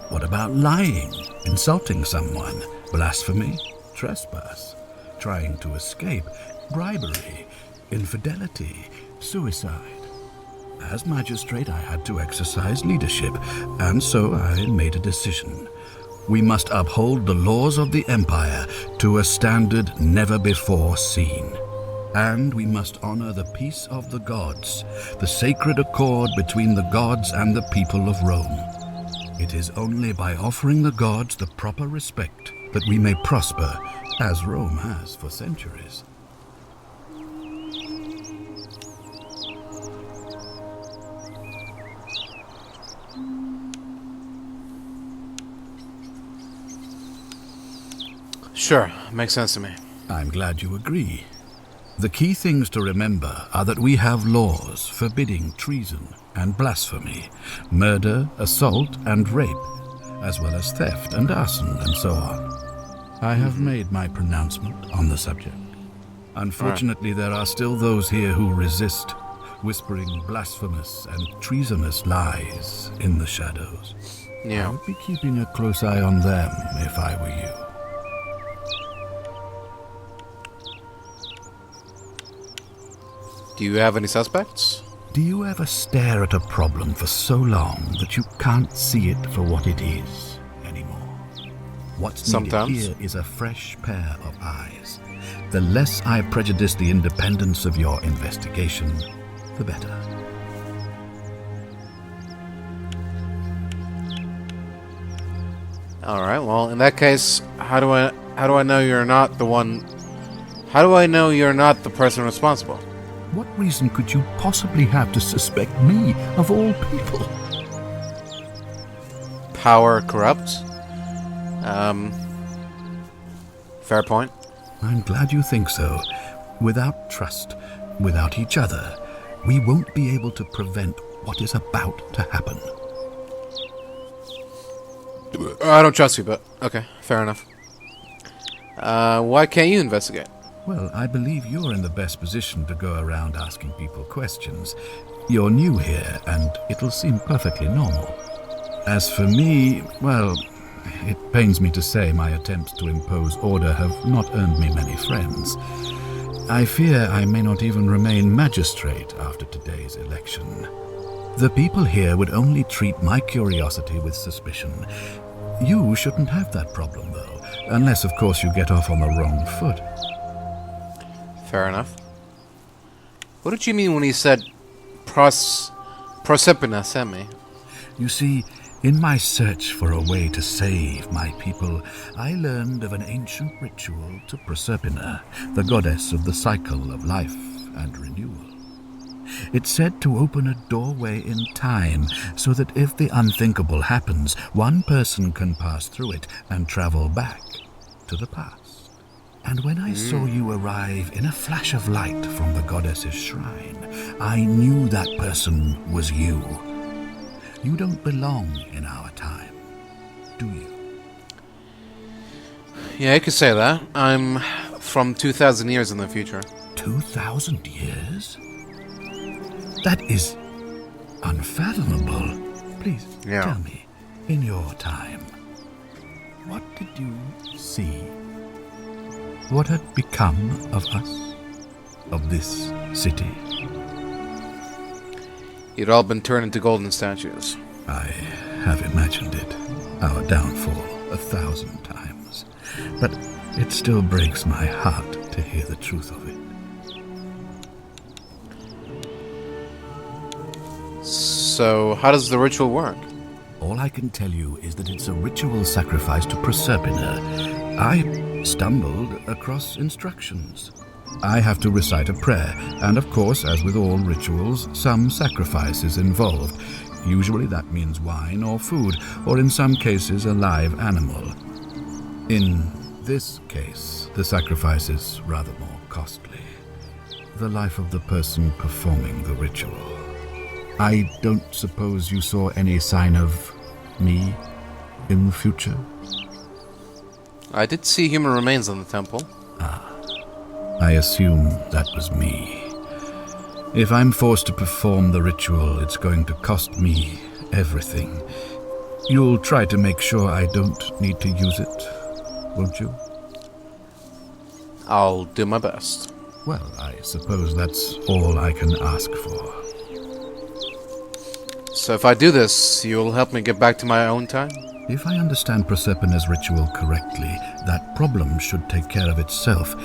What about lying, insulting someone, blasphemy, trespass, trying to escape, bribery, infidelity, suicide? As magistrate, I had to exercise leadership, and so I made a decision. We must uphold the laws of the Empire to a standard never before seen. And we must honor the peace of the gods, the sacred accord between the gods and the people of Rome. It is only by offering the gods the proper respect that we may prosper, as Rome has for centuries. Sure, makes sense to me. I'm glad you agree. The key things to remember are that we have laws forbidding treason and blasphemy, murder, assault, and rape, as well as theft and arson and so on. I have made my pronouncement on the subject. Unfortunately, there are still those here who resist, whispering blasphemous and treasonous lies in the shadows. Yeah. I would be keeping a close eye on them if I were you. Do you have any suspects? Do you ever stare at a problem for so long that you can't see it for what it is anymore? What's needed here is a fresh pair of eyes. The less I prejudice the independence of your investigation, the better. All right. Well, in that case, how do I know you're not the one? How do I know you're not the person responsible? What reason could you possibly have to suspect me, of all people? Power corrupts. Fair point. I'm glad you think so. Without trust, without each other, we won't be able to prevent what is about to happen. I don't trust you, but okay, fair enough. Why can't you investigate? Well, I believe you're in the best position to go around asking people questions. You're new here, and it'll seem perfectly normal. As for me, well, it pains me to say my attempts to impose order have not earned me many friends. I fear I may not even remain magistrate after today's election. The people here would only treat my curiosity with suspicion. You shouldn't have that problem, though, unless, of course, you get off on the wrong foot. Fair enough. What did you mean when he said Proserpina sent me? You see, in my search for a way to save my people, I learned of an ancient ritual to Proserpina, the goddess of the cycle of life and renewal. It's said to open a doorway in time, so that if the unthinkable happens, one person can pass through it and travel back to the past. And when I saw you arrive in a flash of light from the goddess's shrine, I knew that person was you. You don't belong in our time, do you? Yeah, I could say that. I'm from 2,000 years in the future. 2,000 years? That is unfathomable. Please tell me, in your time, what did you see? What had become of us? Of this city? You'd all been turned into golden statues. I have imagined it. Our downfall 1,000 times. But it still breaks my heart to hear the truth of it. So, how does the ritual work? All I can tell you is that it's a ritual sacrifice to Proserpina. I stumbled across instructions. I have to recite a prayer, and of course, as with all rituals, some sacrifice is involved. Usually that means wine or food, or in some cases a live animal. In this case, the sacrifice is rather more costly. The life of the person performing the ritual. I don't suppose you saw any sign of me in the future? I did see human remains in the temple. I assume that was me. If I'm forced to perform the ritual, it's going to cost me everything. You'll try to make sure I don't need to use it, won't you? I'll do my best. Well, I suppose that's all I can ask for. So if I do this, you'll help me get back to my own time? If I understand Proserpina's ritual correctly, that problem should take care of itself.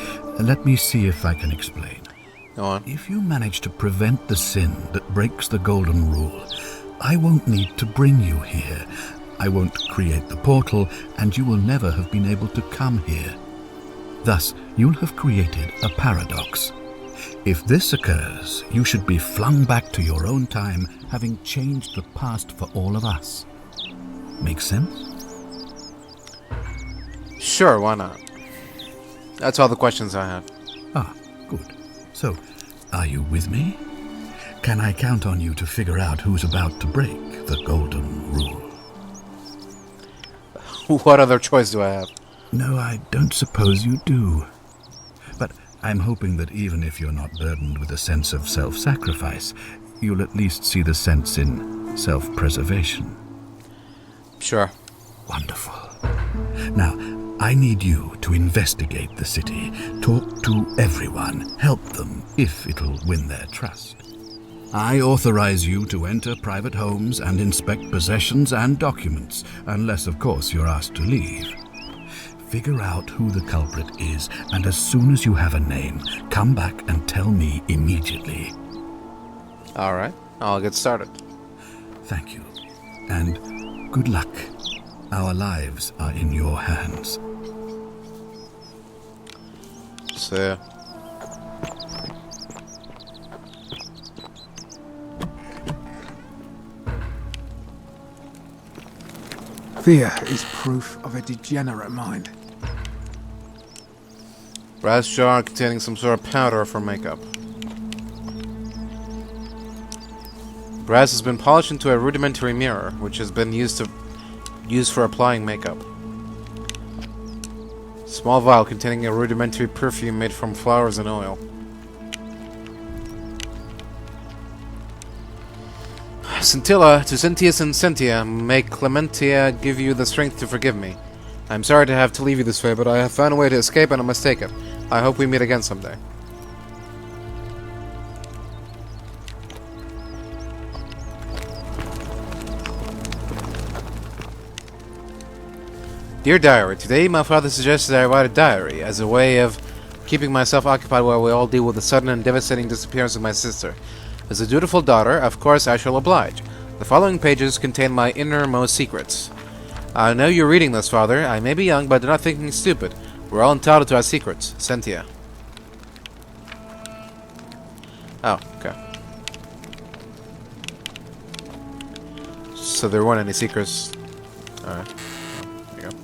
Let me see if I can explain. Go on. If you manage to prevent the sin that breaks the Golden Rule, I won't need to bring you here. I won't create the portal, and you will never have been able to come here. Thus, you'll have created a paradox. If this occurs, you should be flung back to your own time, having changed the past for all of us. Make sense? Sure, why not? That's all the questions I have. Ah, good. So, are you with me? Can I count on you to figure out who's about to break the Golden Rule? What other choice do I have? No, I don't suppose you do. But I'm hoping that even if you're not burdened with a sense of self-sacrifice, you'll at least see the sense in self-preservation. Sure. Wonderful. Now, I need you to investigate the city, talk to everyone, help them if it'll win their trust. I authorize you to enter private homes and inspect possessions and documents, unless, of course, you're asked to leave. Figure out who the culprit is, and as soon as you have a name, come back and tell me immediately. All right, I'll get started. Thank you, and good luck. Our lives are in your hands. See ya. Fear is proof of a degenerate mind. Brass jar containing some sort of powder for makeup. Brass has been polished into a rudimentary mirror, which has been used for applying makeup. Small vial containing a rudimentary perfume made from flowers and oil. Scintilla, to Cyntius and Cynthia, may Clementia give you the strength to forgive me. I'm sorry to have to leave you this way, but I have found a way to escape and I must take it. I hope we meet again someday. Dear Diary, today my father suggested I write a diary as a way of keeping myself occupied while we all deal with the sudden and devastating disappearance of my sister. As a dutiful daughter, of course I shall oblige. The following pages contain my innermost secrets. I know you're reading this, Father. I may be young, but do not think me stupid. We're all entitled to our secrets. Cynthia. Oh, okay. So there weren't any secrets. Alright. Oh, there you go.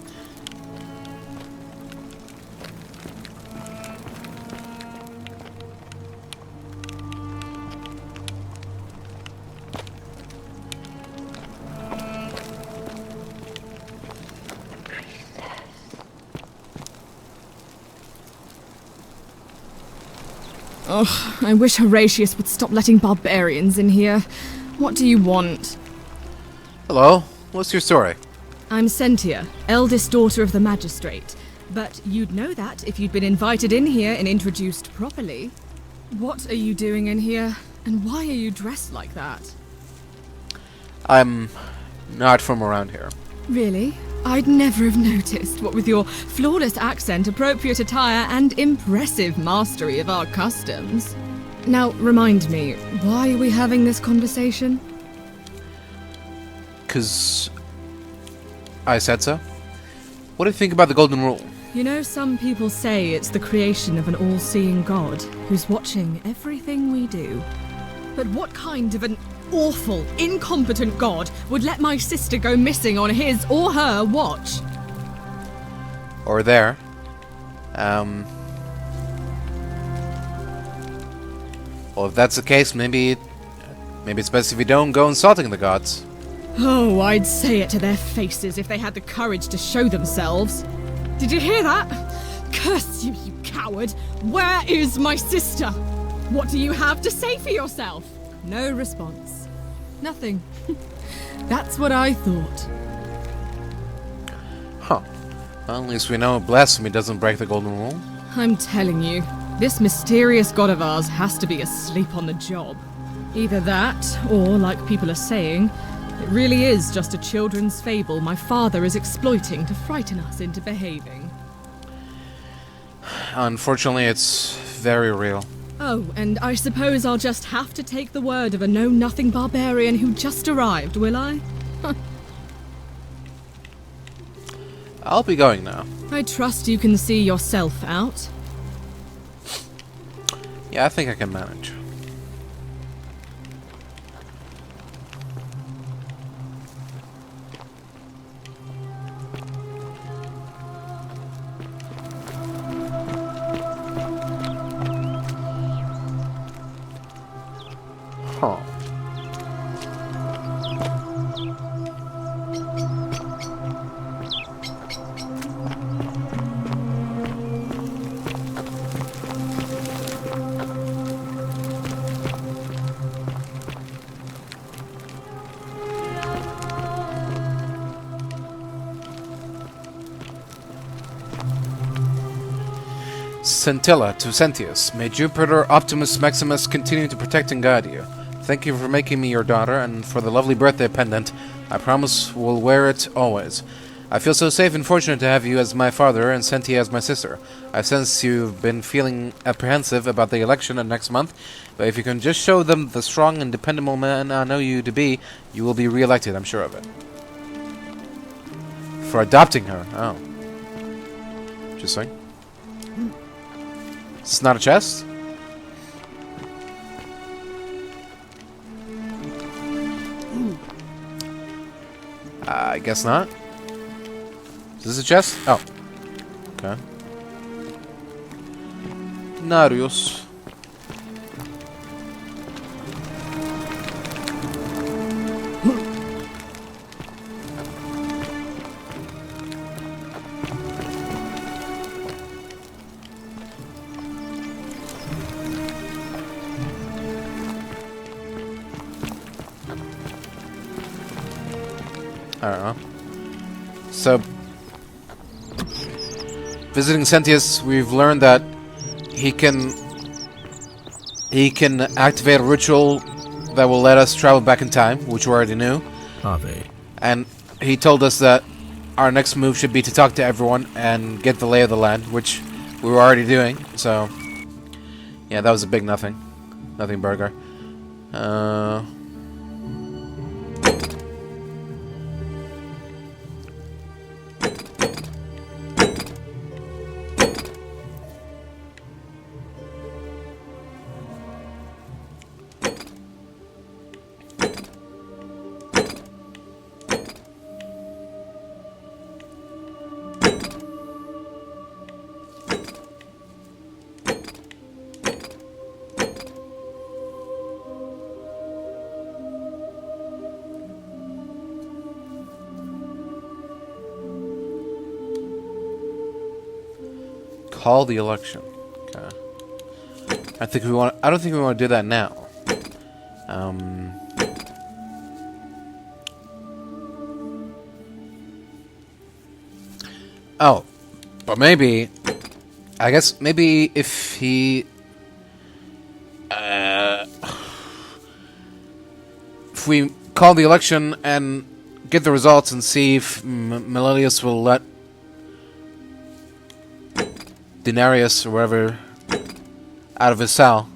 Oh, I wish Horatius would stop letting barbarians in here. What do you want? Hello. What's your story? I'm Cynthia, eldest daughter of the magistrate. But you'd know that if you'd been invited in here and introduced properly. What are you doing in here? And why are you dressed like that? I'm not from around here. Really? I'd never have noticed, what with your flawless accent, appropriate attire, and impressive mastery of our customs. Now, remind me, why are we having this conversation? 'Cause I said so. What do you think about the Golden Rule? You know, some people say it's the creation of an all-seeing God who's watching everything we do. But what kind of an awful, incompetent God would let my sister go missing on his or her watch? Or there. Well, if that's the case, maybe it's best if you don't go insulting the gods. Oh, I'd say it to their faces if they had the courage to show themselves. Did you hear that? Curse you, you coward! Where is my sister? What do you have to say for yourself? No response. Nothing. That's what I thought. Huh. Well, at least we know blasphemy doesn't break the Golden Rule. I'm telling you, this mysterious god of ours has to be asleep on the job. Either that, or, like people are saying, it really is just a children's fable my father is exploiting to frighten us into behaving. Unfortunately, it's very real. Oh, and I suppose I'll just have to take the word of a know-nothing barbarian who just arrived, will I? I'll be going now. I trust you can see yourself out. Yeah, I think I can manage. Huh. Scintilla to Sentius. May Jupiter Optimus Maximus continue to protect and guide you. Thank you for making me your daughter, and for the lovely birthday pendant. I promise we'll wear it always. I feel so safe and fortunate to have you as my father and Cynthia as my sister. I sense you've been feeling apprehensive about the election of next month, but if you can just show them the strong and dependable man I know you to be, you will be re-elected, I'm sure of it. For adopting her. Oh. Interesting. It's not a chest? I guess not. Is this a chest? Oh. Okay. Narius. I don't know. So, visiting Sentius, we've learned that he can activate a ritual that will let us travel back in time, which we already knew. Harvey. And he told us that our next move should be to talk to everyone and get the lay of the land, which we were already doing. So, yeah, that was a big nothing. Nothing burger. Call the election. Okay. I don't think we want to do that now. Oh, but maybe. I guess maybe if he. If we call the election and get the results and see if Melilius will let Denarius or whatever out of his cell.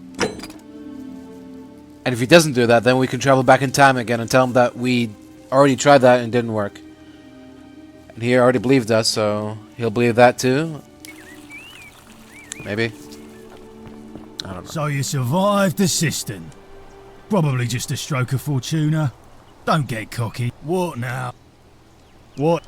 And if he doesn't do that, then we can travel back in time again and tell him that we already tried that and it didn't work. And he already believed us, so he'll believe that too. Maybe. I don't know. So you survived the cistern. Probably just a stroke of fortuna. Don't get cocky. What now? What?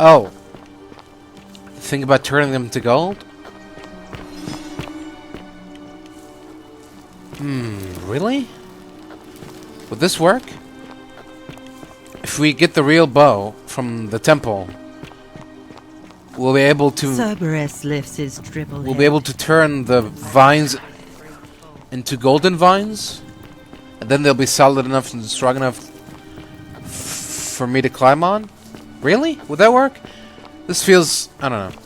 Oh. Think about turning them to gold? Really? Would this work? If we get the real bow from the temple, we'll be able to... Cerberus lifts his dribble. We'll be able to turn the vines into golden vines? And then they'll be solid enough and strong enough for me to climb on? Really? Would that work? This feels... I don't know.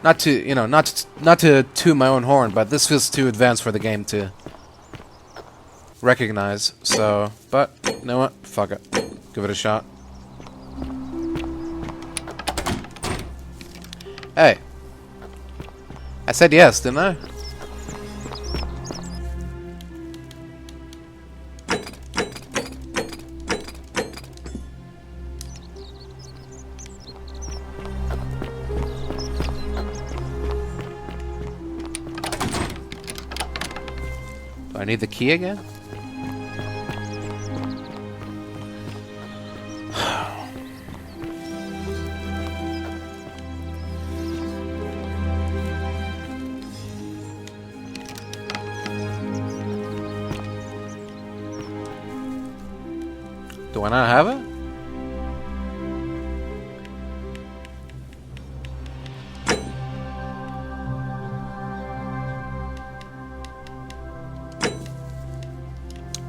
Not to, you know, not to toot my own horn, but this feels too advanced for the game to recognize. So, but, you know what? Fuck it. Give it a shot. Hey. I said yes, didn't I? Do I need the key again? Do I not have it?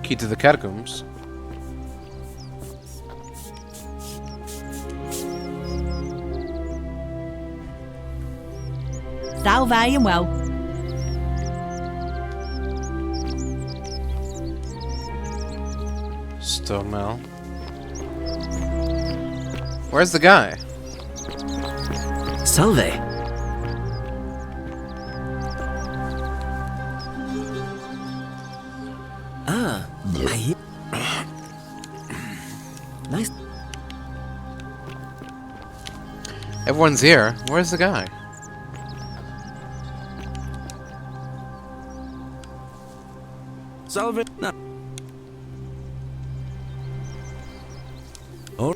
Key to the catacombs. Salve and well. Stomel. Where's the guy? Salve. Ah, nice. Everyone's here. Where's the guy? Salve. No. Oh.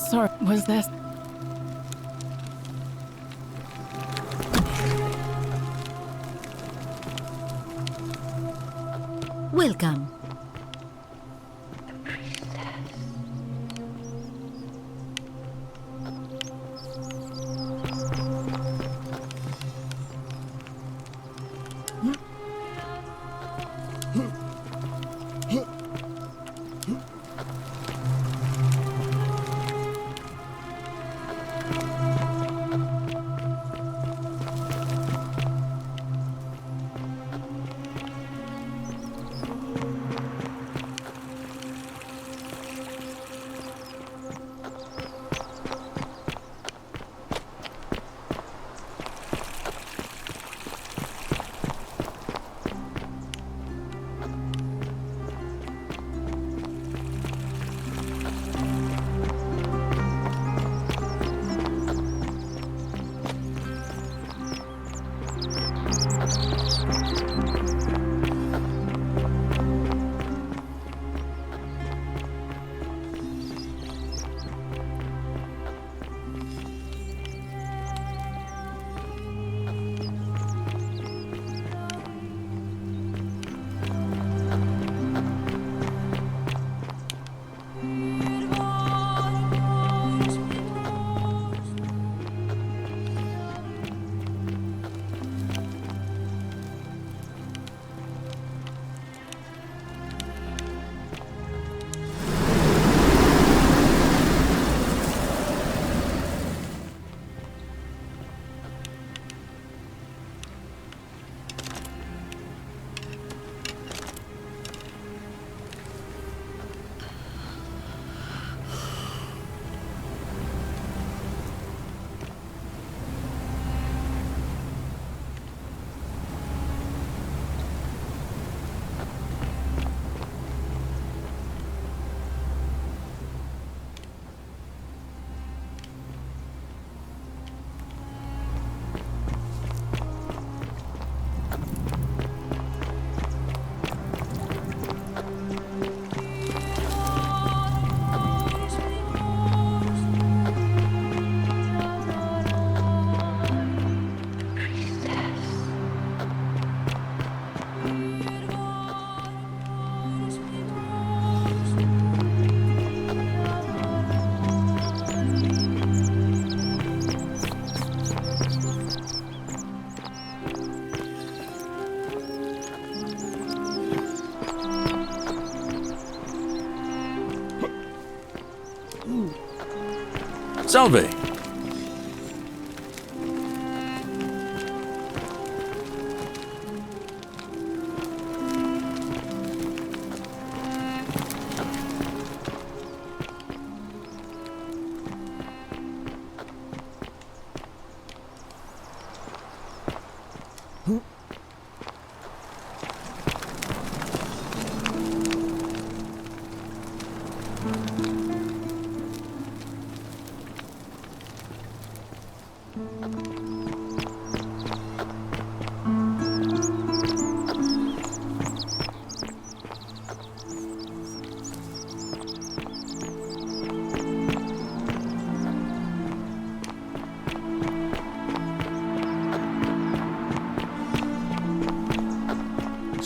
Sorry, was there... Welcome. Salve!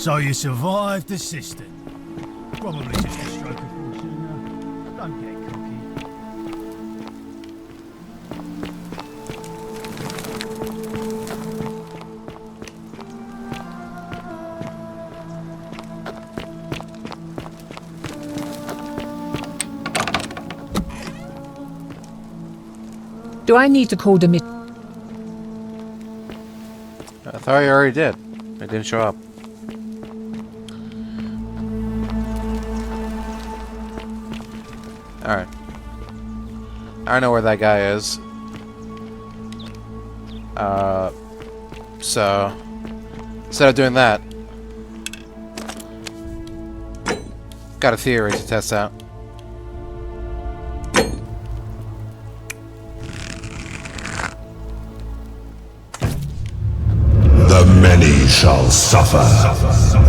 So you survived the cistern. Probably just a stroke of fortune. Don't get cocky. Do I need to call Dimitri? I thought you already did. It didn't show up. Alright. I know where that guy is. So instead of doing that, got a theory to test out. The many shall suffer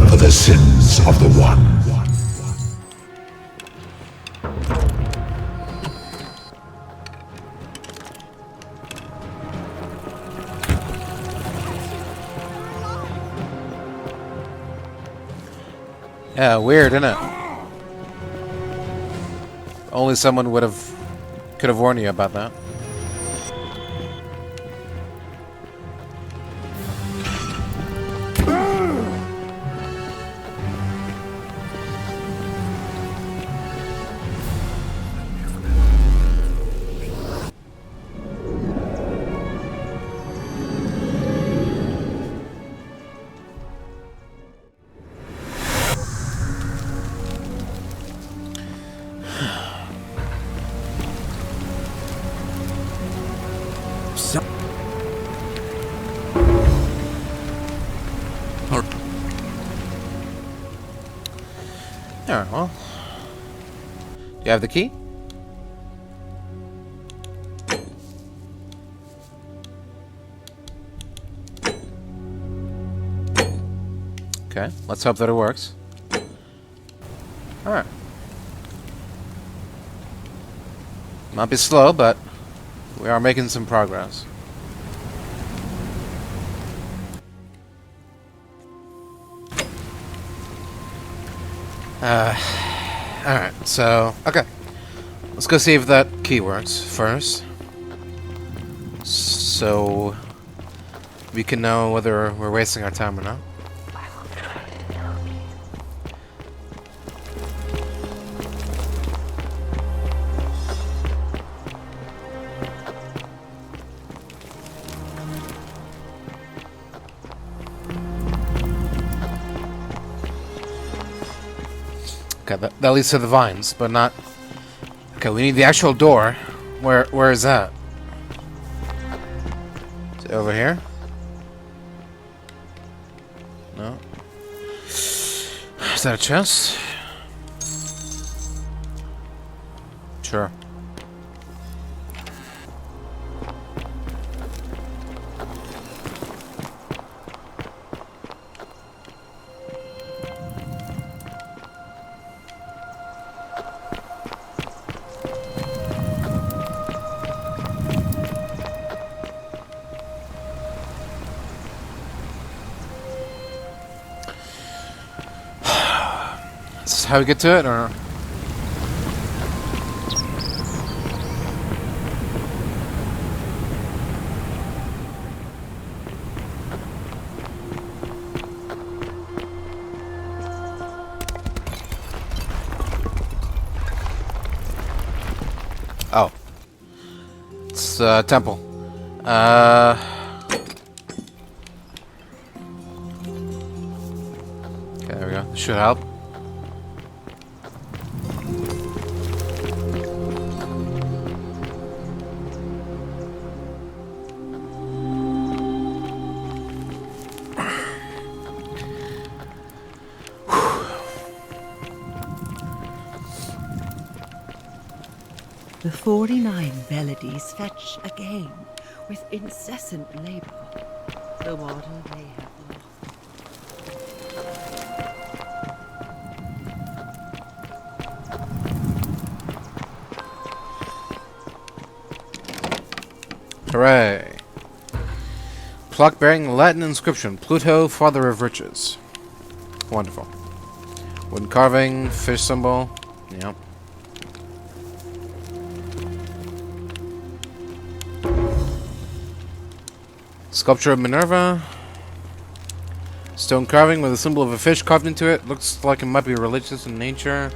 for the sins of the one. Yeah, weird, isn't it? Only someone could have warned you about that. Alright, well. You have the key? Okay, let's hope that it works. Alright. Might be slow, but we are making some progress. Alright, so, okay. Let's go see if that key works first. So we can know whether we're wasting our time or not. Okay, that leads to the vines, but not... Okay, we need the actual door. Where is that? Is it over here? No. Is that a chest? Sure. Is this how we get to it, or...? Oh. It's a temple. Okay, there we go. This should help. The 49 Beladies fetch again with incessant labour. The water they have Hooray! Plaque bearing Latin inscription, Pluto, Father of Riches. Wonderful. Wooden carving, fish symbol. Yep. Sculpture of Minerva. Stone carving with a symbol of a fish carved into it. Looks like it might be religious in nature.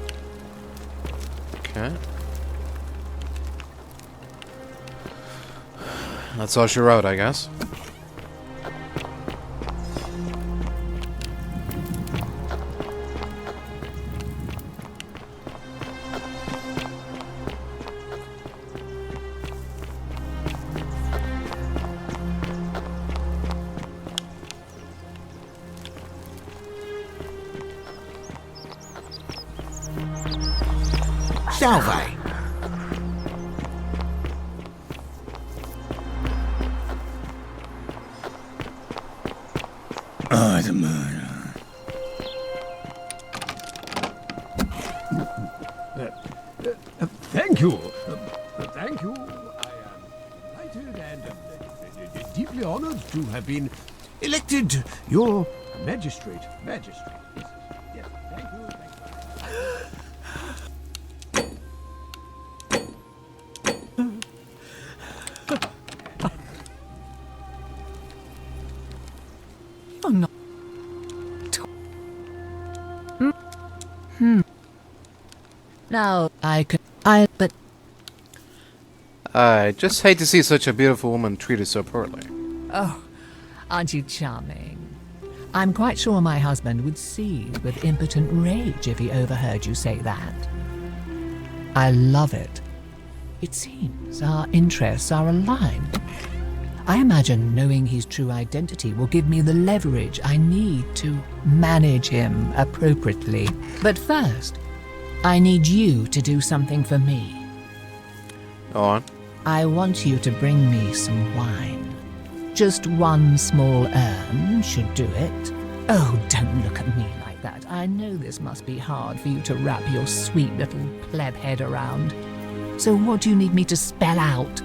Okay. That's all she wrote, I guess. Salve! Oh, the murder. Thank you. Thank you. I am delighted and deeply honored to have been elected your magistrate. Magistrate. Yes. Thank you. Oh no. Now but I just hate to see such a beautiful woman treated so poorly. oh, aren't you charming? I'm quite sure my husband would seethe with impotent rage if he overheard you say that. I love it. It seems our interests are aligned. I imagine knowing his true identity will give me the leverage I need to manage him appropriately. But first, I need you to do something for me. Go on. I want you to bring me some wine. Just one small urn should do it. Oh, don't look at me like that. I know this must be hard for you to wrap your sweet little pleb head around. So what do you need me to spell out?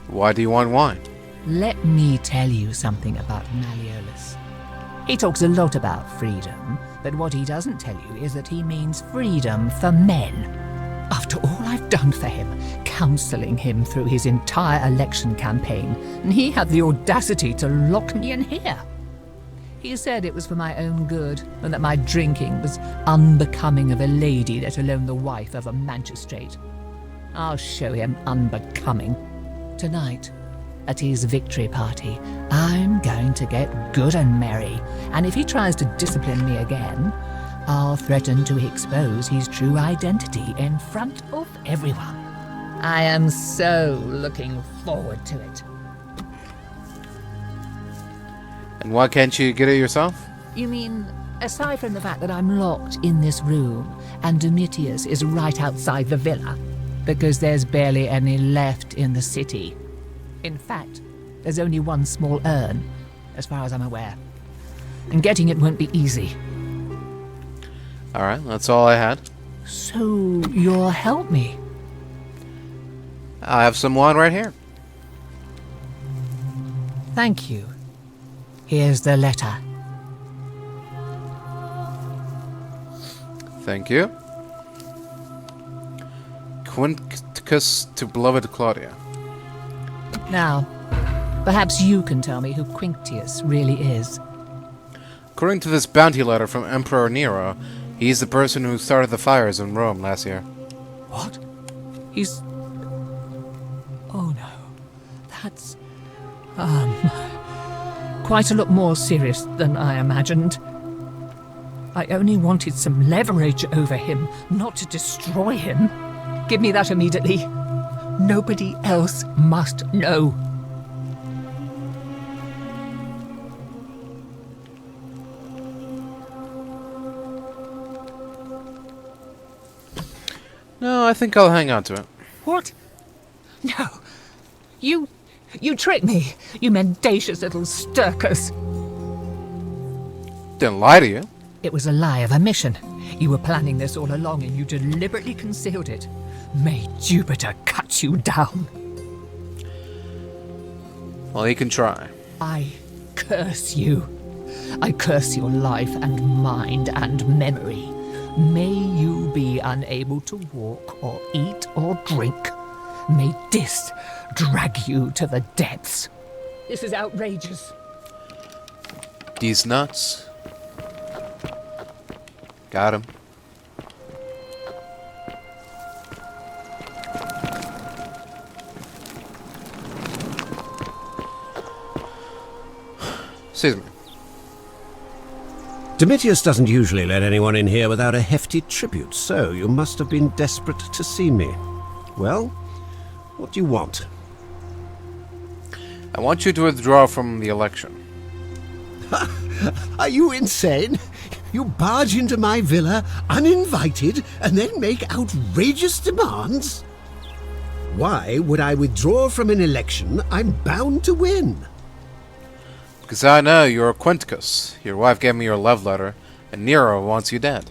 Why do you want wine? Let me tell you something about Malleolus. He talks a lot about freedom, but what he doesn't tell you is that he means freedom for men. After all I've done for him, counselling him through his entire election campaign, and he had the audacity to lock me in here. He said it was for my own good, and that my drinking was unbecoming of a lady, let alone the wife of a magistrate. I'll show him unbecoming. Tonight, at his victory party, I'm going to get good and merry, and if he tries to discipline me again, I'll threaten to expose his true identity in front of everyone. I am so looking forward to it. And why can't you get it yourself? You mean, aside from the fact that I'm locked in this room, and Domitius is right outside the villa, because there's barely any left in the city. In fact, there's only one small urn, as far as I'm aware. And getting it won't be easy. Alright, that's all I had. So, you'll help me? I have some wine right here. Thank you. Here's the letter. Thank you. Quincticus to beloved Claudia. Now, perhaps you can tell me who Quinctius really is. According to this bounty letter from Emperor Nero, he's the person who started the fires in Rome last year. What? He's... Oh no. That's... quite a lot more serious than I imagined. I only wanted some leverage over him, not to destroy him. Give me that immediately. Nobody else must know. No, I think I'll hang on to it. What? No. You tricked me, you mendacious little stirkers. Didn't lie to you. It was a lie of omission. You were planning this all along and you deliberately concealed it. May Jupiter cut you down. Well, he can try. I curse you. I curse your life and mind and memory. May you be unable to walk or eat or drink. May Dis drag you to the depths. This is outrageous. These nuts. Got him. Excuse me. Domitius doesn't usually let anyone in here without a hefty tribute, so you must have been desperate to see me. Well, what do you want? I want you to withdraw from the election. Are you insane? You barge into my villa uninvited and then make outrageous demands? Why would I withdraw from an election I'm bound to win? Because I know you're Quinticus. Your wife gave me your love letter, and Nero wants you dead.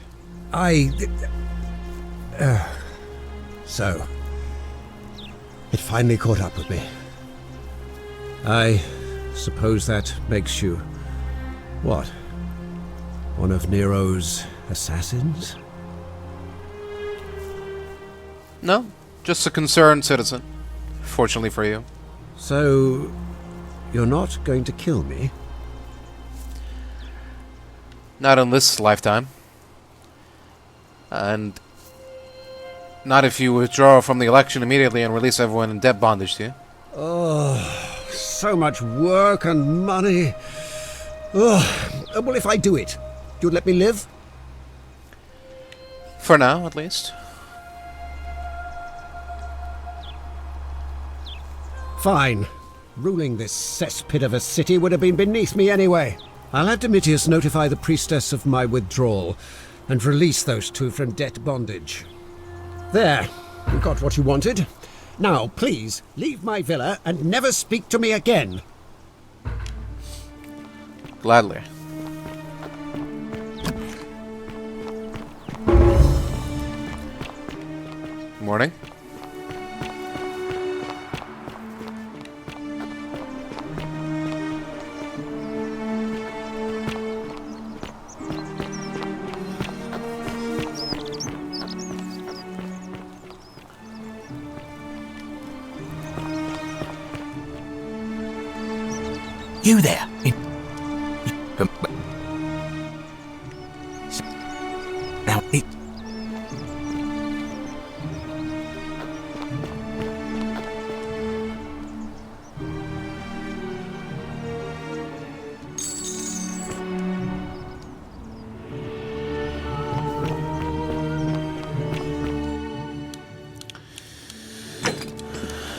So, it finally caught up with me. I suppose that makes you... what? One of Nero's assassins? No, just a concerned citizen. Fortunately for you. So, you're not going to kill me? Not in this lifetime. And not if you withdraw from the election immediately and release everyone in debt bondage to you. Oh, so much work and money. Oh, well, if I do it, you'd let me live? For now, at least. Fine. Ruling this cesspit of a city would have been beneath me anyway. I'll have Domitius notify the priestess of my withdrawal and release those two from debt bondage. There, you got what you wanted. Now, please, leave my villa and never speak to me again. Gladly. Morning. You there. Now it.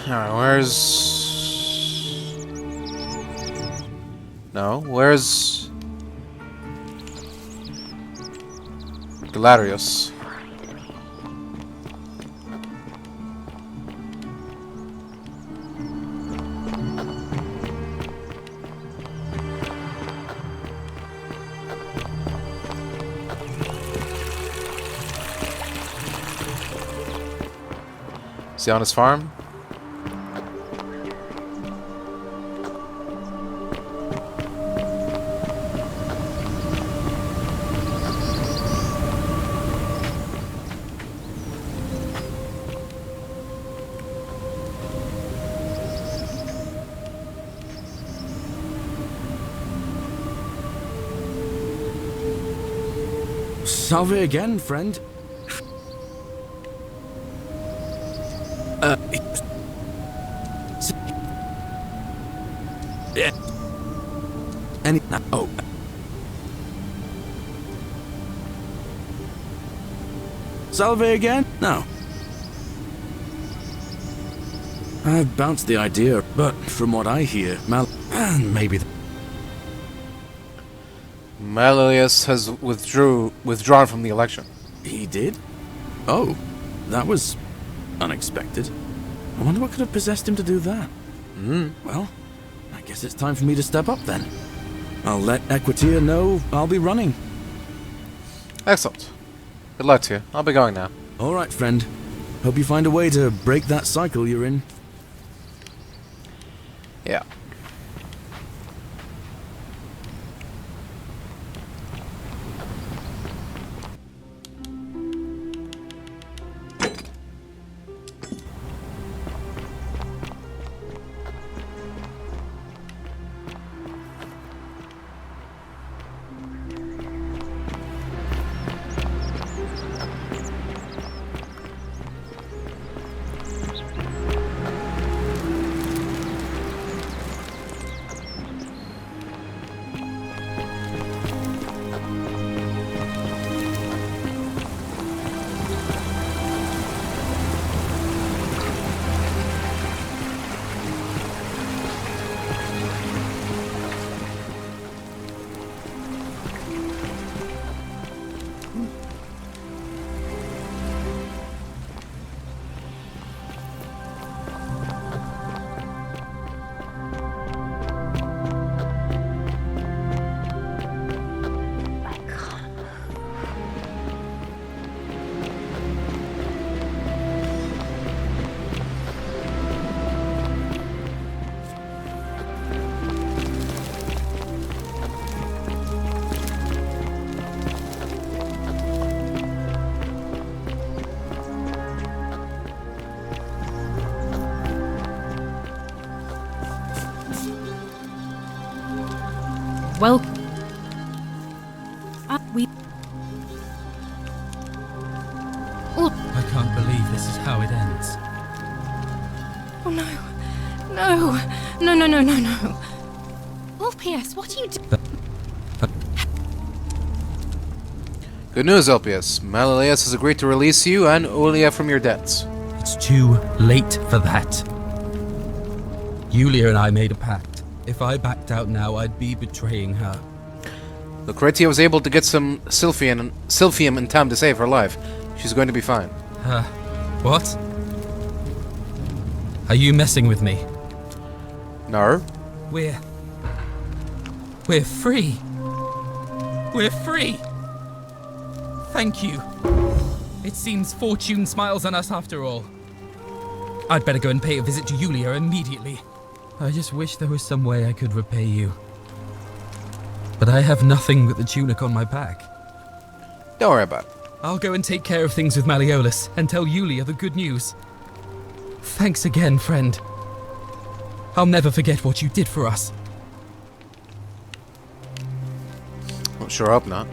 Alright, where's... No, where's... Galerius? Is he on his farm? Salve again, friend. Oh. Salve again? No. I've bounced the idea, but from what I hear, maybe... Malleus has withdrawn from the election. He did? Oh, that was unexpected. I wonder what could have possessed him to do that. Well, I guess it's time for me to step up then. I'll let Equitia know I'll be running. Excellent. Good luck to you. I'll be going now. All right, friend. Hope you find a way to break that cycle you're in. Yeah. Well, we. I can't believe this is how it ends. Oh no. No. No, no, no, no, no. Ulpius, what are you doing? Good news, Ulpius. Malleus has agreed to release you and Ulia from your debts. It's too late for that. Yulia and I made a pact. If I backed out now, I'd be betraying her. Lucretia was able to get some Silphium in time to save her life. She's going to be fine. What? Are you messing with me? No. We're free. We're free. Thank you. It seems fortune smiles on us after all. I'd better go and pay a visit to Yulia immediately. I just wish there was some way I could repay you. But I have nothing but the tunic on my back. Don't worry about it. I'll go and take care of things with Malleolus and tell Yulia the good news. Thanks again, friend. I'll never forget what you did for us. Well, sure hope not.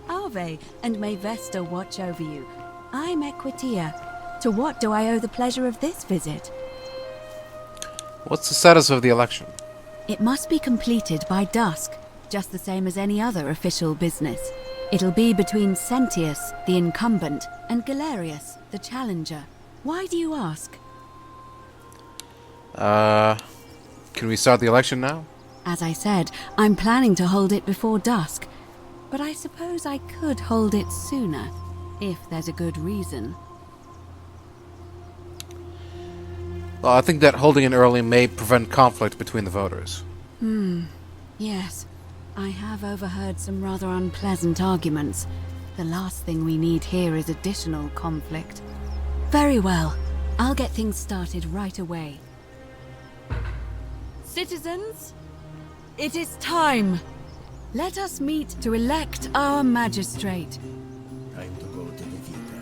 Ave, and may Vesta watch over you. I'm Equitia. To what do I owe the pleasure of this visit? What's the status of the election? It must be completed by dusk, just the same as any other official business. It'll be between Sentius, the incumbent, and Galerius, the challenger. Why do you ask? Can we start the election now? As I said, I'm planning to hold it before dusk. But I suppose I could hold it sooner, if there's a good reason. Well, I think that holding it early may prevent conflict between the voters. Yes. I have overheard some rather unpleasant arguments. The last thing we need here is additional conflict. Very well. I'll get things started right away. Citizens, it is time. Let us meet to elect our magistrate. Time to go to the theater.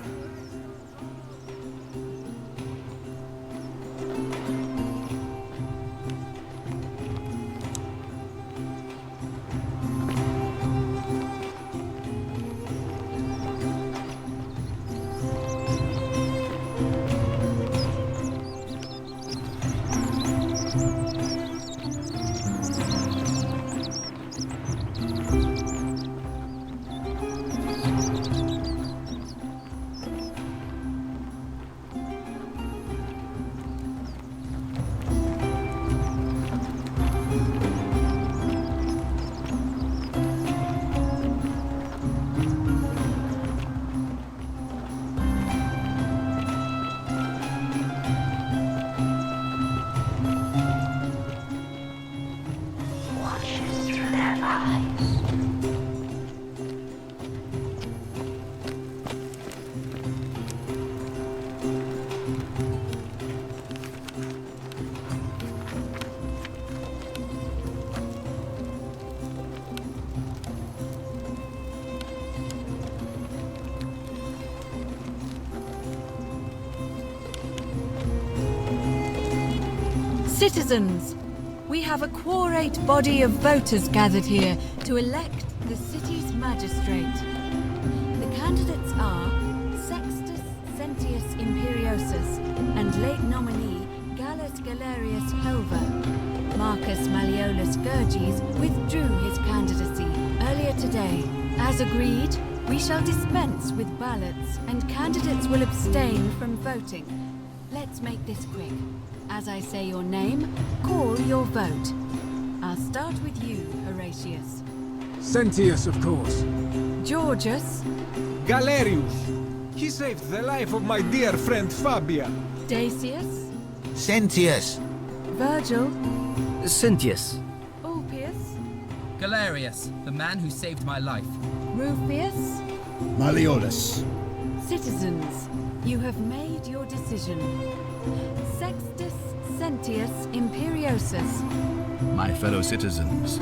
eyes. Citizens, we have a quorate body of voters gathered here to elect the city's magistrate. The candidates are Sextus Sentius Imperiosus and late nominee Gallus Galerius Helver. Marcus Malleolus Gurges withdrew his candidacy earlier today. As agreed, we shall dispense with ballots and candidates will abstain from voting. Let's make this quick. As I say your name, call your vote. I'll start with you, Horatius. Sentius, of course. Georgius. Galerius. He saved the life of my dear friend Fabia. Dacius. Sentius. Virgil. Sentius. Ulpius. Galerius, the man who saved my life. Rufius. Malleolus. Citizens, you have made your decision. Sextus Sentius Imperiosus. My fellow citizens,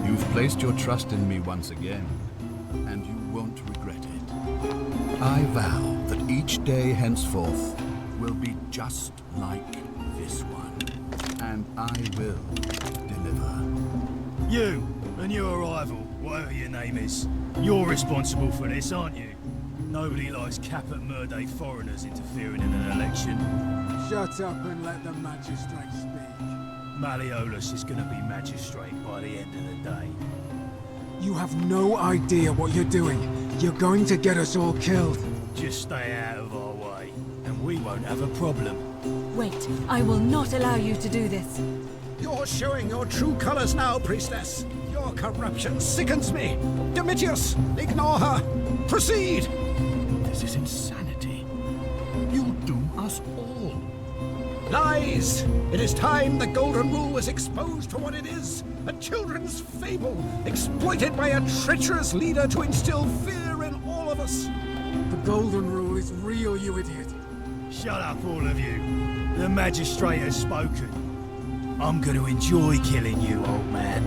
you've placed your trust in me once again, and you won't regret it. I vow that each day henceforth will be just like this one, and I will deliver. You and your rival, whatever your name is, you're responsible for this, aren't you? Nobody likes Caput Murday foreigners interfering in an election. Shut up and let the magistrate speak. Malleolus is going to be magistrate by the end of the day. You have no idea what you're doing. You're going to get us all killed. Just stay out of our way, and we won't have a problem. Wait, I will not allow you to do this. You're showing your true colors now, priestess. Your corruption sickens me. Domitius, ignore her. Proceed. This is insanity. You'll doom us all. Lies! It is time the Golden Rule was exposed for what it is. A children's fable, exploited by a treacherous leader to instill fear in all of us. The Golden Rule is real, you idiot. Shut up, all of you. The magistrate has spoken. I'm going to enjoy killing you, old man.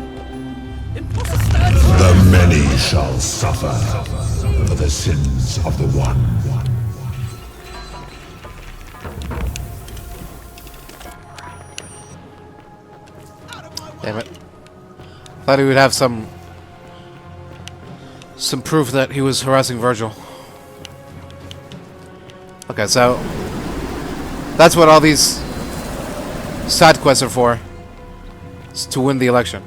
The many shall suffer for the sins of the one. Damn it. Thought he would have some proof that he was harassing Virgil. Okay, so that's what all these side quests are for. It's to win the election.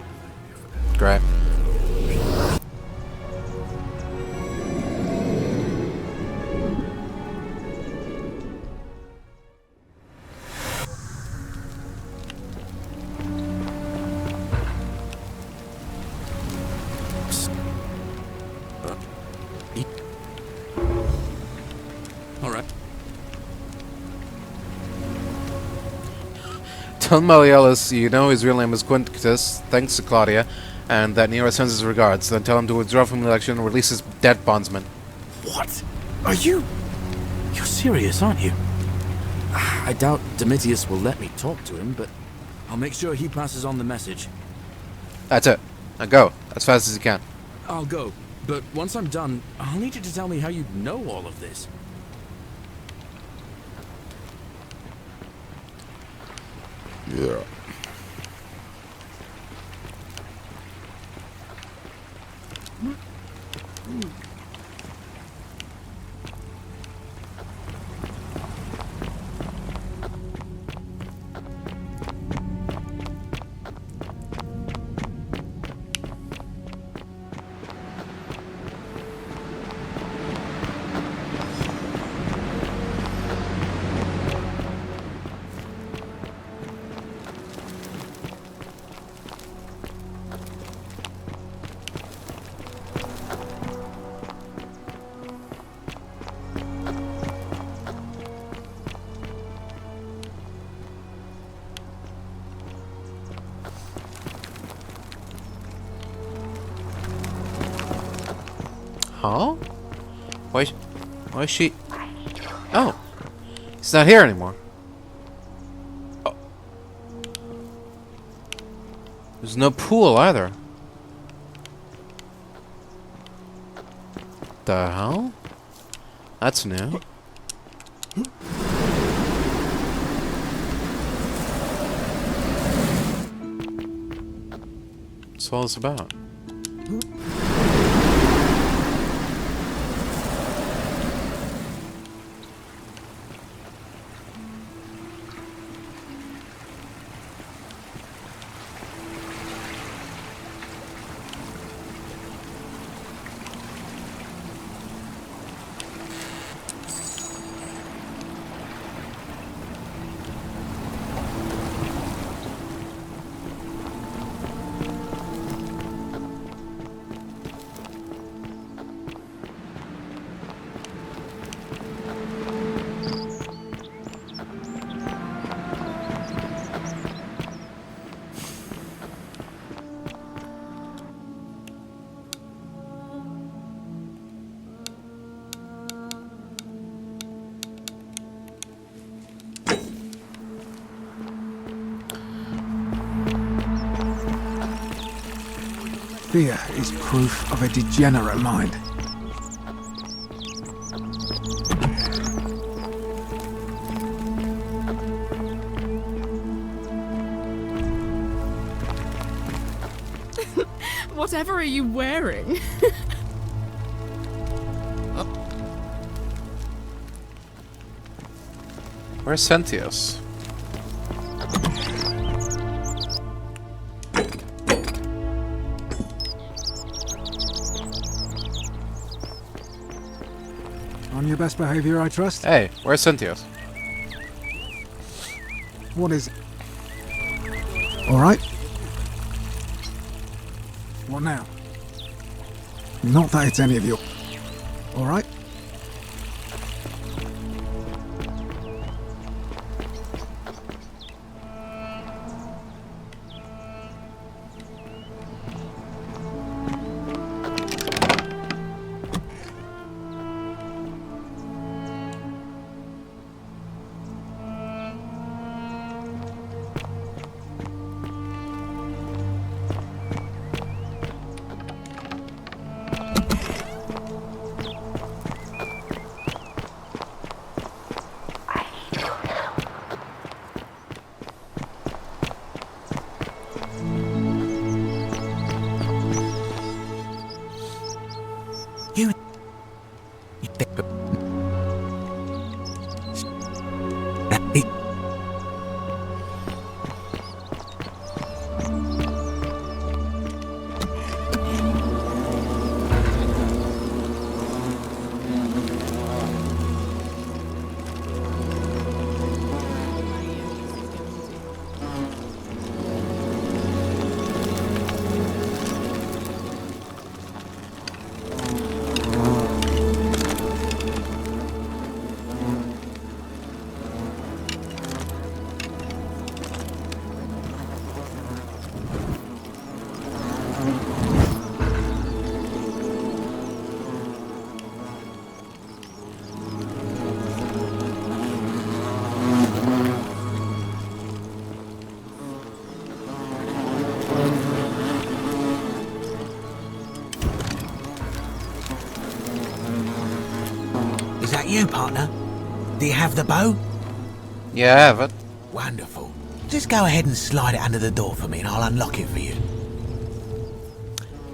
Great. Tell Malleolus you know his real name is Quintus, thanks to Claudia, and that Nero sends his regards. Then tell him to withdraw from the election and release his dead bondsman. What? Are you... You're serious, aren't you? I doubt Domitius will let me talk to him, but I'll make sure he passes on the message. That's it. Now go, as fast as you can. I'll go, but once I'm done, I'll need you to tell me how you know all of this. Yeah. Huh? Why is she... Oh. He's not here anymore. Oh. There's no pool either. The hell? That's new. What's all this about? Fear is proof of a degenerate mind. Whatever are you wearing? Where's Sentius? On your best behavior, I trust? Hey, where's Sentius? What is it? Alright. What now? Not that it's any of your... Alright. Is that you, partner? Do you have the bow? Yeah, I have it. Wonderful. Just go ahead and slide it under the door for me and I'll unlock it for you.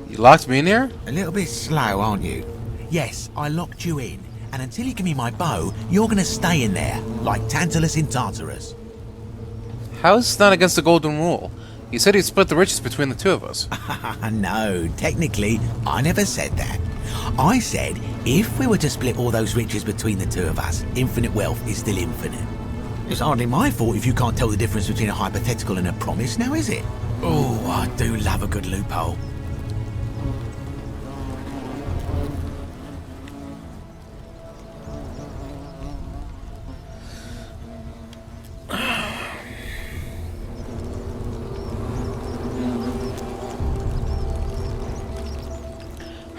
You locked me in here? A little bit slow, aren't you? Yes, I locked you in. And until you give me my bow, you're gonna stay in there, like Tantalus in Tartarus. How is this not against the golden rule? You said you'd split the riches between the two of us. No, technically, I never said that. I said, if we were to split all those riches between the two of us, infinite wealth is still infinite. It's hardly my fault if you can't tell the difference between a hypothetical and a promise, now is it? Oh, I do love a good loophole.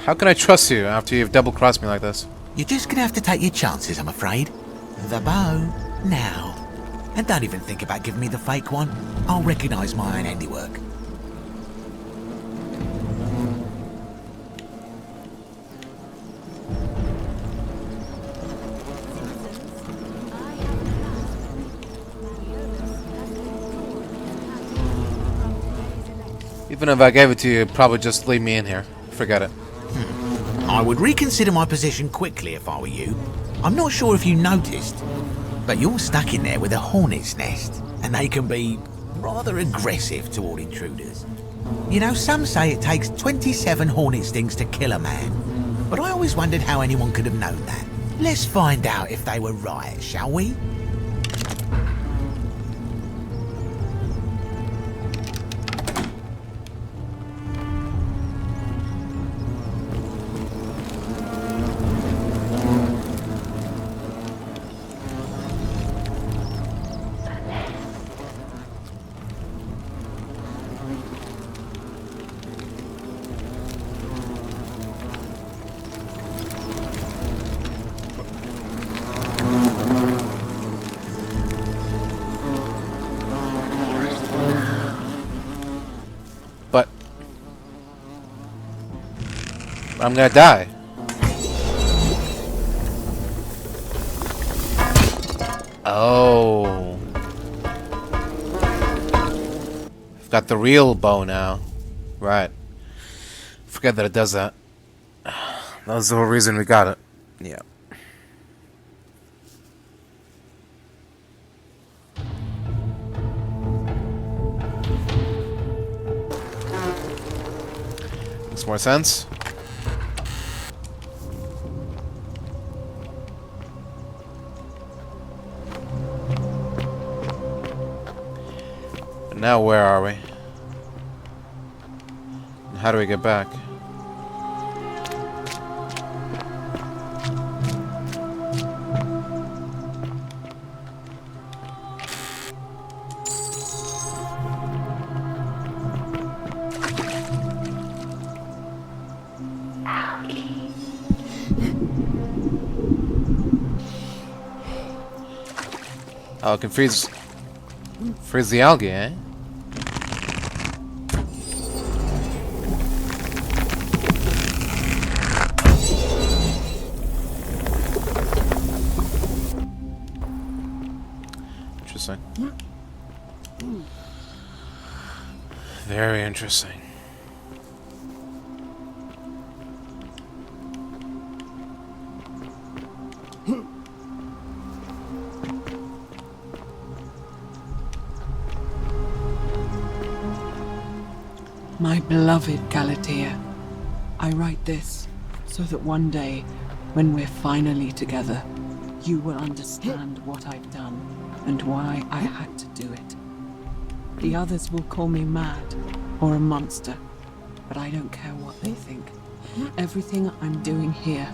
How can I trust you after you've double-crossed me like this? You're just gonna have to take your chances, I'm afraid. The bow, now. And don't even think about giving me the fake one. I'll recognise my own handiwork. Even if I gave it to you, you'd probably just leave me in here. Forget it. I would reconsider my position quickly if I were you. I'm not sure if you noticed, but you're stuck in there with a hornet's nest, and they can be rather aggressive toward intruders. You know, some say it takes 27 hornet stings to kill a man, but I always wondered how anyone could have known that. Let's find out if they were right, shall we? But I'm gonna die. Oh. I've got the real bow now. Right. Forget that it does that. That was the whole reason we got it. Yeah. Makes more sense. But now where are we? And how do we get back? Oh, it can freeze the algae, eh? Interesting. Very interesting. My beloved Galatea, I write this so that one day, when we're finally together, you will understand what I've done and why I had to do it. The others will call me mad or a monster, but I don't care what they think. Everything I'm doing here,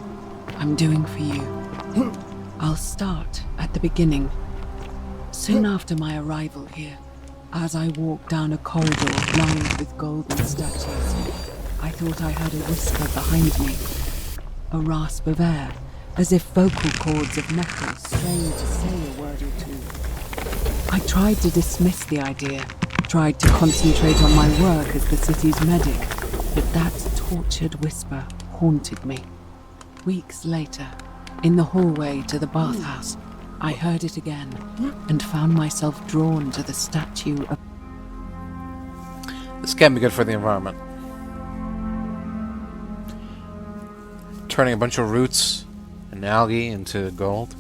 I'm doing for you. I'll start at the beginning. Soon after my arrival here, as I walked down a corridor lined with golden statues, I thought I heard a whisper behind me. A rasp of air, as if vocal cords of metal strained to say a word or two. I tried to dismiss the idea, tried to concentrate on my work as the city's medic, but that tortured whisper haunted me. Weeks later, in the hallway to the bathhouse, I heard it again, and found myself drawn to the statue of... This can be good for the environment. Turning a bunch of roots and algae into gold.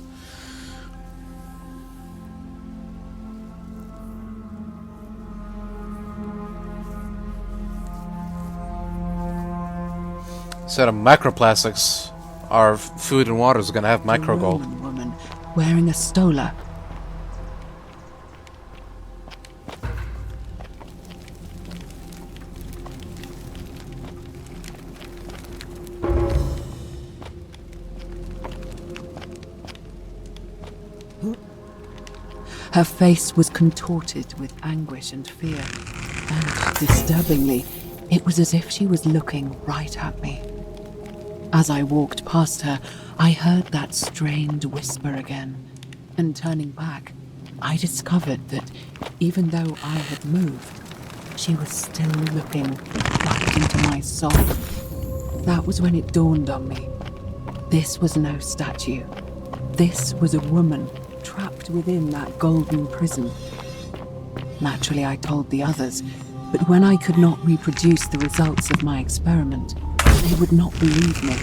Instead of microplastics, our food and water is going to have micro gold. Woman wearing a stola. Her face was contorted with anguish and fear, and disturbingly, it was as if she was looking right at me. As I walked past her, I heard that strained whisper again, and turning back, I discovered that even though I had moved, she was still looking back into my soul. That was when it dawned on me. This was no statue. This was a woman trapped within that golden prison. Naturally, I told the others, but when I could not reproduce the results of my experiment, they would not believe me.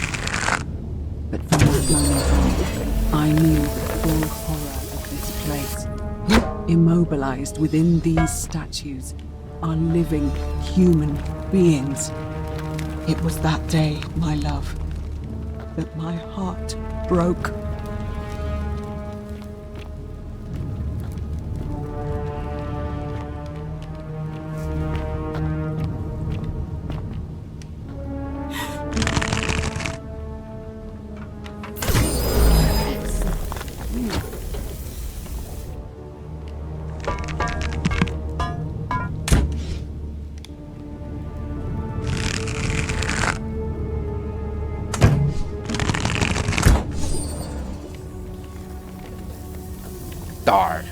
But from that moment on, I knew the full horror of this place. Immobilized within these statues are living human beings. It was that day, my love, that my heart broke. Darn.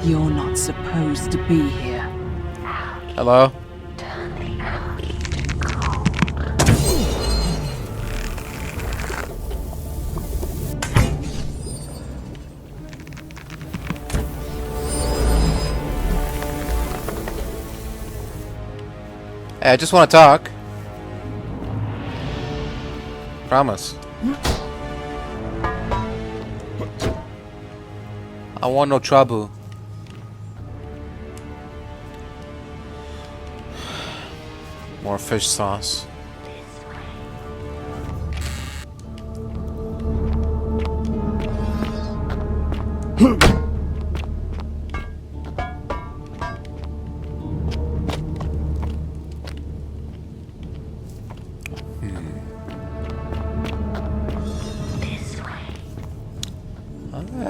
You're not supposed to be here. Hello? Hey, I just want to talk. Promise. I want no trouble. More fish sauce.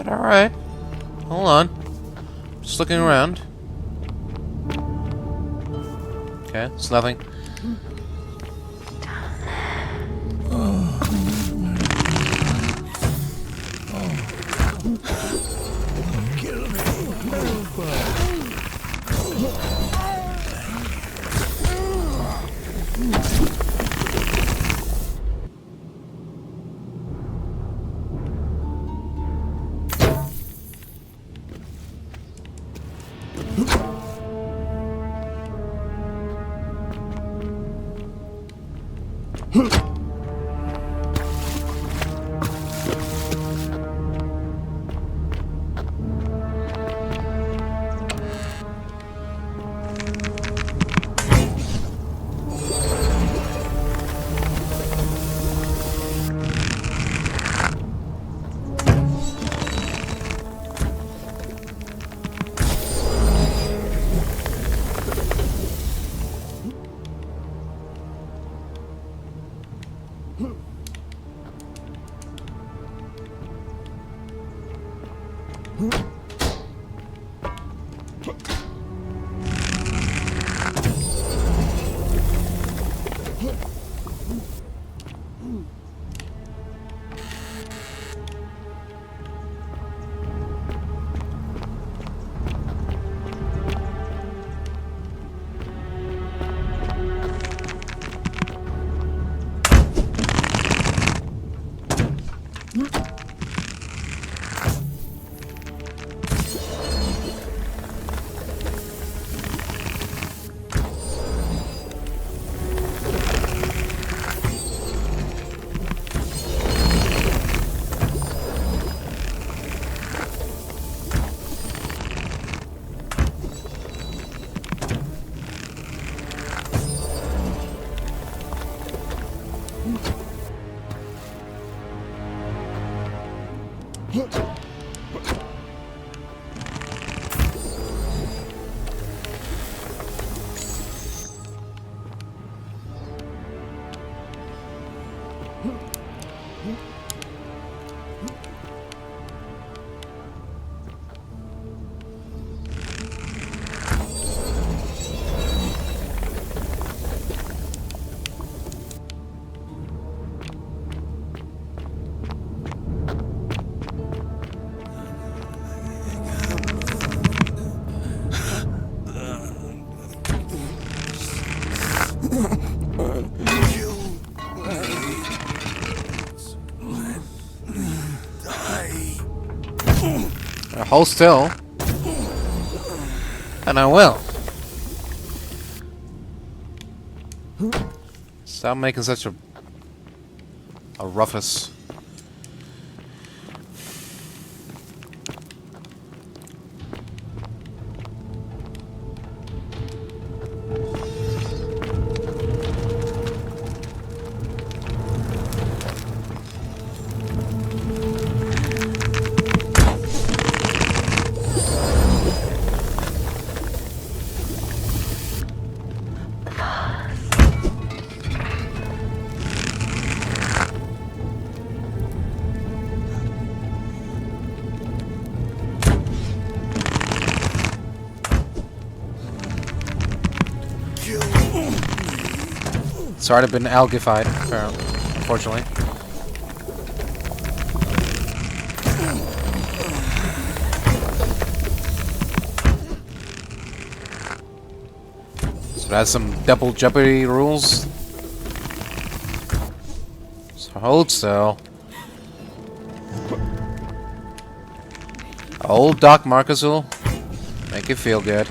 Alright. Hold on. Just looking around. Okay, it's nothing. Hold still. And I will. Stop making such a ruffus. Sorry, I've been algified, unfortunately. So that's some double jeopardy rules. So hold still. Old Doc Marcus will make you feel good.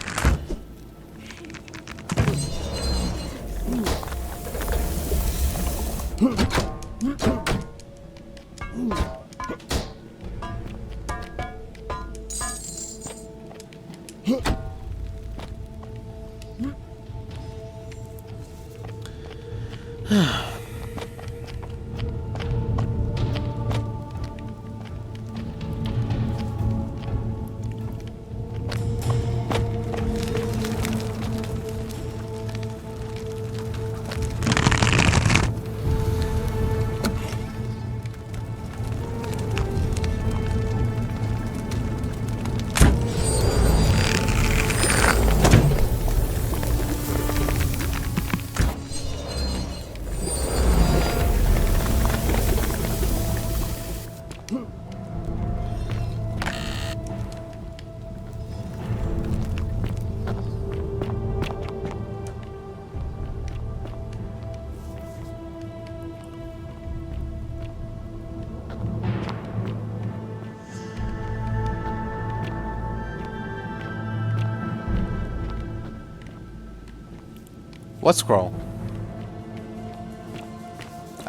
What scroll?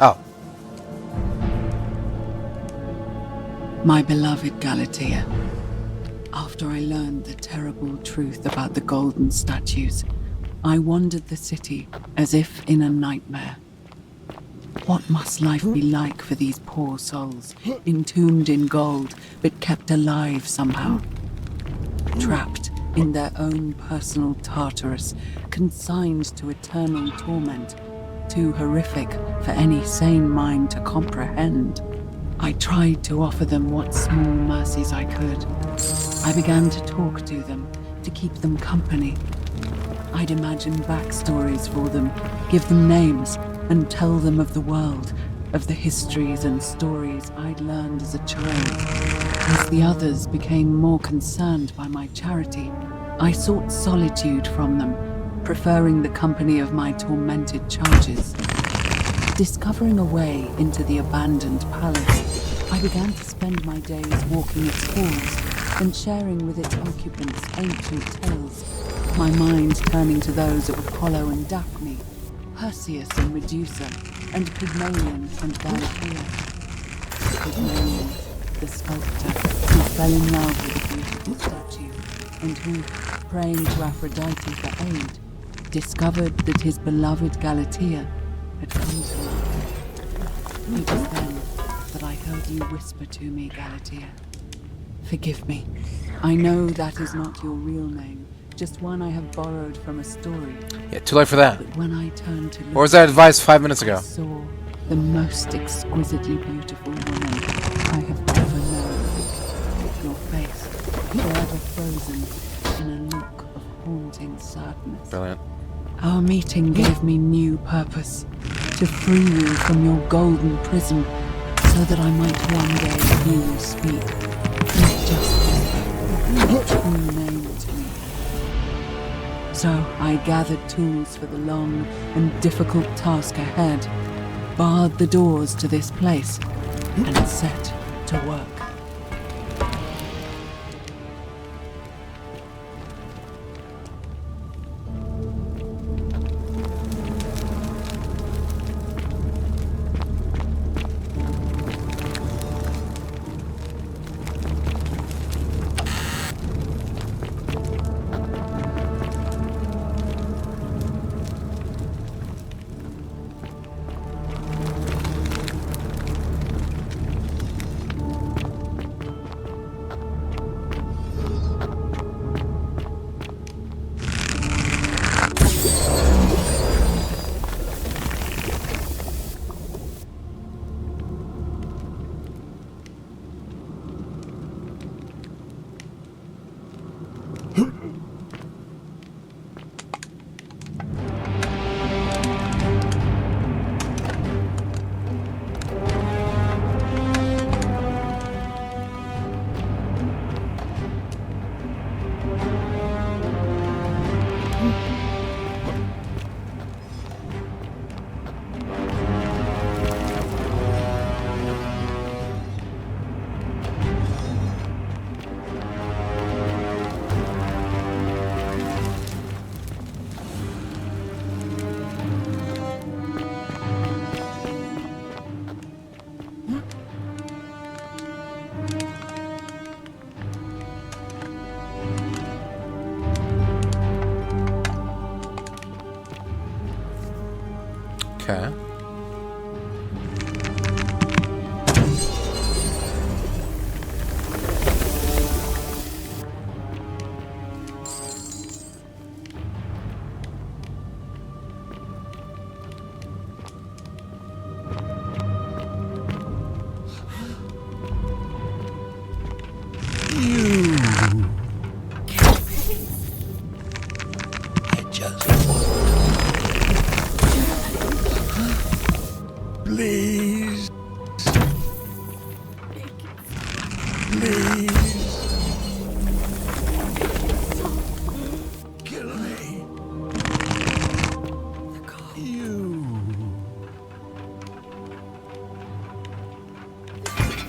Oh. My beloved Galatea, after I learned the terrible truth about the golden statues, I wandered the city as if in a nightmare. What must life be like for these poor souls, entombed in gold, but kept alive somehow? Trapped in their own personal Tartarus, consigned to eternal torment, too horrific for any sane mind to comprehend. I tried to offer them what small mercies I could. I began to talk to them, to keep them company. I'd imagine backstories for them, give them names, and tell them of the world, of the histories and stories I'd learned as a child. As the others became more concerned by my charity, I sought solitude from them, preferring the company of my tormented charges. Discovering a way into the abandoned palace, I began to spend my days walking its halls and sharing with its occupants ancient tales, my mind turning to those of Apollo and Daphne, Perseus and Medusa, and Pygmalion and Galatea. Pygmalion, the sculptor who fell in love with a beautiful statue, and who, praying to Aphrodite for aid, discovered that his beloved Galatea had come to life. It was then that I heard you whisper to me, Galatea. Forgive me. I know that is not your real name, just one I have borrowed from a story. Yeah, too late for that. But when I turned to look, or was that advice 5 minutes ago? I saw the most exquisitely beautiful woman I have ever known. Your face, forever frozen in a look of haunting sadness. Brilliant. Our meeting gave me new purpose, to free you from your golden prison, so that I might one day hear you speak, not just whisper, true name to me. So I gathered tools for the long and difficult task ahead, barred the doors to this place, and set to work. Okay. Please. Please. Kill me. You.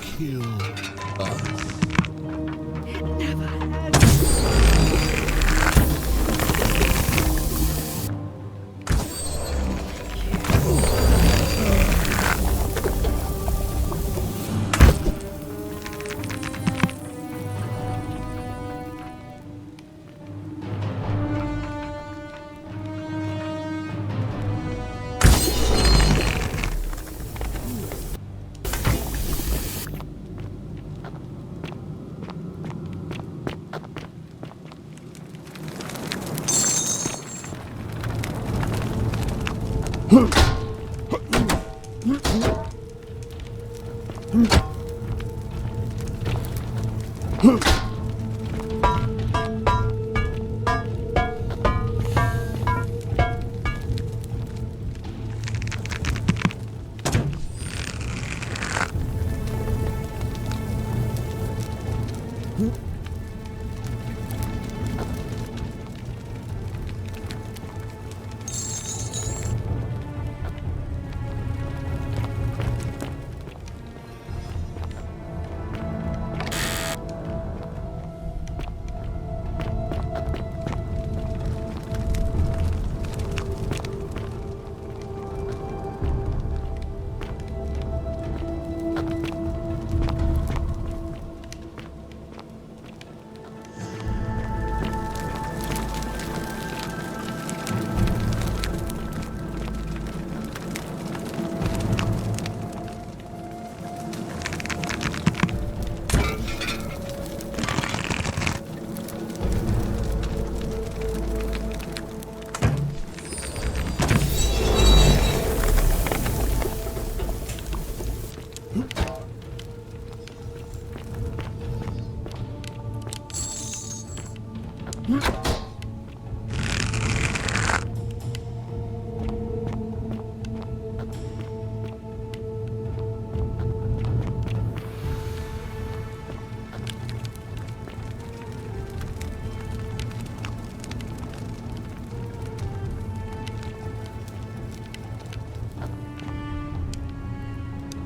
Kill us.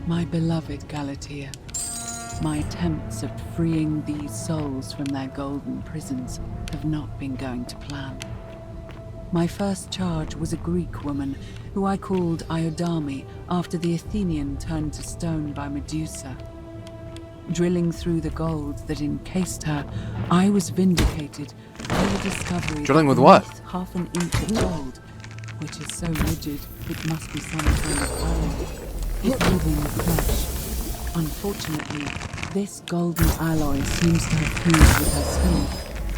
My beloved Galatea, my attempts at freeing these souls from their golden prisons have not been going to plan. My first charge was a Greek woman who I called Iodame after the Athenian turned to stone by Medusa. Drilling through the gold that encased her, I was vindicated by the discovery Drilling that with what? beneath half an inch of gold, which is so rigid it must be some kind of alloy, is moving flesh. Unfortunately, this golden alloy seems to have fused with her skin,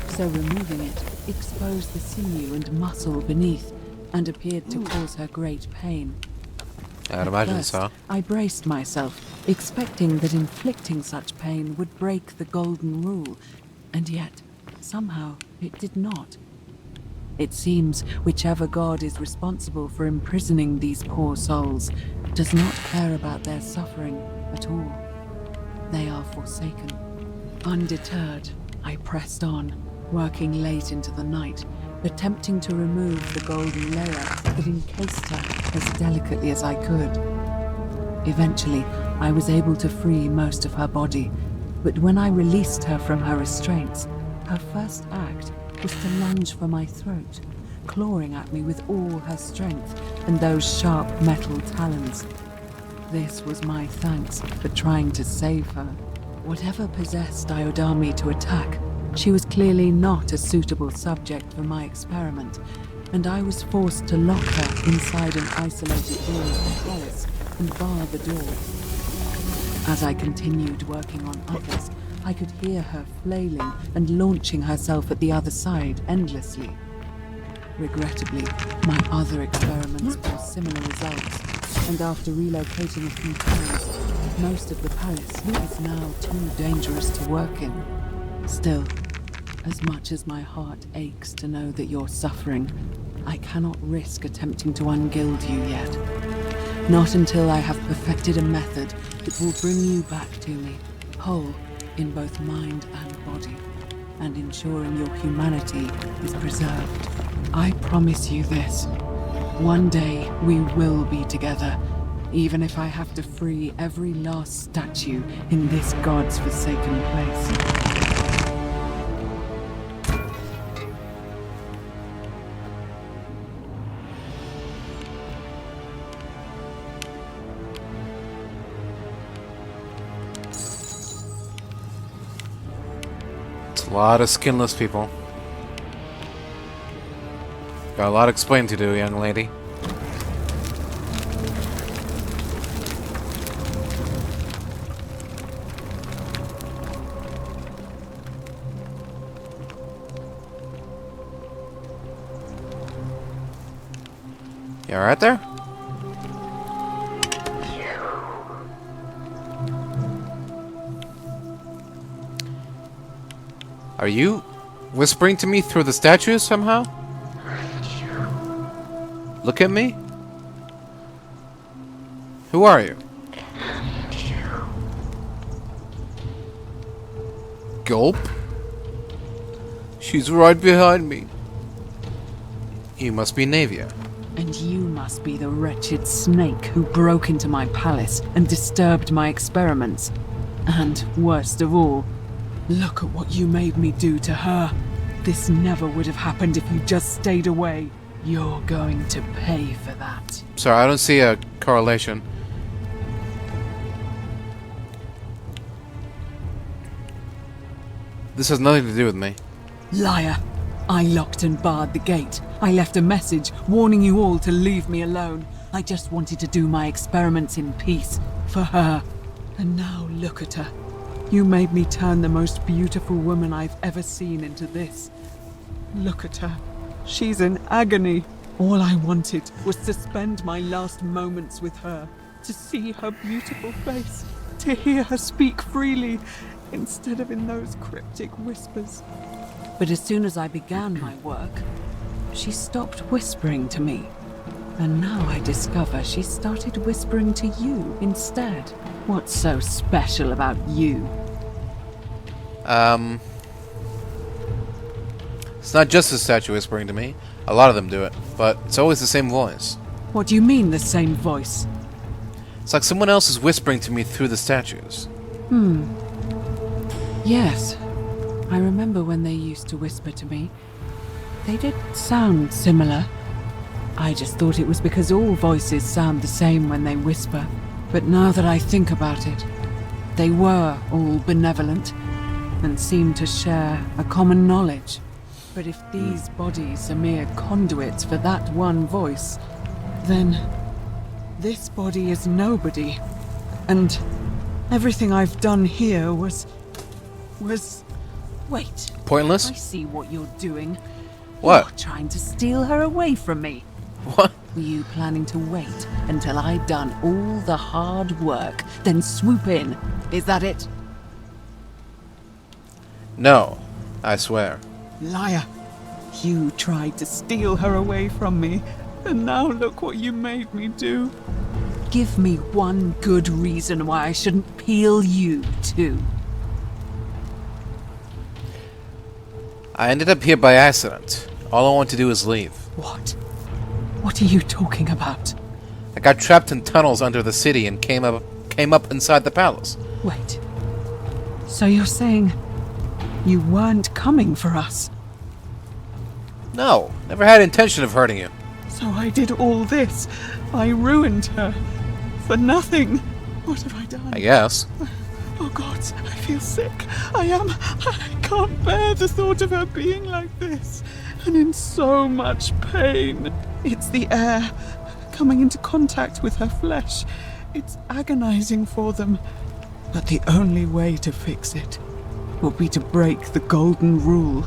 so removing it exposed the sinew and muscle beneath and appeared to cause her great pain. I'd imagine First, so. I braced myself, expecting that inflicting such pain would break the golden rule, and yet, somehow, it did not. It seems whichever god is responsible for imprisoning these poor souls does not care about their suffering at all. They are forsaken. Undeterred, I pressed on, working late into the night, attempting to remove the golden layer that encased her as delicately as I could. Eventually, I was able to free most of her body, but when I released her from her restraints, her first act was to lunge for my throat, clawing at me with all her strength and those sharp metal talons. This was my thanks for trying to save her. Whatever possessed Iodame to attack, she was clearly not a suitable subject for my experiment, and I was forced to lock her inside an isolated room of the palace and bar the door. As I continued working on others, I could hear her flailing and launching herself at the other side endlessly. Regrettably, my other experiments bore similar results, and after relocating a few times, most of the palace is now too dangerous to work in. Still, as much as my heart aches to know that you're suffering, I cannot risk attempting to ungild you yet. Not until I have perfected a method that will bring you back to me, whole in both mind and body, and ensuring your humanity is preserved. I promise you this. One day we will be together, even if I have to free every last statue in this God's forsaken place. A lot of skinless people. Got a lot to explain to do, young lady. You alright there? Are you whispering to me through the statues somehow? Look at me. Who are you? Gulp? She's right behind me. You must be Navia. And you must be the wretched snake who broke into my palace and disturbed my experiments. And, worst of all, look at what you made me do to her. This never would have happened if you just stayed away. You're going to pay for that. Sorry, I don't see a correlation. This has nothing to do with me. Liar! I locked and barred the gate. I left a message warning you all to leave me alone. I just wanted to do my experiments in peace, for her. And now look at her. You made me turn the most beautiful woman I've ever seen into this. Look at her. She's in agony. All I wanted was to spend my last moments with her, to see her beautiful face, to hear her speak freely, instead of in those cryptic whispers. But as soon as I began my work, she stopped whispering to me. And now I discover she started whispering to you instead. What's so special about you? It's not just the statue whispering to me. A lot of them do it, but it's always the same voice. What do you mean, the same voice? It's like someone else is whispering to me through the statues. Yes. I remember when they used to whisper to me. They did sound similar. I just thought it was because all voices sound the same when they whisper. But now that I think about it, they were all benevolent and seemed to share a common knowledge. But if these bodies are mere conduits for that one voice, then this body is nobody. And everything I've done here was... Wait. Pointless? I see what you're doing. What? You're trying to steal her away from me. What? Were you planning to wait until I'd done all the hard work, then swoop in? Is that it? No, I swear. Liar. You tried to steal her away from me, and now look what you made me do. Give me one good reason why I shouldn't peel you, too. I ended up here by accident. All I want to do is leave. What? What are you talking about? I got trapped in tunnels under the city and came up inside the palace. Wait. So you're saying you weren't coming for us? No, never had intention of hurting you. So I did all this. I ruined her. For nothing. What have I done? I guess. Oh God, I feel sick. I can't bear the thought of her being like this. and in so much pain. It's the air coming into contact with her flesh. It's agonizing for them. But the only way to fix it will be to break the golden rule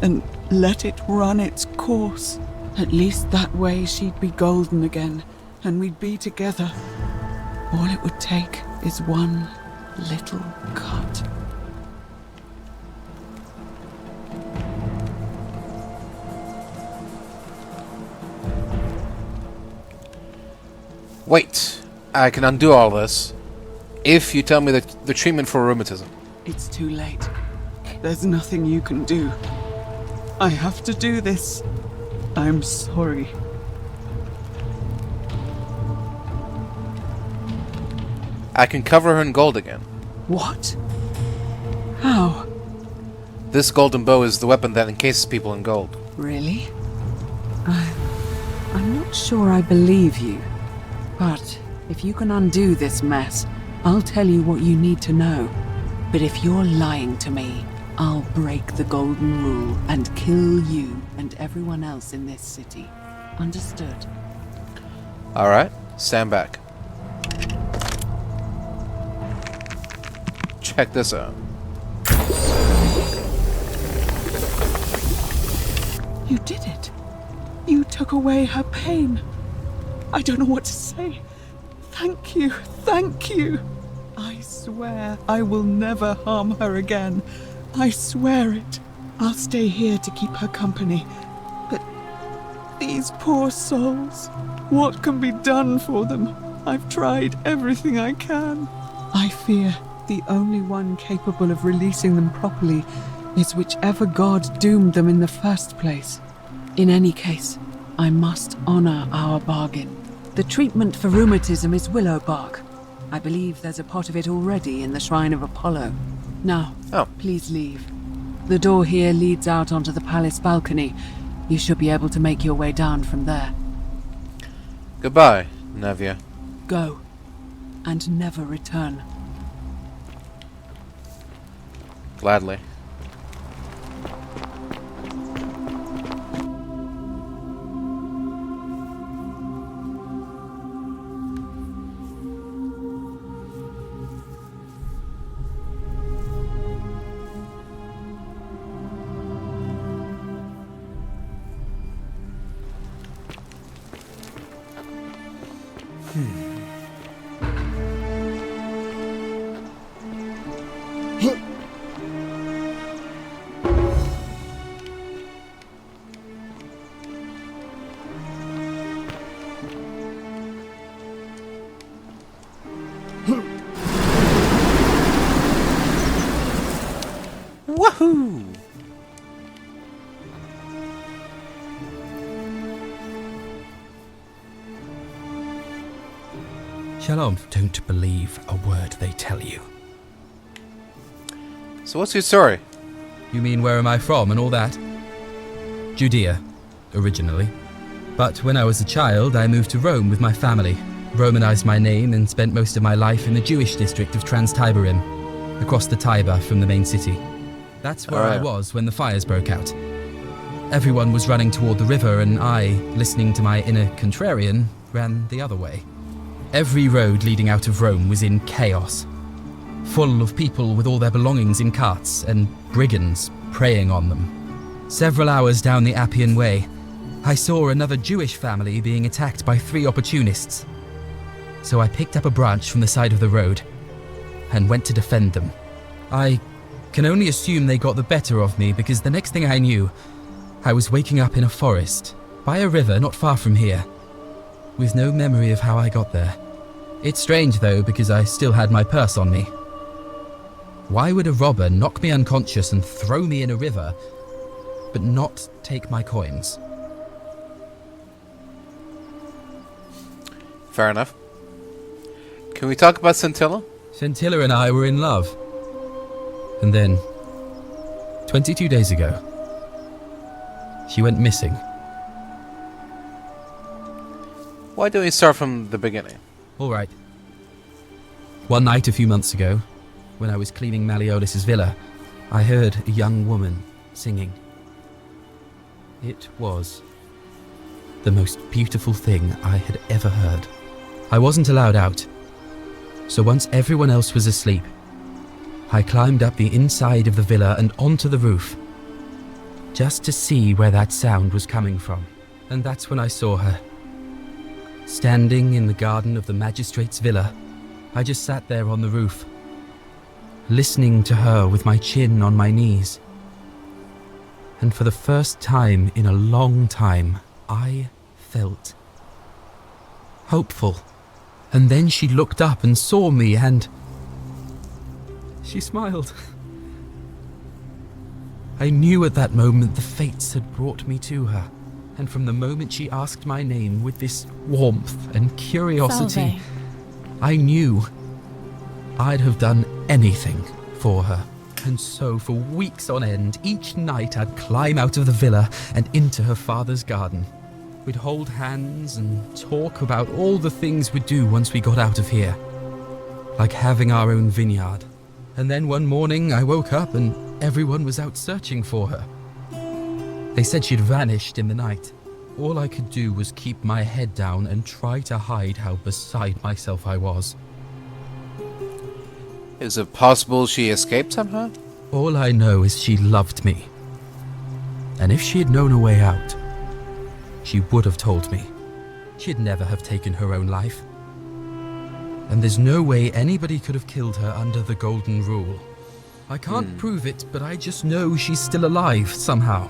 and let it run its course. At least that way she'd be golden again, and we'd be together. All it would take is one little cut. Wait, I can undo all this if you tell me the treatment for rheumatism. It's too late. There's nothing you can do. I have to do this. I'm sorry. I can cover her in gold again. What? How? This golden bow is the weapon that encases people in gold. Really? I'm not sure I believe you. But if you can undo this mess, I'll tell you what you need to know. But if you're lying to me, I'll break the golden rule and kill you and everyone else in this city. Understood? Alright, stand back. Check this out. You did it. You took away her pain. I don't know what to say. Thank you. Thank you. I swear I will never harm her again. I swear it. I'll stay here to keep her company. But these poor souls, what can be done for them? I've tried everything I can. I fear the only one capable of releasing them properly is whichever god doomed them in the first place. In any case, I must honor our bargain. The treatment for rheumatism is willow bark. I believe there's a pot of it already in the Shrine of Apollo. Now, please leave. The door here leads out onto the palace balcony. You should be able to make your way down from there. Goodbye, Navia. Go, and never return. Gladly. Woohoo! Shalom, don't believe a word they tell you. So what's your story? You mean where am I from and all that? Judea, originally. But when I was a child, I moved to Rome with my family, Romanized my name and spent most of my life in the Jewish district of Trans-Tiberim, across the Tiber from the main city. That's where I was when the fires broke out. Everyone was running toward the river and I, listening to my inner contrarian, ran the other way. Every road leading out of Rome was in chaos, full of people with all their belongings in carts and brigands preying on them. Several hours down the Appian Way, I saw another Jewish family being attacked by 3 opportunists. So I picked up a branch from the side of the road and went to defend them. I can only assume they got the better of me because the next thing I knew, I was waking up in a forest, by a river not far from here, with no memory of how I got there. It's strange though because I still had my purse on me. Why would a robber knock me unconscious and throw me in a river, but not take my coins? Fair enough. Can we talk about Scintilla? Scintilla and I were in love. And then, 22 days ago, she went missing. Why don't we start from the beginning? All right. One night a few months ago, when I was cleaning Malleolus's villa, I heard a young woman singing. It was the most beautiful thing I had ever heard. I wasn't allowed out, so once everyone else was asleep, I climbed up the inside of the villa and onto the roof, just to see where that sound was coming from. And that's when I saw her. Standing in the garden of the magistrate's villa, I just sat there on the roof, listening to her with my chin on my knees. And for the first time in a long time, I felt hopeful. And then she looked up and saw me and she smiled. I knew at that moment the fates had brought me to her. And from the moment she asked my name with this warmth and curiosity, Salve. I knew I'd have done anything for her. And so for weeks on end, each night I'd climb out of the villa and into her father's garden. We'd hold hands and talk about all the things we'd do once we got out of here. Like having our own vineyard. And then one morning I woke up and everyone was out searching for her. They said she'd vanished in the night. All I could do was keep my head down and try to hide how beside myself I was. Is it possible she escaped somehow? All I know is she loved me. And if she had known a way out, she would have told me. She'd never have taken her own life. And there's no way anybody could have killed her under the Golden Rule. I can't prove it, but I just know she's still alive somehow.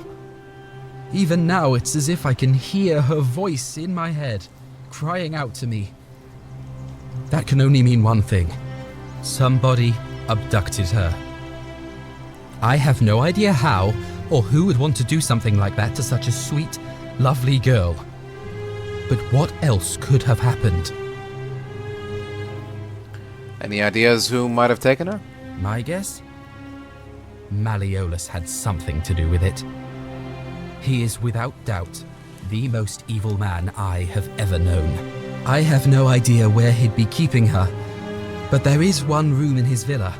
Even now, it's as if I can hear her voice in my head, crying out to me. That can only mean one thing. Somebody abducted her. I have no idea how, or who would want to do something like that to such a sweet, lovely girl. But what else could have happened? Any ideas who might have taken her? My guess? Malleolus had something to do with it. He is without doubt the most evil man I have ever known. I have no idea where he'd be keeping her, but there is one room in his villa,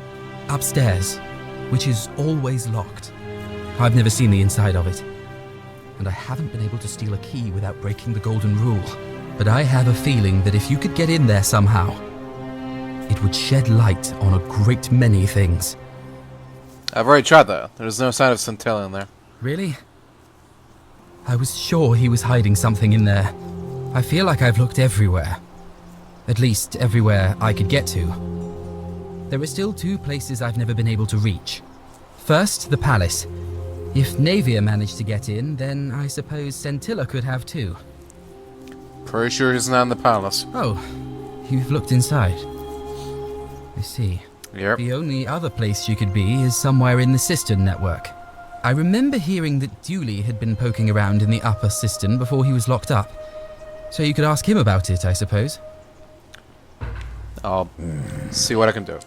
upstairs, which is always locked. I've never seen the inside of it, and I haven't been able to steal a key without breaking the Golden Rule. But I have a feeling that if you could get in there somehow, it would shed light on a great many things. I've already tried that. There's no sign of Centella in there. Really? I was sure he was hiding something in there. I feel like I've looked everywhere. At least everywhere I could get to. There are still two places I've never been able to reach. First, the palace. If Navia managed to get in, then I suppose Centilla could have too. Pretty sure he's not in the palace. Oh, you've looked inside. I see. Yep. The only other place you could be is somewhere in the cistern network. I remember hearing that Dooley had been poking around in the upper cistern before he was locked up. So you could ask him about it, I suppose. I'll see what I can do.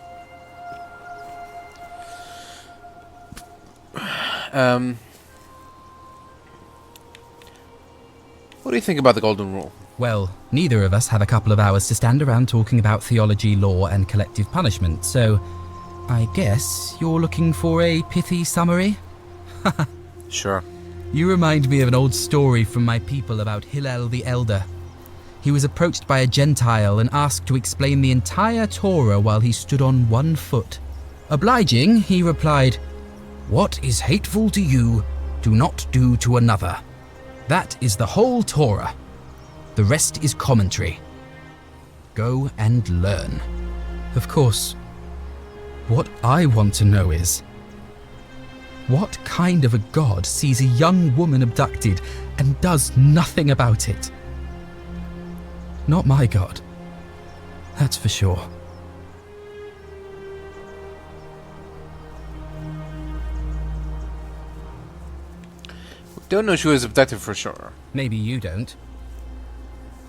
What do you think about the Golden Rule? Well, neither of us have a couple of hours to stand around talking about theology, law, and collective punishment, so I guess you're looking for a pithy summary? Sure. You remind me of an old story from my people about Hillel the Elder. He was approached by a Gentile and asked to explain the entire Torah while he stood on one foot. Obliging, he replied, "What is hateful to you, do not do to another. That is the whole Torah. The rest is commentary. Go and learn." Of course, what I want to know is, what kind of a god sees a young woman abducted and does nothing about it? Not my god. That's for sure. We don't know she was abducted for sure. Maybe you don't.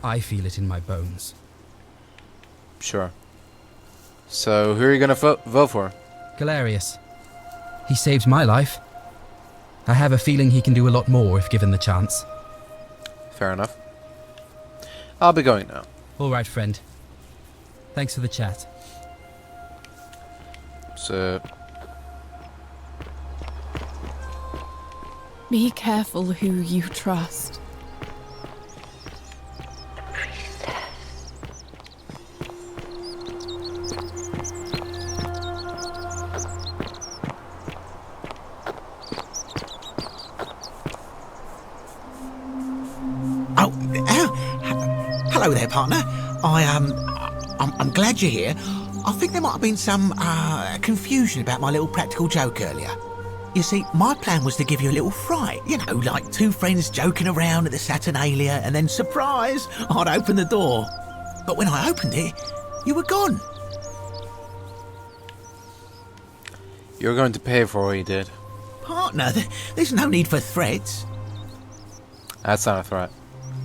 I feel it in my bones. Sure. So, who are you gonna vote for? Galerius. He saved my life. I have a feeling he can do a lot more if given the chance. Fair enough. I'll be going now. All right, friend. Thanks for the chat. So... Be careful who you trust. Hello there, partner. I'm glad you're here. I think there might have been some confusion about my little practical joke earlier. You see, my plan was to give you a little fright. You know, like two friends joking around at the Saturnalia, and then, surprise, I'd open the door. But when I opened it, you were gone. You were going to pay for what you did. Partner, there's no need for threats. That's not a threat.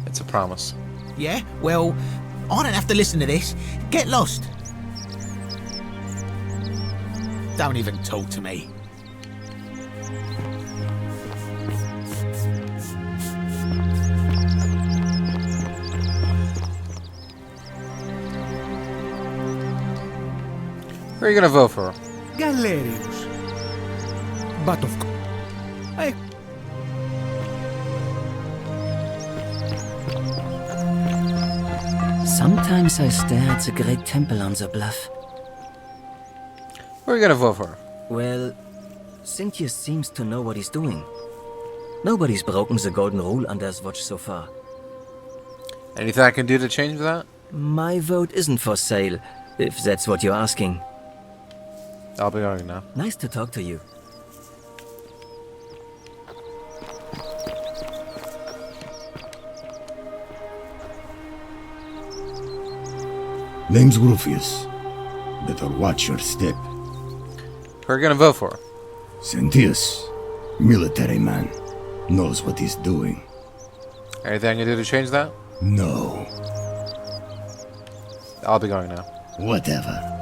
It's a promise. Yeah? Well, I don't have to listen to this. Get lost. Don't even talk to me. Who are you gonna vote for? Galerius. But of course, Sometimes I stare at the great temple on the bluff. Who are you gonna vote for? Well, Sintius seems to know what he's doing. Nobody's broken the golden rule under his watch so far. Anything I can do to change that? My vote isn't for sale, if that's what you're asking. I'll be going now. Nice to talk to you. Name's Rufius. Better watch your step. Who are you gonna vote for? Sintius, military man, knows what he's doing. Anything I can do to change that? No. I'll be going now. Whatever.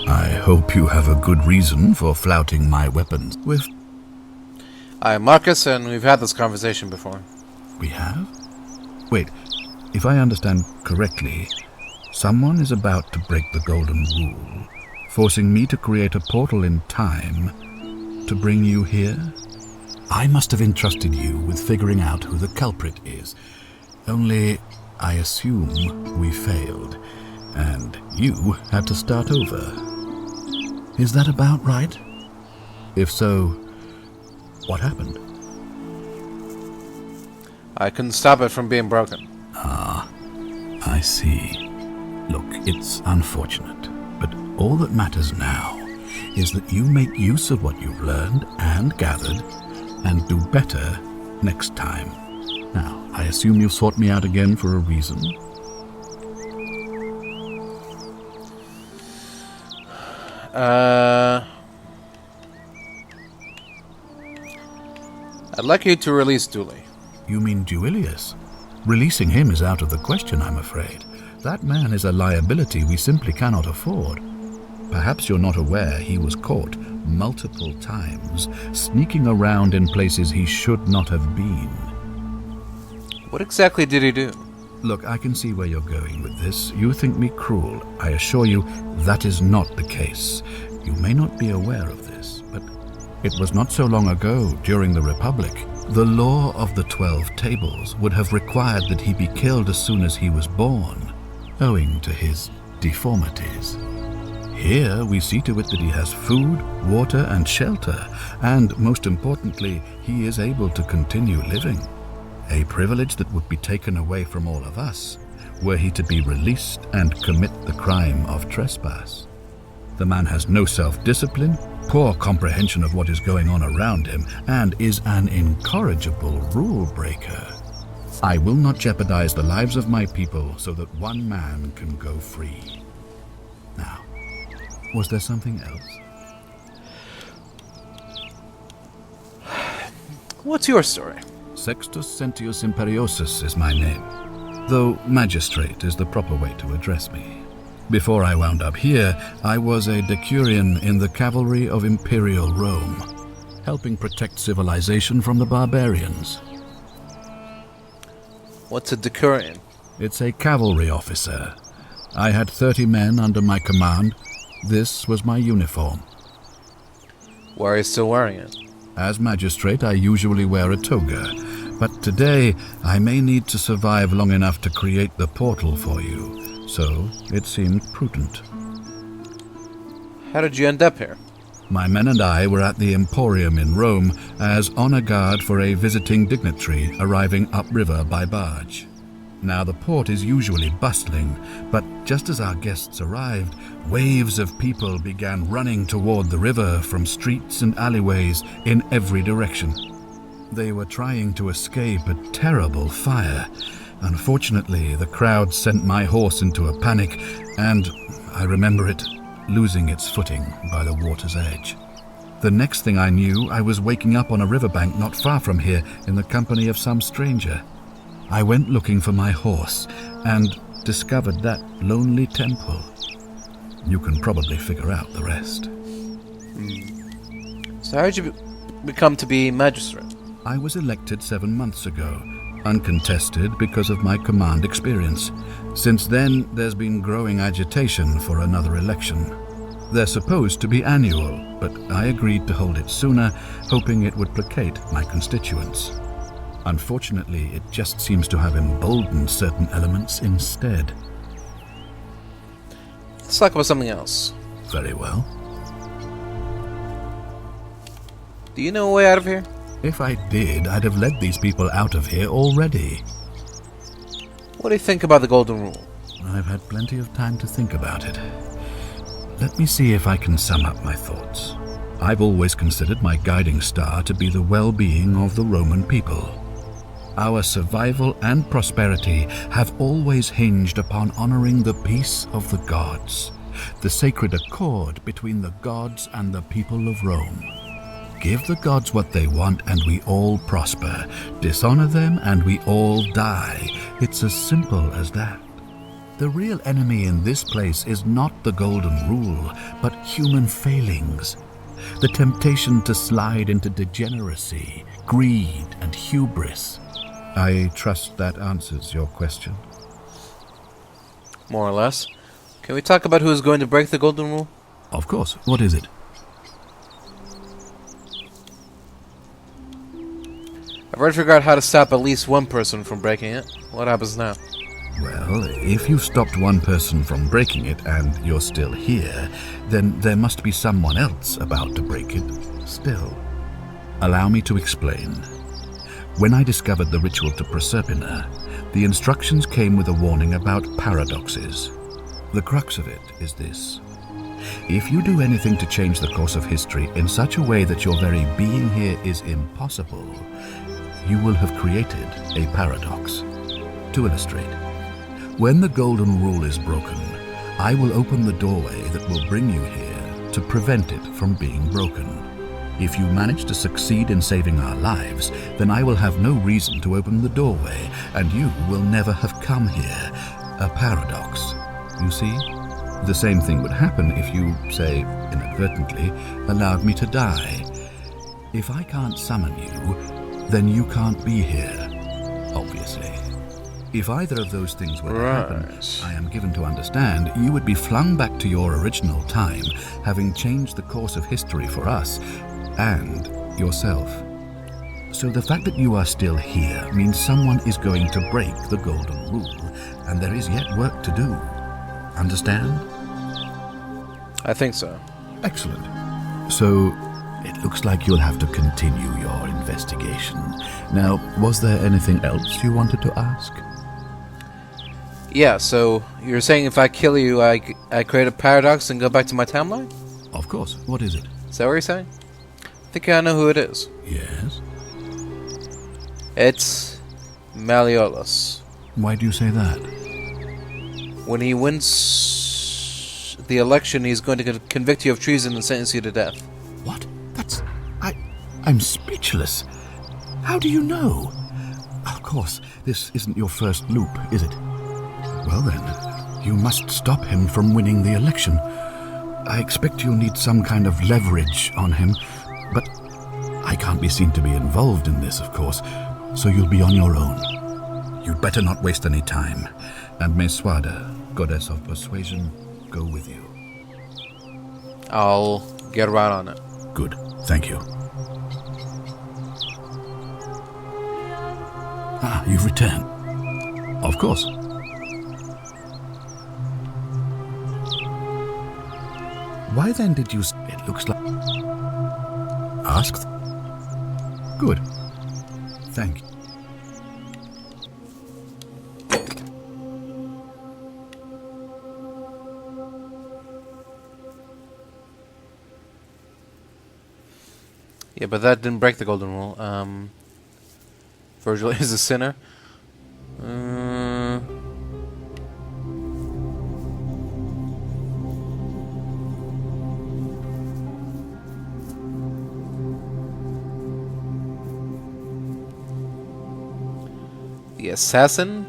I hope you have a good reason for flouting my weapons with... I'm Marcus, and we've had this conversation before. We have? Wait, if I understand correctly, someone is about to break the Golden Rule, forcing me to create a portal in time to bring you here? I must have entrusted you with figuring out who the culprit is. Only, I assume we failed, and you had to start over. Is that about right? If so, what happened? I couldn't stop it from being broken. Ah, I see. Look, it's unfortunate, but all that matters now is that you make use of what you've learned and gathered and do better next time. Now, I assume you've sought me out again for a reason? I'd like you to release Dooley. You mean Duilius? Releasing him is out of the question, I'm afraid. That man is a liability we simply cannot afford. Perhaps you're not aware he was caught multiple times, sneaking around in places he should not have been. What exactly did he do? Look, I can see where you're going with this. You think me cruel. I assure you that is not the case. You may not be aware of this, but it was not so long ago, during the Republic, the law of the 12 Tables would have required that he be killed as soon as he was born, owing to his deformities. Here we see to it that he has food, water, and shelter, and most importantly, he is able to continue living. A privilege that would be taken away from all of us, were he to be released and commit the crime of trespass. The man has no self-discipline, poor comprehension of what is going on around him, and is an incorrigible rule-breaker. I will not jeopardize the lives of my people so that one man can go free. Now, was there something else? What's your story? Sextus Sentius Imperiosus is my name, though magistrate is the proper way to address me. Before I wound up here, I was a decurion in the cavalry of Imperial Rome, helping protect civilization from the barbarians. What's a decurion? It's a cavalry officer. I had 30 men under my command. This was my uniform. Why are you still wearing it? As magistrate, I usually wear a toga, but today I may need to survive long enough to create the portal for you, so it seemed prudent. How did you end up here? My men and I were at the Emporium in Rome as honor guard for a visiting dignitary arriving upriver by barge. Now, the port is usually bustling, but just as our guests arrived, waves of people began running toward the river from streets and alleyways in every direction. They were trying to escape a terrible fire. Unfortunately, the crowd sent my horse into a panic, and I remember it losing its footing by the water's edge. The next thing I knew, I was waking up on a riverbank not far from here in the company of some stranger. I went looking for my horse and discovered that lonely temple. You can probably figure out the rest. So how did you become to be magistrate? I was elected 7 months ago, uncontested because of my command experience. Since then, there's been growing agitation for another election. They're supposed to be annual, but I agreed to hold it sooner, hoping it would placate my constituents. Unfortunately, it just seems to have emboldened certain elements instead. Let's talk about something else. Very well. Do you know a way out of here? If I did, I'd have led these people out of here already. What do you think about the Golden Rule? I've had plenty of time to think about it. Let me see if I can sum up my thoughts. I've always considered my guiding star to be the well-being of the Roman people. Our survival and prosperity have always hinged upon honoring the peace of the gods, the sacred accord between the gods and the people of Rome. Give the gods what they want and we all prosper. Dishonor them and we all die. It's as simple as that. The real enemy in this place is not the Golden Rule, but human failings. The temptation to slide into degeneracy, greed, and hubris. I trust that answers your question. More or less. Can we talk about who is going to break the Golden Rule? Of course. What is it? I've already figured out how to stop at least one person from breaking it. What happens now? Well, if you stopped one person from breaking it and you're still here, then there must be someone else about to break it still. Allow me to explain. When I discovered the ritual to Proserpina, the instructions came with a warning about paradoxes. The crux of it is this. If you do anything to change the course of history in such a way that your very being here is impossible, you will have created a paradox. To illustrate, when the Golden Rule is broken, I will open the doorway that will bring you here to prevent it from being broken. If you manage to succeed in saving our lives, then I will have no reason to open the doorway, and you will never have come here. A paradox. You see? The same thing would happen if you, say, inadvertently, allowed me to die. If I can't summon you, then you can't be here, obviously. If either of those things were to happen, I am given to understand you would be flung back to your original time, having changed the course of history for us and yourself. So the fact that you are still here means someone is going to break the Golden Rule, and there is yet work to do. Understand? I think so. Excellent. So, it looks like you'll have to continue your investigation. Now, was there anything else you wanted to ask? Yeah, so you're saying if I kill you, I create a paradox and go back to my timeline? Of course. What is it? Is that what you're saying? I think I know who it is. Yes? It's Malleolus. Why do you say that? When he wins the election, he's going to convict you of treason and sentence you to death. What? I'm speechless. How do you know? Of course, this isn't your first loop, is it? Well then, you must stop him from winning the election. I expect you'll need some kind of leverage on him, but I can't be seen to be involved in this, of course, so you'll be on your own. You'd better not waste any time. And may Swada, goddess of persuasion, go with you. I'll get right on it. Good. Thank you. Ah, you've returned. Of course. Why then did you... It looks like... Asked? Good. Thank you. Yeah, but that didn't break the golden rule. Virgil is a sinner. The assassin?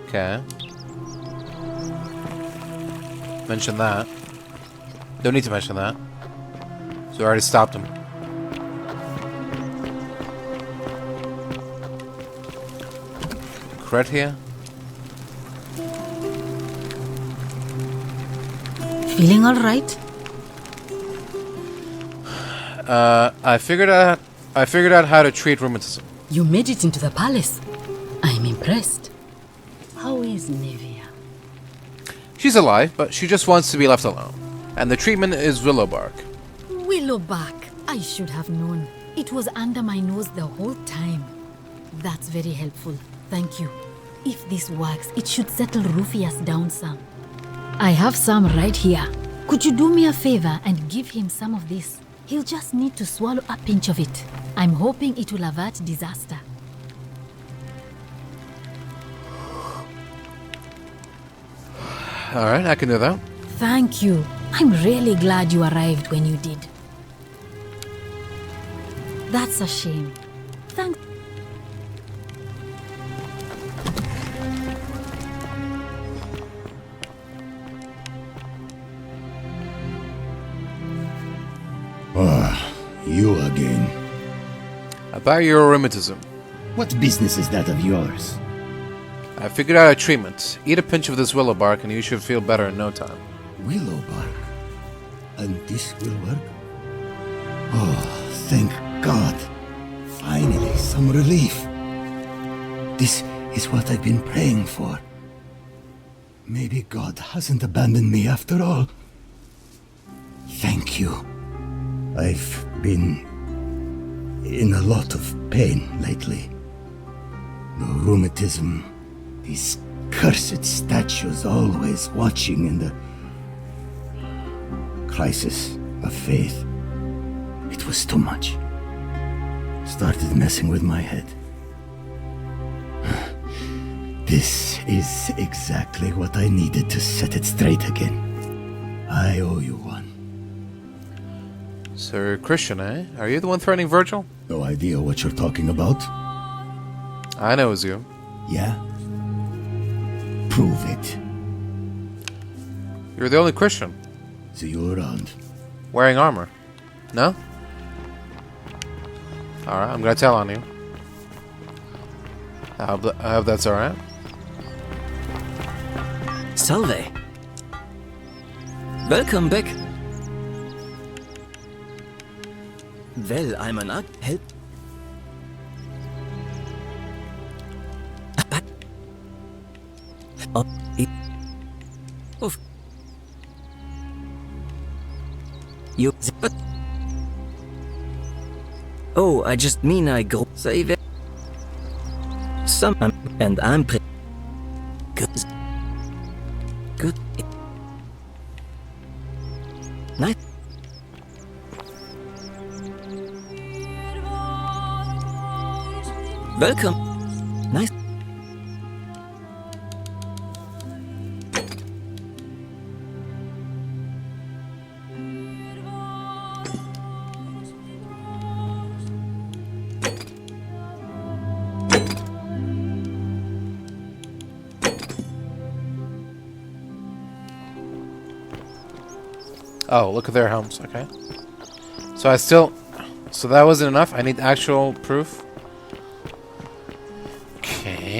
Okay. Mention that. Don't need to mention that. So I already stopped him. Cred here. Feeling all right? I figured out how to treat rheumatism. You made it into the palace. I'm impressed. How is Nevia? She's alive, but she just wants to be left alone. And the treatment is willow bark. Willow bark. I should have known. It was under my nose the whole time. That's very helpful. Thank you. If this works, it should settle Rufius down some. I have some right here. Could you do me a favor and give him some of this? He'll just need to swallow a pinch of it. I'm hoping it will avert disaster. Alright, I can do that. Thank you. I'm really glad you arrived when you did. That's a shame. Thanks. Ah, you again. About your rheumatism. What business is that of yours? I figured out a treatment. Eat a pinch of this willow bark and you should feel better in no time. Willow bark? And this will work? Oh, thank God. Finally, some relief. This is what I've been praying for. Maybe God hasn't abandoned me after all. Thank you. I've been in a lot of pain lately. The rheumatism, these cursed statues always watching, and the crisis of faith. It was too much. Started messing with my head. This is exactly what I needed to set it straight again. I owe you one. So you're a Christian, eh? Are you the one threatening Virgil? No idea what you're talking about. I know it was you. Yeah? Prove it. You're the only Christian. See you around. Wearing armor. No? Alright, I'm gonna tell on you. I hope that's alright. Salve. Welcome back. Well, I'm an help. Of you. Oh, I just mean I go save it. Some and I'm good. Good. Nice. Welcome. Nice. Oh, look at their helms. Okay. So that wasn't enough. I need actual proof. Okay.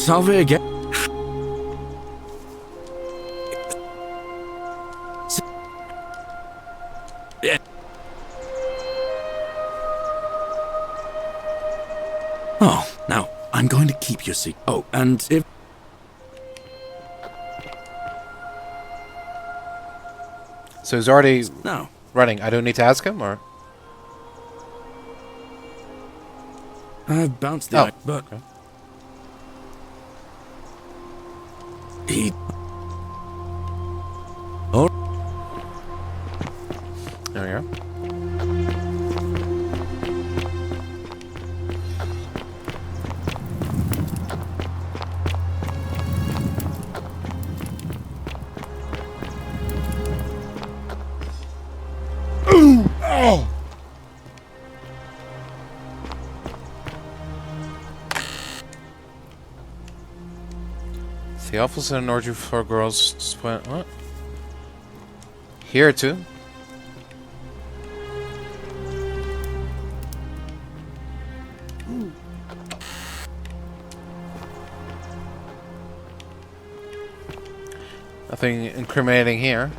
Salve again. Oh, now, I'm going to keep your secret. Oh, and if... So he's already No. running. I don't need to ask him, or? I've bounced the eye, but... Okay. He... Oh. There we go. Oh! Theophilus and an orgy for girls. What? Here too? Nothing incriminating here.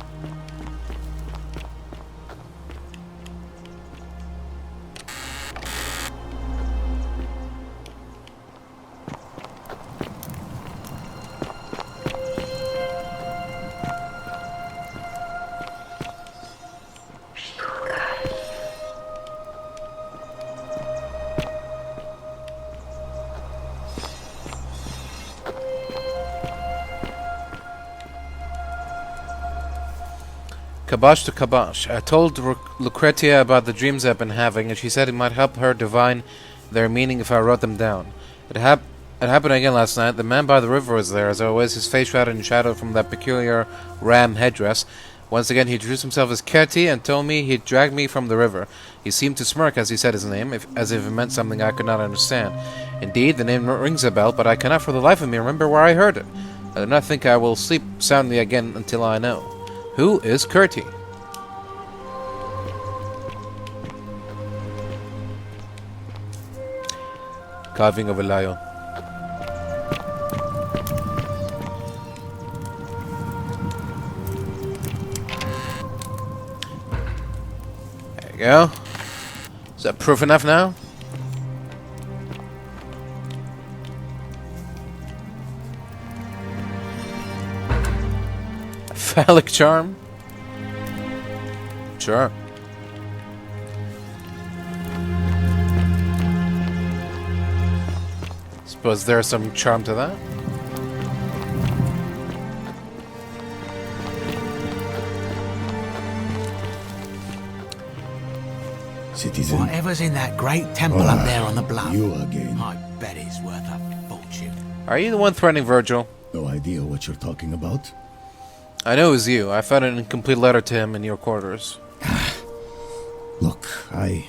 Kabosh to Kabosh. I told Lucretia about the dreams I've been having, and she said it might help her divine their meaning if I wrote them down. It happened again last night. The man by the river was there, as always, his face shrouded in shadow from that peculiar ram headdress. Once again, he introduced himself as Kerti and told me he'd drag me from the river. He seemed to smirk as he said his name, as if it meant something I could not understand. Indeed, the name rings a bell, but I cannot for the life of me remember where I heard it. I do not think I will sleep soundly again until I know. Who is Kerti? Carving of a lion. There you go. Is that proof enough now? Phallic charm? Sure. Suppose there's some charm to that? Citizen. Whatever's in that great temple up there on the bluff. You again. I bet it's worth a fortune. Are you the one threatening Virgil? No idea what you're talking about. I know it was you. I found an incomplete letter to him in your quarters. Look, I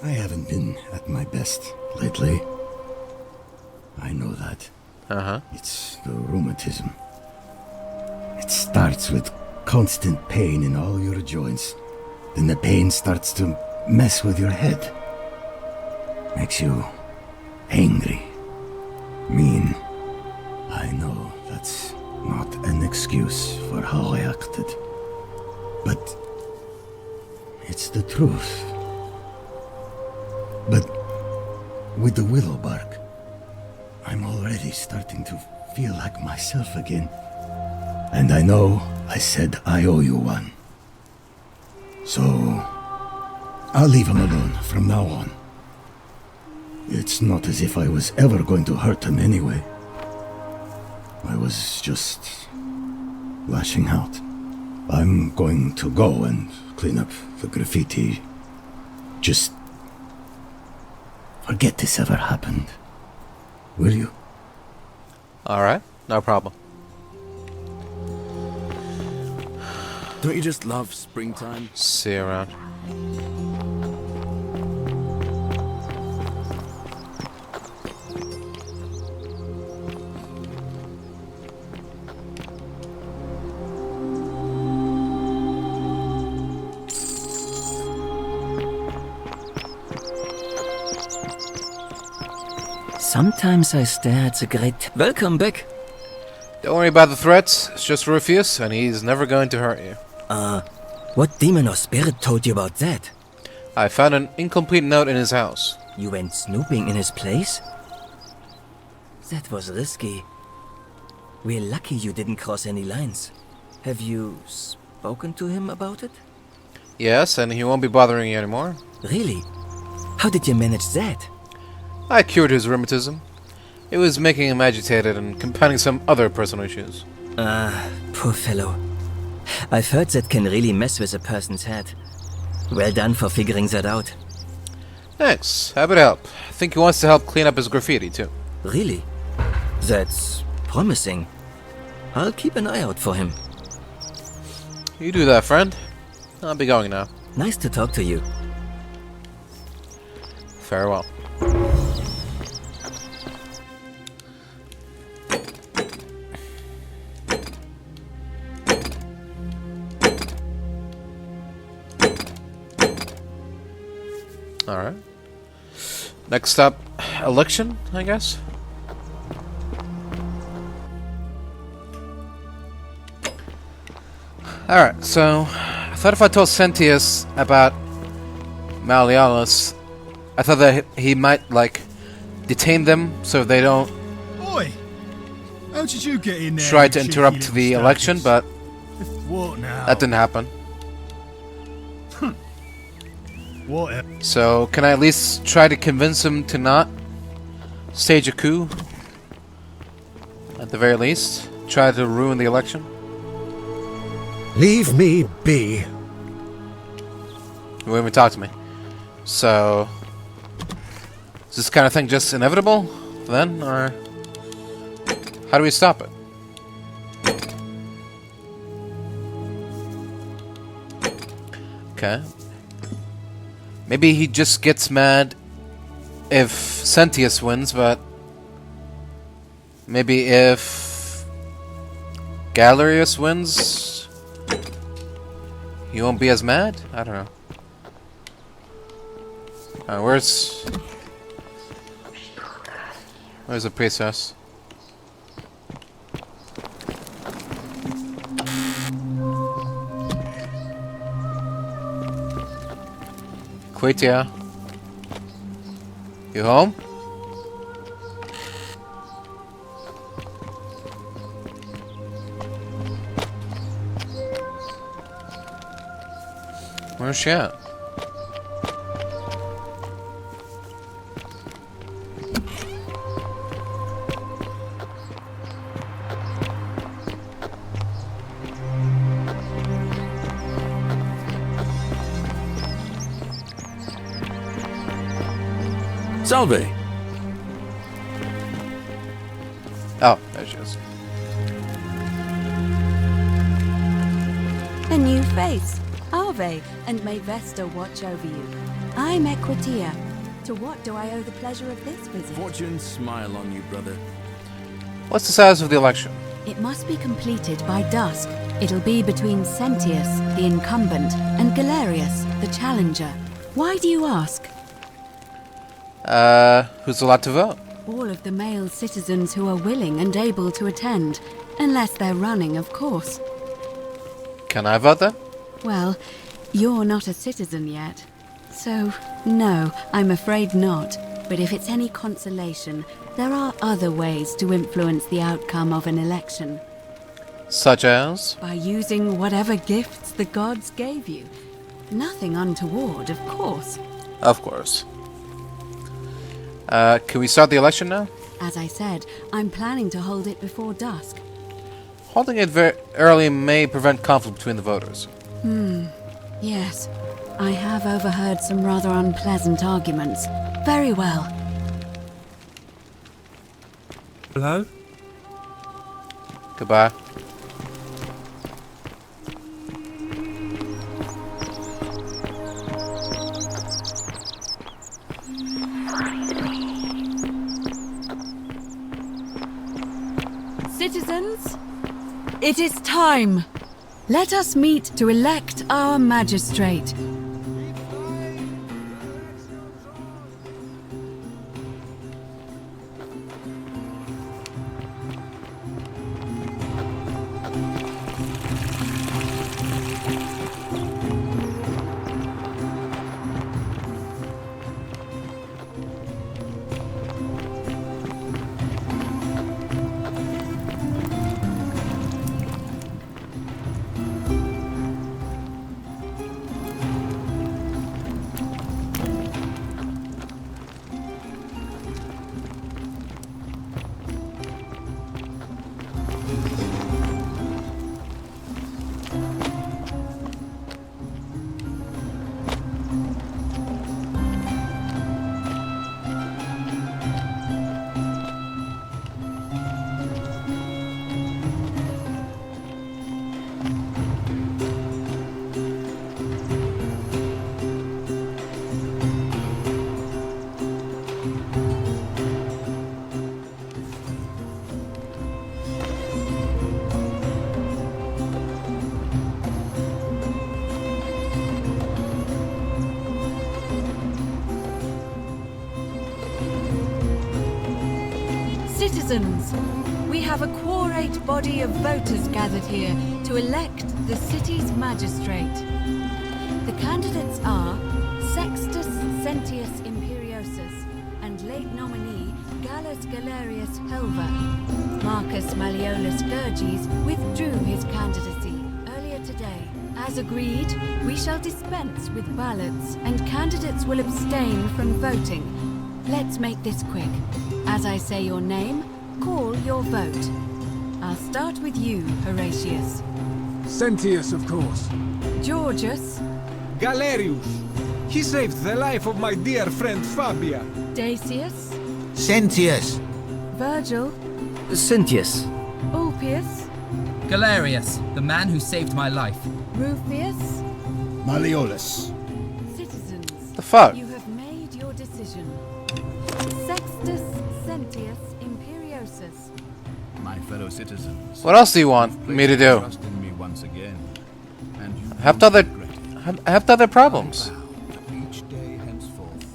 haven't been at my best lately. I know that. Uh-huh. It's the rheumatism. It starts with constant pain in all your joints. Then the pain starts to mess with your head. Makes you angry, mean. I know that's not an excuse for how I acted. But it's the truth. But with the willow bark, I'm already starting to feel like myself again. And I know I said I owe you one. So I'll leave him alone from now on. It's not as if I was ever going to hurt him anyway. I was just lashing out. I'm going to go and clean up the graffiti. Just forget this ever happened. Will you? Alright, no problem. Don't you just love springtime? See you around. Sometimes I stare at the great... Welcome back. Don't worry about the threats. It's just Rufius, and he's never going to hurt you. What demon or spirit told you about that? I found an incomplete note in his house. You went snooping in his place? That was risky. We're lucky you didn't cross any lines. Have you spoken to him about it? Yes, and he won't be bothering you anymore. Really? How did you manage that? I cured his rheumatism. It was making him agitated and compounding some other personal issues. Poor fellow. I've heard that can really mess with a person's head. Well done for figuring that out. Thanks. Happy to help. I think he wants to help clean up his graffiti, too. Really? That's promising. I'll keep an eye out for him. You do that, friend. I'll be going now. Nice to talk to you. Farewell. Alright. Next up, election, I guess? Alright, so I thought if I told Sentius about Malleolus, I thought that he might, like, detain them so they don't Oi! How did you get in there? try you to cheeky interrupt little the election, stackers? but What now? that didn't happen. What? So, can I at least try to convince him to not stage a coup? At the very least, try to ruin the election? Leave me be. You won't even talk to me. So, is this kind of thing just inevitable then, or how do we stop it? Okay. Maybe he just gets mad if Sentius wins, but maybe if Galerius wins, he won't be as mad? I don't know. Where's the priestess? Quitia, you home? Where's she at? Salve! Oh, there she is. A new face. Ave, and may Vesta watch over you. I'm Equitia. To what do I owe the pleasure of this visit? Fortune smile on you, brother. What's the status of the election? It must be completed by dusk. It'll be between Sentius, the incumbent, and Galerius, the challenger. Why do you ask? Who's allowed to vote? All of the male citizens who are willing and able to attend. Unless they're running, of course. Can I vote then? Well, you're not a citizen yet. So, no, I'm afraid not. But if it's any consolation, there are other ways to influence the outcome of an election. Such as? By using whatever gifts the gods gave you. Nothing untoward, of course. Of course. Can we start the election now? As I said, I'm planning to hold it before dusk. Holding it very early may prevent conflict between the voters. Yes. I have overheard some rather unpleasant arguments. Very well. Hello? Goodbye. Citizens, it is time. Let us meet to elect our magistrate. Citizens, we have a quorate body of voters gathered here to elect the city's magistrate. The candidates are Sextus Sentius Imperiosus and late nominee Gallus Galerius Helva. Marcus Malleolus Gurges withdrew his candidacy earlier today. As agreed, we shall dispense with ballots and candidates will abstain from voting. Let's make this quick. As I say your name, call your vote. I'll start with you, Horatius. Sentius, of course. Georgius. Galerius. He saved the life of my dear friend Fabia. Dacius. Sentius. Virgil. Cynthius. Ulpius. Galerius, the man who saved my life. Rufius. Malleolus. Citizens. The fuck? You have made your decision. Sextus Sentius Imperiosus. My fellow citizens. What else do you want me to do? Trust in me once again, and you I have other problems. each day henceforth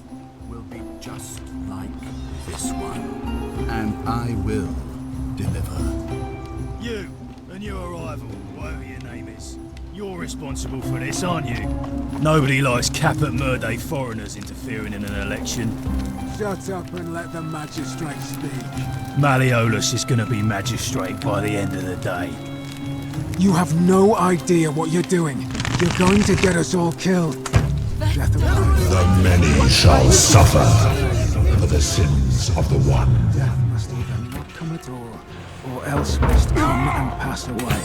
will be just like this one, and I will deliver. You and your arrival, whatever your name is. You're responsible for this, aren't you? Nobody likes Caput Murday foreigners interfering in an election. Shut up and let the magistrate speak. Malleolus is going to be magistrate by the end of the day. You have no idea what you're doing. You're going to get us all killed. The many shall suffer for the sins of the one. Death must either not come at all, or else must come and pass away.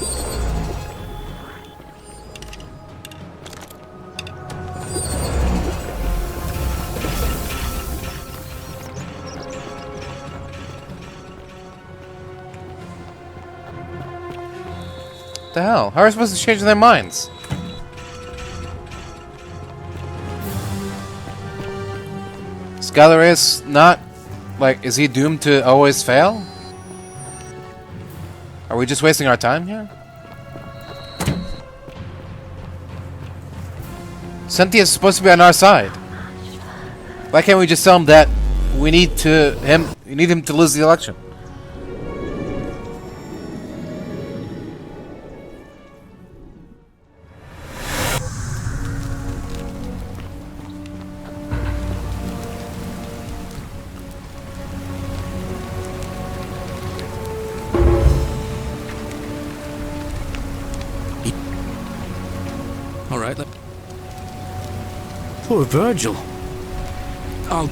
What the hell? How are we supposed to change their minds? Is Galerius not... like, is he doomed to always fail? Are we just wasting our time here? Sentius is supposed to be on our side. Why can't we just tell him that we need him to lose the election? All right. Poor Virgil. I'll...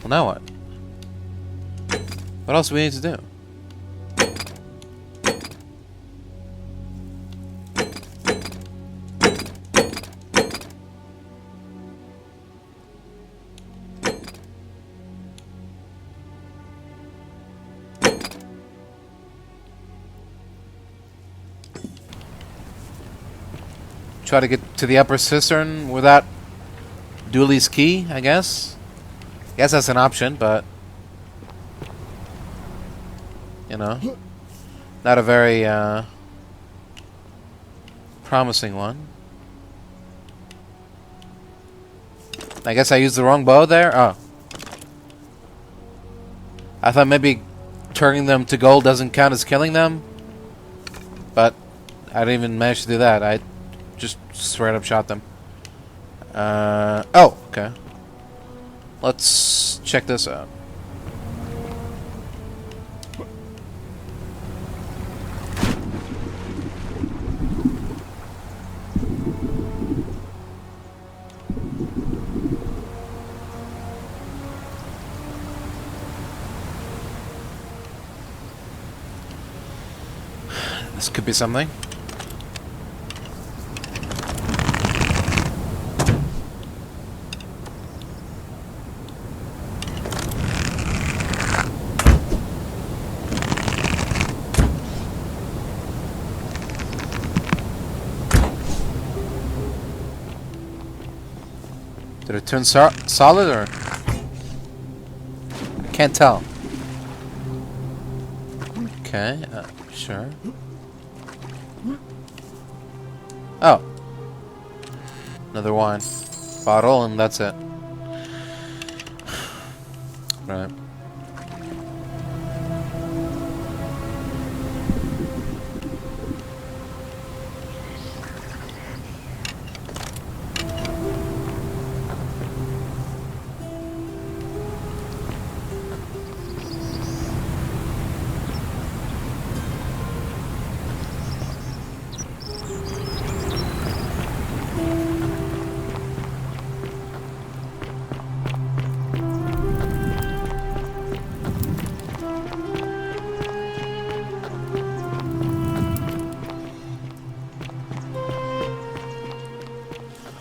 Well, now what? What else do we need to do? Try to get to the upper cistern without Dooley's key, I guess. Guess that's an option, but you know, not a very promising one. I guess I used the wrong bow there. Oh, I thought maybe turning them to gold doesn't count as killing them, but I didn't even manage to do that. I just straight up shot them. Oh, okay. Let's check this out. This could be something. Did it turn solid or? I can't tell. Okay, sure. Oh. Another one. bottle, and that's it. Right.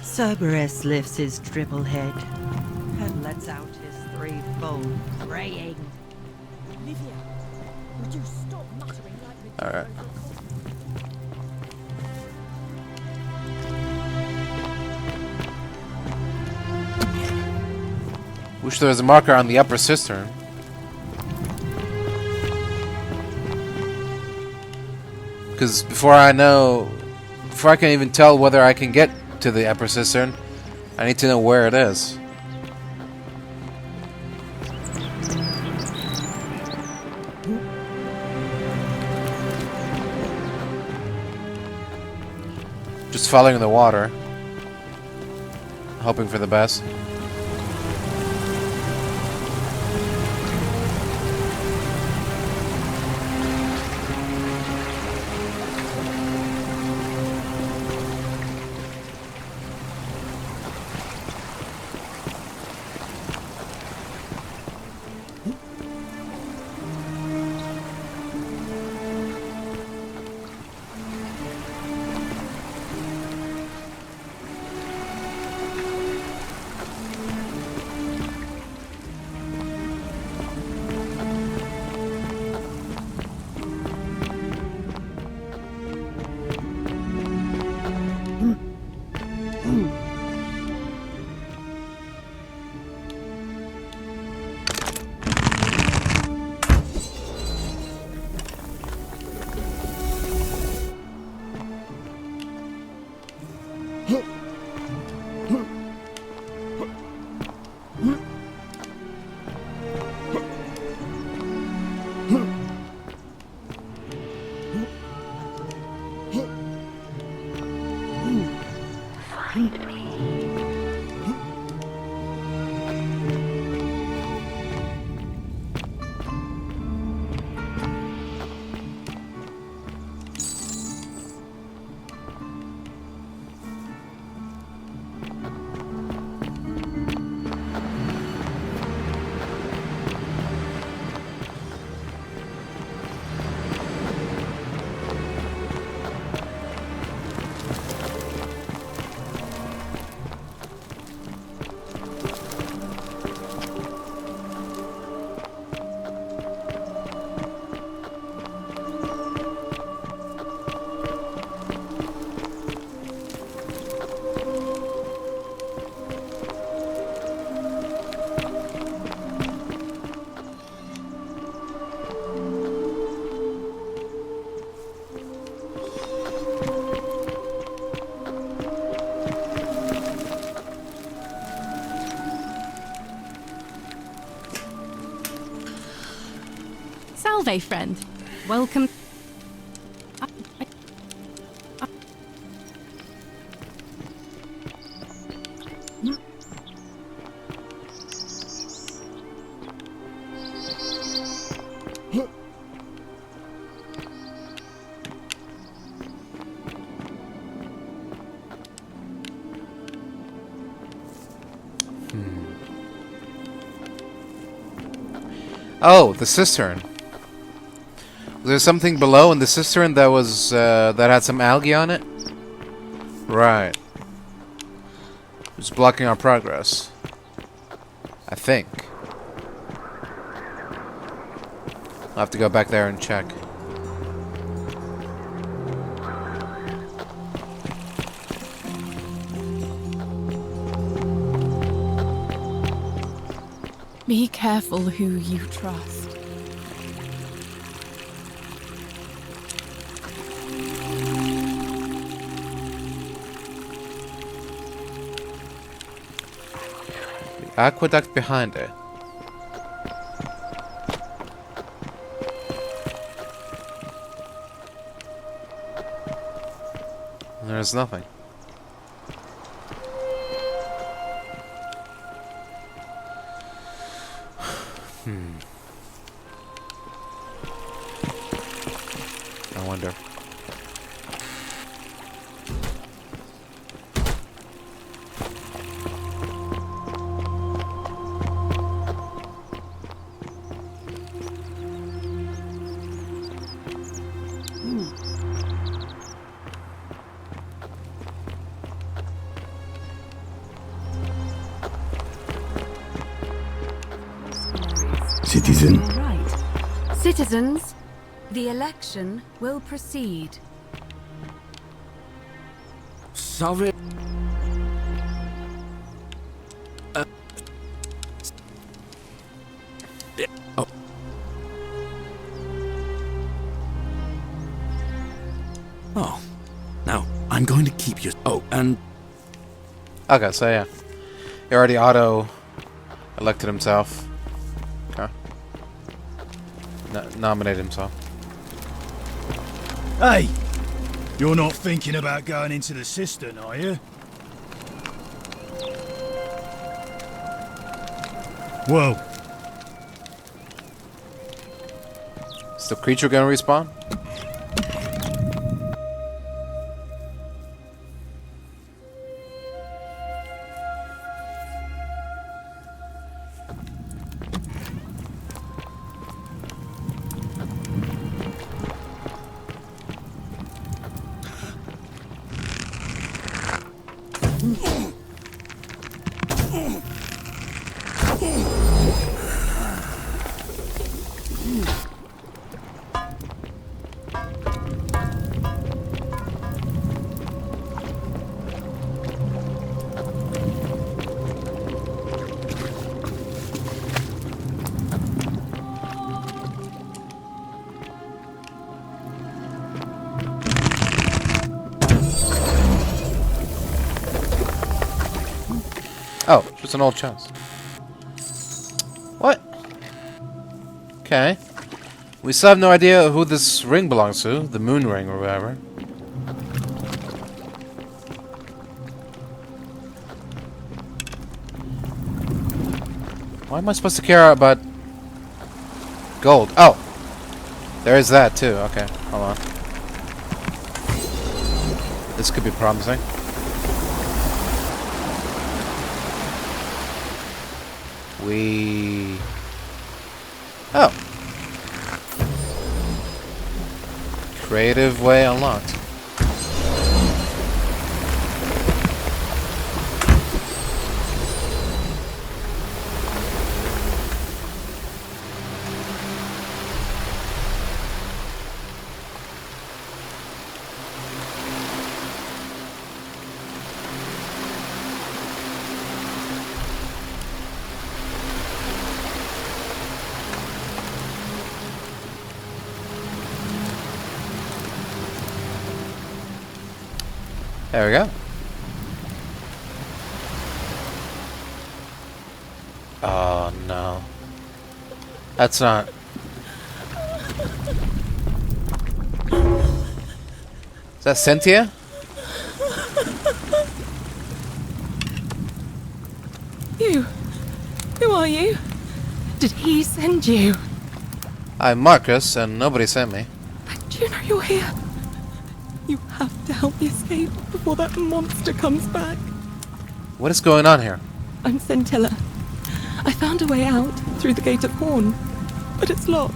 Cerberus lifts his dribble head and lets out his threefold braying. Livia, would you stop muttering like the All right. Wish there was a marker on the upper cistern. Because before I can even tell whether I can get to the upper cistern, I need to know where it is. Just following the water, hoping for the best. Salve, friend. Welcome. Oh, the cistern. Was there something below in the cistern that was that had some algae on it? Right. It's blocking our progress, I think. I'll have to go back there and check. Be careful who you trust. Aqueduct behind it. There's nothing. I wonder. Citizen. All right. Citizens, the election will proceed. Sovereign. Oh. Oh. Now, I'm going to keep you. Oh, and. Okay, so yeah. He already auto-elected himself. Okay. Nominated himself. Hey! You're not thinking about going into the cistern, are you? Whoa. Is the creature gonna respawn? Oh, just an old chest. What? Okay. We still have no idea who this ring belongs to. The moon ring or whatever. Why am I supposed to care about gold? Oh! There is that too. Okay, hold on. This could be promising. Oh. Creative way unlocked. There we go. Oh no. That's not. Is that Cynthia? You. Who are you? Did he send you? I'm Marcus, and nobody sent me. Do you know you're here? You have to help me escape before that monster comes back. What is going on here? I'm Scintilla. I found a way out through the Gate of Horn, but it's locked.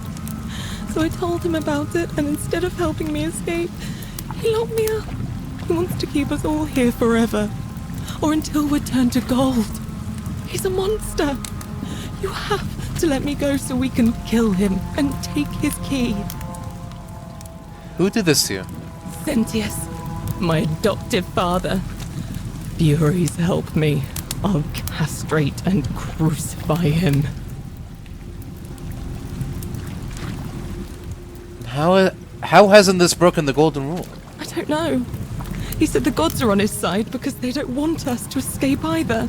So I told him about it, and instead of helping me escape, he locked me up. He wants to keep us all here forever, or until we're turned to gold. He's a monster. You have to let me go so we can kill him and take his key. Who did this to you? Sentius, my adoptive father. Furies help me. I'll castrate and crucify him. How hasn't this broken the golden rule? I don't know. He said the gods are on his side because they don't want us to escape either.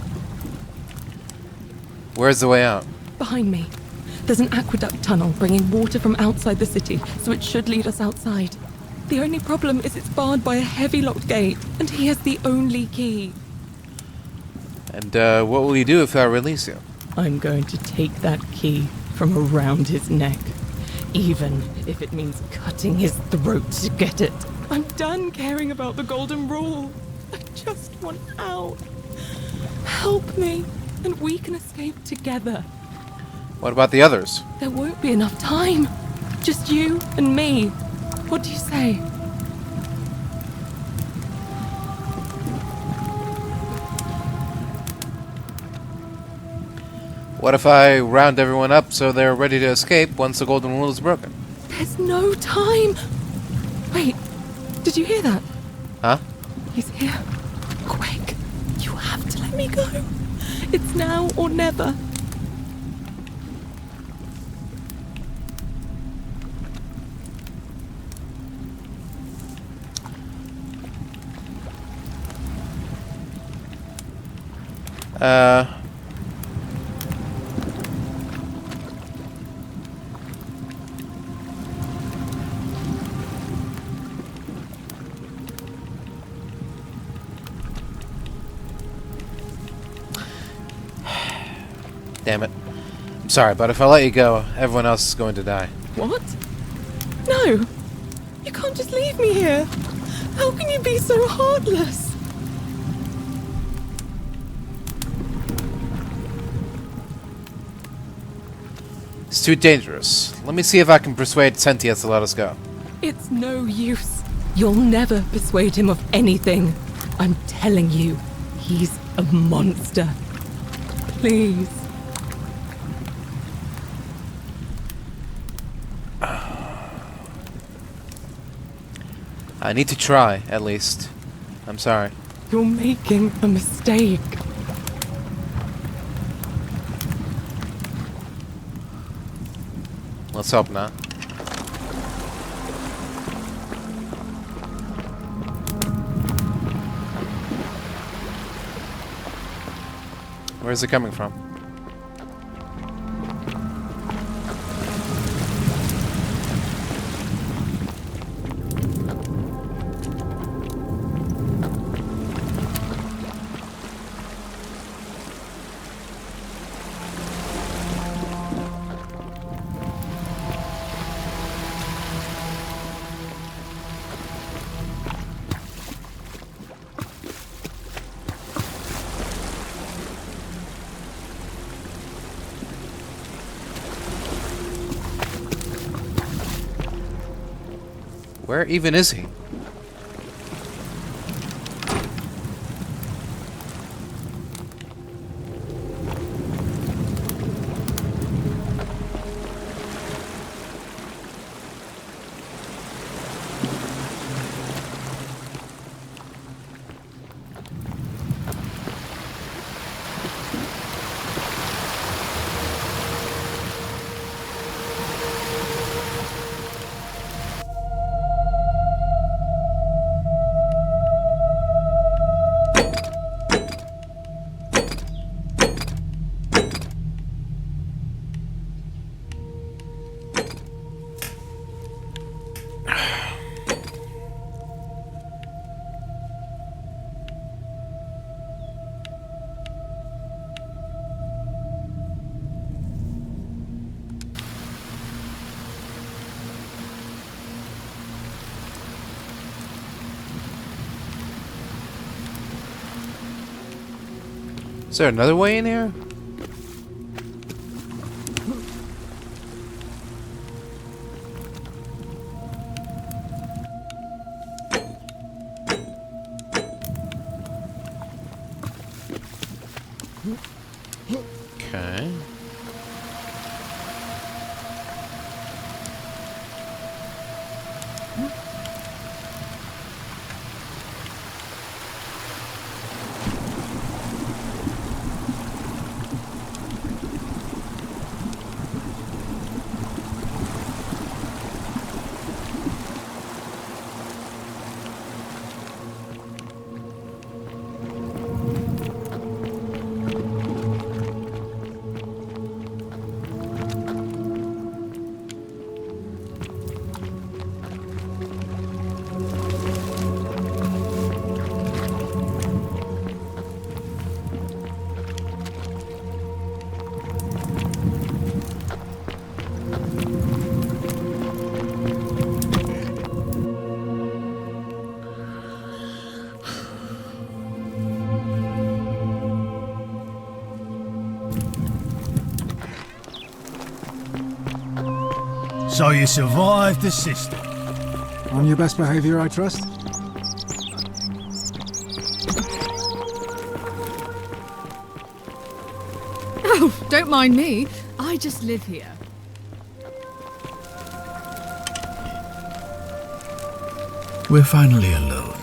Where's the way out? Behind me. There's an aqueduct tunnel bringing water from outside the city, so it should lead us outside. The only problem is it's barred by a heavy locked gate, and he has the only key. And what will you do if I release you? I'm going to take that key from around his neck, even if it means cutting his throat to get it. I'm done caring about the golden rule. I just want out. Help me, and we can escape together. What about the others? There won't be enough time. Just you and me. What do you say? What if I round everyone up so they're ready to escape once the golden rule is broken? There's no time. Wait, did you hear that? Huh? He's here. Quick, you have to let me go. It's now or never. Damn it. I'm sorry, but if I let you go, everyone else is going to die. What? No! You can't just leave me here! How can you be so heartless? It's too dangerous. Let me see if I can persuade Sentius to let us go. It's no use. You'll never persuade him of anything. I'm telling you, he's a monster. Please. I need to try, at least. I'm sorry. You're making a mistake. Let's hope not. Where's it coming from? Where even is he? Is there another way in here? Okay. So you survived the system. On your best behavior, I trust? Oh, don't mind me. I just live here. We're finally alone.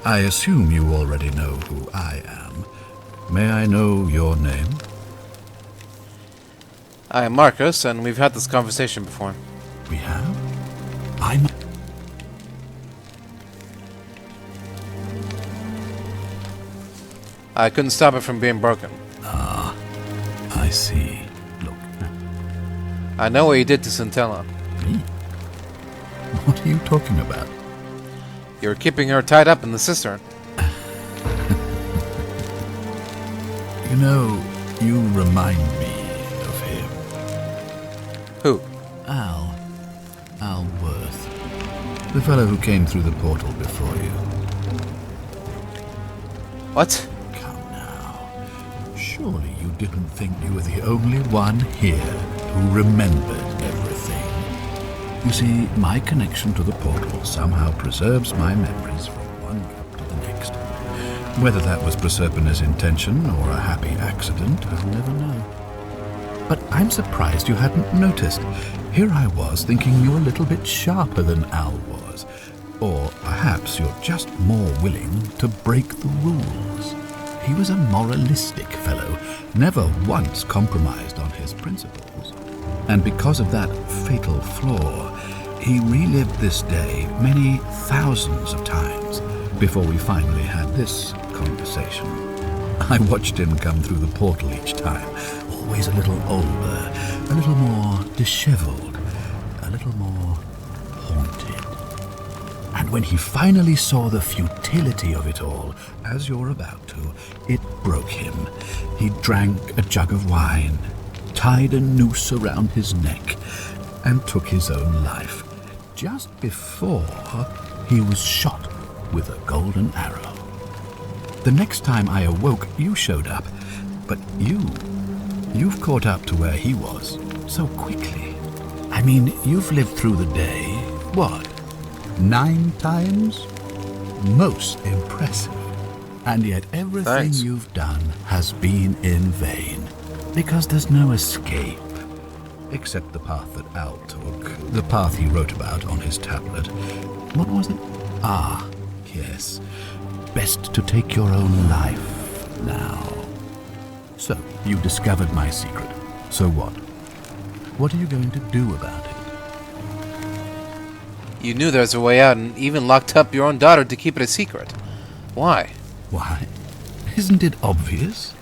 I assume you already know who I am. May I know your name? I am Marcus, and we've had this conversation before. We have? I'm... I couldn't stop it from being broken. Ah, I see. Look. I know what you did to Centella. Me? What are you talking about? You were keeping her tied up in the cistern. You know, you remind me of him. Who? Al. Al Worth. The fellow who came through the portal before you. What? Come now. Surely you didn't think you were the only one here who remembered everything. You see, my connection to the portal somehow preserves my memories from one drop to the next. Whether that was Proserpina's intention or a happy accident, I'll never know. But I'm surprised you hadn't noticed. Here I was thinking you were a little bit sharper than Al was. Or perhaps you're just more willing to break the rules. He was a moralistic fellow, never once compromised on his principles. And because of that fatal flaw, he relived this day many thousands of times before we finally had this conversation. I watched him come through the portal each time, always a little older, a little more disheveled, a little more haunted. And when he finally saw the futility of it all, as you're about to, it broke him. He drank a jug of wine, tied a noose around his neck, and took his own life, just before he was shot with a golden arrow. The next time I awoke, you showed up, but you've caught up to where he was so quickly. I mean, you've lived through the day, what, 9 times? Most impressive. And yet everything you've done has been in vain, because there's no escape. Except the path that Al took, the path he wrote about on his tablet. What was it? Ah, yes. Best to take your own life now. So, you discovered my secret. So what? What are you going to do about it? You knew there was a way out and even locked up your own daughter to keep it a secret. Why? Why? Isn't it obvious?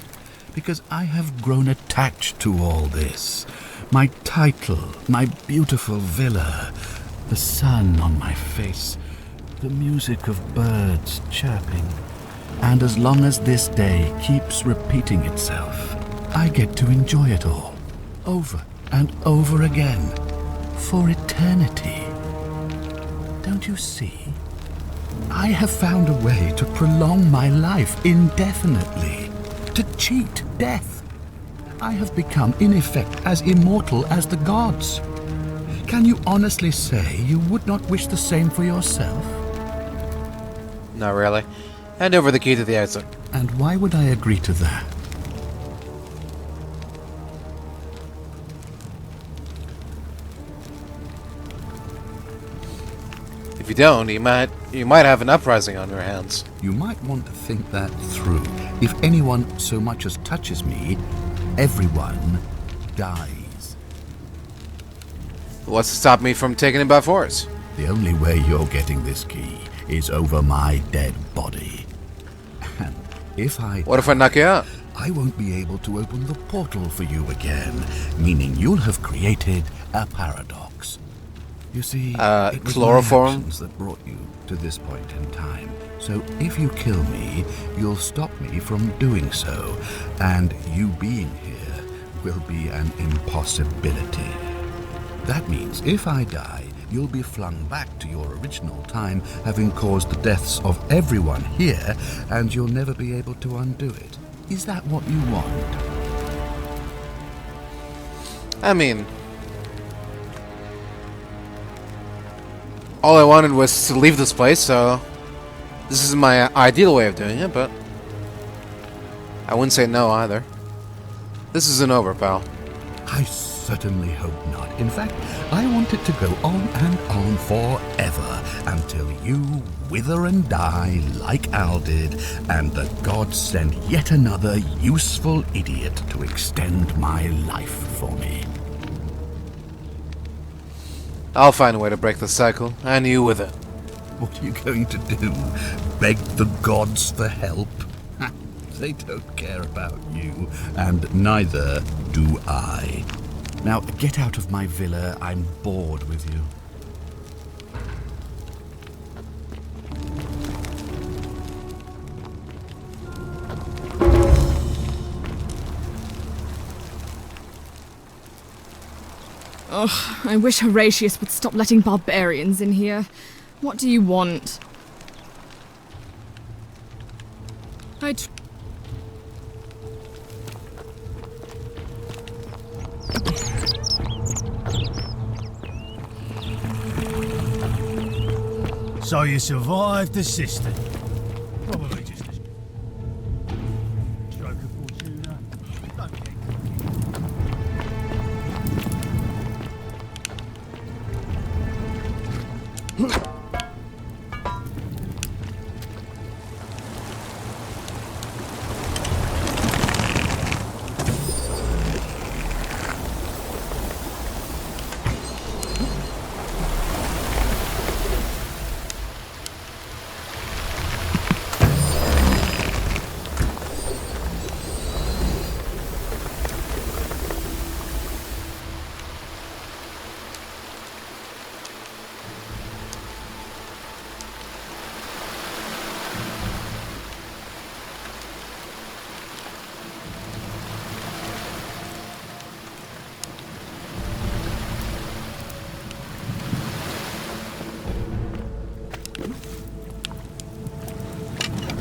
Because I have grown attached to all this. My title, my beautiful villa, the sun on my face, the music of birds chirping. And as long as this day keeps repeating itself, I get to enjoy it all, over and over again, for eternity. Don't you see? I have found a way to prolong my life indefinitely, to cheat death. I have become, in effect, as immortal as the gods. Can you honestly say you would not wish the same for yourself? Not really. Hand over the key to the exit. And why would I agree to that? If you don't, you might have an uprising on your hands. You might want to think that through. If anyone so much as touches me, everyone dies. What's to stop me from taking it by force? The only way you're getting this key is over my dead body. And if What if I knock you out? I won't be able to open the portal for you again, meaning you'll have created a paradox. You see, it was chloroform? my actions that brought you to this point in time. So if you kill me, you'll stop me from doing so, and you being here will be an impossibility. That means if I die, you'll be flung back to your original time, having caused the deaths of everyone here, and you'll never be able to undo it. Is that what you want? I mean, All I wanted was to leave this place, so this is my ideal way of doing it, but I wouldn't say no either. This isn't over, pal. I certainly hope not. In fact, I want it to go on and on forever until you wither and die like Al did, and the gods send yet another useful idiot to extend my life for me. I'll find a way to break the cycle, and you with it. What are you going to do? Beg the gods for help? They don't care about you, and neither do I. Now, get out of my villa. I'm bored with you. Ugh, I wish Horatius would stop letting barbarians in here. What do you want? So you survived the cistern. Probably just a stroke of fortuna. Don't get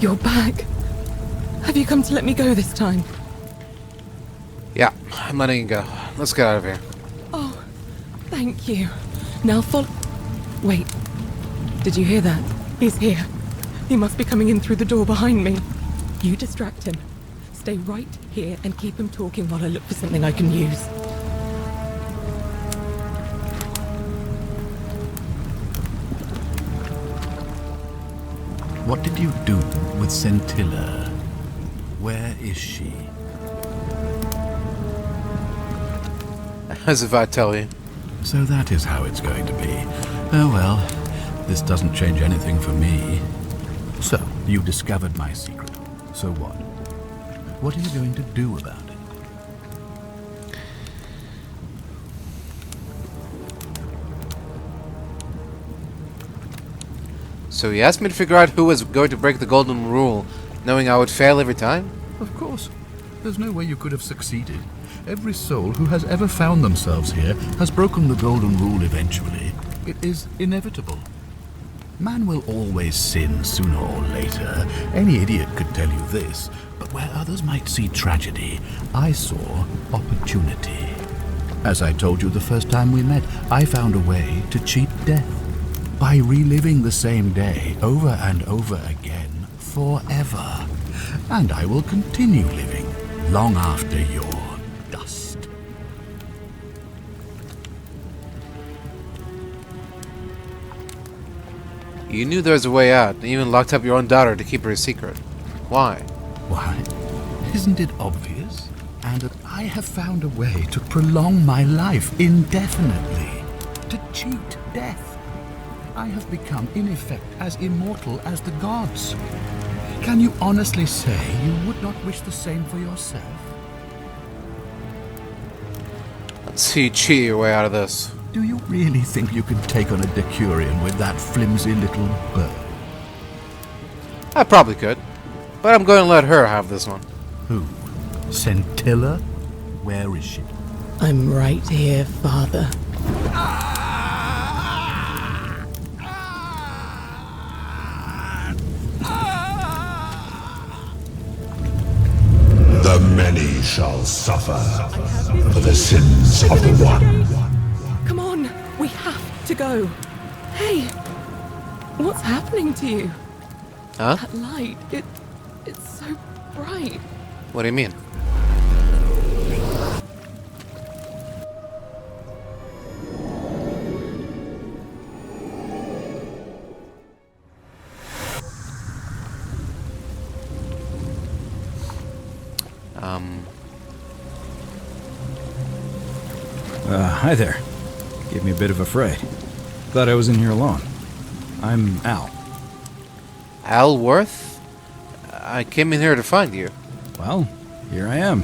You're back. Have you come to let me go this time? Yeah, I'm letting you go. Let's get out of here. Oh, thank you. Now follow... Wait. Did you hear that? He's here. He must be coming in through the door behind me. You distract him. Stay right here and keep him talking while I look for something I can use. What did you do with Scintilla? Where is she? As if I tell you. So that is how it's going to be. Oh well, this doesn't change anything for me. So, you discovered my secret. So what? What are you going to do about it? So he asked me to figure out who was going to break the golden rule, knowing I would fail every time? Of course. There's no way you could have succeeded. Every soul who has ever found themselves here has broken the golden rule eventually. It is inevitable. Man will always sin sooner or later. Any idiot could tell you this. But where others might see tragedy, I saw opportunity. As I told you the first time we met, I found a way to cheat death. By reliving the same day over and over again, forever. And I will continue living long after your dust. You knew there was a way out, and even locked up your own daughter to keep her a secret. Why? Why? Isn't it obvious? And that I have found a way to prolong my life indefinitely. To cheat death. I have become, in effect, as immortal as the gods. Can you honestly say you would not wish the same for yourself? Let's see you cheat your way out of this. Do you really think you can take on a Decurion with that flimsy little bow? I probably could, but I'm going to let her have this one. Who? Scintilla? Where is she? I'm right here, Father. The many shall suffer for the sins of the one. Come on, we have to go. Hey, What's happening to you? Huh? That light, it's so bright. What do you mean? Hi there. Gave me a bit of a fright. Thought I was in here alone. I'm Al. Al Worth? I came in here to find you. Well, here I am.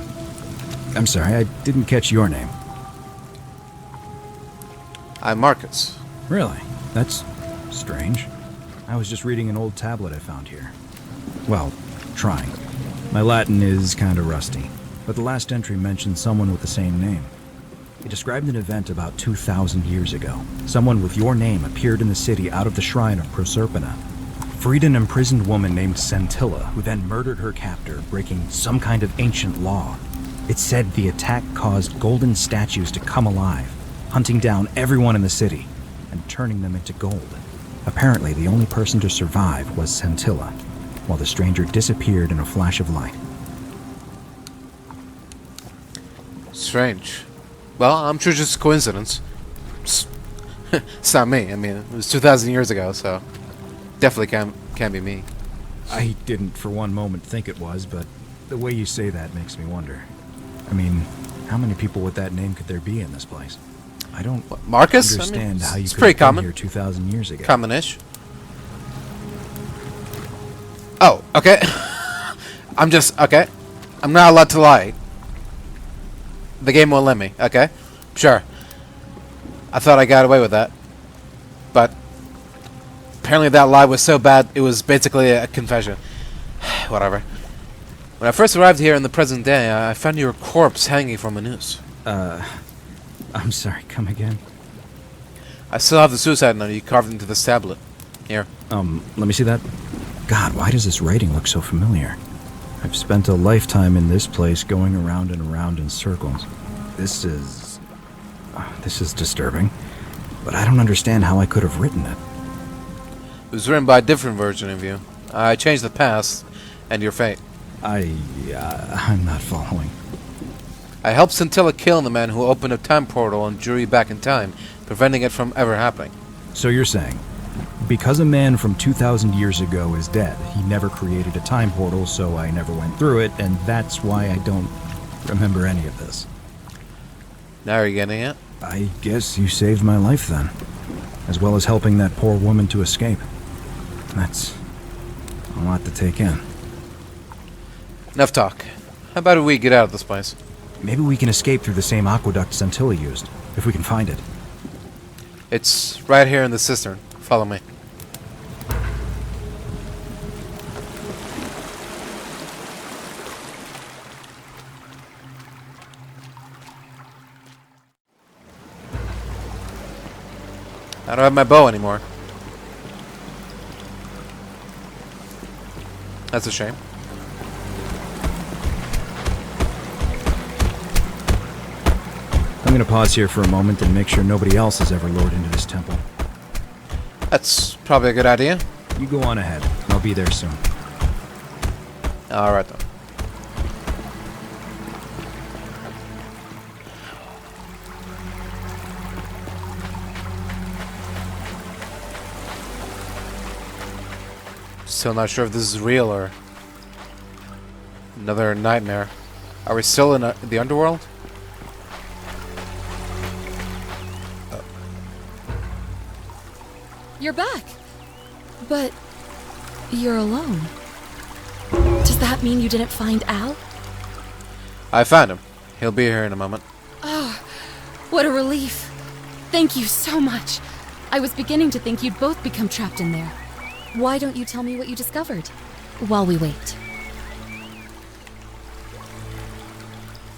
I'm sorry, I didn't catch your name. I'm Marcus. Really? That's strange. I was just reading an old tablet I found here. Well, trying. My Latin is kinda rusty, but the last entry mentioned someone with the same name. It described an event about 2,000 years ago. Someone with your name appeared in the city out of the shrine of Proserpina. Freed an imprisoned woman named Scintilla, who then murdered her captor, breaking some kind of ancient law. It said the attack caused golden statues to come alive, hunting down everyone in the city and turning them into gold. Apparently, the only person to survive was Scintilla, while the stranger disappeared in a flash of light. Strange. Well, I'm sure it's just a coincidence. It's not me. I mean, it was 2,000 years ago, so definitely can't be me. I didn't for one moment think it was, but the way you say that makes me wonder. I mean, how many people with that name could there be in this place? I don't Marcus? understand how you it's could pretty have been common. here 2,000 years ago. Common-ish. Oh, okay. Okay. I'm not allowed to lie. The game won't let me, okay? Sure. I thought I got away with that. But apparently that lie was so bad, it was basically a confession. Whatever. When I first arrived here in the present day, I found your corpse hanging from a noose. I'm sorry, come again? I still have the suicide note you carved into this tablet. Here. Let me see that. God, why does this writing look so familiar? I've spent a lifetime in this place going around and around in circles. This is disturbing. But I don't understand how I could have written it. It was written by a different version of you. I changed the past and your fate. I'm not following. I helped Scintilla kill the man who opened a time portal and drew you back in time, preventing it from ever happening. So you're saying, because a man from 2,000 years ago is dead, he never created a time portal, so I never went through it, and that's why I don't remember any of this. Now you're getting it? I guess you saved my life then, as well as helping that poor woman to escape. That's a lot to take in. Enough talk. How about we get out of this place? Maybe we can escape through the same aqueduct Scintilla used, if we can find it. It's right here in the cistern. Follow me. I don't have my bow anymore. That's a shame. I'm gonna pause here for a moment and make sure nobody else has ever lured into this temple. That's probably a good idea. You go on ahead. I'll be there soon. Alright then. Still not sure if this is real or another nightmare. Are we still in the underworld? You're back. But you're alone. Does that mean you didn't find Al? I found him. He'll be here in a moment. Oh, what a relief. Thank you so much. I was beginning to think you'd both become trapped in there. Why don't you tell me what you discovered while we wait?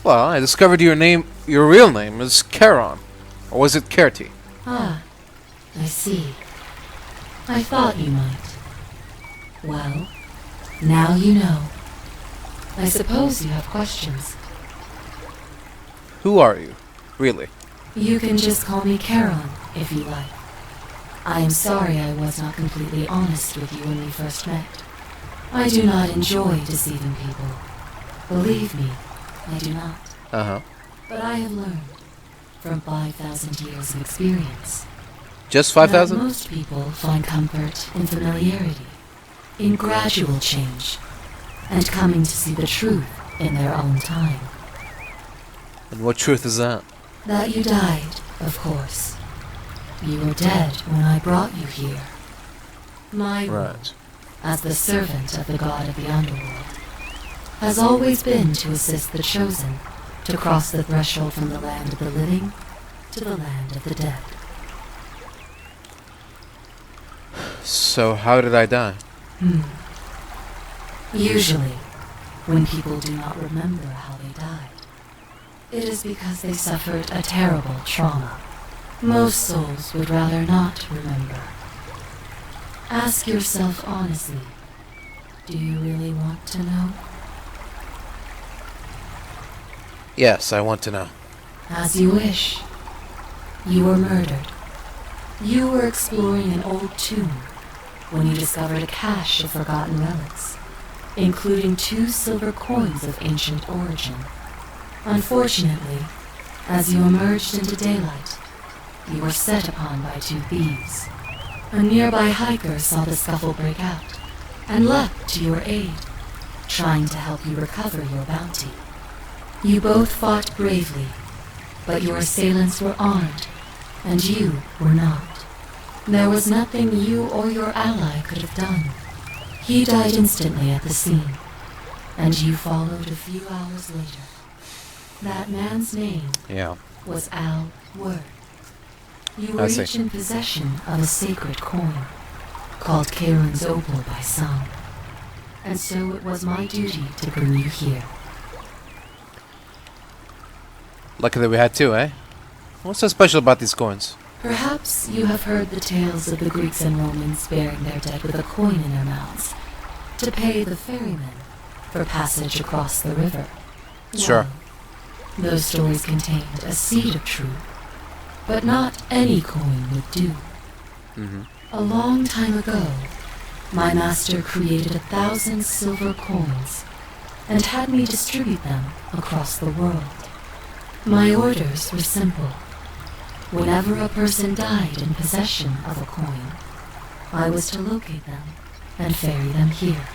Well, I discovered your real name is Charon. Or was it Kerti? Ah, I see. I thought you might. Well, now you know. I suppose you have questions. Who are you, really? You can just call me Charon, if you like. I am sorry I was not completely honest with you when we first met. I do not enjoy deceiving people. Believe me, I do not. Uh-huh. But I have learned, from 5,000 years of experience, Just that 5,000? most people find comfort in familiarity, in gradual change, and coming to see the truth in their own time. And what truth is that? That you died, of course. You were dead when I brought you here. My role, as the servant of the god of the underworld, has always been to assist the chosen to cross the threshold from the land of the living to the land of the dead. So how did I die? Usually, when people do not remember how they died, it is because they suffered a terrible trauma. Most souls would rather not remember. Ask yourself honestly, do you really want to know? Yes, I want to know. As you wish. You were murdered. You were exploring an old tomb when you discovered a cache of forgotten relics, including 2 silver coins of ancient origin. Unfortunately, as you emerged into daylight, you were set upon by 2 thieves. A nearby hiker saw the scuffle break out and leapt to your aid, trying to help you recover your bounty. You both fought bravely, but your assailants were armed, and you were not. There was nothing you or your ally could have done. He died instantly at the scene, and you followed a few hours later. That man's name was Al Worth. You were each in possession of a sacred coin, called Karen's Opal by some. And so it was my duty to bring you here. Lucky that we had 2, eh? What's so special about these coins? Perhaps you have heard the tales of the Greeks and Romans burying their dead with a coin in their mouths to pay the ferrymen for passage across the river. Sure. Well, those stories contained a seed of truth, but not any coin would do. A long time ago, my master created 1,000 silver coins and had me distribute them across the world. My orders were simple. Whenever a person died in possession of a coin, I was to locate them and ferry them here.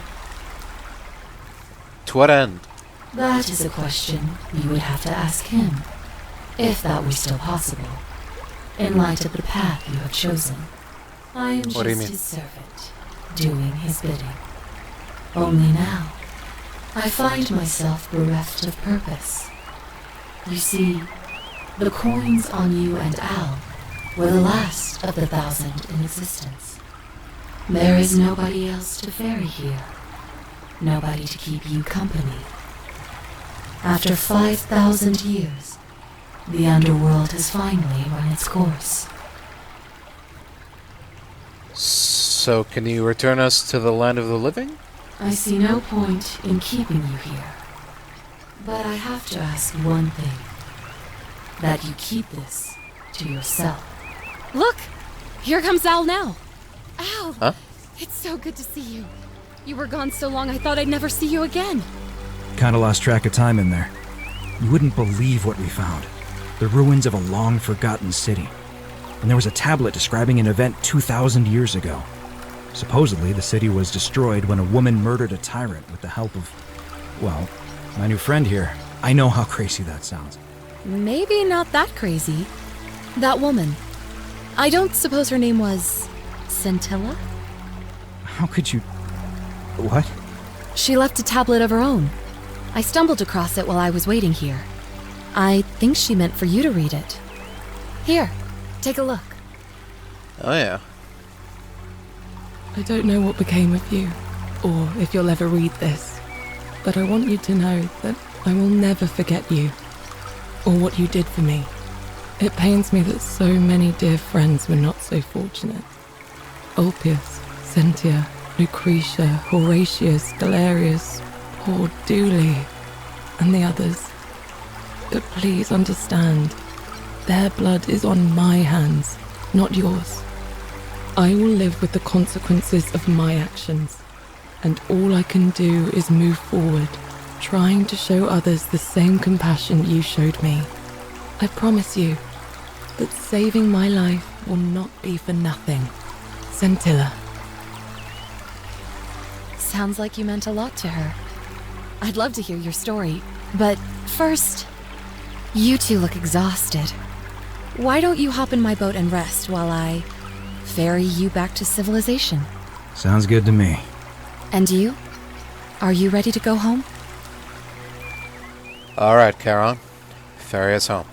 To what end? That is a question you would have to ask him, if that were still possible, in light of the path you have chosen. I am What do you just mean? his servant, doing his bidding. Only now, I find myself bereft of purpose. You see, the coins on you and Al were the last of the 1,000 in existence. There is nobody else to ferry here. Nobody to keep you company. After 5,000 years, the underworld has finally run its course. So can you return us to the land of the living? I see no point in keeping you here. But I have to ask one thing. That you keep this to yourself. Look! Here comes Al now! Al! Huh? It's so good to see you. You were gone so long I thought I'd never see you again. Kinda lost track of time in there. You wouldn't believe what we found. The ruins of a long-forgotten city. And there was a tablet describing an event 2,000 years ago. Supposedly, the city was destroyed when a woman murdered a tyrant with the help of, well, my new friend here. I know how crazy that sounds. Maybe not that crazy. That woman. I don't suppose her name was... Scintilla? How could you... What? She left a tablet of her own. I stumbled across it while I was waiting here. I think she meant for you to read it. Here, take a look. Oh yeah. I don't know what became of you, or if you'll ever read this, but I want you to know that I will never forget you, or what you did for me. It pains me that so many dear friends were not so fortunate. Ulpius, Sentia, Lucretia, Horatius, Galerius, poor Dooley, and the others. But please understand, their blood is on my hands, not yours. I will live with the consequences of my actions, and all I can do is move forward, trying to show others the same compassion you showed me. I promise you that saving my life will not be for nothing. Scintilla. Sounds like you meant a lot to her. I'd love to hear your story, but first, you two look exhausted. Why don't you hop in my boat and rest while I ferry you back to civilization? Sounds good to me. And you? Are you ready to go home? Alright, Charon. Ferry us home.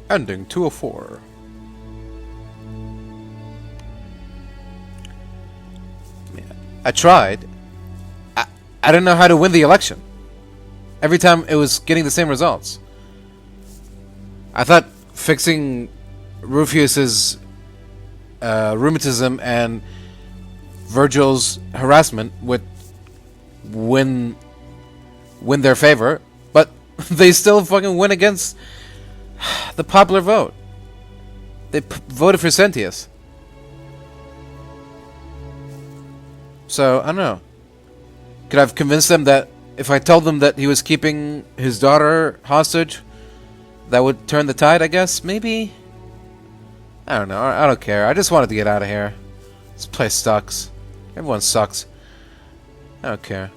Ending 204. I tried. I didn't know how to win the election. Every time it was getting the same results. I thought fixing Rufius's rheumatism and Virgil's harassment would win their favor, but they still fucking win against the popular vote. They voted for Sentius. So, I don't know. Could I have convinced them that if I told them that he was keeping his daughter hostage, that would turn the tide, I guess? Maybe? I don't know. I don't care. I just wanted to get out of here. This place sucks. Everyone sucks. I don't care.